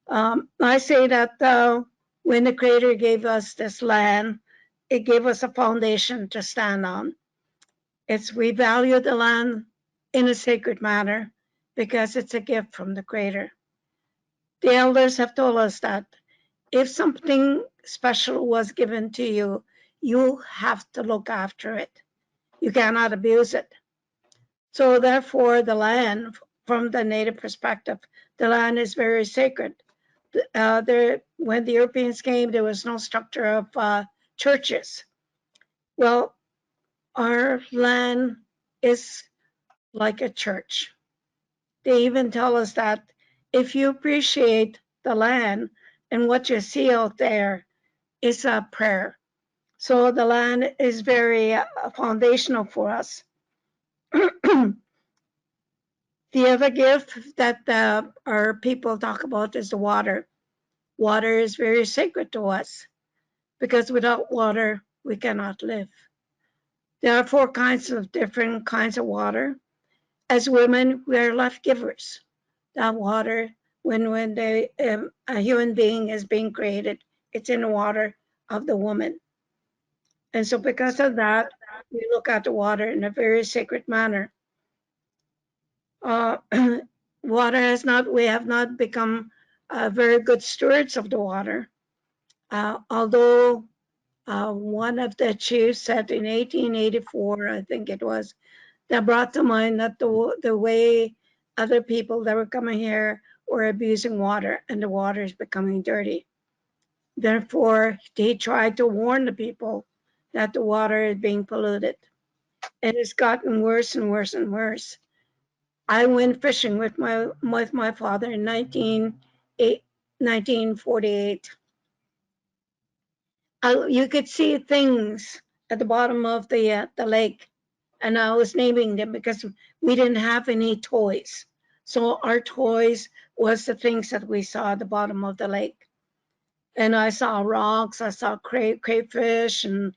I say that when the Creator gave us this land, it gave us a foundation to stand on. We value the land in a sacred manner because it's a gift from the Creator. The elders have told us that if something special was given to you, you have to look after it. You cannot abuse it. So therefore, the land, from the Native perspective, the land is very sacred. When the Europeans came, there was no structure of churches. Well, our land is like a church. They even tell us that if you appreciate the land and what you see out there, it's a prayer. So the land is very foundational for us. The other gift that our people talk about is the water. Water is very sacred to us because without water, we cannot live. There are 4 different kinds of water. As women, we are life givers. That water, when a human being is being created, it's in the water of the woman. And so because of that, we look at the water in a very sacred manner. We have not become very good stewards of the water. Although one of the chiefs said in 1884, I think it was, that brought to mind that the way other people that were coming here were abusing water and the water is becoming dirty. Therefore, he tried to warn the people that the water is being polluted. And it's gotten worse and worse and worse. I went fishing with my father in 1948. You could see things at the bottom of the lake, and I was naming them because we didn't have any toys. So our toys was the things that we saw at the bottom of the lake. And I saw rocks, I saw crayfish and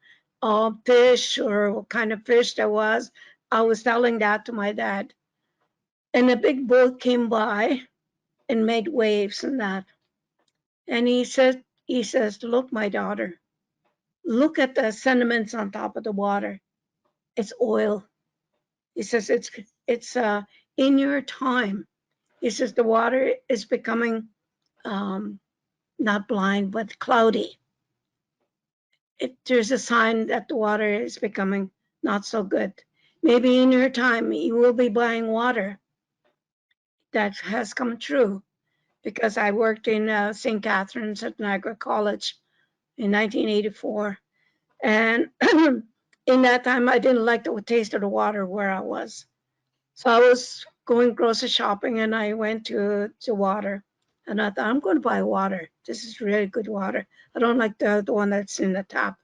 fish, or what kind of fish there was. I was telling that to my dad. And a big boat came by and made waves and that. And he says, look, my daughter, look at the sediments on top of the water. It's oil. He says, it's in your time. He says, the water is becoming not blind, but cloudy. There's a sign that the water is becoming not so good. Maybe in your time, you will be buying water. That has come true because I worked in St. Catharines at Niagara College in 1984. And in that time, I didn't like the taste of the water where I was. So I was going grocery shopping and I went to water. And I thought, I'm going to buy water. This is really good water. I don't like the one that's in the tap.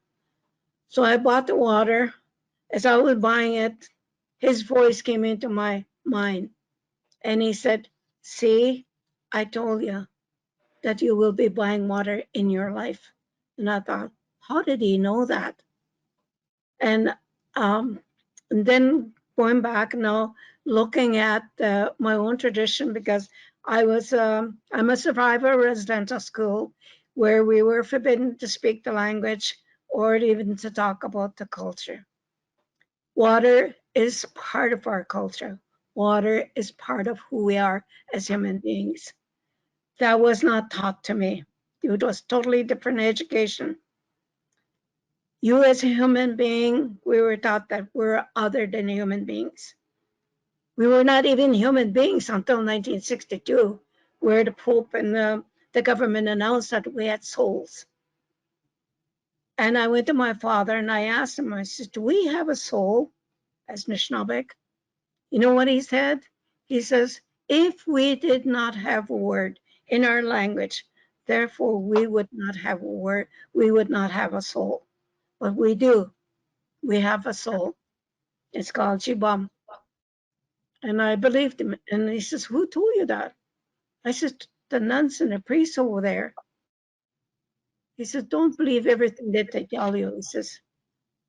So I bought the water. As I was buying it, his voice came into my mind. And he said, see, I told you that you will be buying water in your life. And I thought, how did he know that? And then going back now, looking at my own tradition, because I'm a survivor of residential school where we were forbidden to speak the language or even to talk about the culture. Water is part of our culture. Water is part of who we are as human beings. That was not taught to me. It was totally different education. You as a human being, we were taught that we're other than human beings. We were not even human beings until 1962, where the Pope and the government announced that we had souls. And I went to my father and I asked him, I said, do we have a soul as Nishnabek? You know what he said? He says, if we did not have a word in our language, therefore we would not have a word, we would not have a soul. But we do. We have a soul. It's called Shibam. And I believed him. And he says, who told you that? I said, the nuns and the priests over there. He said, don't believe everything that they tell you. He says,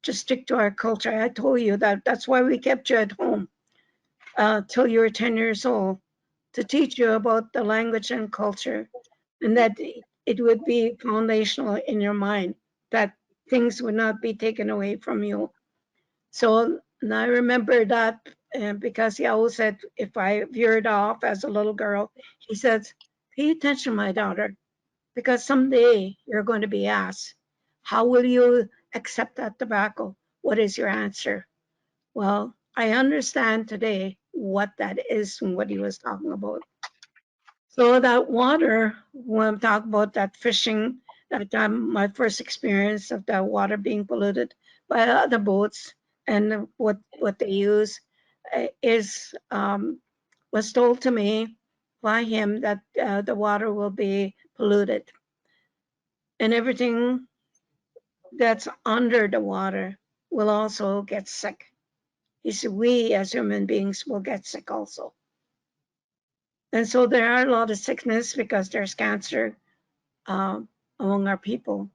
just stick to our culture. I told you that that's why we kept you at home till you were 10 years old, to teach you about the language and culture, and that it would be foundational in your mind, that things would not be taken away from you. So and I remember that because he always said, if I veered off as a little girl, he said, pay attention, my daughter, because someday you're going to be asked, how will you accept that tobacco? What is your answer? Well, I understand today what that is and what he was talking about. So that water, when I'm talking about that fishing, that time my first experience of that water being polluted by other boats, and what they use is was told to me by him that the water will be polluted, and everything that's under the water will also get sick. He said, we as human beings will get sick also. And so there are a lot of sickness because there's cancer among our people.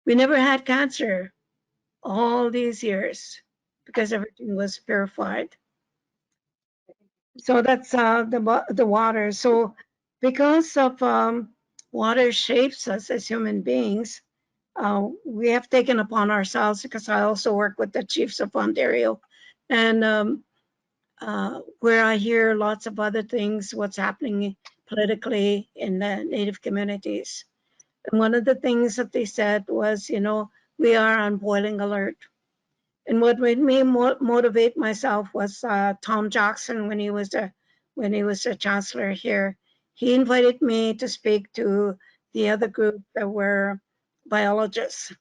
We never had cancer all these years because everything was purified. So that's the water. So because of water shapes us as human beings, we have taken upon ourselves, because I also work with the Chiefs of Ontario, and where I hear lots of other things, what's happening politically in the Native communities. And one of the things that they said was, we are on boiling alert. And what made me motivate myself was Tom Jackson, when he was the chancellor here. He invited me to speak to the other group that were biologists.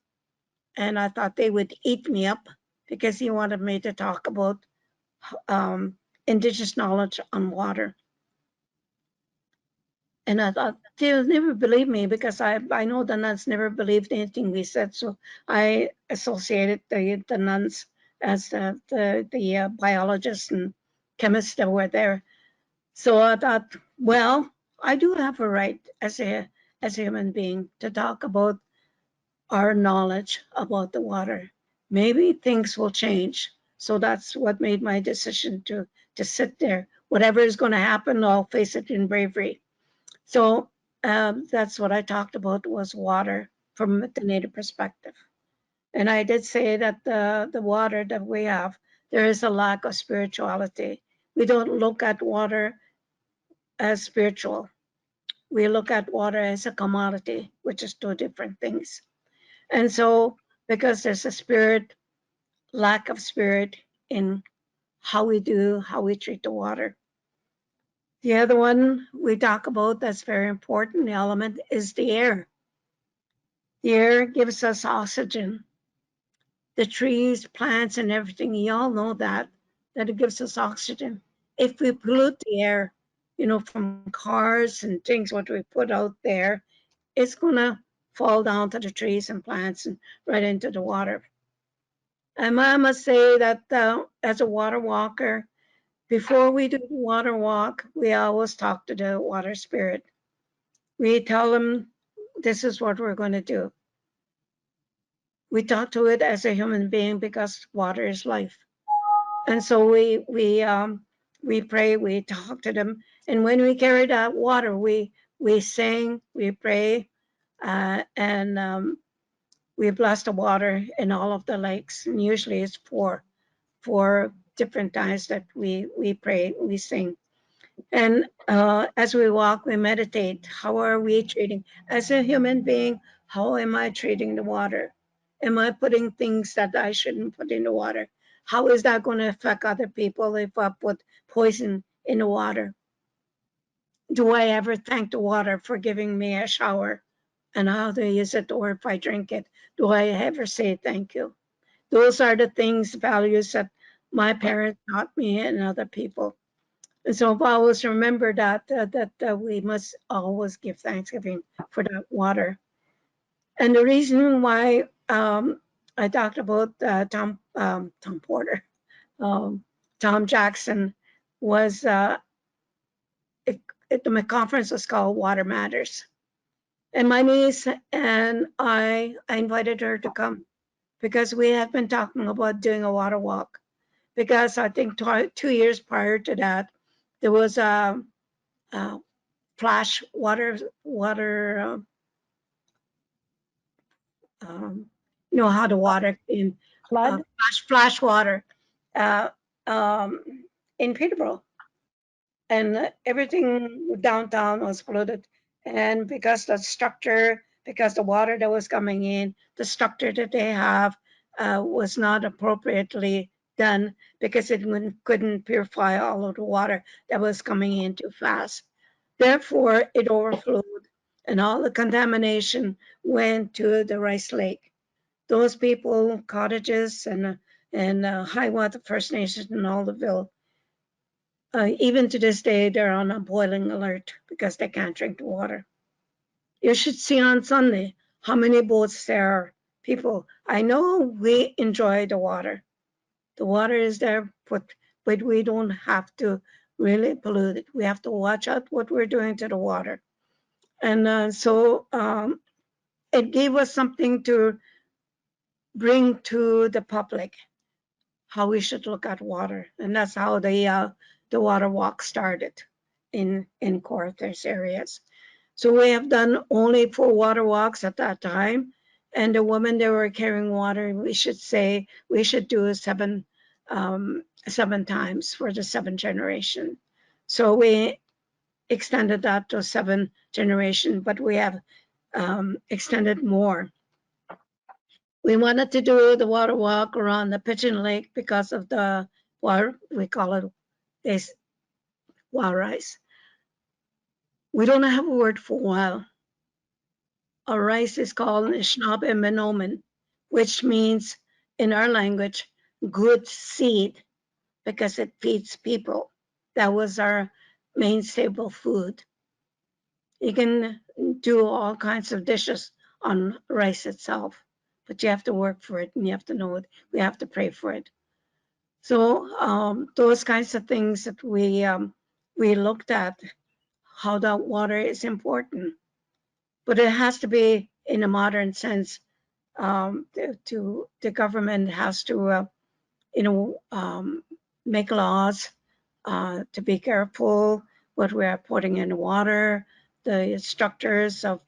And I thought they would eat me up because he wanted me to talk about Indigenous knowledge on water. And I thought they'll never believe me because I know the nuns never believed anything we said. So I associated the nuns as the biologists and chemists that were there. So I thought, well, I do have a right as a human being to talk about our knowledge about the water. Maybe things will change. So that's what made my decision to sit there. Whatever is going to happen, I'll face it in bravery. So that's what I talked about, was water from the Native perspective. And I did say that the water that we have, there is a lack of spirituality. We don't look at water as spiritual. We look at water as a commodity, which is two different things. And so because there's a lack of spirit in how we treat the water. The other one we talk about that's very important, the element, is the air. The air gives us oxygen. The trees, plants, and everything, you all know that it gives us oxygen. If we pollute the air, from cars and things, what we put out there, it's gonna fall down to the trees and plants and right into the water. And I must say that as a water walker, before we do the water walk, we always talk to the water spirit. We tell them this is what we're going to do. We talk to it as a human being because water is life. And so we pray, we talk to them. And when we carry that water, we sing, we pray, and we bless the water in all of the lakes. And usually it's four different times that we pray, we sing. And as we walk, we meditate. How are we treating, as a human being, how am I treating the water? Am I putting things that I shouldn't put in the water? How is that going to affect other people if I put poison in the water? Do I ever thank the water for giving me a shower? And how do I use it? Or if I drink it, do I ever say thank you? Those are the things, values that my parents taught me and other people. And so I've always remembered that we must always give thanksgiving for that water. And the reason why I talked about Tom Porter, Tom Jackson, was my conference was called Water Matters. And my niece and I invited her to come because we had been talking about doing a water walk. Because I think 2 years prior to that, there was a flash water, you know how the water in Flood? flash water in Peterborough. And everything downtown was flooded. And because the structure, because the water that was coming in, the structure that they have was not appropriately done because it couldn't purify all of the water that was coming in too fast. Therefore, it overflowed and all the contamination went to the Rice Lake. Those people, cottages and Hiawatha First Nation and all the ville, even to this day, they're on a boiling alert because they can't drink the water. You should see on Sunday how many boats there are. People, I know we enjoy the water. The water is there, but we don't have to really pollute it. We have to watch out what we're doing to the water. And so it gave us something to bring to the public, how we should look at water. And that's how the water walk started in Cortez areas. So we have done only 4 water walks at that time. And the women that were carrying water, we should do 7 times for the 7th generation. So we extended that to 7th generation, but we have extended more. We wanted to do the water walk around the Pigeon Lake because of the water, we call it this wild rice. We don't have a word for wild. Our rice is called endowment, which means in our language, good seed, because it feeds people. That was our main staple food. You can do all kinds of dishes on rice itself, but you have to work for it and you have to know it. We have to pray for it. So those kinds of things that we looked at, how that water is important, but it has to be in a modern sense. The government has to, make laws to be careful what we are putting in the water, the structures of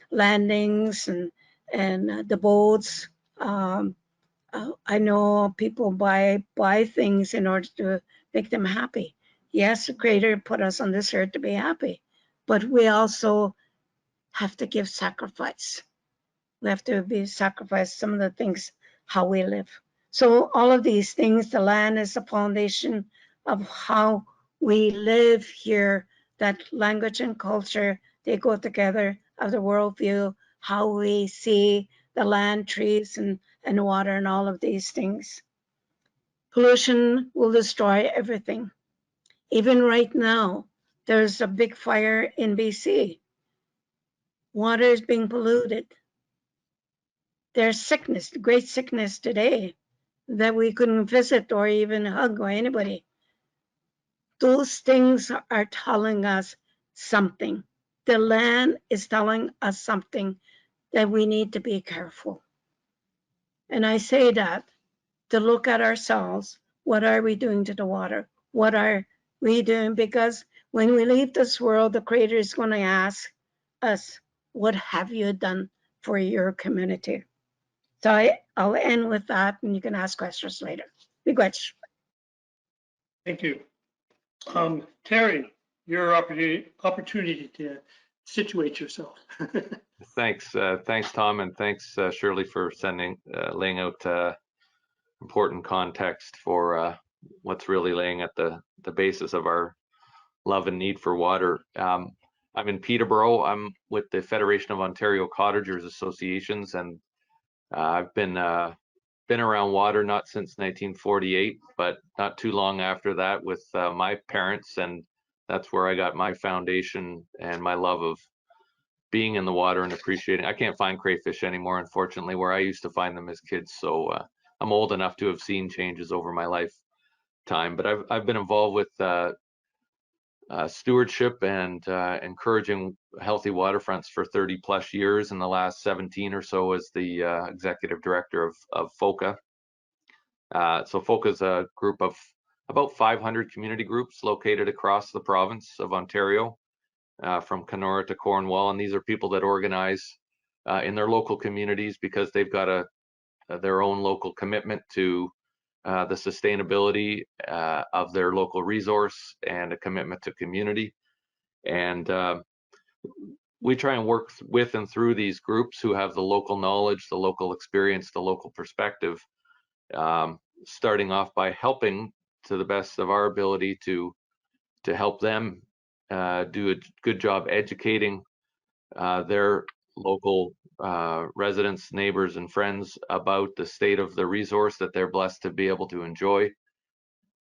landings and the boats. I know people buy things in order to make them happy. Yes, the Creator put us on this earth to be happy, but we also have to give sacrifice. We have to sacrifice some of the things, how we live. So all of these things, the land is the foundation of how we live here, that language and culture, they go together, of the worldview, how we see the land, trees, and water, and all of these things. Pollution will destroy everything. Even right now, there's a big fire in BC. Water is being polluted. There's sickness, great sickness today that we couldn't visit or even hug or anybody. Those things are telling us something. The land is telling us something that we need to be careful. And I say that to look at ourselves. What are we doing to the water? What are we doing? Because when we leave this world, the Creator is going to ask us, what have you done for your community? So I'll end with that, and you can ask questions later. Miigwech. Thank you. Terry, your opportunity to situate yourself. Thanks, Tom, and thanks, Shirley, for laying out important context for what's really laying at the basis of our love and need for water. I'm in Peterborough. I'm with the Federation of Ontario Cottagers Associations, and I've been around water not since 1948, but not too long after that with my parents, and that's where I got my foundation and my love of being in the water and appreciating. I can't find crayfish anymore, unfortunately, where I used to find them as kids. So I'm old enough to have seen changes over my lifetime. But I've been involved with stewardship and encouraging healthy waterfronts for 30+ years, in the last 17 or so as the executive director of FOCA. So FOCA is a group of about 500 community groups located across the province of Ontario, from Kenora to Cornwall, and these are people that organize in their local communities because they've got their own local commitment to the sustainability of their local resource and a commitment to community. And we try and work with and through these groups who have the local knowledge, the local experience, the local perspective, starting off by helping to the best of our ability to help them do a good job educating their local residents, neighbors, and friends about the state of the resource that they're blessed to be able to enjoy.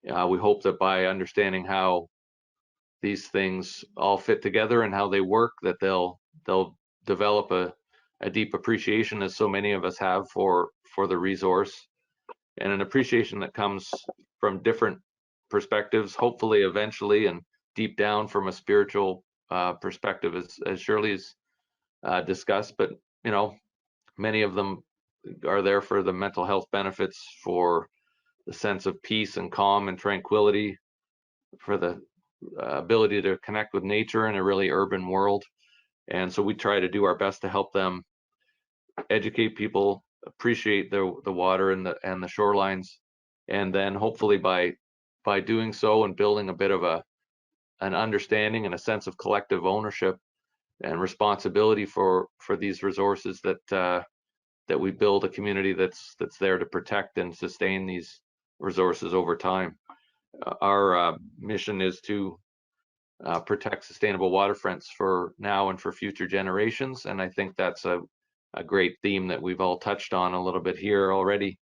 We hope that by understanding how these things all fit together and how they work, that they'll develop a deep appreciation, as so many of us have, for the resource, and an appreciation that comes from different perspectives, hopefully eventually, and deep down from a spiritual perspective, as Shirley's discussed. But many of them are there for the mental health benefits, for the sense of peace and calm and tranquility, for the ability to connect with nature in a really urban world. And so we try to do our best to help them educate people, appreciate the water and the shorelines, and then hopefully by doing so and building a bit of an understanding and a sense of collective ownership and responsibility for these resources, that we build a community that's there to protect and sustain these resources over time. Our mission is to protect sustainable waterfronts for now and for future generations, and I think that's a great theme that we've all touched on a little bit here already.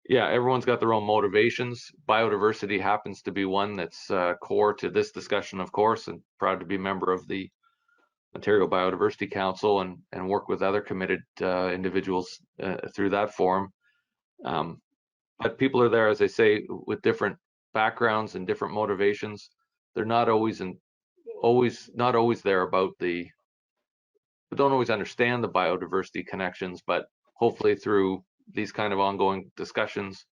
Yeah, everyone's got their own motivations. Biodiversity happens to be one that's core to this discussion, of course, and proud to be a member of the Ontario Biodiversity Council and work with other committed individuals through that forum. But people are there, as I say, with different backgrounds and different motivations. They're not always there about they don't always understand the biodiversity connections, but hopefully through these kind of ongoing discussions,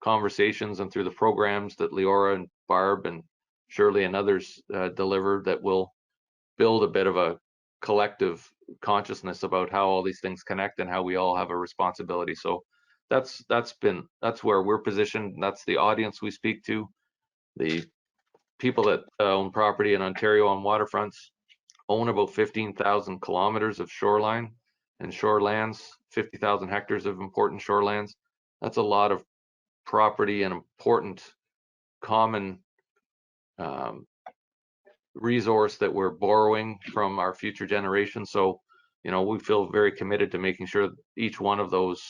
conversations, and through the programs that Leora and Barb and Shirley and others deliver, that will build a bit of a collective consciousness about how all these things connect and how we all have a responsibility. So that's where we're positioned. That's the audience we speak to. The people that own property in Ontario on waterfronts own about 15,000 kilometers of shoreline and shorelands, 50,000 hectares of important shorelands. That's a lot of property and important common resource that we're borrowing from our future generations. So, we feel very committed to making sure each one of those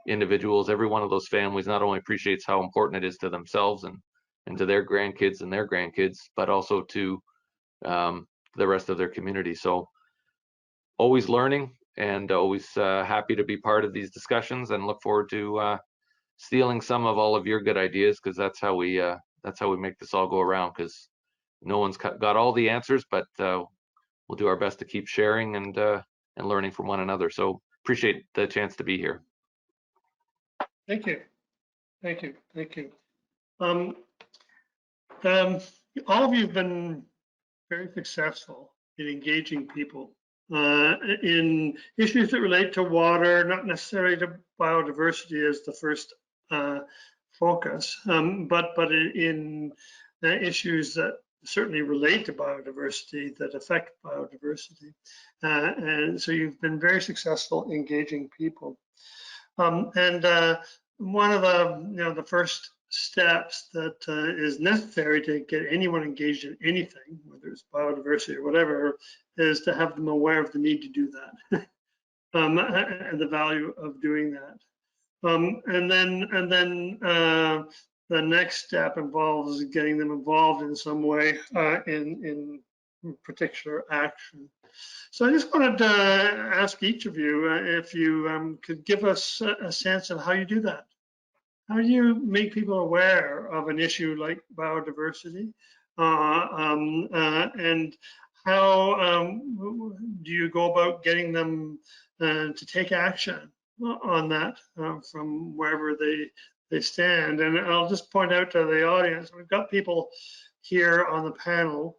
individuals, every one of those families, not only appreciates how important it is to themselves and to their grandkids and their grandkids, but also to the rest of their community. So always learning and always happy to be part of these discussions, and look forward to stealing some of all of your good ideas, because that's how we make this all go around, because no one's got all the answers, but we'll do our best to keep sharing and learning from one another. So appreciate the chance to be here. Thank you. All of you have been very successful in engaging people in issues that relate to water, not necessarily to biodiversity as the first focus, but in issues that certainly relate to biodiversity, that affect biodiversity. And so you've been very successful engaging people. And one of the first steps that is necessary to get anyone engaged in anything, whether it's biodiversity or whatever, is to have them aware of the need to do that and the value of doing that. And then the next step involves getting them involved in some way in particular action. So I just wanted to ask each of you if you could give us a sense of how you do that. how do you make people aware of an issue like biodiversity? And how do you go about getting them to take action on that from wherever they stand? And I'll just point out to the audience, we've got people here on the panel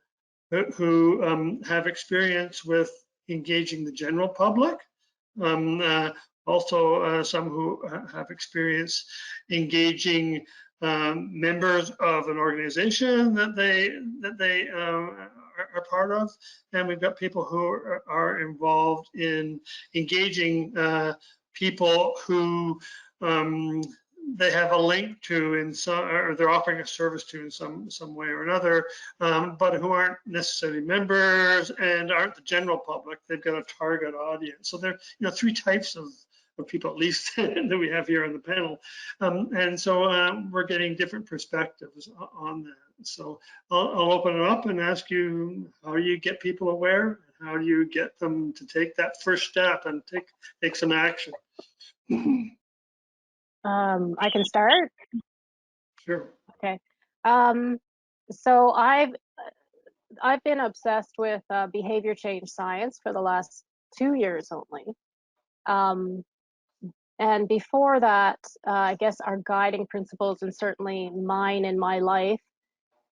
who have experience with engaging the general public. Also, some who have experience engaging members of an organization that they are part of, and we've got people who are involved in engaging people who they have a link to in some, or they're offering a service to in some way or another, but who aren't necessarily members and aren't the general public. They've got a target audience. So there are three types of people at least that we have here on the panel. And so we're getting different perspectives on that. So I'll open it up and ask you, how do you get people aware? How do you get them to take that first step and take some action? I can start. Sure. Okay. So I've been obsessed with behavior change science for the last 2 years only. And before that, I guess our guiding principles, and certainly mine in my life,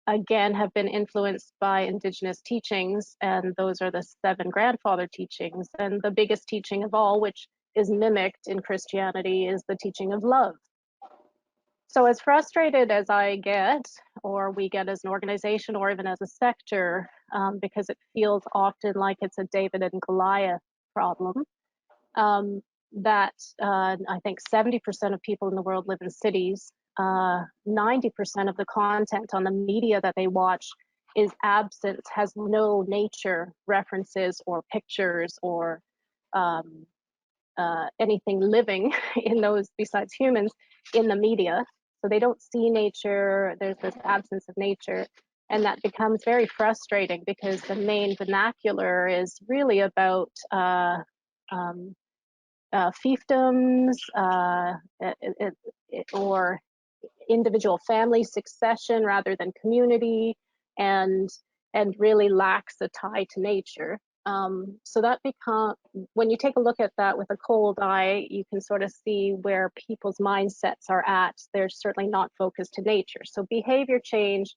again, have been influenced by Indigenous teachings, and those are the 7 grandfather teachings. And the biggest teaching of all, which is mimicked in Christianity, is the teaching of love. So as frustrated as I get, or we get as an organization, or even as a sector, because it feels often like it's a David and Goliath problem, that I think 70% of people in the world live in cities. 90% of the content on the media that they watch is absent, has no nature references or pictures or anything living in those besides humans in the media. So they don't see nature, there's this absence of nature. And that becomes very frustrating because the main vernacular is really about fiefdoms or individual family succession rather than community, and really lacks a tie to nature. So that when you take a look at that with a cold eye, you can sort of see where people's mindsets are at. They're certainly not focused to nature. So behavior change,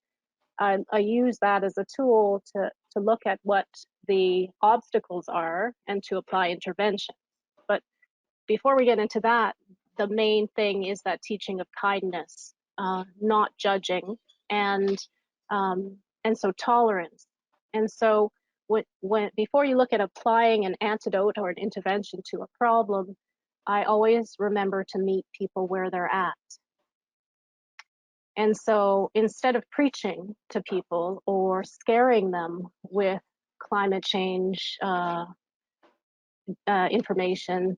I use that as a tool to look at what the obstacles are and to apply intervention. But before we get into that, the main thing is that teaching of kindness, not judging, and so tolerance. And so before you look at applying an antidote or an intervention to a problem, I always remember to meet people where they're at. And so instead of preaching to people or scaring them with climate change information,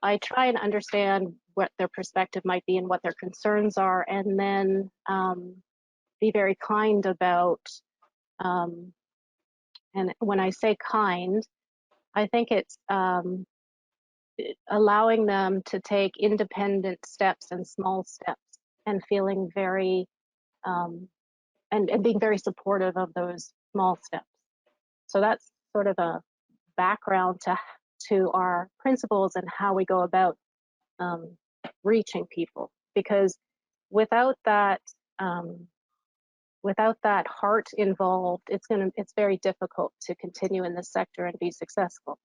I try and understand what their perspective might be and what their concerns are, and then be very kind about, and when I say kind, I think it's allowing them to take independent steps and small steps, and feeling very, and being very supportive of those small steps. So that's sort of a background to our principles and how we go about reaching people, because without that heart involved, it's very difficult to continue in this sector and be successful.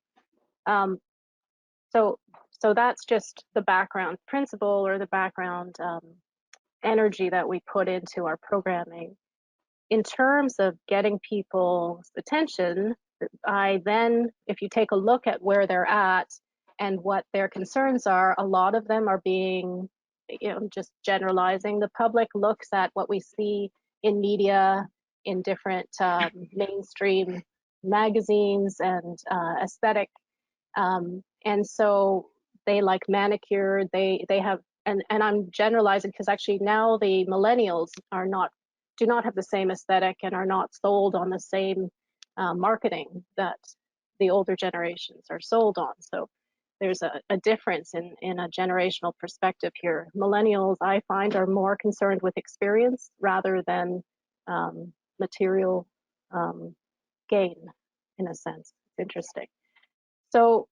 So that's just the background principle, or the background energy that we put into our programming. In terms of getting people's attention, I then, if you take a look at where they're at and what their concerns are, a lot of them are being, just generalizing. The public looks at what we see in media, in different mainstream magazines and aesthetic, and so they like manicured. They have, and I'm generalizing because actually now the millennials do not have the same aesthetic and are not sold on the same marketing that the older generations are sold on. So there's a difference in a generational perspective here. Millennials, I find, are more concerned with experience rather than material gain, in a sense. It's interesting. So,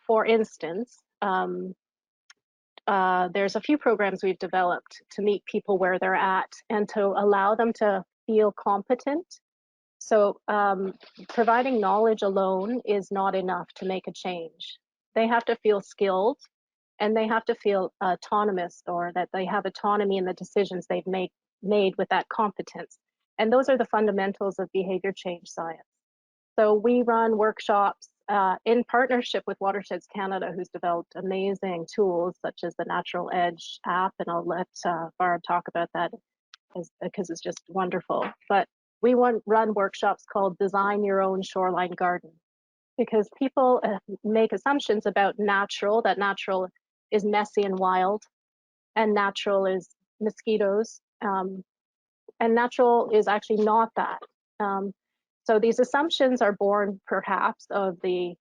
for instance, there's a few programs we've developed to meet people where they're at and to allow them to feel competent. So providing knowledge alone is not enough to make a change. They have to feel skilled, and they have to feel autonomous, or that they have autonomy in the decisions they've made with that competence. And those are the fundamentals of behavior change science. So we run workshops in partnership with Watersheds Canada, who's developed amazing tools such as the Natural Edge app, and I'll let Barb talk about that because it's just wonderful. But we run workshops called Design Your Own Shoreline Garden, because people make assumptions about natural, that natural is messy and wild, and natural is mosquitoes, and natural is actually not that. So these assumptions are born perhaps of the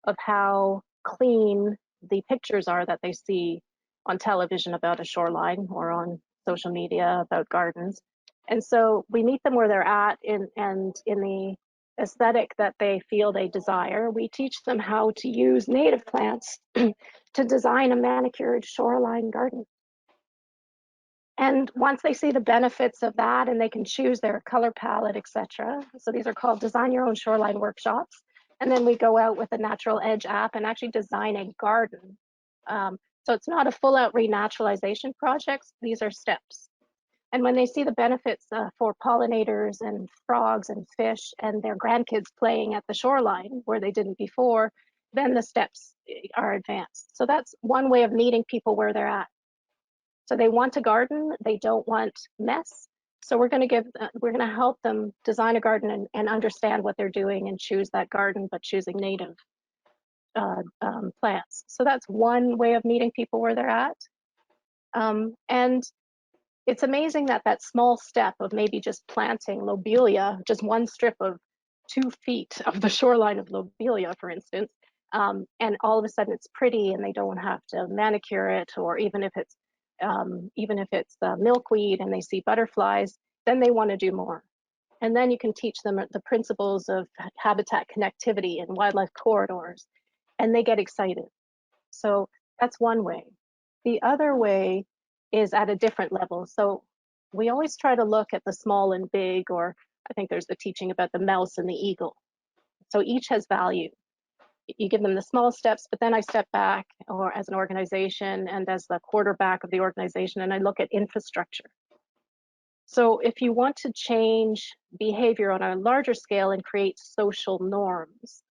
of how clean the pictures are that they see on television about a shoreline or on social media about gardens. And so we meet them where they're at and in the aesthetic that they feel they desire. We teach them how to use native plants to design a manicured shoreline garden. And once they see the benefits of that, and they can choose their color palette, etc. So these are called Design Your Own Shoreline workshops. And then we go out with a Natural Edge app and actually design a garden. So it's not a full out renaturalization project. These are steps. And when they see the benefits for pollinators and frogs and fish and their grandkids playing at the shoreline where they didn't before, then the steps are advanced. So that's one way of meeting people where they're at. So they want a garden, they don't want mess. So we're going to help them design a garden and understand what they're doing and choose that garden, but choosing native plants. So that's one way of meeting people where they're at. And it's amazing that that small step of maybe just planting lobelia, just one strip of 2 feet of the shoreline of lobelia, for instance, and all of a sudden it's pretty and they don't have to manicure it, or even if it's milkweed and they see butterflies, then they want to do more. And then you can teach them the principles of habitat connectivity and wildlife corridors, and they get excited. So that's one way. The other way is at a different level. So we always try to look at the small and big, or I think there's the teaching about the mouse and the eagle. So each has value. You give them the small steps, but then I step back, or as an organization and as the quarterback of the organization, and I look at infrastructure. So if you want to change behavior on a larger scale and create social norms,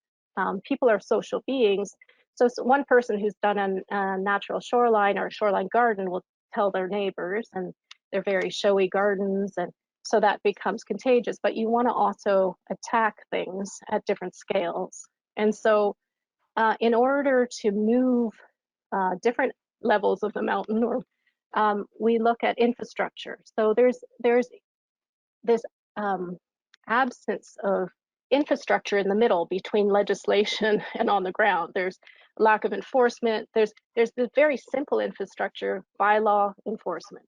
people are social beings. So one person who's done a natural shoreline or a shoreline garden will tell their neighbors, and they're very showy gardens, and so that becomes contagious. But you want to also attack things at different scales. And so in order to move different levels of the mountain, or we look at infrastructure. So there's this absence of infrastructure in the middle between legislation and on the ground. There's lack of enforcement. There's the very simple infrastructure, bylaw enforcement.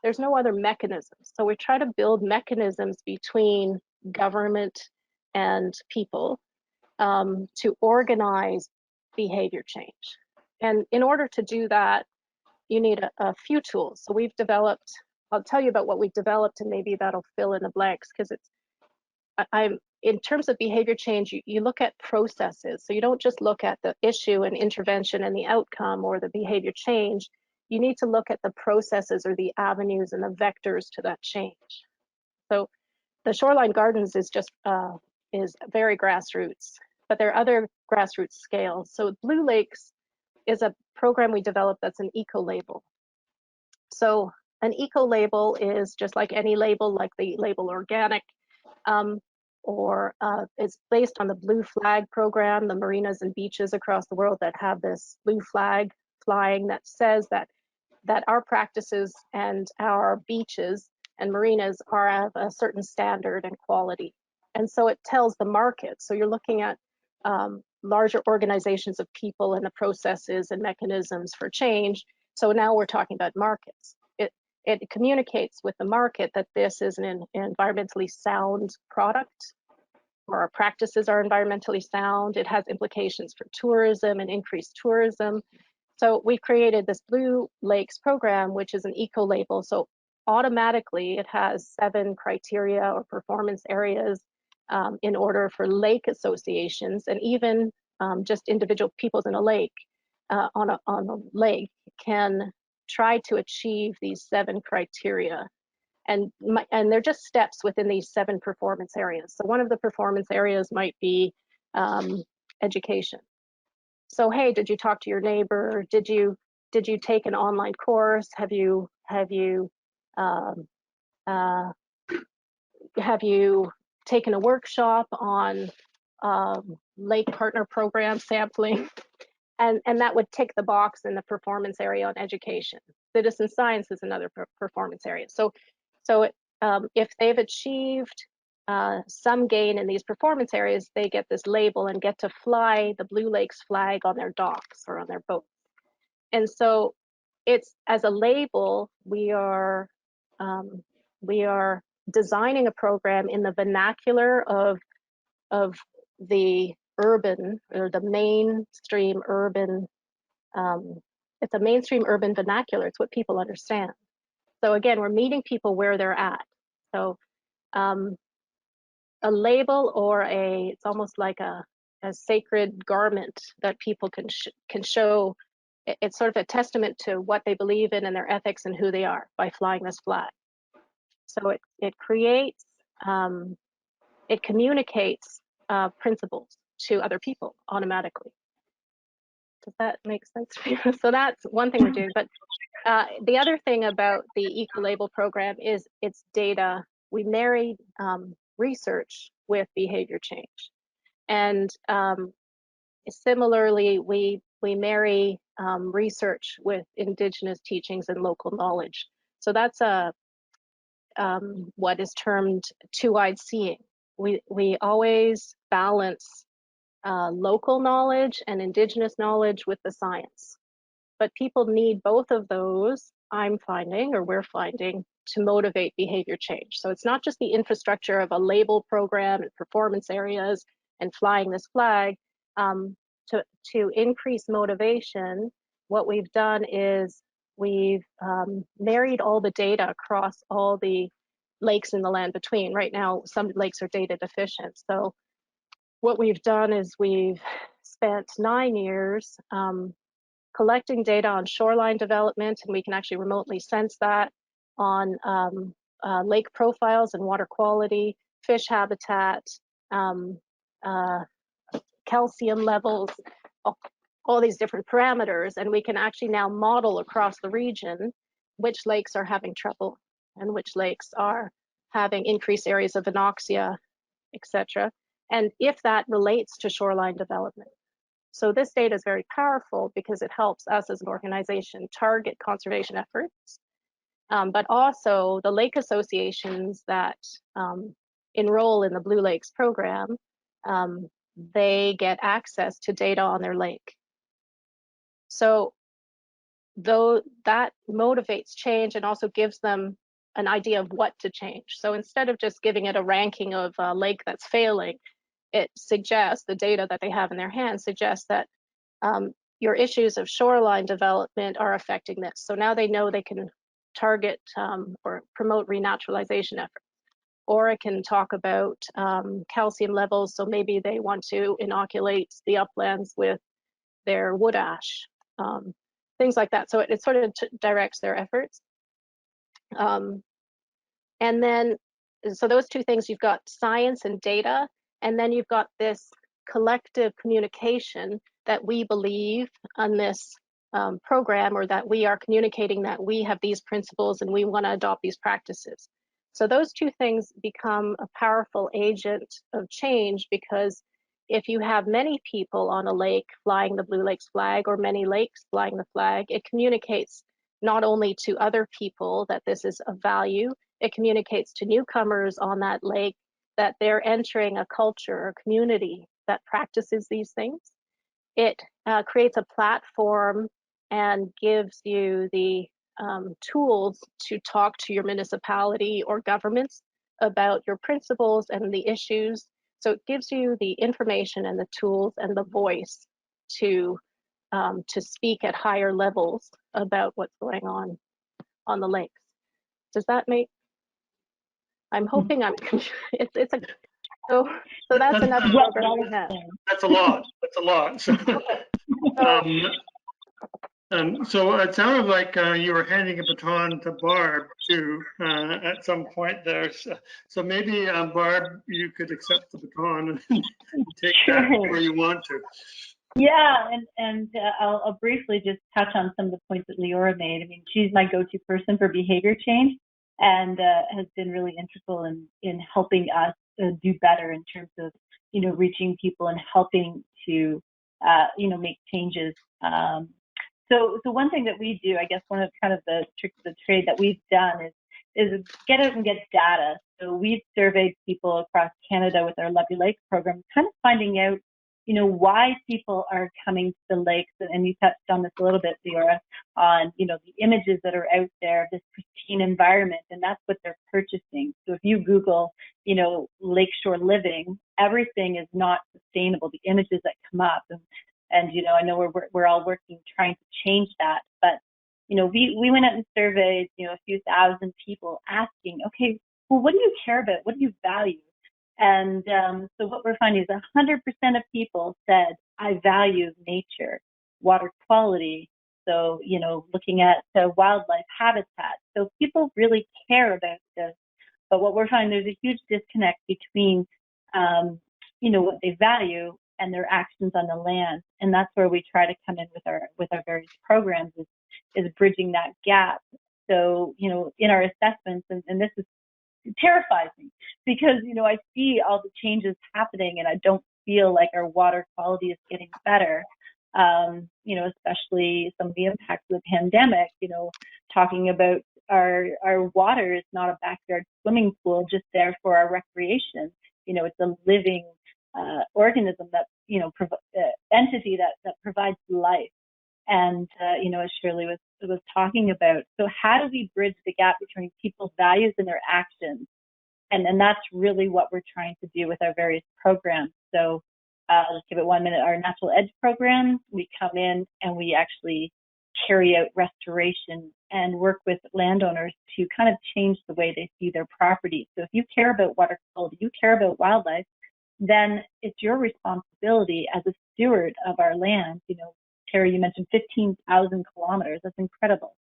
There's no other mechanisms. So we try to build mechanisms between government and people to organize behavior change. And in order to do that, you need a few tools. So we've developed, I'll tell you about what we've developed, and maybe that'll fill in the blanks, because in terms of behavior change, you look at processes. So you don't just look at the issue and intervention and the outcome or the behavior change. You need to look at the processes or the avenues and the vectors to that change. So the shoreline gardens is just is very grassroots, but there are other grassroots scales. So Blue Lakes is a program we developed that's an eco-label. So an eco-label is just like any label, like the label organic, or it's based on the Blue Flag program, the marinas and beaches across the world that have this blue flag flying that says that our practices and our beaches and marinas are of a certain standard and quality. And so it tells the market. So you're looking at larger organizations of people and the processes and mechanisms for change. So now we're talking about markets. It communicates with the market that this is an environmentally sound product, or our practices are environmentally sound. It has implications for tourism and increased tourism. So we created this Blue Lakes program, which is an eco label. So automatically it has 7 criteria or performance areas in order for lake associations, and even just individual peoples in a lake on a lake can try to achieve these 7 criteria. And they're just steps within these 7 performance areas. So one of the performance areas might be education. So, hey, did you talk to your neighbor? Did you take an online course? Have you taken a workshop on lake partner program sampling? And that would tick the box in the performance area on education. Citizen science is another performance area. So if they've achieved some gain in these performance areas, they get this label and get to fly the Blue Lakes flag on their docks or on their boat. And so it's, as a label, we are designing a program in the vernacular of the urban, or the mainstream urban. It's a mainstream urban vernacular. It's what people understand. So again, we're meeting people where they're at. So a label, or it's almost like a sacred garment that people can show. It's sort of a testament to what they believe in and their ethics and who they are by flying this flag. So it creates, it communicates principles to other people automatically. Does that make sense for you? So that's one thing we're doing. But the other thing about the eco-label program is its data. We married research with behavior change. And similarly, we marry research with Indigenous teachings and local knowledge. So that's what is termed two-eyed seeing. We always balance local knowledge and Indigenous knowledge with the science. But people need both of those, I'm finding, or we're finding, to motivate behavior change. So it's not just the infrastructure of a label program and performance areas and flying this flag. To increase motivation, what we've done is we've married all the data across all the lakes in the land between. Right now, some lakes are data deficient. So what we've done is we've spent 9 years collecting data on shoreline development, and we can actually remotely sense that, on lake profiles and water quality, fish habitat, calcium levels, all these different parameters, and we can actually now model across the region which lakes are having trouble and which lakes are having increased areas of anoxia, etc. And if that relates to shoreline development. So this data is very powerful because it helps us as an organization target conservation efforts, but also the lake associations that enroll in the Blue Lakes program, they get access to data on their lake. So though that motivates change and also gives them an idea of what to change. So instead of just giving it a ranking of a lake that's failing, it suggests, the data that they have in their hands suggests that your issues of shoreline development are affecting this. So now they know they can target or promote renaturalization efforts. Or it can talk about calcium levels. So maybe they want to inoculate the uplands with their wood ash, things like that. So it sort of directs their efforts. And then, so those two things, you've got science and data, and then you've got this collective communication that we believe on this program, or that we are communicating that we have these principles and we want to adopt these practices. So those two things become a powerful agent of change, because if you have many people on a lake flying the Blue Lakes flag, or many lakes flying the flag, it communicates not only to other people that this is of value, it communicates to newcomers on that lake that they're entering a culture or community that practices these things. It creates a platform and gives you the tools to talk to your municipality or governments about your principles and the issues. So it gives you the information and the tools and the voice to speak at higher levels about what's going on the lakes. Does that make? I'm hoping I'm. It's a. So that's another program we have. That's a lot. That's a lot. So it sounded like you were handing a baton to Barb too at some point there. So maybe Barb, you could accept the baton and take that where you want to. Yeah, and I'll briefly just touch on some of the points that Leora made. I mean, she's my go-to person for behavior change, and has been really integral in helping us do better in terms of, you know, reaching people and helping to, you know, make changes. So one thing that we do, I guess one of kind of the tricks of the trade that we've done is get out and get data. So we've surveyed people across Canada with our Lovely Lakes program, kind of finding out, you know, why people are coming to the lakes. And you touched on this a little bit, Leora, on, you know, the images that are out there of this pristine environment, and that's what they're purchasing. So if you Google, you know, lakeshore living, everything is not sustainable. The images that come up, and you know, I know we're all working trying to change that, but you know, we went out and surveyed, you know, a few thousand people asking, okay, well, what do you care about? What do you value? And so what we're finding is 100% of people said, I value nature, water quality. So, you know, looking at wildlife habitat. So people really care about this. But what we're finding, there's a huge disconnect between, you know, what they value and their actions on the land. And that's where we try to come in with our various programs is bridging that gap. So, you know, in our assessments, and this is terrifies me because, you know, I see all the changes happening and I don't feel like our water quality is getting better. You know, especially some of the impacts of the pandemic, you know, talking about our water is not a backyard swimming pool just there for our recreation. You know, it's a living organism that, you know, entity that provides life. And, you know, as Shirley was talking about, so how do we bridge the gap between people's values and their actions? And that's really what we're trying to do with our various programs. So let's give it 1 minute. Our Natural Edge program, we come in and we actually carry out restoration and work with landowners to kind of change the way they see their property. So if you care about water quality, you care about wildlife, then it's your responsibility as a steward of our land. You know, Terry, you mentioned 15,000 kilometers. That's incredible.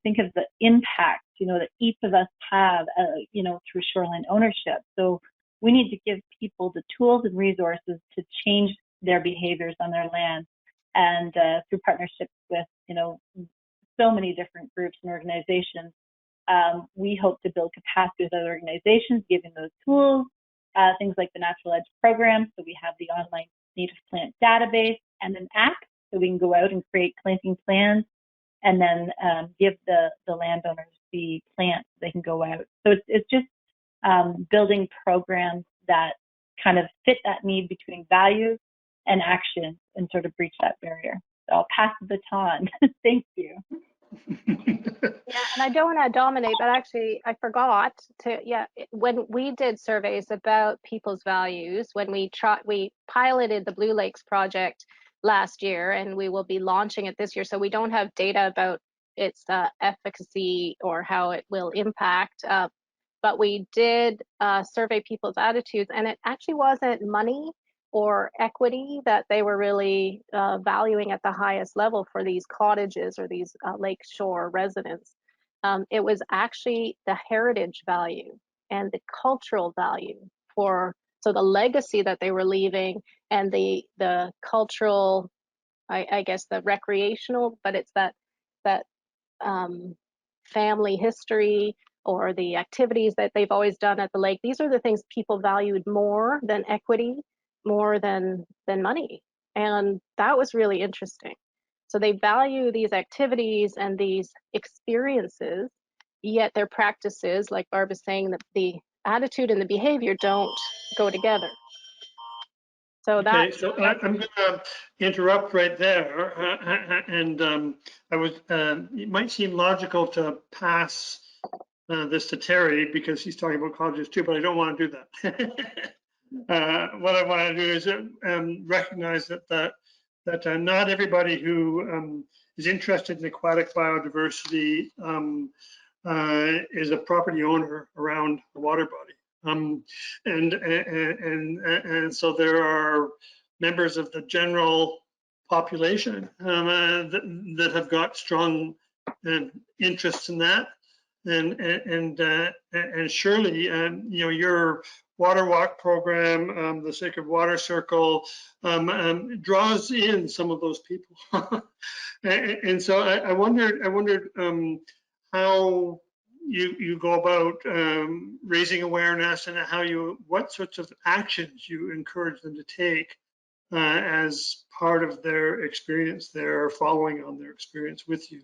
Think of the impact, you know, that each of us have, you know, through shoreline ownership. So we need to give people the tools and resources to change their behaviors on their land. And through partnerships with, you know, so many different groups and organizations, we hope to build capacity with other organizations, giving those tools, things like the Natural Edge program. So we have the online native plant database and an app, so we can go out and create planting plans and then give the landowners the plants they can go out. So it's just building programs that kind of fit that need between values and action and sort of breach that barrier. So I'll pass the baton. Thank you. Yeah, and I don't want to dominate, but actually I forgot to, when we did surveys about people's values, when we piloted the Blue Lakes project last year, and we will be launching it this year. So we don't have data about its efficacy or how it will impact, but we did survey people's attitudes, and it actually wasn't money or equity that they were really valuing at the highest level for these cottages or these lakeshore residents. It was actually the heritage value and the cultural value so the legacy that they were leaving and the cultural, I guess the recreational, but it's that family history or the activities that they've always done at the lake. These are the things people valued more than equity, more than money. And that was really interesting. So they value these activities and these experiences, yet their practices, like Barb is saying, that the attitude and the behavior don't go together. So Okay, that, so I'm going to interrupt right there. It might seem logical to pass this to Terry because he's talking about colleges too, but I don't want to do that. What I want to do is recognize that not everybody who is interested in aquatic biodiversity is a property owner around a water body. And so there are members of the general population that have got strong interests in that, and surely, your water walk program, the Sacred Water Circle, draws in some of those people. and so I wondered how you go about raising awareness, and what sorts of actions you encourage them to take as part of their experience there, following on their experience with you.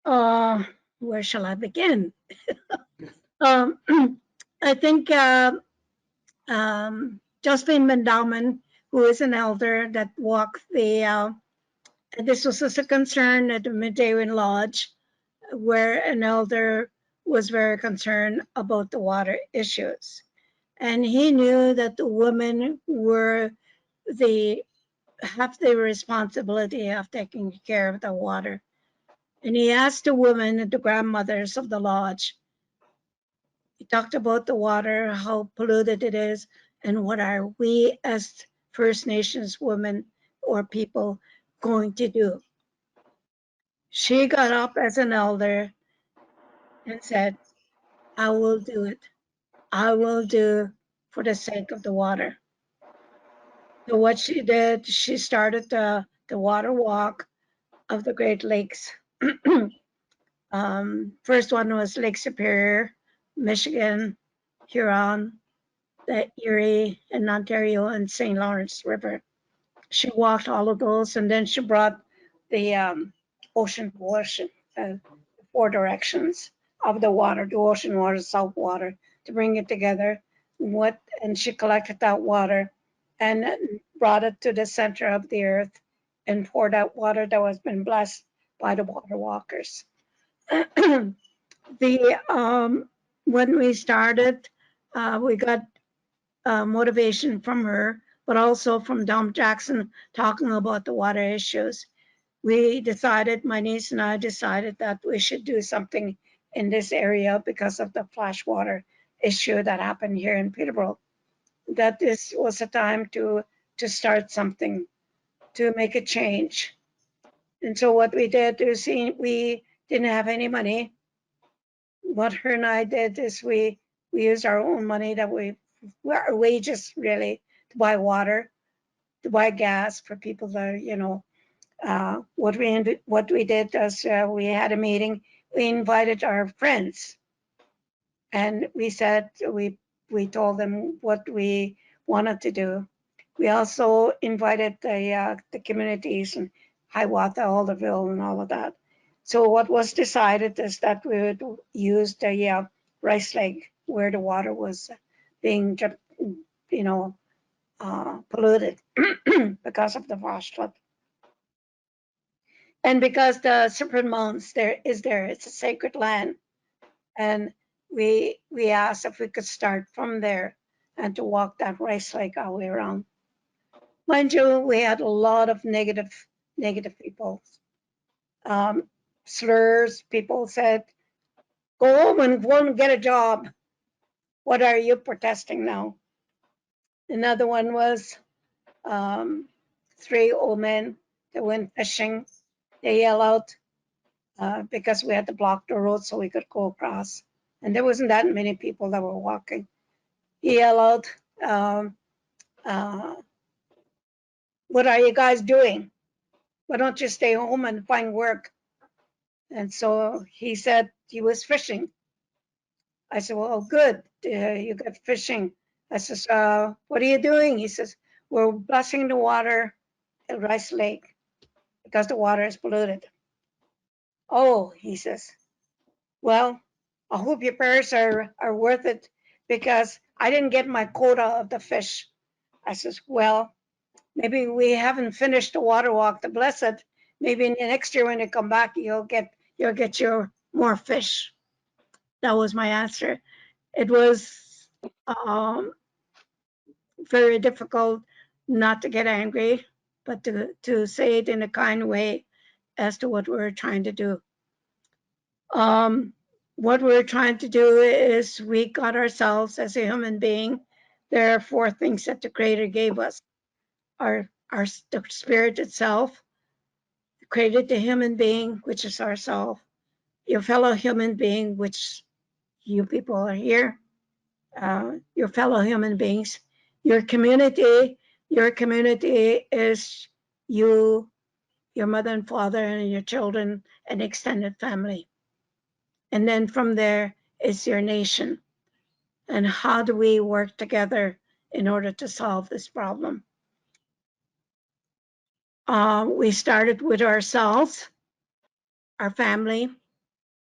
Where shall I begin? I think Josephine Endowment, who is an elder that walked this was just a concern at the Medawan Lodge, where an elder was very concerned about the water issues. And he knew that the women have the responsibility of taking care of the water. And he asked the women, the grandmothers of the lodge, he talked about the water, how polluted it is, and what are we as First Nations women or people going to do? She got up as an elder and said, I will do it. I will do for the sake of the water. So what she did, she started the water walk of the Great Lakes. First one was Lake Superior, Michigan, Huron, the Erie, and Ontario, and St. Lawrence River. She walked all of those, and then she brought the ocean to ocean, four directions of the water, the ocean water, salt water, to bring it together. And she collected that water and brought it to the center of the earth and poured out water that was been blessed by the water walkers. When we started, we got motivation from her, but also from Dom Jackson talking about the water issues. We decided, my niece and I decided that we should do something in this area because of the flash water issue that happened here in Peterborough. That this was a time to start something, to make a change. And so what we did is we didn't have any money. What her and I did is we used our own money that our wages really, to buy water, to buy gas for people that, what we did is we had a meeting. We invited our friends, and we said we told them what we wanted to do. We also invited the communities in Hiawatha, Alderville, and all of that. So what was decided is that we would use the Rice Lake where the water was being, polluted because of the flash flood. And because the Cyprian Mountains it's a sacred land. And we asked if we could start from there and to walk that Rice Lake all the way around. Mind you, we had a lot of negative people. Slurs, people said, go home and get a job. What are you protesting now? Another one was 3 old men that went fishing. They yell out because we had to block the road so we could go across. And there wasn't that many people that were walking. He yelled out, what are you guys doing? Why don't you stay home and find work? And so he said he was fishing. I said, well, good, you got fishing. I says, what are you doing? He says, we're blessing the water at Rice Lake because the water is polluted. Oh, he says, well, I hope your prayers are worth it because I didn't get my quota of the fish. I says, well, maybe we haven't finished the water walk to Blessed. Maybe next year when you come back, you'll get your more fish. That was my answer. It was very difficult not to get angry, but to say it in a kind way as to what we're trying to do. What we're trying to do is we got ourselves as a human being. There are 4 things that the Creator gave us. The spirit itself, created the human being, which is ourself, your fellow human being, which you people are here, your fellow human beings, your community. Your community is you, your mother and father, and your children, and extended family. And then from there is your nation. And how do we work together in order to solve this problem? We started with ourselves, our family,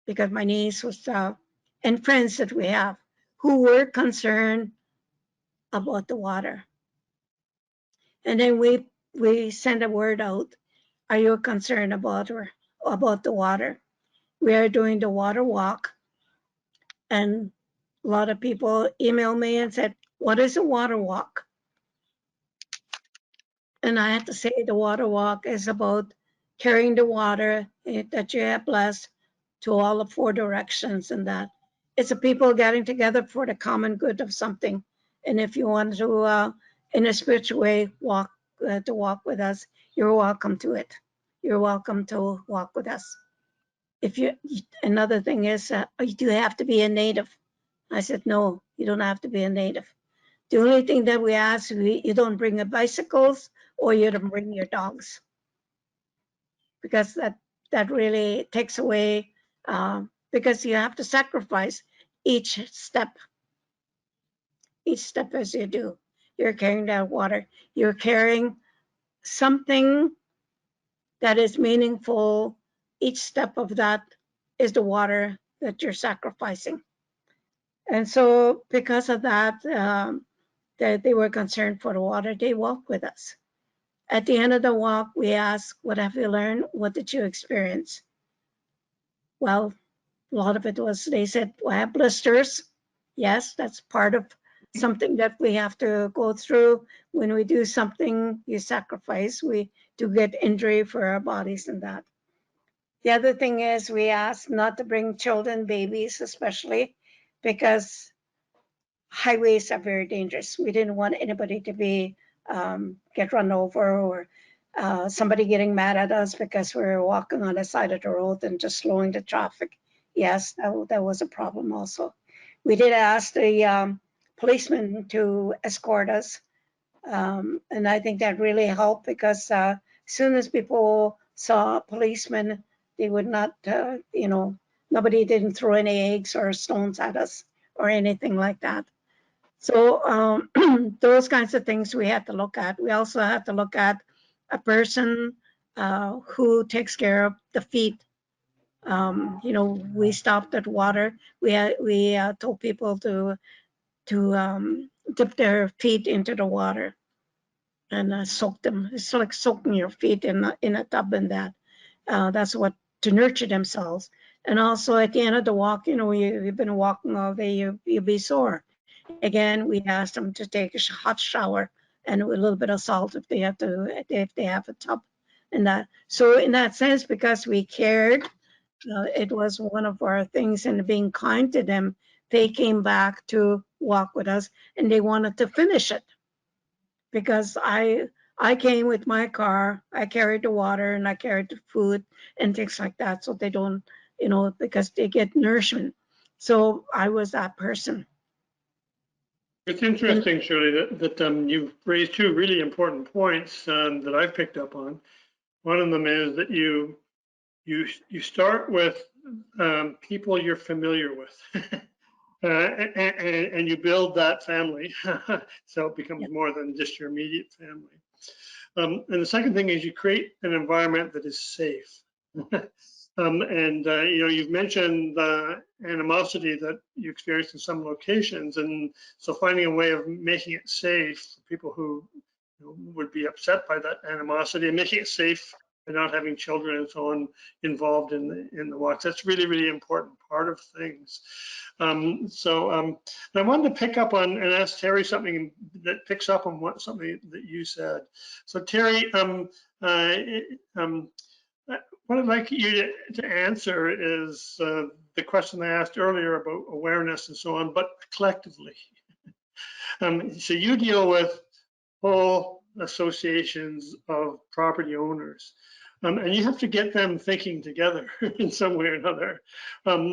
because my niece was, and friends that we have who were concerned about the water. And then we sent a word out. Are you concerned about the water? We are doing the water walk. And a lot of people emailed me and said, what is a water walk? And I had to say the water walk is about carrying the water that you have blessed to all the 4 directions, and that it's a people getting together for the common good of something. And if you want to, in a spiritual way, walk with us, you're welcome to it. You're welcome to walk with us. Another thing is, do you have to be a native? I said, no, you don't have to be a native. The only thing that we ask, you don't bring your bicycles or you don't bring your dogs, because that really takes away, because you have to sacrifice each step as you do. You're carrying that water. You're carrying something that is meaningful. Each step of that is the water that you're sacrificing. And so because of that, that they were concerned for the water, they walked with us. At the end of the walk, we asked, what have you learned? What did you experience? Well, a lot of it was, they said, well, I have blisters. Yes, that's part of something that we have to go through. When we do something, you sacrifice, we do get injury for our bodies and that. The other thing is we asked not to bring children, babies especially, because highways are very dangerous. We didn't want anybody to be get run over, or somebody getting mad at us because we were walking on the side of the road and just slowing the traffic. Yes, that was a problem also. We did ask the policeman to escort us, and I think that really helped, because as soon as people saw a policeman, they would not, nobody didn't throw any eggs or stones at us or anything like that. So those kinds of things we had to look at. We also had to look at a person who takes care of the feet. We stopped at water. We told people to dip their feet into the water and soak them. It's like soaking your feet in a tub, and that's what, to nurture themselves. And also at the end of the walk, you've been walking all day, you'll be sore. Again, we asked them to take a hot shower and a little bit of salt if they have a tub, and that. So in that sense, because we cared, it was one of our things, and being kind to them, they came back to walk with us, and they wanted to finish it, because I came with my car, I carried the water and I carried the food and things like that, so they don't, because they get nourishment. So I was that person. It's interesting, Shirley, that you've raised 2 really important points that I've picked up on. One of them is that you start with people you're familiar with, and you build that family, so it becomes more than just your immediate family. And the second thing is you create an environment that is safe. And you've mentioned the animosity that you experience in some locations, and so finding a way of making it safe for people who would be upset by that animosity, and making it safe by not having children and so on involved in the walks. That's really, really important part of things. And I wanted to pick up on and ask Terry something that picks up on something that you said. So Terry, what I'd like you to answer is the question I asked earlier about awareness and so on, but collectively. So you deal with whole associations of property owners, and you have to get them thinking together in some way or another.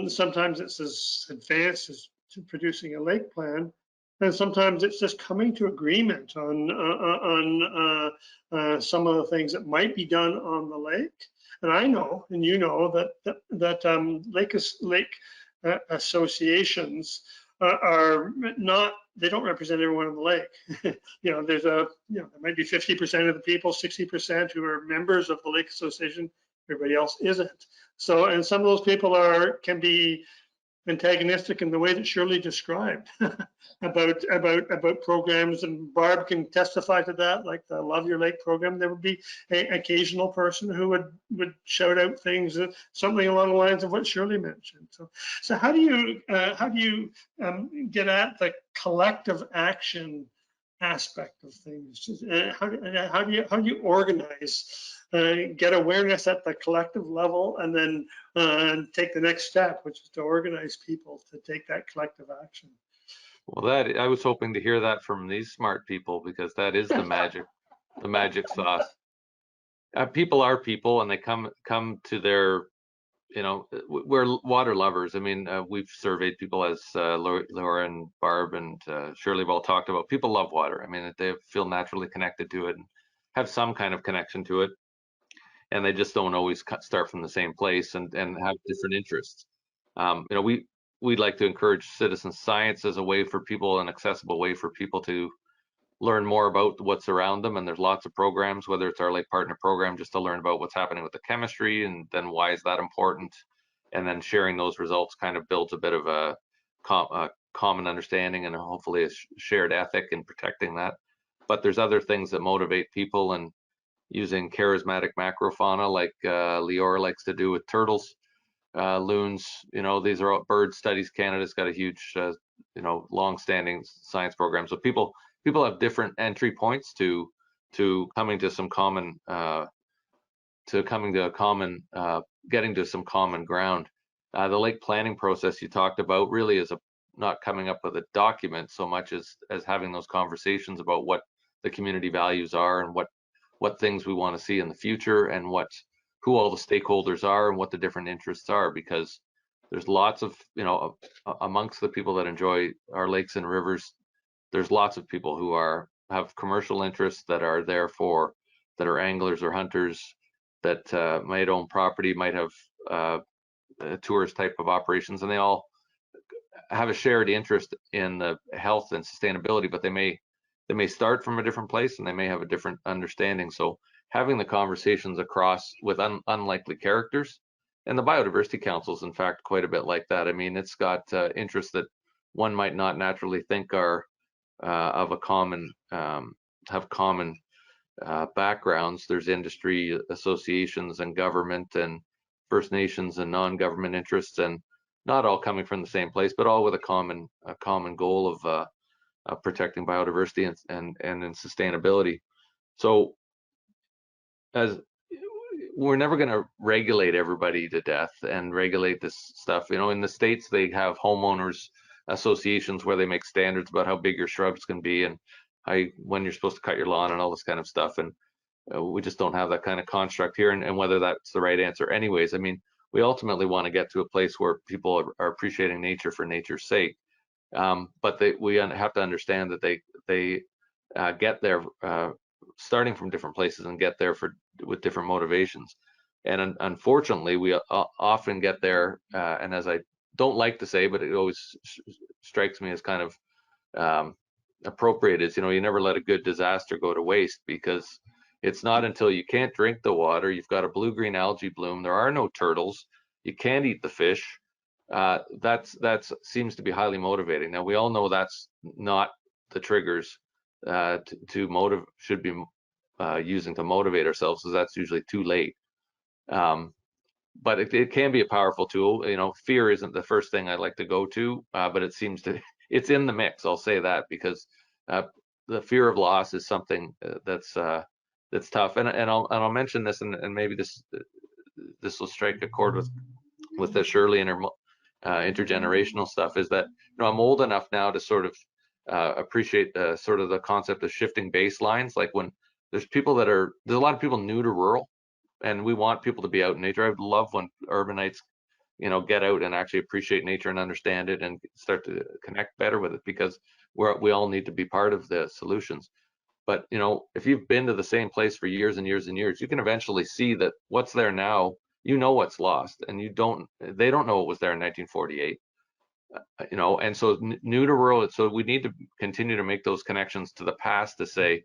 Sometimes it's as advanced as producing a lake plan, and sometimes it's just coming to agreement on some of the things that might be done on the lake. And I know, and you know, that lake associations are not, they don't represent everyone on the lake. There might be 50% of the people, 60% who are members of the lake association, everybody else isn't. So, and some of those people can be antagonistic in the way that Shirley described about programs, and Barb can testify to that, like the Love Your Lake program. There would be an occasional person who would shout out things, something along the lines of what Shirley mentioned. So how do you get at the collective action aspect of things? How do you organize, get awareness at the collective level, and then take the next step, which is to organize people to take that collective action? Well, that I was hoping to hear that from these smart people, because that is the magic, the magic sauce. People are people, and they come to their, we're water lovers. I mean, we've surveyed people, as Laura and Barb and Shirley have all talked about. People love water. I mean, they feel naturally connected to it and have some kind of connection to it, and they just don't always start from the same place and have different interests. We'd like to encourage citizen science as a way for people, an accessible way for people to learn more about what's around them. And there's lots of programs, whether it's our Lake Partner program, just to learn about what's happening with the chemistry, and then why is that important. And then sharing those results kind of builds a bit of a common understanding and hopefully a shared ethic in protecting that. But there's other things that motivate people, and using charismatic macrofauna like Leora likes to do with turtles, loons, these are all Bird Studies Canada's got a huge, long-standing science program. So people have different entry points to coming to some common, getting to some common ground. The lake planning process you talked about really is not coming up with a document so much as having those conversations about what the community values are, and what things we want to see in the future, and who all the stakeholders are, and what the different interests are, because there's lots of, amongst the people that enjoy our lakes and rivers, there's lots of people who have commercial interests that are that are anglers or hunters, that might own property, might have tourist type of operations, and they all have a shared interest in the health and sustainability, but they may start from a different place, and they may have a different understanding. So having the conversations across with unlikely characters, and the Biodiversity Council is in fact quite a bit like that. I mean, it's got interests that one might not naturally think are of a common, have common backgrounds. There's industry associations and government and First Nations and non-government interests, and not all coming from the same place, but all with a common goal of protecting biodiversity and in sustainability. So as we're never going to regulate everybody to death and regulate this stuff. In the States, they have homeowners associations where they make standards about how big your shrubs can be, and when you're supposed to cut your lawn, and all this kind of stuff. And we just don't have that kind of construct here, and whether that's the right answer anyways. I mean, we ultimately want to get to a place where people are appreciating nature for nature's sake. But we have to understand that they get there starting from different places, and get there with different motivations. And unfortunately, we often get there, and as I don't like to say, but it always strikes me as kind of appropriate, is you never let a good disaster go to waste, because it's not until you can't drink the water, you've got a blue-green algae bloom, there are no turtles, you can't eat the fish, that seems to be highly motivating. Now we all know that's not the triggers should be using to motivate ourselves, because that's usually too late. But it can be a powerful tool. You know, fear isn't the first thing I like to go to, but it seems to, it's in the mix. I'll say that, because the fear of loss is something that's tough. And I'll mention this, and maybe this will strike a chord with the Shirley and her intergenerational stuff, is that, you know, I'm old enough now to sort of appreciate sort of the concept of shifting baselines. Like when there's a lot of people new to rural, and we want people to be out in nature. I would love when urbanites, you know, get out and actually appreciate nature and understand it and start to connect better with it, because we all need to be part of the solutions. But, you know, if you've been to the same place for years and years and years, you can eventually see that what's there now, you know, what's lost, and they don't know what was there in 1948. You know, and so new to rural, so we need to continue to make those connections to the past to say,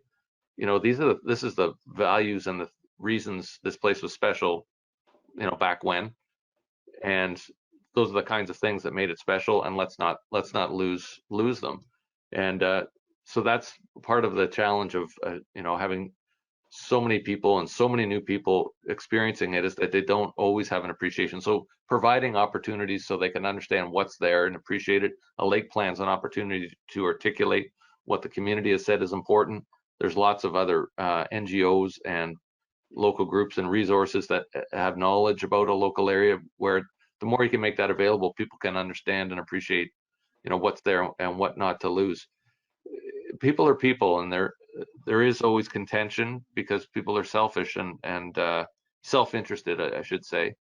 you know, this is the values and the reasons this place was special, you know, back when, and those are the kinds of things that made it special, and let's not lose them. And so that's part of the challenge of you know, having so many people and so many new people experiencing it, is that they don't always have an appreciation. So providing opportunities so they can understand what's there and appreciate it. A lake plan's an opportunity to articulate what the community has said is important. There's lots of other NGOs and local groups and resources that have knowledge about a local area, where the more you can make that available, people can understand and appreciate, you know, what's there and what not to lose. People are people, and there is always contention, because people are selfish and self-interested, I should say.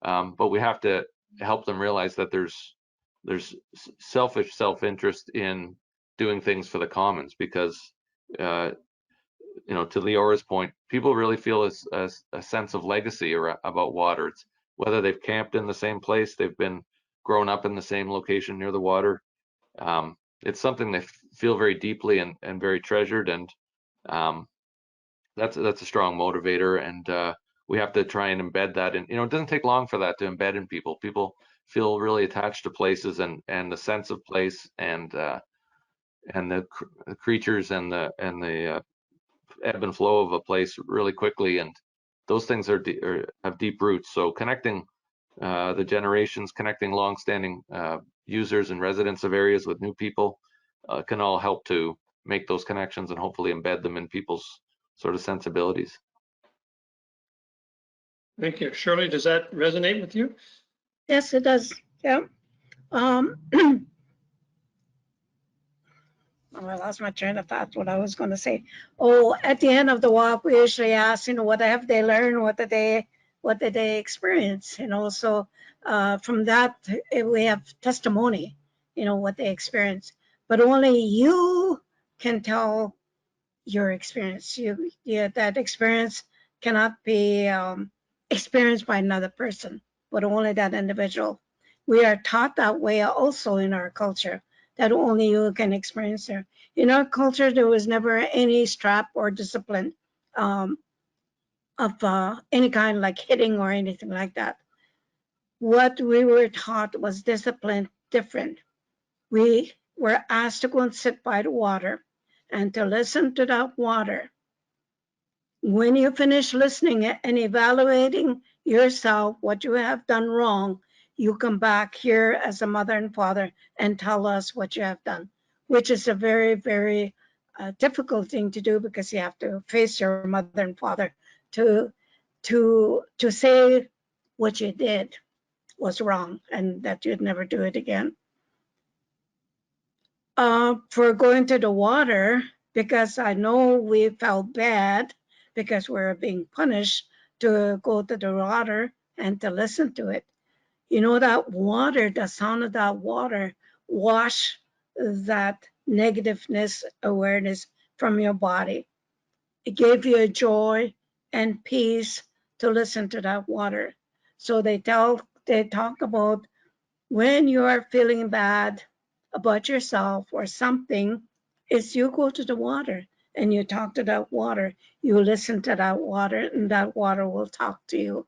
But we have to help them realize that there's selfish self-interest in doing things for the commons, because you know, to Leora's point, people really feel a sense of legacy about water. It's whether they've camped in the same place, they've been grown up in the same location near the water. It's something they feel very deeply and very treasured, and that's a strong motivator. And we have to try and embed that in. You know, it doesn't take long for that to embed in people. People feel really attached to places and the sense of place and the creatures and the ebb and flow of a place really quickly, and those things have deep roots. So connecting the generations, connecting long-standing users and residents of areas with new people can all help to make those connections and hopefully embed them in people's sort of sensibilities. Thank you. Shirley, does that resonate with you? Yes, it does. Yeah. Oh, I lost my train of thought, what I was going to say. Oh, at the end of the walk, we usually ask, you know, what have they learned? What did they experience? You know, so from that, we have testimony, you know, what they experienced. But only you can tell your experience. That experience cannot be experienced by another person, but only that individual. We are taught that way also in our culture, that only you can experience it. In our culture, there was never any strap or discipline of any kind, like hitting or anything like that. What we were taught was discipline different. We were asked to go and sit by the water and to listen to that water. When you finish listening and evaluating yourself, what you have done wrong, you come back here as a mother and father and tell us what you have done, which is a very, very difficult thing to do, because you have to face your mother and father to say what you did was wrong and that you'd never do it again. For going to the water, because I know we felt bad because we were being punished to go to the water and to listen to it. You know, that water, the sound of that water, wash that negativeness awareness from your body. It gave you a joy and peace to listen to that water. So they talk about when you are feeling bad about yourself or something, is you go to the water and you talk to that water, you listen to that water, and that water will talk to you.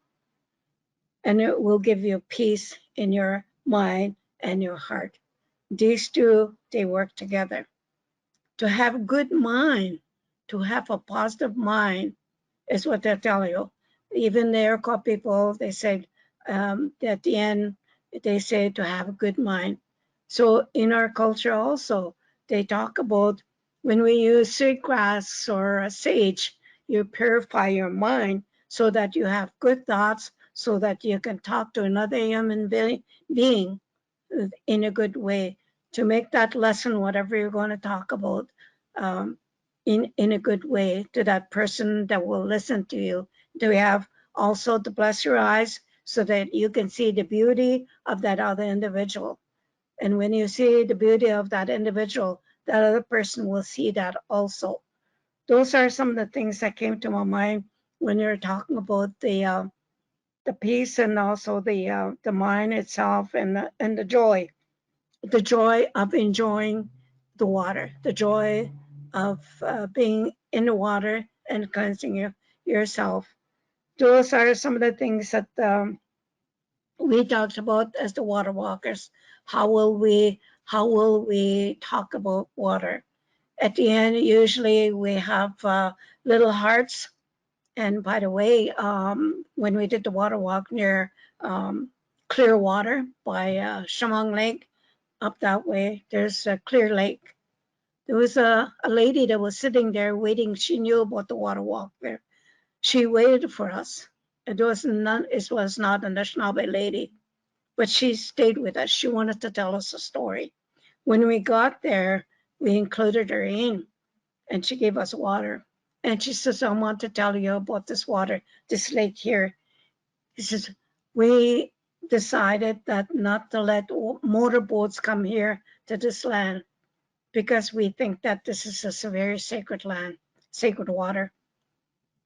and it will give you peace in your mind and your heart. These two, they work together. To have a good mind, to have a positive mind is what they tell you. Even the ERCOT people, they said at the end, they say to have a good mind. So in our culture also, they talk about when we use sweetgrass or sage, you purify your mind so that you have good thoughts, so that you can talk to another human being in a good way, to make that lesson, whatever you're going to talk about, in a good way to that person that will listen to you. Do we have also to bless your eyes so that you can see the beauty of that other individual? And when you see the beauty of that individual, that other person will see that also. Those are some of the things that came to my mind when you're talking about the peace and also the mind itself and the joy of enjoying the water, the joy of being in the water and cleansing yourself. Those are some of the things that we talked about as the water walkers. How will we talk about water? At the end, usually we have little hearts. And by the way, when we did the water walk near Clearwater by Shamong Lake, up that way, there's a clear lake. There was a lady that was sitting there waiting. She knew about the water walk there. She waited for us. It was not an Anishinaabe lady, but she stayed with us. She wanted to tell us a story. When we got there, we included her in, and she gave us water. And she says, I want to tell you about this water, this lake here. She says, we decided that not to let motorboats come here to this land because we think that this is a very sacred land, sacred water.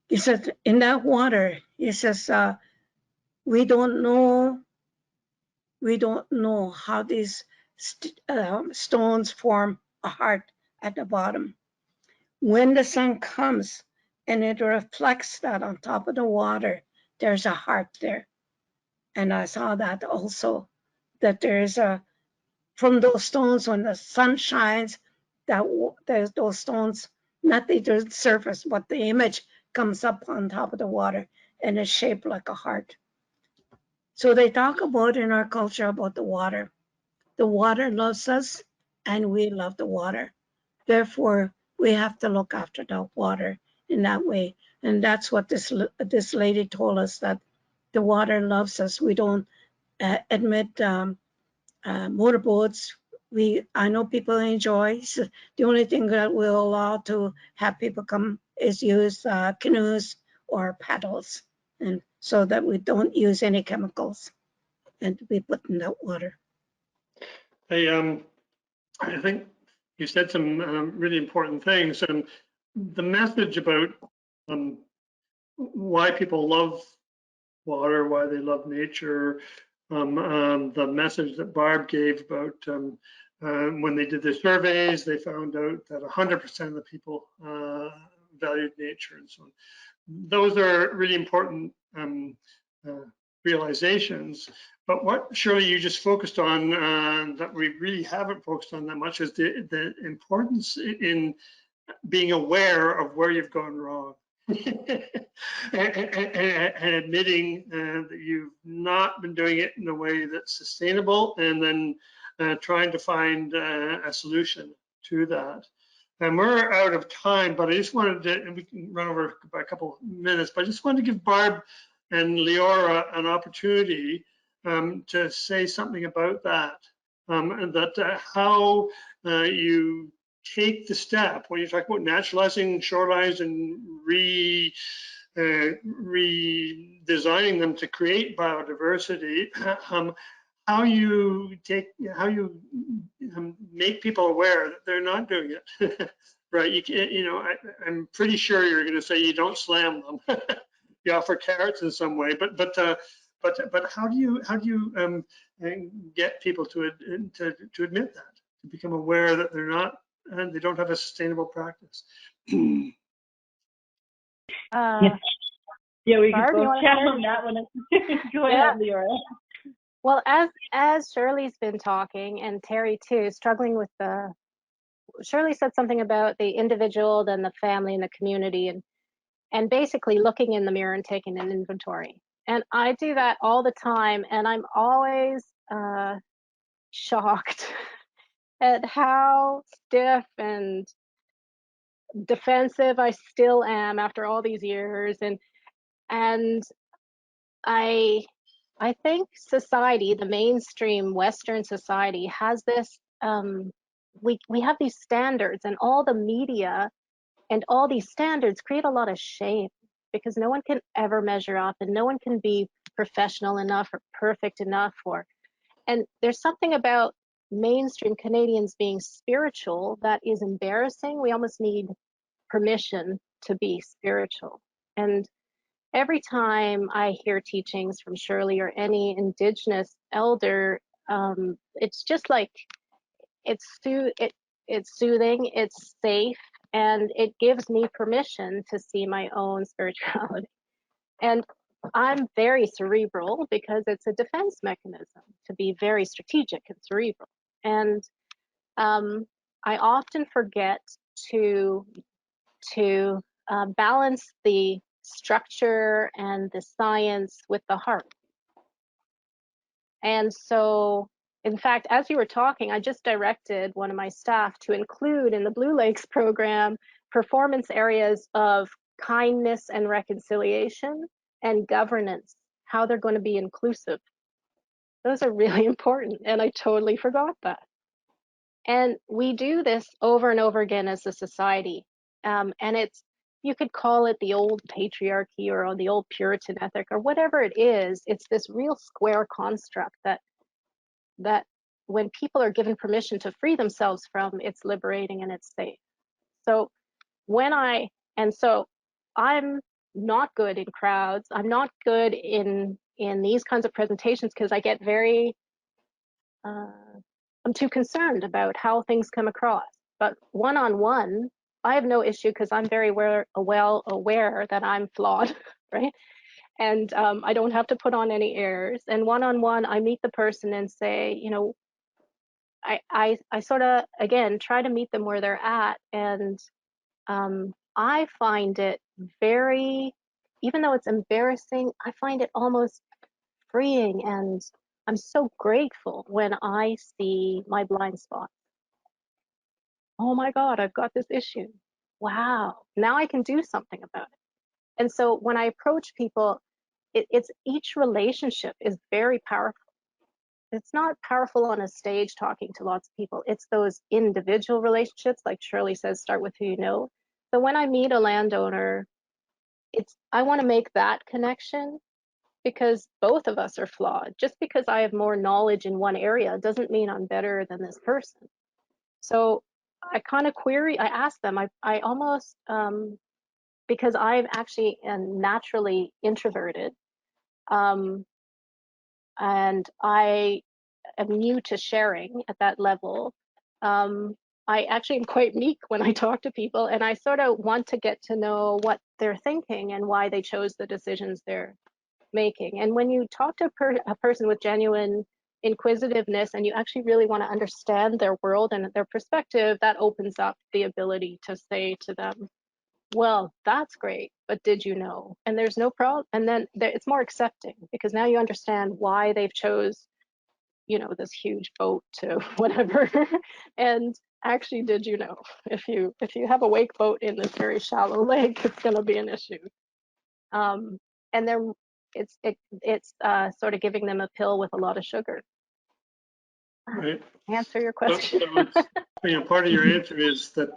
He said, in that water, he says, we don't know how these stones form a heart at the bottom. When the sun comes and it reflects that on top of the water, there's a heart there. And I saw that also, that there's from those stones, when the sun shines, that those stones, not the surface, but the image comes up on top of the water and is shaped like a heart. So they talk about in our culture about the water. The water loves us and we love the water. Therefore, we have to look after the water in that way. And that's what this lady told us, that the water loves us. We don't admit motorboats. I know people enjoy. So the only thing that we'll allow to have people come is use canoes or paddles, and so that we don't use any chemicals and we put in that water. Hey, I think you said some really important things, and the message about why people love water, why they love nature, the message that Barb gave about when they did their surveys, they found out that 100% of the people valued nature and so on. Those are really important realizations. But what Shirley you just focused on that we really haven't focused on that much is the importance in being aware of where you've gone wrong. and admitting that you've not been doing it in a way that's sustainable, and then trying to find a solution to that. And we're out of time, but I just wanted to, and we can run over by a couple of minutes, but I just wanted to give Barb and Leora an opportunity to say something about that, and that how you take the step when you talk about naturalizing shorelines and redesigning them to create biodiversity, how you make people aware that they're not doing it right. You can't, I'm pretty sure you're going to say you don't slam them. You offer carrots in some way, but how do you get people to admit that, to become aware that they're not, and they don't have a sustainable practice? Yes. Yeah, we can Barb, you both want chat to on that one. Go Yeah. ahead, Leora. Well, as Shirley's been talking, and Terry too, struggling with Shirley said something about the individual, then the family and the community, and basically looking in the mirror and taking an inventory. And I do that all the time, and I'm always shocked at how stiff and defensive I still am after all these years. And I think society, the mainstream Western society, has this. We have these standards, and all the media and all these standards create a lot of shame because no one can ever measure up, and no one can be professional enough or perfect enough. And there's something about mainstream Canadians being spiritual that is embarrassing. We almost need permission to be spiritual. And every time I hear teachings from Shirley or any Indigenous elder, it's just like it's soothing, it's safe, and it gives me permission to see my own spirituality. And I'm very cerebral because it's a defense mechanism to be very strategic and cerebral. And I often forget to balance the structure and the science with the heart. And so, in fact, as you were talking, I just directed one of my staff to include in the Blue Lakes program performance areas of kindness and reconciliation and governance, how they're going to be inclusive. Those are really important, and I totally forgot that. And we do this over and over again as a society. And you could call it the old patriarchy or the old Puritan ethic or whatever it is. It's this real square construct that when people are given permission to free themselves from, it's liberating and it's safe. So I'm not good in crowds. I'm not good in these kinds of presentations because I get very, I'm too concerned about how things come across. But one-on-one, I have no issue because I'm very well aware that I'm flawed, right? And I don't have to put on any airs. And one-on-one, I meet the person and say, you know, I sort of, again, try to meet them where they're at. And I find it very, even though it's embarrassing, I find it almost freeing. And I'm so grateful when I see my blind spot. Oh my God, I've got this issue. Wow, now I can do something about it. And so when I approach people, it's each relationship is very powerful. It's not powerful on a stage talking to lots of people. It's those individual relationships, like Shirley says, start with who you know. So when I meet a landowner, I want to make that connection because both of us are flawed. Just because I have more knowledge in one area doesn't mean I'm better than this person. So I kind of I ask them, I almost, because I'm actually naturally introverted, and I am new to sharing at that level. I actually am quite meek when I talk to people, and I sort of want to get to know what they're thinking and why they chose the decisions they're making. And when you talk to a person with genuine inquisitiveness and you actually really want to understand their world and their perspective, that opens up the ability to say to them, well, that's great, but did you know? And there's no problem. And then it's more accepting because now you understand why they've chose, you know, this huge boat to whatever. And actually, did you know, if you have a wake boat in this very shallow lake, it's going to be an issue. And then it's sort of giving them a pill with a lot of sugar. Right. Answer your question. So part of your answer is that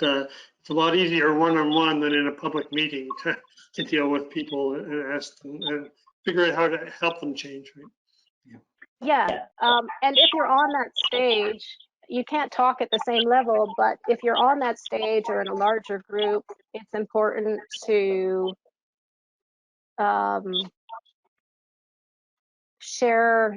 it's a lot easier one-on-one than in a public meeting to deal with people and ask them and figure out how to help them change, right? Yeah. And if you're on that stage, you can't talk at the same level, but if you're on that stage or in a larger group, it's important to share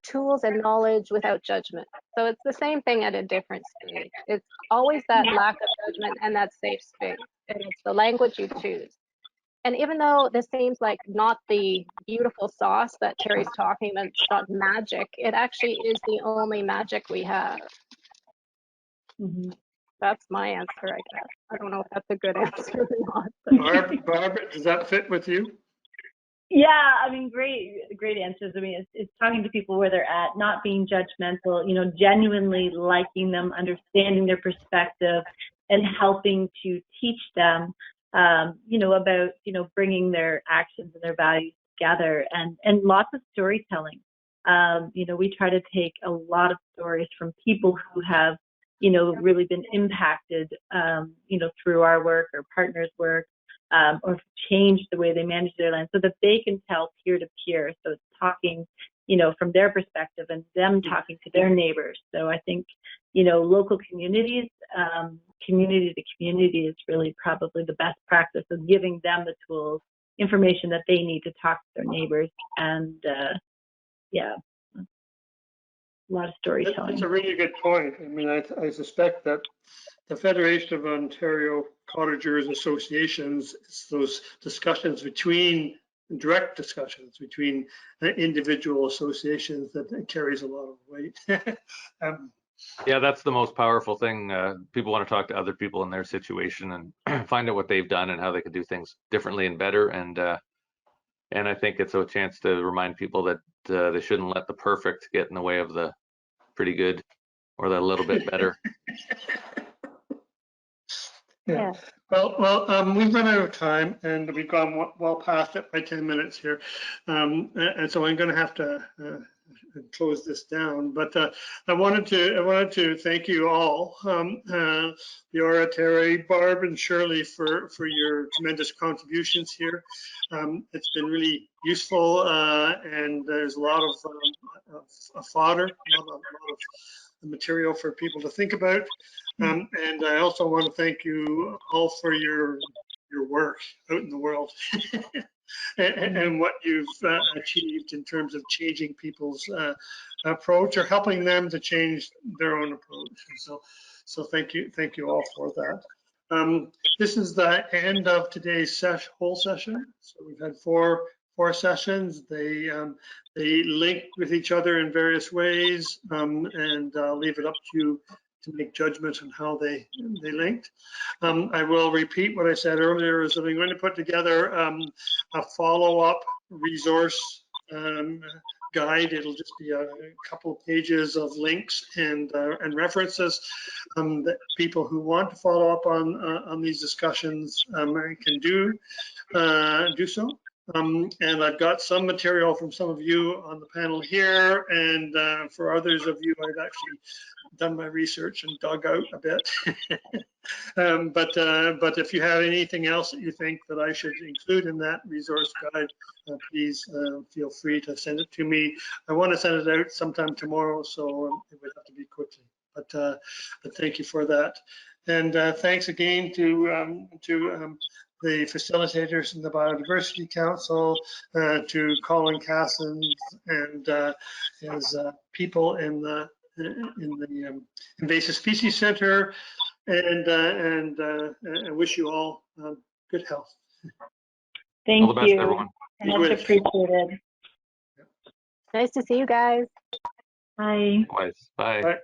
tools and knowledge without judgment. So it's the same thing at a different stage. It's always that lack of judgment and that safe space, and it's the language you choose. And even though this seems like not the beautiful sauce that Terry's talking about, it's not magic, it actually is the only magic we have. Mm-hmm. That's my answer, I guess. I don't know if that's a good answer or not. Barbara, does that fit with you? Yeah, I mean, great answers. I mean, it's talking to people where they're at, not being judgmental, you know, genuinely liking them, understanding their perspective, and helping to teach them, you know, about, you know, bringing their actions and their values together, and lots of storytelling. You know, we try to take a lot of stories from people who have, you know, really been impacted, you know, through our work or partners' work. Or change the way they manage their land so that they can tell peer to peer. So it's talking, you know, from their perspective and them talking to their neighbors. So I think, you know, local communities, community to community is really probably the best practice of giving them the tools, information that they need to talk to their neighbors. And yeah, a lot of storytelling. That's a really good point. I mean, I suspect that the Federation of Ontario Cottagers Associations, it's those discussions direct discussions between individual associations that carries a lot of weight. Yeah, that's the most powerful thing. People want to talk to other people in their situation and find out what they've done and how they could do things differently and better. And I think it's a chance to remind people that they shouldn't let the perfect get in the way of the pretty good or the little bit better. Yeah. Well, we've run out of time and we've gone well past it by 10 minutes here. And so I'm going to have to close this down, but I wanted to thank you all, Leora, Terry, Barb, and Shirley for your tremendous contributions here. It's been really useful, and there's a lot of fodder, a lot of material for people to think about. And I also want to thank you all for your work out in the world and what you've achieved in terms of changing people's approach or helping them to change their own approach. And so thank you all for that. This is the end of today's whole session. So we've had four sessions. They link with each other in various ways, and I'll leave it up to you to make judgments on how they linked. I will repeat what I said earlier, is that I'm going to put together a follow-up resource guide. It'll just be a couple of pages of links and references that people who want to follow up on these discussions can do so. And I've got some material from some of you on the panel here, and for others of you, I've actually done my research and dug out a bit. But if you have anything else that you think that I should include in that resource guide, please feel free to send it to me. I want to send it out sometime tomorrow, so it would have to be quickly. But thank you for that, and thanks again to the facilitators in the Biodiversity Council, to Colin Cassens and his people in the Invasive Species Center, and I wish you all good health. Thank all the best, you. everyone. Much appreciated. Nice to see you guys. Bye. Bye. Bye.